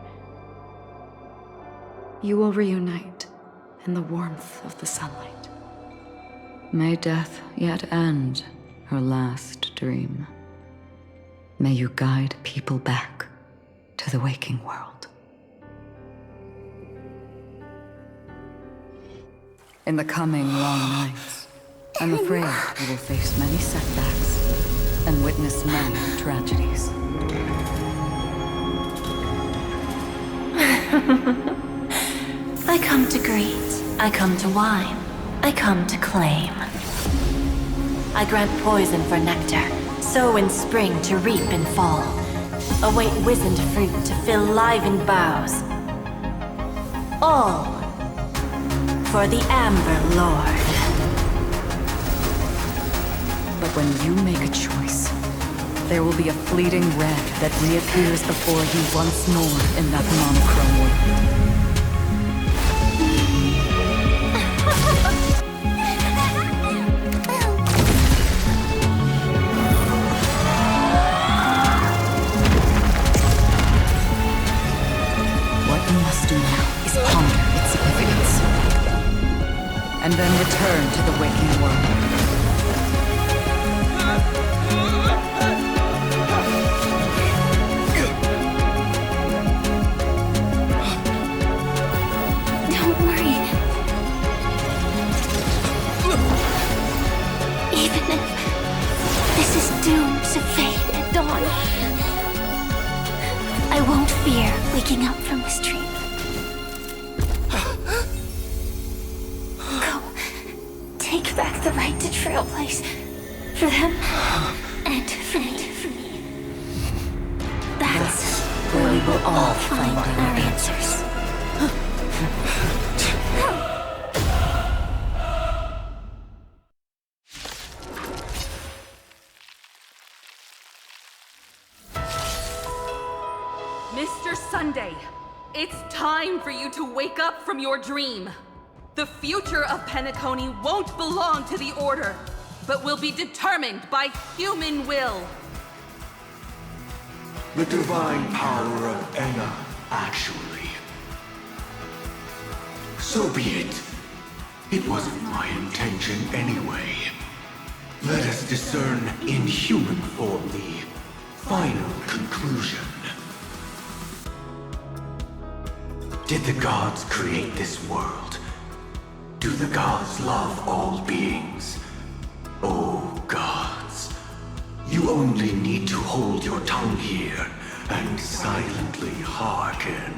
you will reunite in the warmth of the sunlight. May death yet end her last dream. May you guide people back to the waking world. In the coming long nights, I'm afraid you will face many setbacks and witness many tragedies. I come to greet. I come to wine. I come to claim. I grant poison for nectar, sow in spring to reap in fall. Await wizened fruit to fill livened boughs. All for the Amber Lord. But when you make a choice, there will be a fleeting red that reappears before you once more in that monochrome world. What you must do now is ponder its significance, and then return to the waking world. Doomed to fade at dawn. I won't fear waking up from this dream. Go. Take back the right to trailblaze. For them and for me. That's where we will all find our answers. Mr. Sunday, it's time for you to wake up from your dream. The future of Penacony won't belong to the Order, but will be determined by human will. The divine power of Enna, actually. So be it. It wasn't my intention anyway. Let us discern in human form the final conclusion. Did the gods create this world? Do the gods love all beings? Oh gods, you only need to hold your tongue here and silently hearken.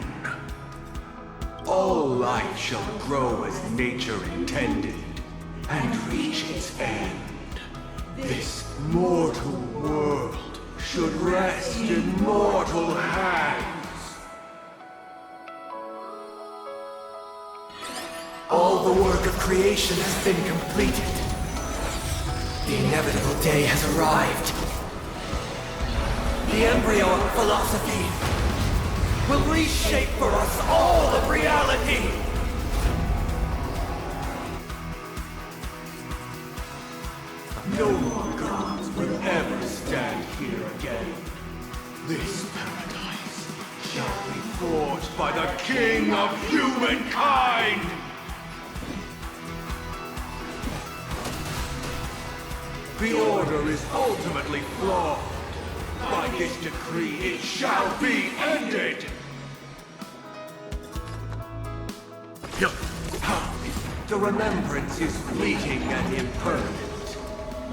All life shall grow as nature intended and reach its end. This mortal world should rest in mortal hands. All the work of creation has been completed. The inevitable day has arrived. The embryo of philosophy will reshape for us all of reality. No more gods will ever stand here again. This paradise shall be forged by the King of humankind! The Order is ultimately flawed. By this decree, it shall be ended! The remembrance is fleeting and impermanent.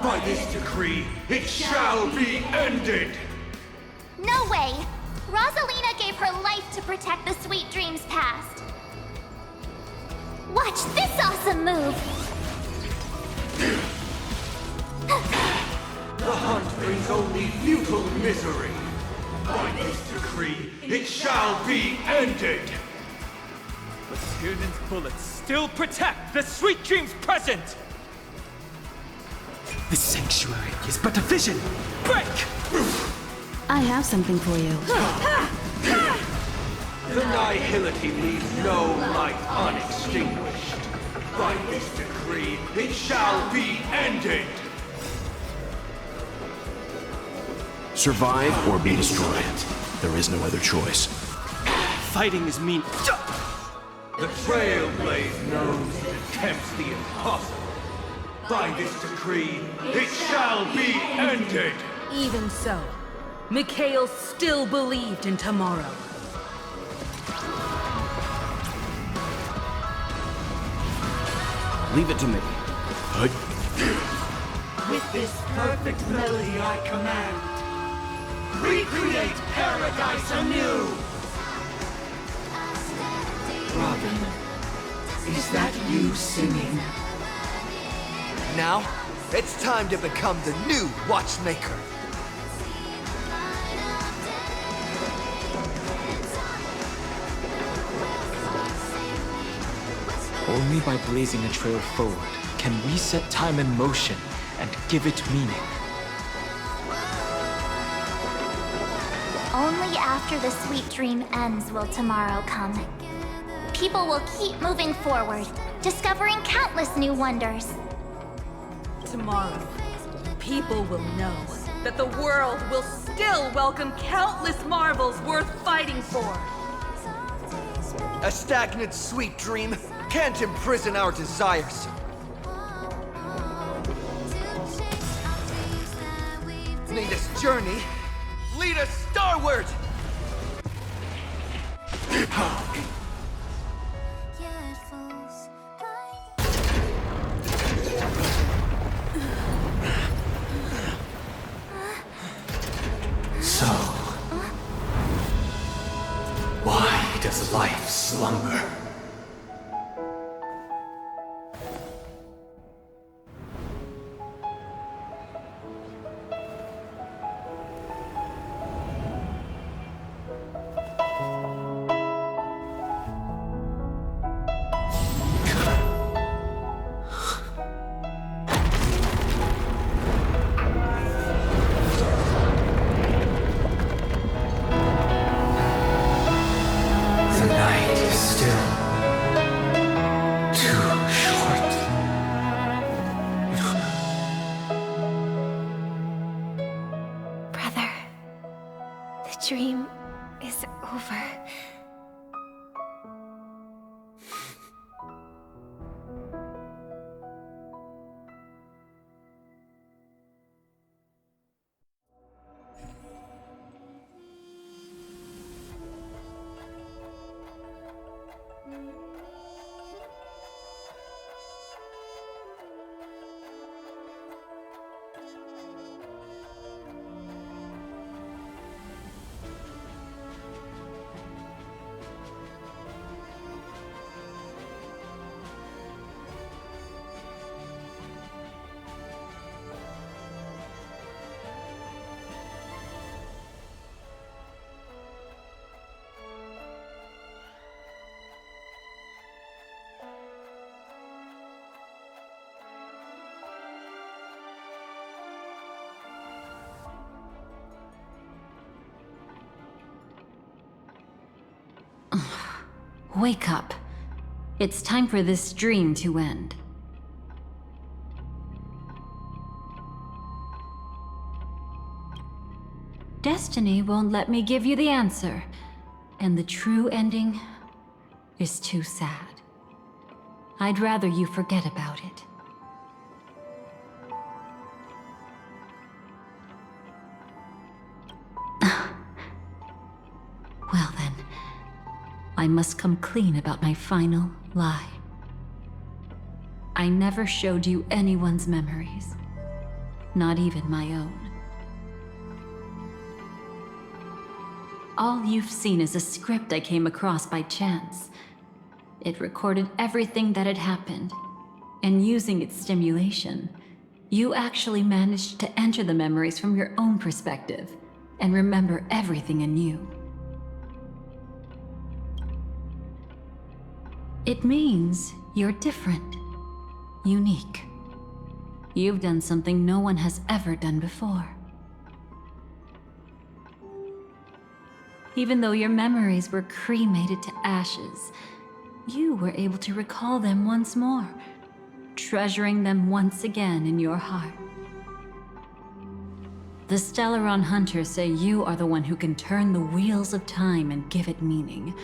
By this decree, it shall be ended! No way! Rosalina gave her life to protect the sweet dreams past. Watch this awesome move! The hunt brings only futile misery. By this decree, it shall be ended! But Tiernan's bullets still protect the sweet dreams present! This sanctuary is but a vision! Break! I have something for you. The nihility leaves no light unextinguished. By this decree, it shall be ended! Survive or be destroyed. There is no other choice. Fighting is mean. The Trailblaze knows it attempts the impossible. By this decree, it shall be ended! Even so, Mikhail still believed in tomorrow. Leave it to me. With this perfect melody I command, recreate paradise anew! Robin, Is that you singing? Now, it's time to become the new watchmaker. Only by blazing a trail forward can we set time in motion and give it meaning. Only after the sweet dream ends will tomorrow come. People will keep moving forward, discovering countless new wonders. Tomorrow, people will know that the world will still welcome countless marvels worth fighting for. A stagnant sweet dream can't imprison our desires. May this journey lead us starward! So, why does life slumber? Dream is over. Wake up. It's time for this dream to end. Destiny won't let me give you the answer, and the true ending is too sad. I'd rather you forget about it. Well then, I must come clean about my final lie. I never showed you anyone's memories, not even my own. All you've seen is a script I came across by chance. It recorded everything that had happened, and using its stimulation, you actually managed to enter the memories from your own perspective and remember everything anew. It means you're different, unique. You've done something no one has ever done before. Even though your memories were cremated to ashes, you were able to recall them once more, treasuring them once again in your heart. The Stellaron Hunters say you are the one who can turn the wheels of time and give it meaning.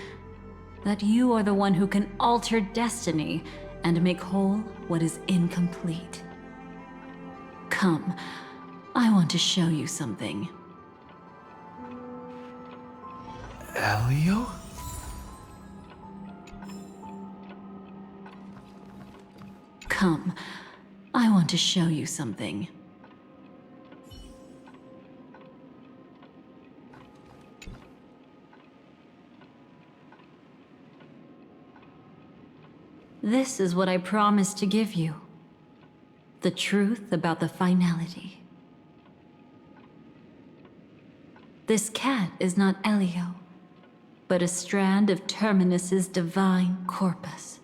That you are the one who can alter destiny and make whole what is incomplete. Come, I want to show you something. Elio? Come, I want to show you something. This is what I promised to give you. The truth about the finality. This cat is not Elio, but a strand of Terminus's divine corpus.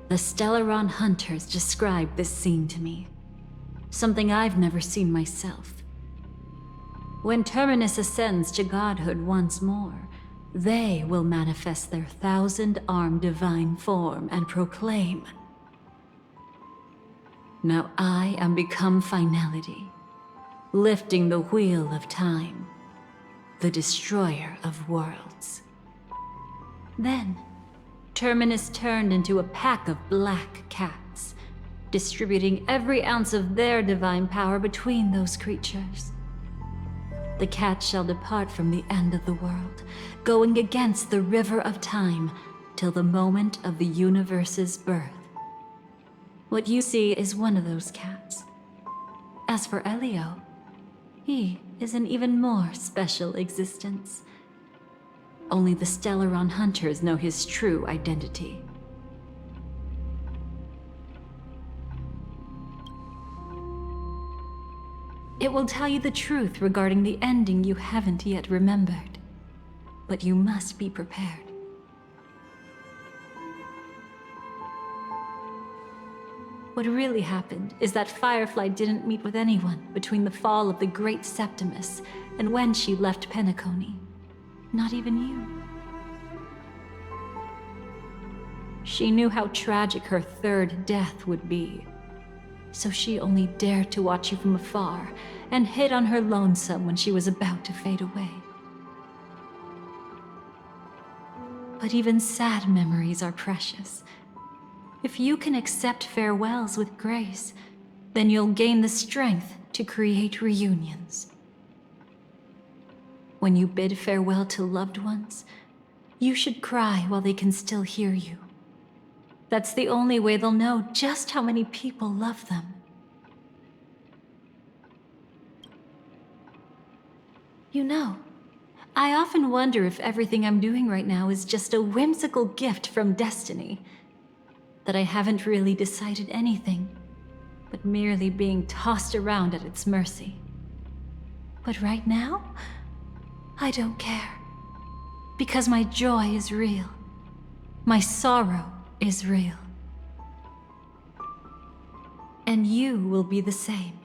The Stellaron hunters described this scene to me. Something I've never seen myself. When Terminus ascends to godhood once more, they will manifest their 1,000-armed divine form and proclaim, "Now I am become finality, lifting the wheel of time, the destroyer of worlds." Then, Terminus turned into a pack of black cats, distributing every ounce of their divine power between those creatures. The cat shall depart from the end of the world, going against the river of time till the moment of the universe's birth. What you see is one of those cats. As for Elio, he is an even more special existence. Only the Stellaron hunters know his true identity. It will tell you the truth regarding the ending you haven't yet remembered. But you must be prepared. What really happened is that Firefly didn't meet with anyone between the fall of the Great Septimus and when she left Penacony. Not even you. She knew how tragic her third death would be. So she only dared to watch you from afar and hid on her lonesome when she was about to fade away. But even sad memories are precious. If you can accept farewells with grace, then you'll gain the strength to create reunions. When you bid farewell to loved ones, you should cry while they can still hear you. That's the only way they'll know just how many people love them. You know, I often wonder if everything I'm doing right now is just a whimsical gift from destiny. That I haven't really decided anything, but merely being tossed around at its mercy. But right now, I don't care. Because my joy is real. My sorrow is real. And you will be the same.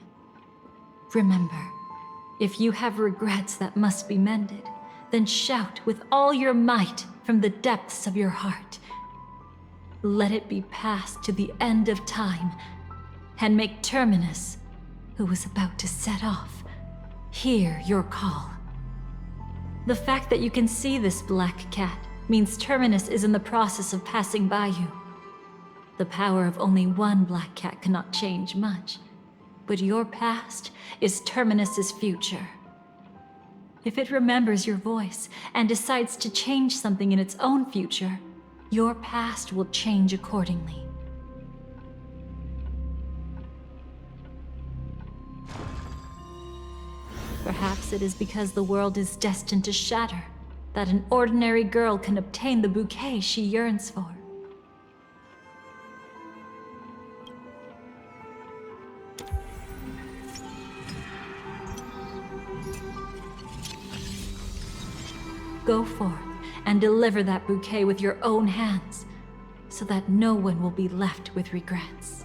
Remember, if you have regrets that must be mended, then shout with all your might from the depths of your heart. Let it be passed to the end of time, and make Terminus, who is about to set off, hear your call. The fact that you can see this black cat means Terminus is in the process of passing by you. The power of only one black cat cannot change much, but your past is Terminus's future. If it remembers your voice and decides to change something in its own future, your past will change accordingly. Perhaps it is because the world is destined to shatter that an ordinary girl can obtain the bouquet she yearns for. Go forth and deliver that bouquet with your own hands, so that no one will be left with regrets.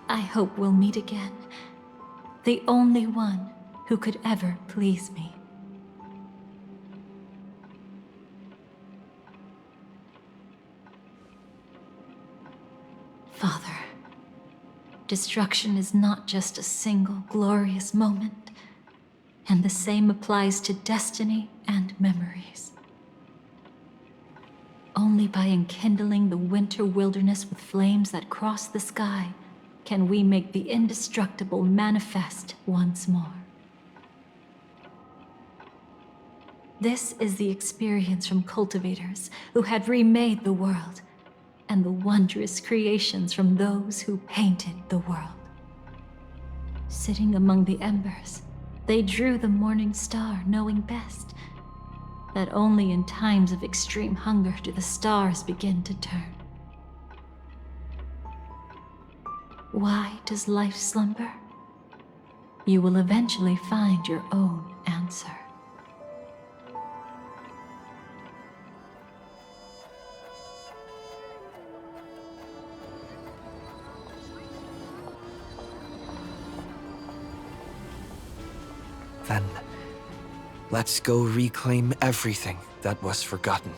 I hope we'll meet again. The only one who could ever please me. Father, destruction is not just a single glorious moment, and the same applies to destiny and memories. Only by enkindling the winter wilderness with flames that cross the sky can we make the indestructible manifest once more. This is the experience from cultivators who had remade the world, and the wondrous creations from those who painted the world. Sitting among the embers, they drew the morning star, knowing best that only in times of extreme hunger do the stars begin to turn. Why does life slumber? You will eventually find your own answer. Then, let's go reclaim everything that was forgotten.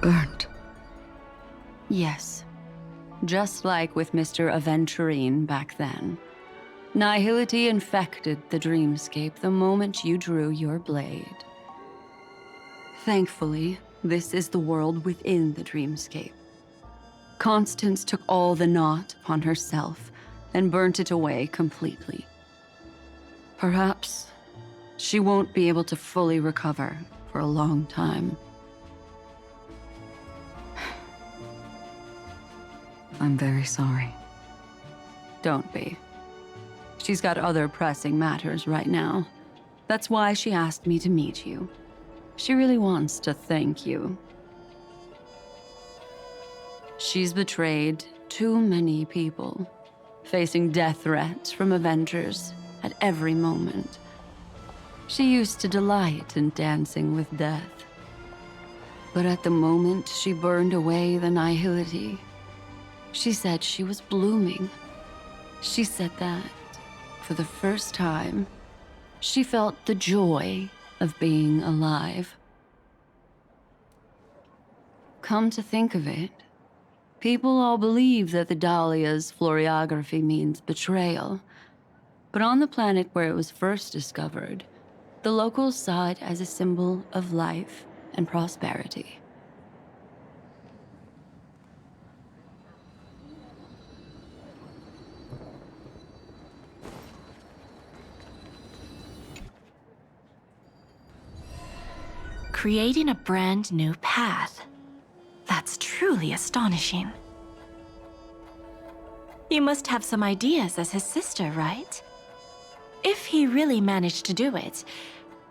Burnt. Yes. Just like with Mr. Aventurine back then. Nihility infected the dreamscape the moment you drew your blade. Thankfully, this is the world within the dreamscape. Constance took all the knot upon herself and burnt it away completely. Perhaps she won't be able to fully recover for a long time. I'm very sorry. Don't be. She's got other pressing matters right now. That's why she asked me to meet you. She really wants to thank you. She's betrayed too many people, facing death threats from Avengers at every moment. She used to delight in dancing with death. But at the moment she burned away the nihility, she said she was blooming. She said that, for the first time, she felt the joy of being alive. Come to think of it, people all believe that the Dahlia's floriography means betrayal. But on the planet where it was first discovered, the locals saw it as a symbol of life and prosperity. Creating a brand new path. That's truly astonishing. You must have some ideas as his sister, right? If he really managed to do it,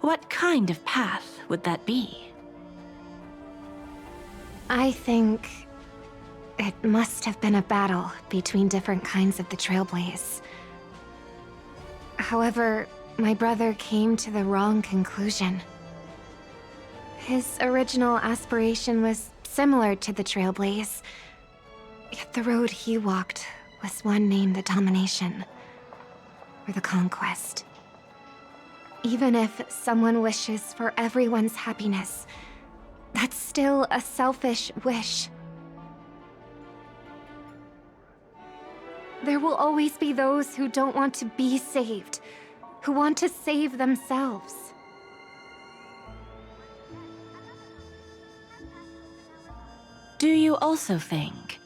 what kind of path would that be? I think it must have been a battle between different kinds of the Trailblaze. However, my brother came to the wrong conclusion. His original aspiration was similar to the Trailblaze, yet the road he walked was one named the Domination, or the Conquest. Even if someone wishes for everyone's happiness, that's still a selfish wish. There will always be those who don't want to be saved, who want to save themselves. Do you also think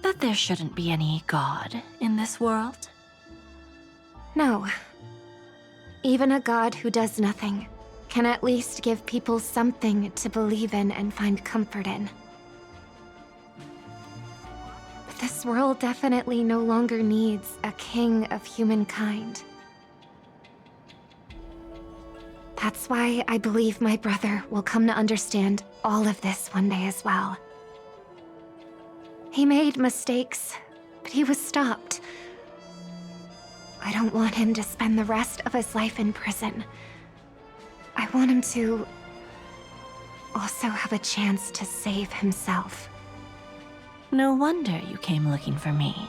that there shouldn't be any God in this world? No. Even a God who does nothing can at least give people something to believe in and find comfort in. But this world definitely no longer needs a king of humankind. That's why I believe my brother will come to understand all of this one day as well. He made mistakes, but he was stopped. I don't want him to spend the rest of his life in prison. I want him to also have a chance to save himself. No wonder you came looking for me.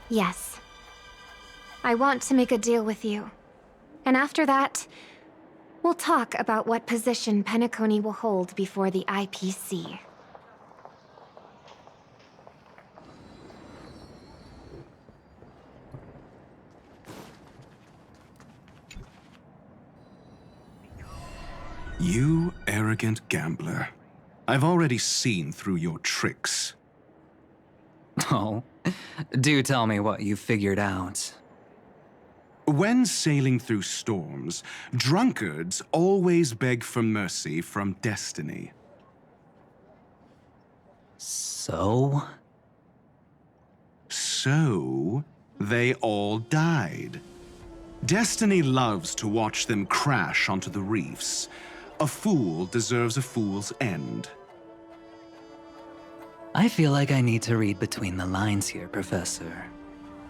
Yes. I want to make a deal with you. And after that, we'll talk about what position Penacony will hold before the IPC. You arrogant gambler. I've already seen through your tricks. Oh, do tell me what you figured out. When sailing through storms, drunkards always beg for mercy from destiny. So? So, they all died. Destiny loves to watch them crash onto the reefs. A fool deserves a fool's end. I feel like I need to read between the lines here, Professor.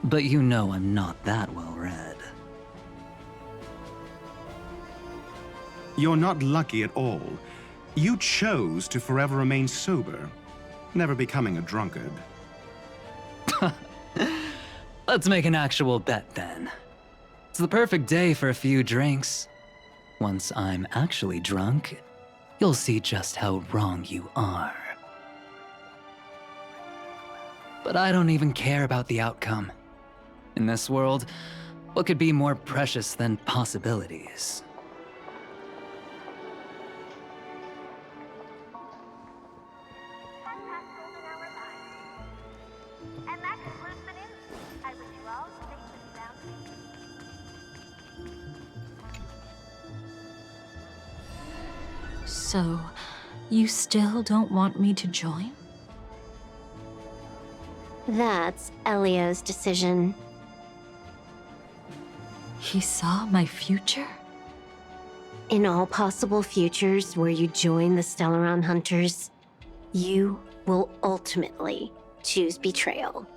But you know I'm not that well-read. You're not lucky at all. You chose to forever remain sober, never becoming a drunkard. Let's make an actual bet then. It's the perfect day for a few drinks. Once I'm actually drunk, you'll see just how wrong you are. But I don't even care about the outcome. In this world, what could be more precious than possibilities? So, you still don't want me to join? That's Elio's decision. He saw my future? In all possible futures where you join the Stellaron Hunters, you will ultimately choose betrayal.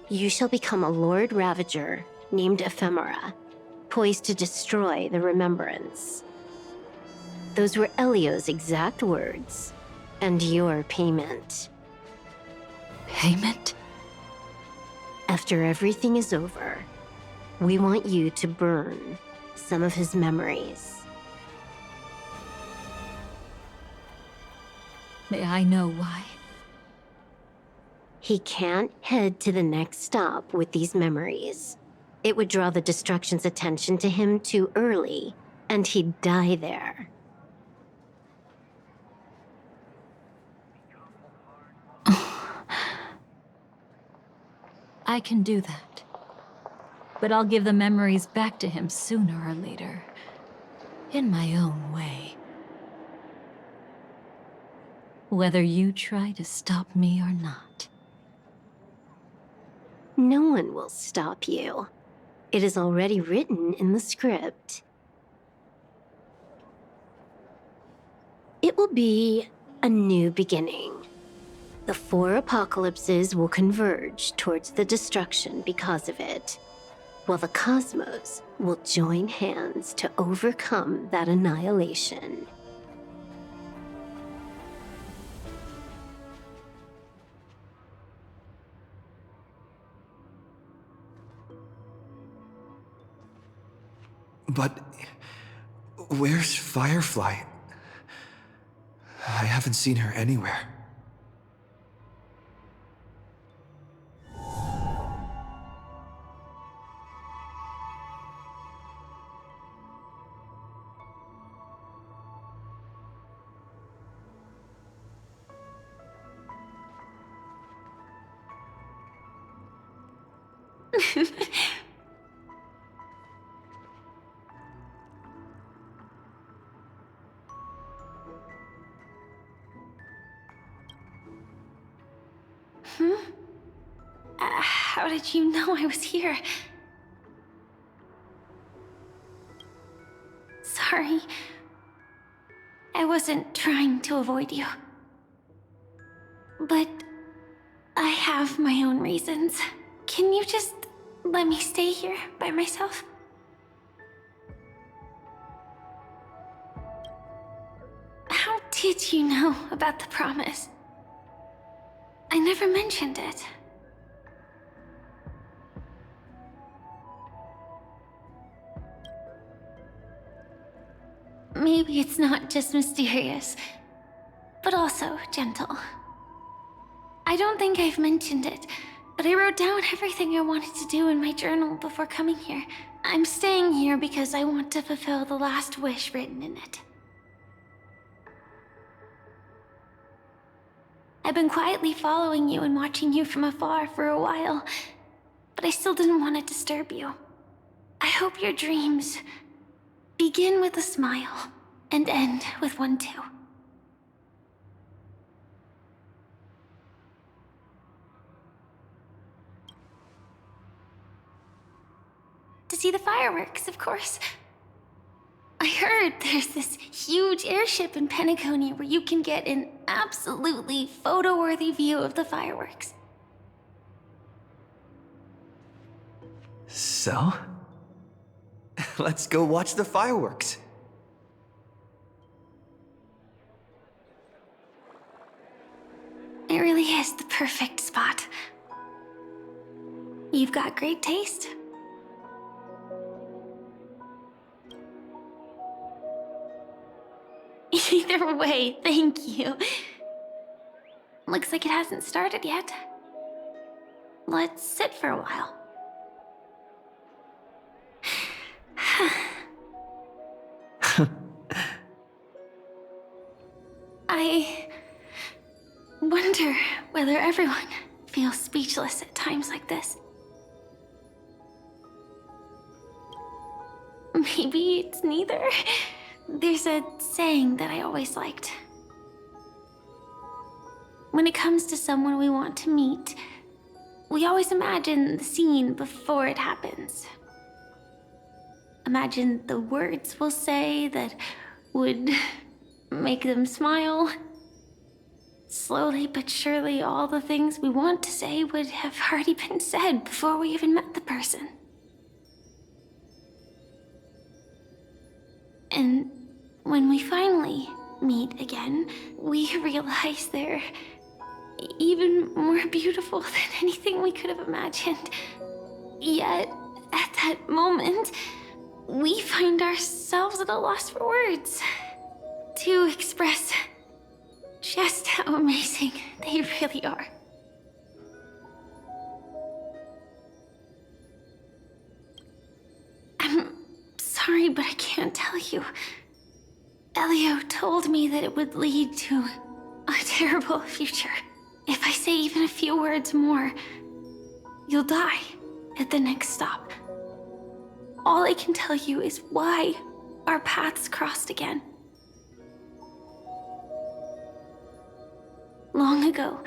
You shall become a Lord Ravager named Ephemera, poised to destroy the Remembrance. Those were Elio's exact words, and your payment. Payment? After everything is over, we want you to burn some of his memories. May I know why? He can't head to the next stop with these memories. It would draw the Destruction's attention to him too early, and he'd die there. I can do that. But I'll give the memories back to him sooner or later. In my own way. Whether you try to stop me or not. No one will stop you. It is already written in the script. It will be a new beginning. The 4 apocalypses will converge towards the destruction because of it, while the cosmos will join hands to overcome that annihilation. But where's Firefly? I haven't seen her anywhere. How did you know I was here? Sorry. I wasn't trying to avoid you. But I have my own reasons. Can you just let me stay here by myself? How did you know about the promise? I never mentioned it. Maybe it's not just mysterious, but also gentle. I don't think I've mentioned it, but I wrote down everything I wanted to do in my journal before coming here. I'm staying here because I want to fulfill the last wish written in it. I've been quietly following you and watching you from afar for a while, but I still didn't want to disturb you. I hope your dreams begin with a smile and end with one too. To see the fireworks, of course. I heard there's this huge airship in Penacony where you can get an absolutely photo-worthy view of the fireworks. So? Let's go watch the fireworks. It really is the perfect spot. You've got great taste. Either way, thank you. Looks like it hasn't started yet. Let's sit for a while. I wonder whether everyone feels speechless at times like this. Maybe it's neither. There's a saying that I always liked. When it comes to someone we want to meet, we always imagine the scene before it happens. Imagine the words we'll say that would make them smile. Slowly but surely, all the things we want to say would have already been said before we even met the person. And when we finally meet again, we realize they're even more beautiful than anything we could have imagined. Yet, at that moment, we find ourselves at a loss for words to express just how amazing they really are. I'm sorry, but I can't tell you. Elio told me that it would lead to a terrible future. If I say even a few words more, you'll die at the next stop. All I can tell you is why our paths crossed again. Long ago,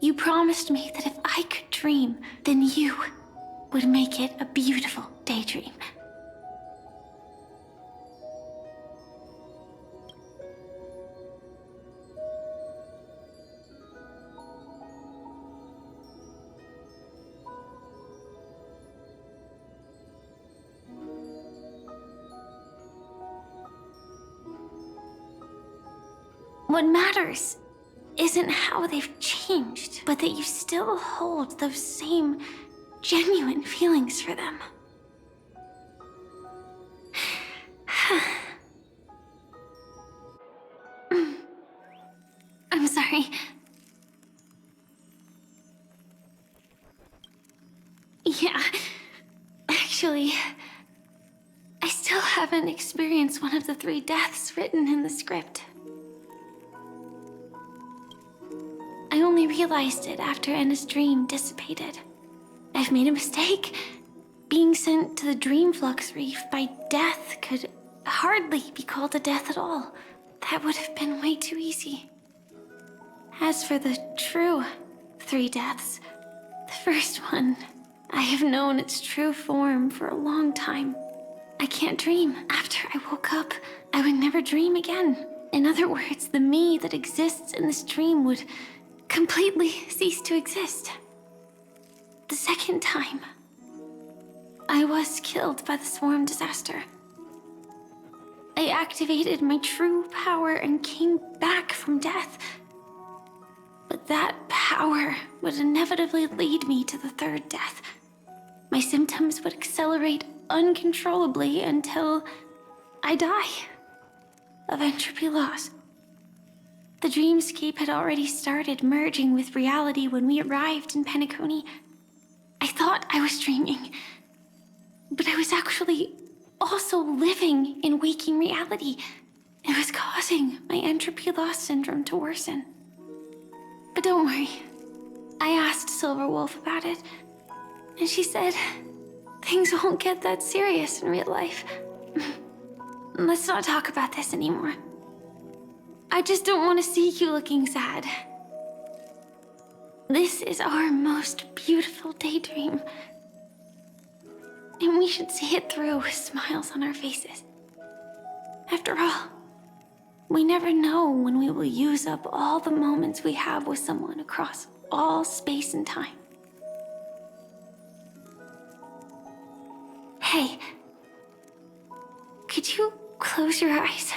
you promised me that if I could dream, then you would make it a beautiful daydream. What matters isn't how they've changed, but that you still hold those same genuine feelings for them. I'm sorry. Yeah, actually, I still haven't experienced one of the 3 deaths written in the script. I only realized it after Anna's dream dissipated. I've made a mistake. Being sent to the dream flux reef by death could hardly be called a death at all. That would have been way too easy. As for the true 3 deaths, the first one, I have known its true form for a long time. I can't dream. After I woke up, I would never dream again. In other words, the me that exists in this dream would completely cease to exist. The second time, I was killed by the swarm disaster. I activated my true power and came back from death. But that power would inevitably lead me to the 3rd death. My symptoms would accelerate uncontrollably until I die of entropy loss. The dreamscape had already started merging with reality when we arrived in Penacony. I thought I was dreaming, but I was actually also living in waking reality. It was causing my entropy loss syndrome to worsen. Don't worry. I asked Silverwolf about it, and she said things won't get that serious in real life. Let's not talk about this anymore. I just don't want to see you looking sad. This is our most beautiful daydream, and we should see it through with smiles on our faces. After all, we never know when we will use up all the moments we have with someone across all space and time. Hey, could you close your eyes?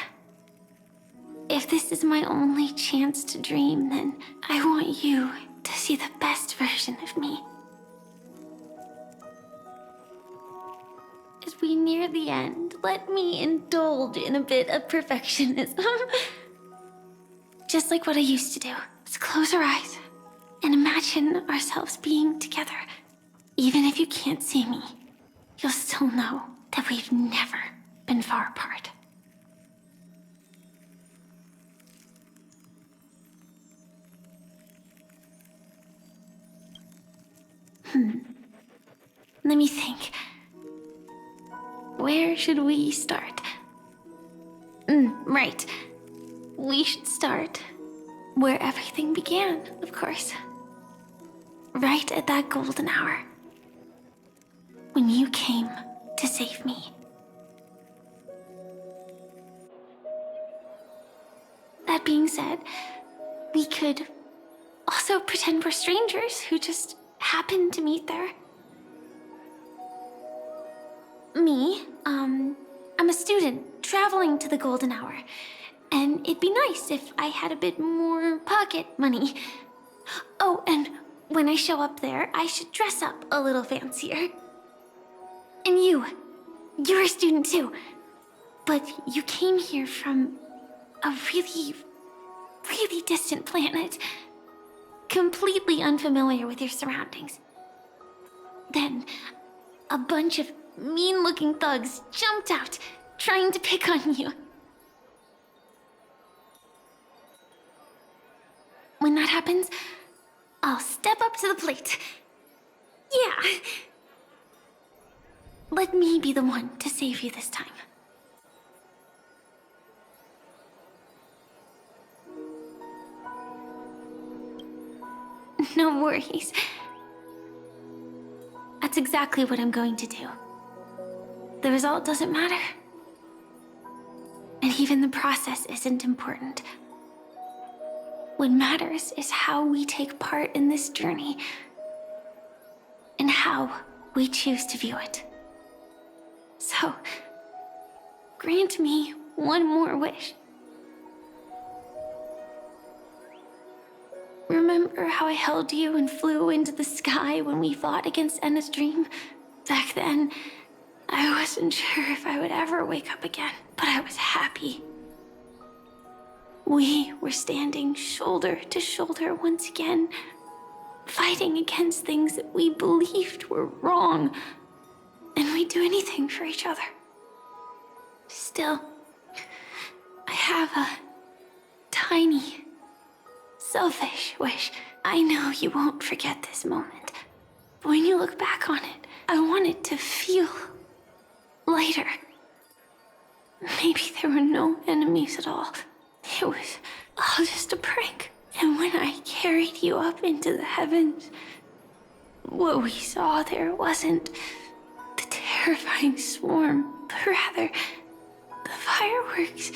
If this is my only chance to dream, then I want you to see the best version of me. As we near the end, let me indulge in a bit of perfectionism. Just like what I used to do. Let's close our eyes and imagine ourselves being together. Even if you can't see me, you'll still know that we've never been far apart. Let me think. Where should we start? Right. We should start where everything began, of course. Right at that golden hour. When you came to save me. That being said, we could also pretend we're strangers who just happened to meet there. Me, I'm a student traveling to the golden hour, and it'd be nice if I had a bit more pocket money. Oh, and when I show up there, I should dress up a little fancier. And you're a student too, but you came here from a really, really distant planet, completely unfamiliar with your surroundings. Then, a bunch of mean-looking thugs jumped out, trying to pick on you. When that happens, I'll step up to the plate. Yeah. Let me be the one to save you this time. No worries. That's exactly what I'm going to do. The result doesn't matter. And even the process isn't important. What matters is how we take part in this journey and how we choose to view it. So, grant me one more wish. Remember how I held you and flew into the sky when we fought against Enna's dream? Back then, I wasn't sure if I would ever wake up again, but I was happy. We were standing shoulder to shoulder once again, fighting against things that we believed were wrong, and we'd do anything for each other. Still, I have a tiny, selfish wish. I know you won't forget this moment, but when you look back on it, I want it to feel lighter. Maybe there were no enemies at all. It was all just a prank. And when I carried you up into the heavens, what we saw there wasn't the terrifying swarm, but rather the fireworks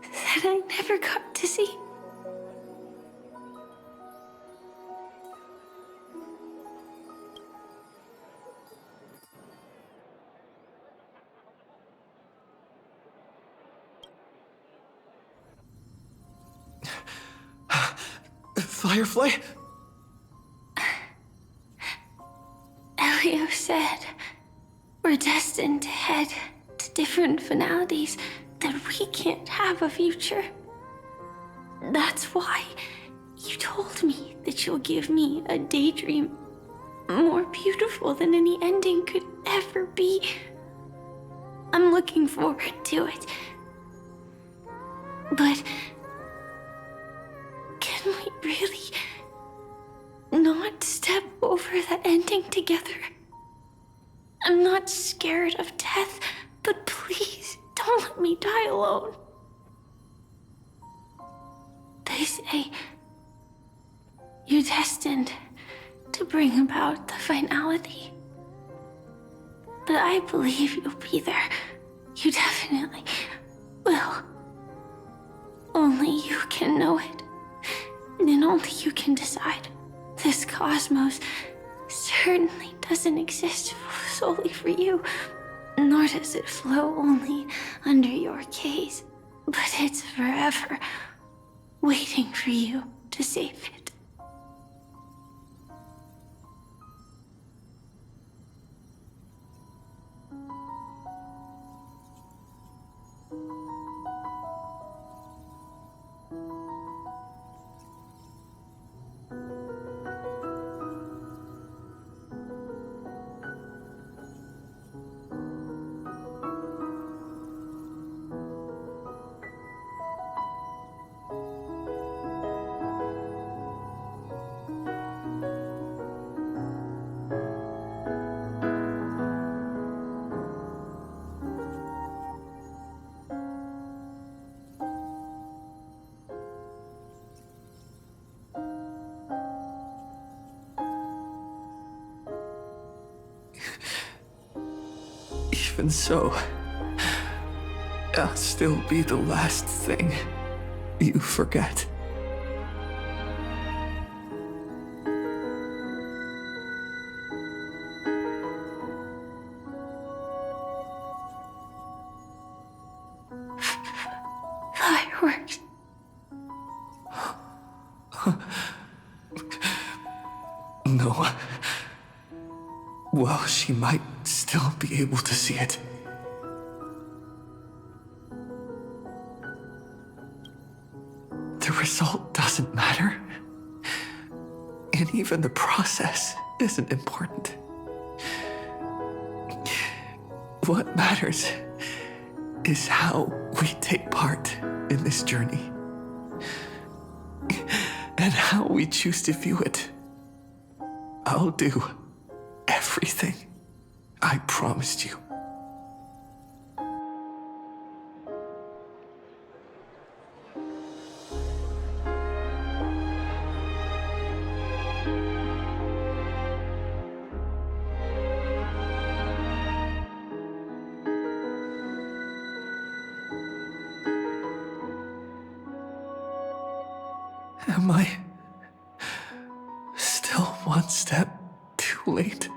that I never got to see. Firefly? Elio said we're destined to head to different finalities, that we can't have a future. That's why you told me that you'll give me a daydream more beautiful than any ending could ever be. I'm looking forward to it. But can we really that ending together. I'm not scared of death, but please don't let me die alone. They say you're destined to bring about the finality. But I believe you'll be there. You definitely will. Only you can know it. And only you can decide. This cosmos certainly doesn't exist solely for you, nor does it flow only under your gaze, but it's forever waiting for you to save it. Even so, I'll still be the last thing you forget. Fireworks. No. Well, she might still be able to see it. The result doesn't matter. And even the process isn't important. What matters is how we take part in this journey. And how we choose to view it. I'll do everything I promised you. Am I still one step too late?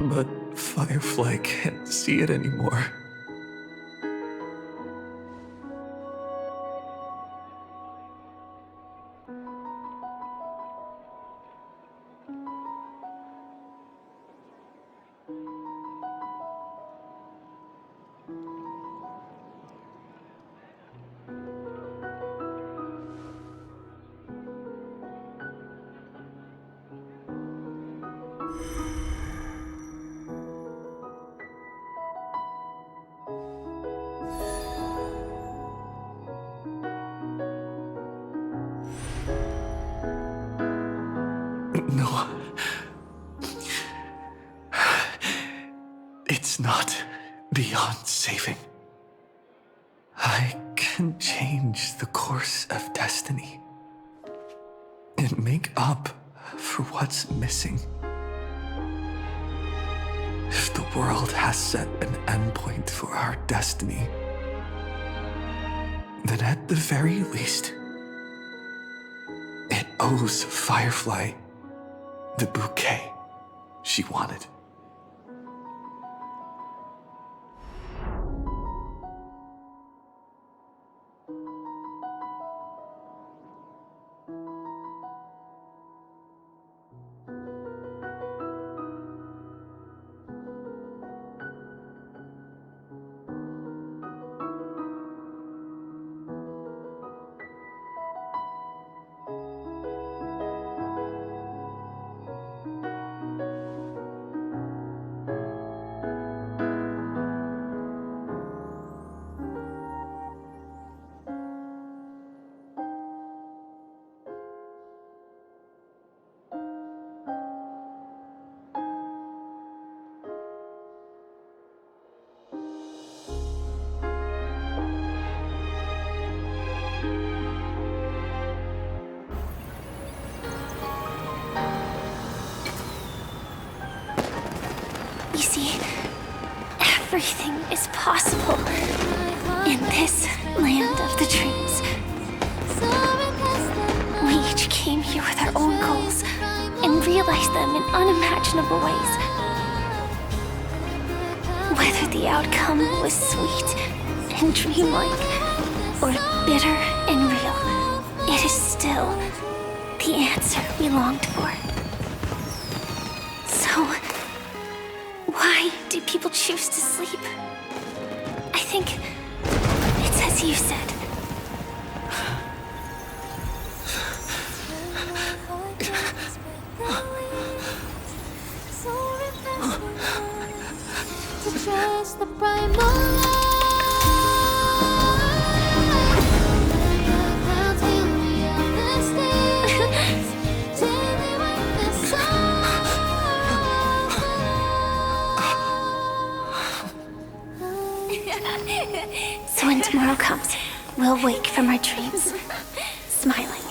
But Firefly can't see it anymore. No. It's not beyond saving. I can change the course of destiny and make up for what's missing. If the world has set an endpoint for our destiny, then at the very least, it owes Firefly the bouquet she wanted. You see, everything is possible in this land of the dreams. We each came here with our own goals and realized them in unimaginable ways. Whether the outcome was sweet and dreamlike or bitter and real, it is still the answer we longed for. So, why do people choose to sleep? I think it's as you said. So when tomorrow comes, we'll wake from our dreams, smiling.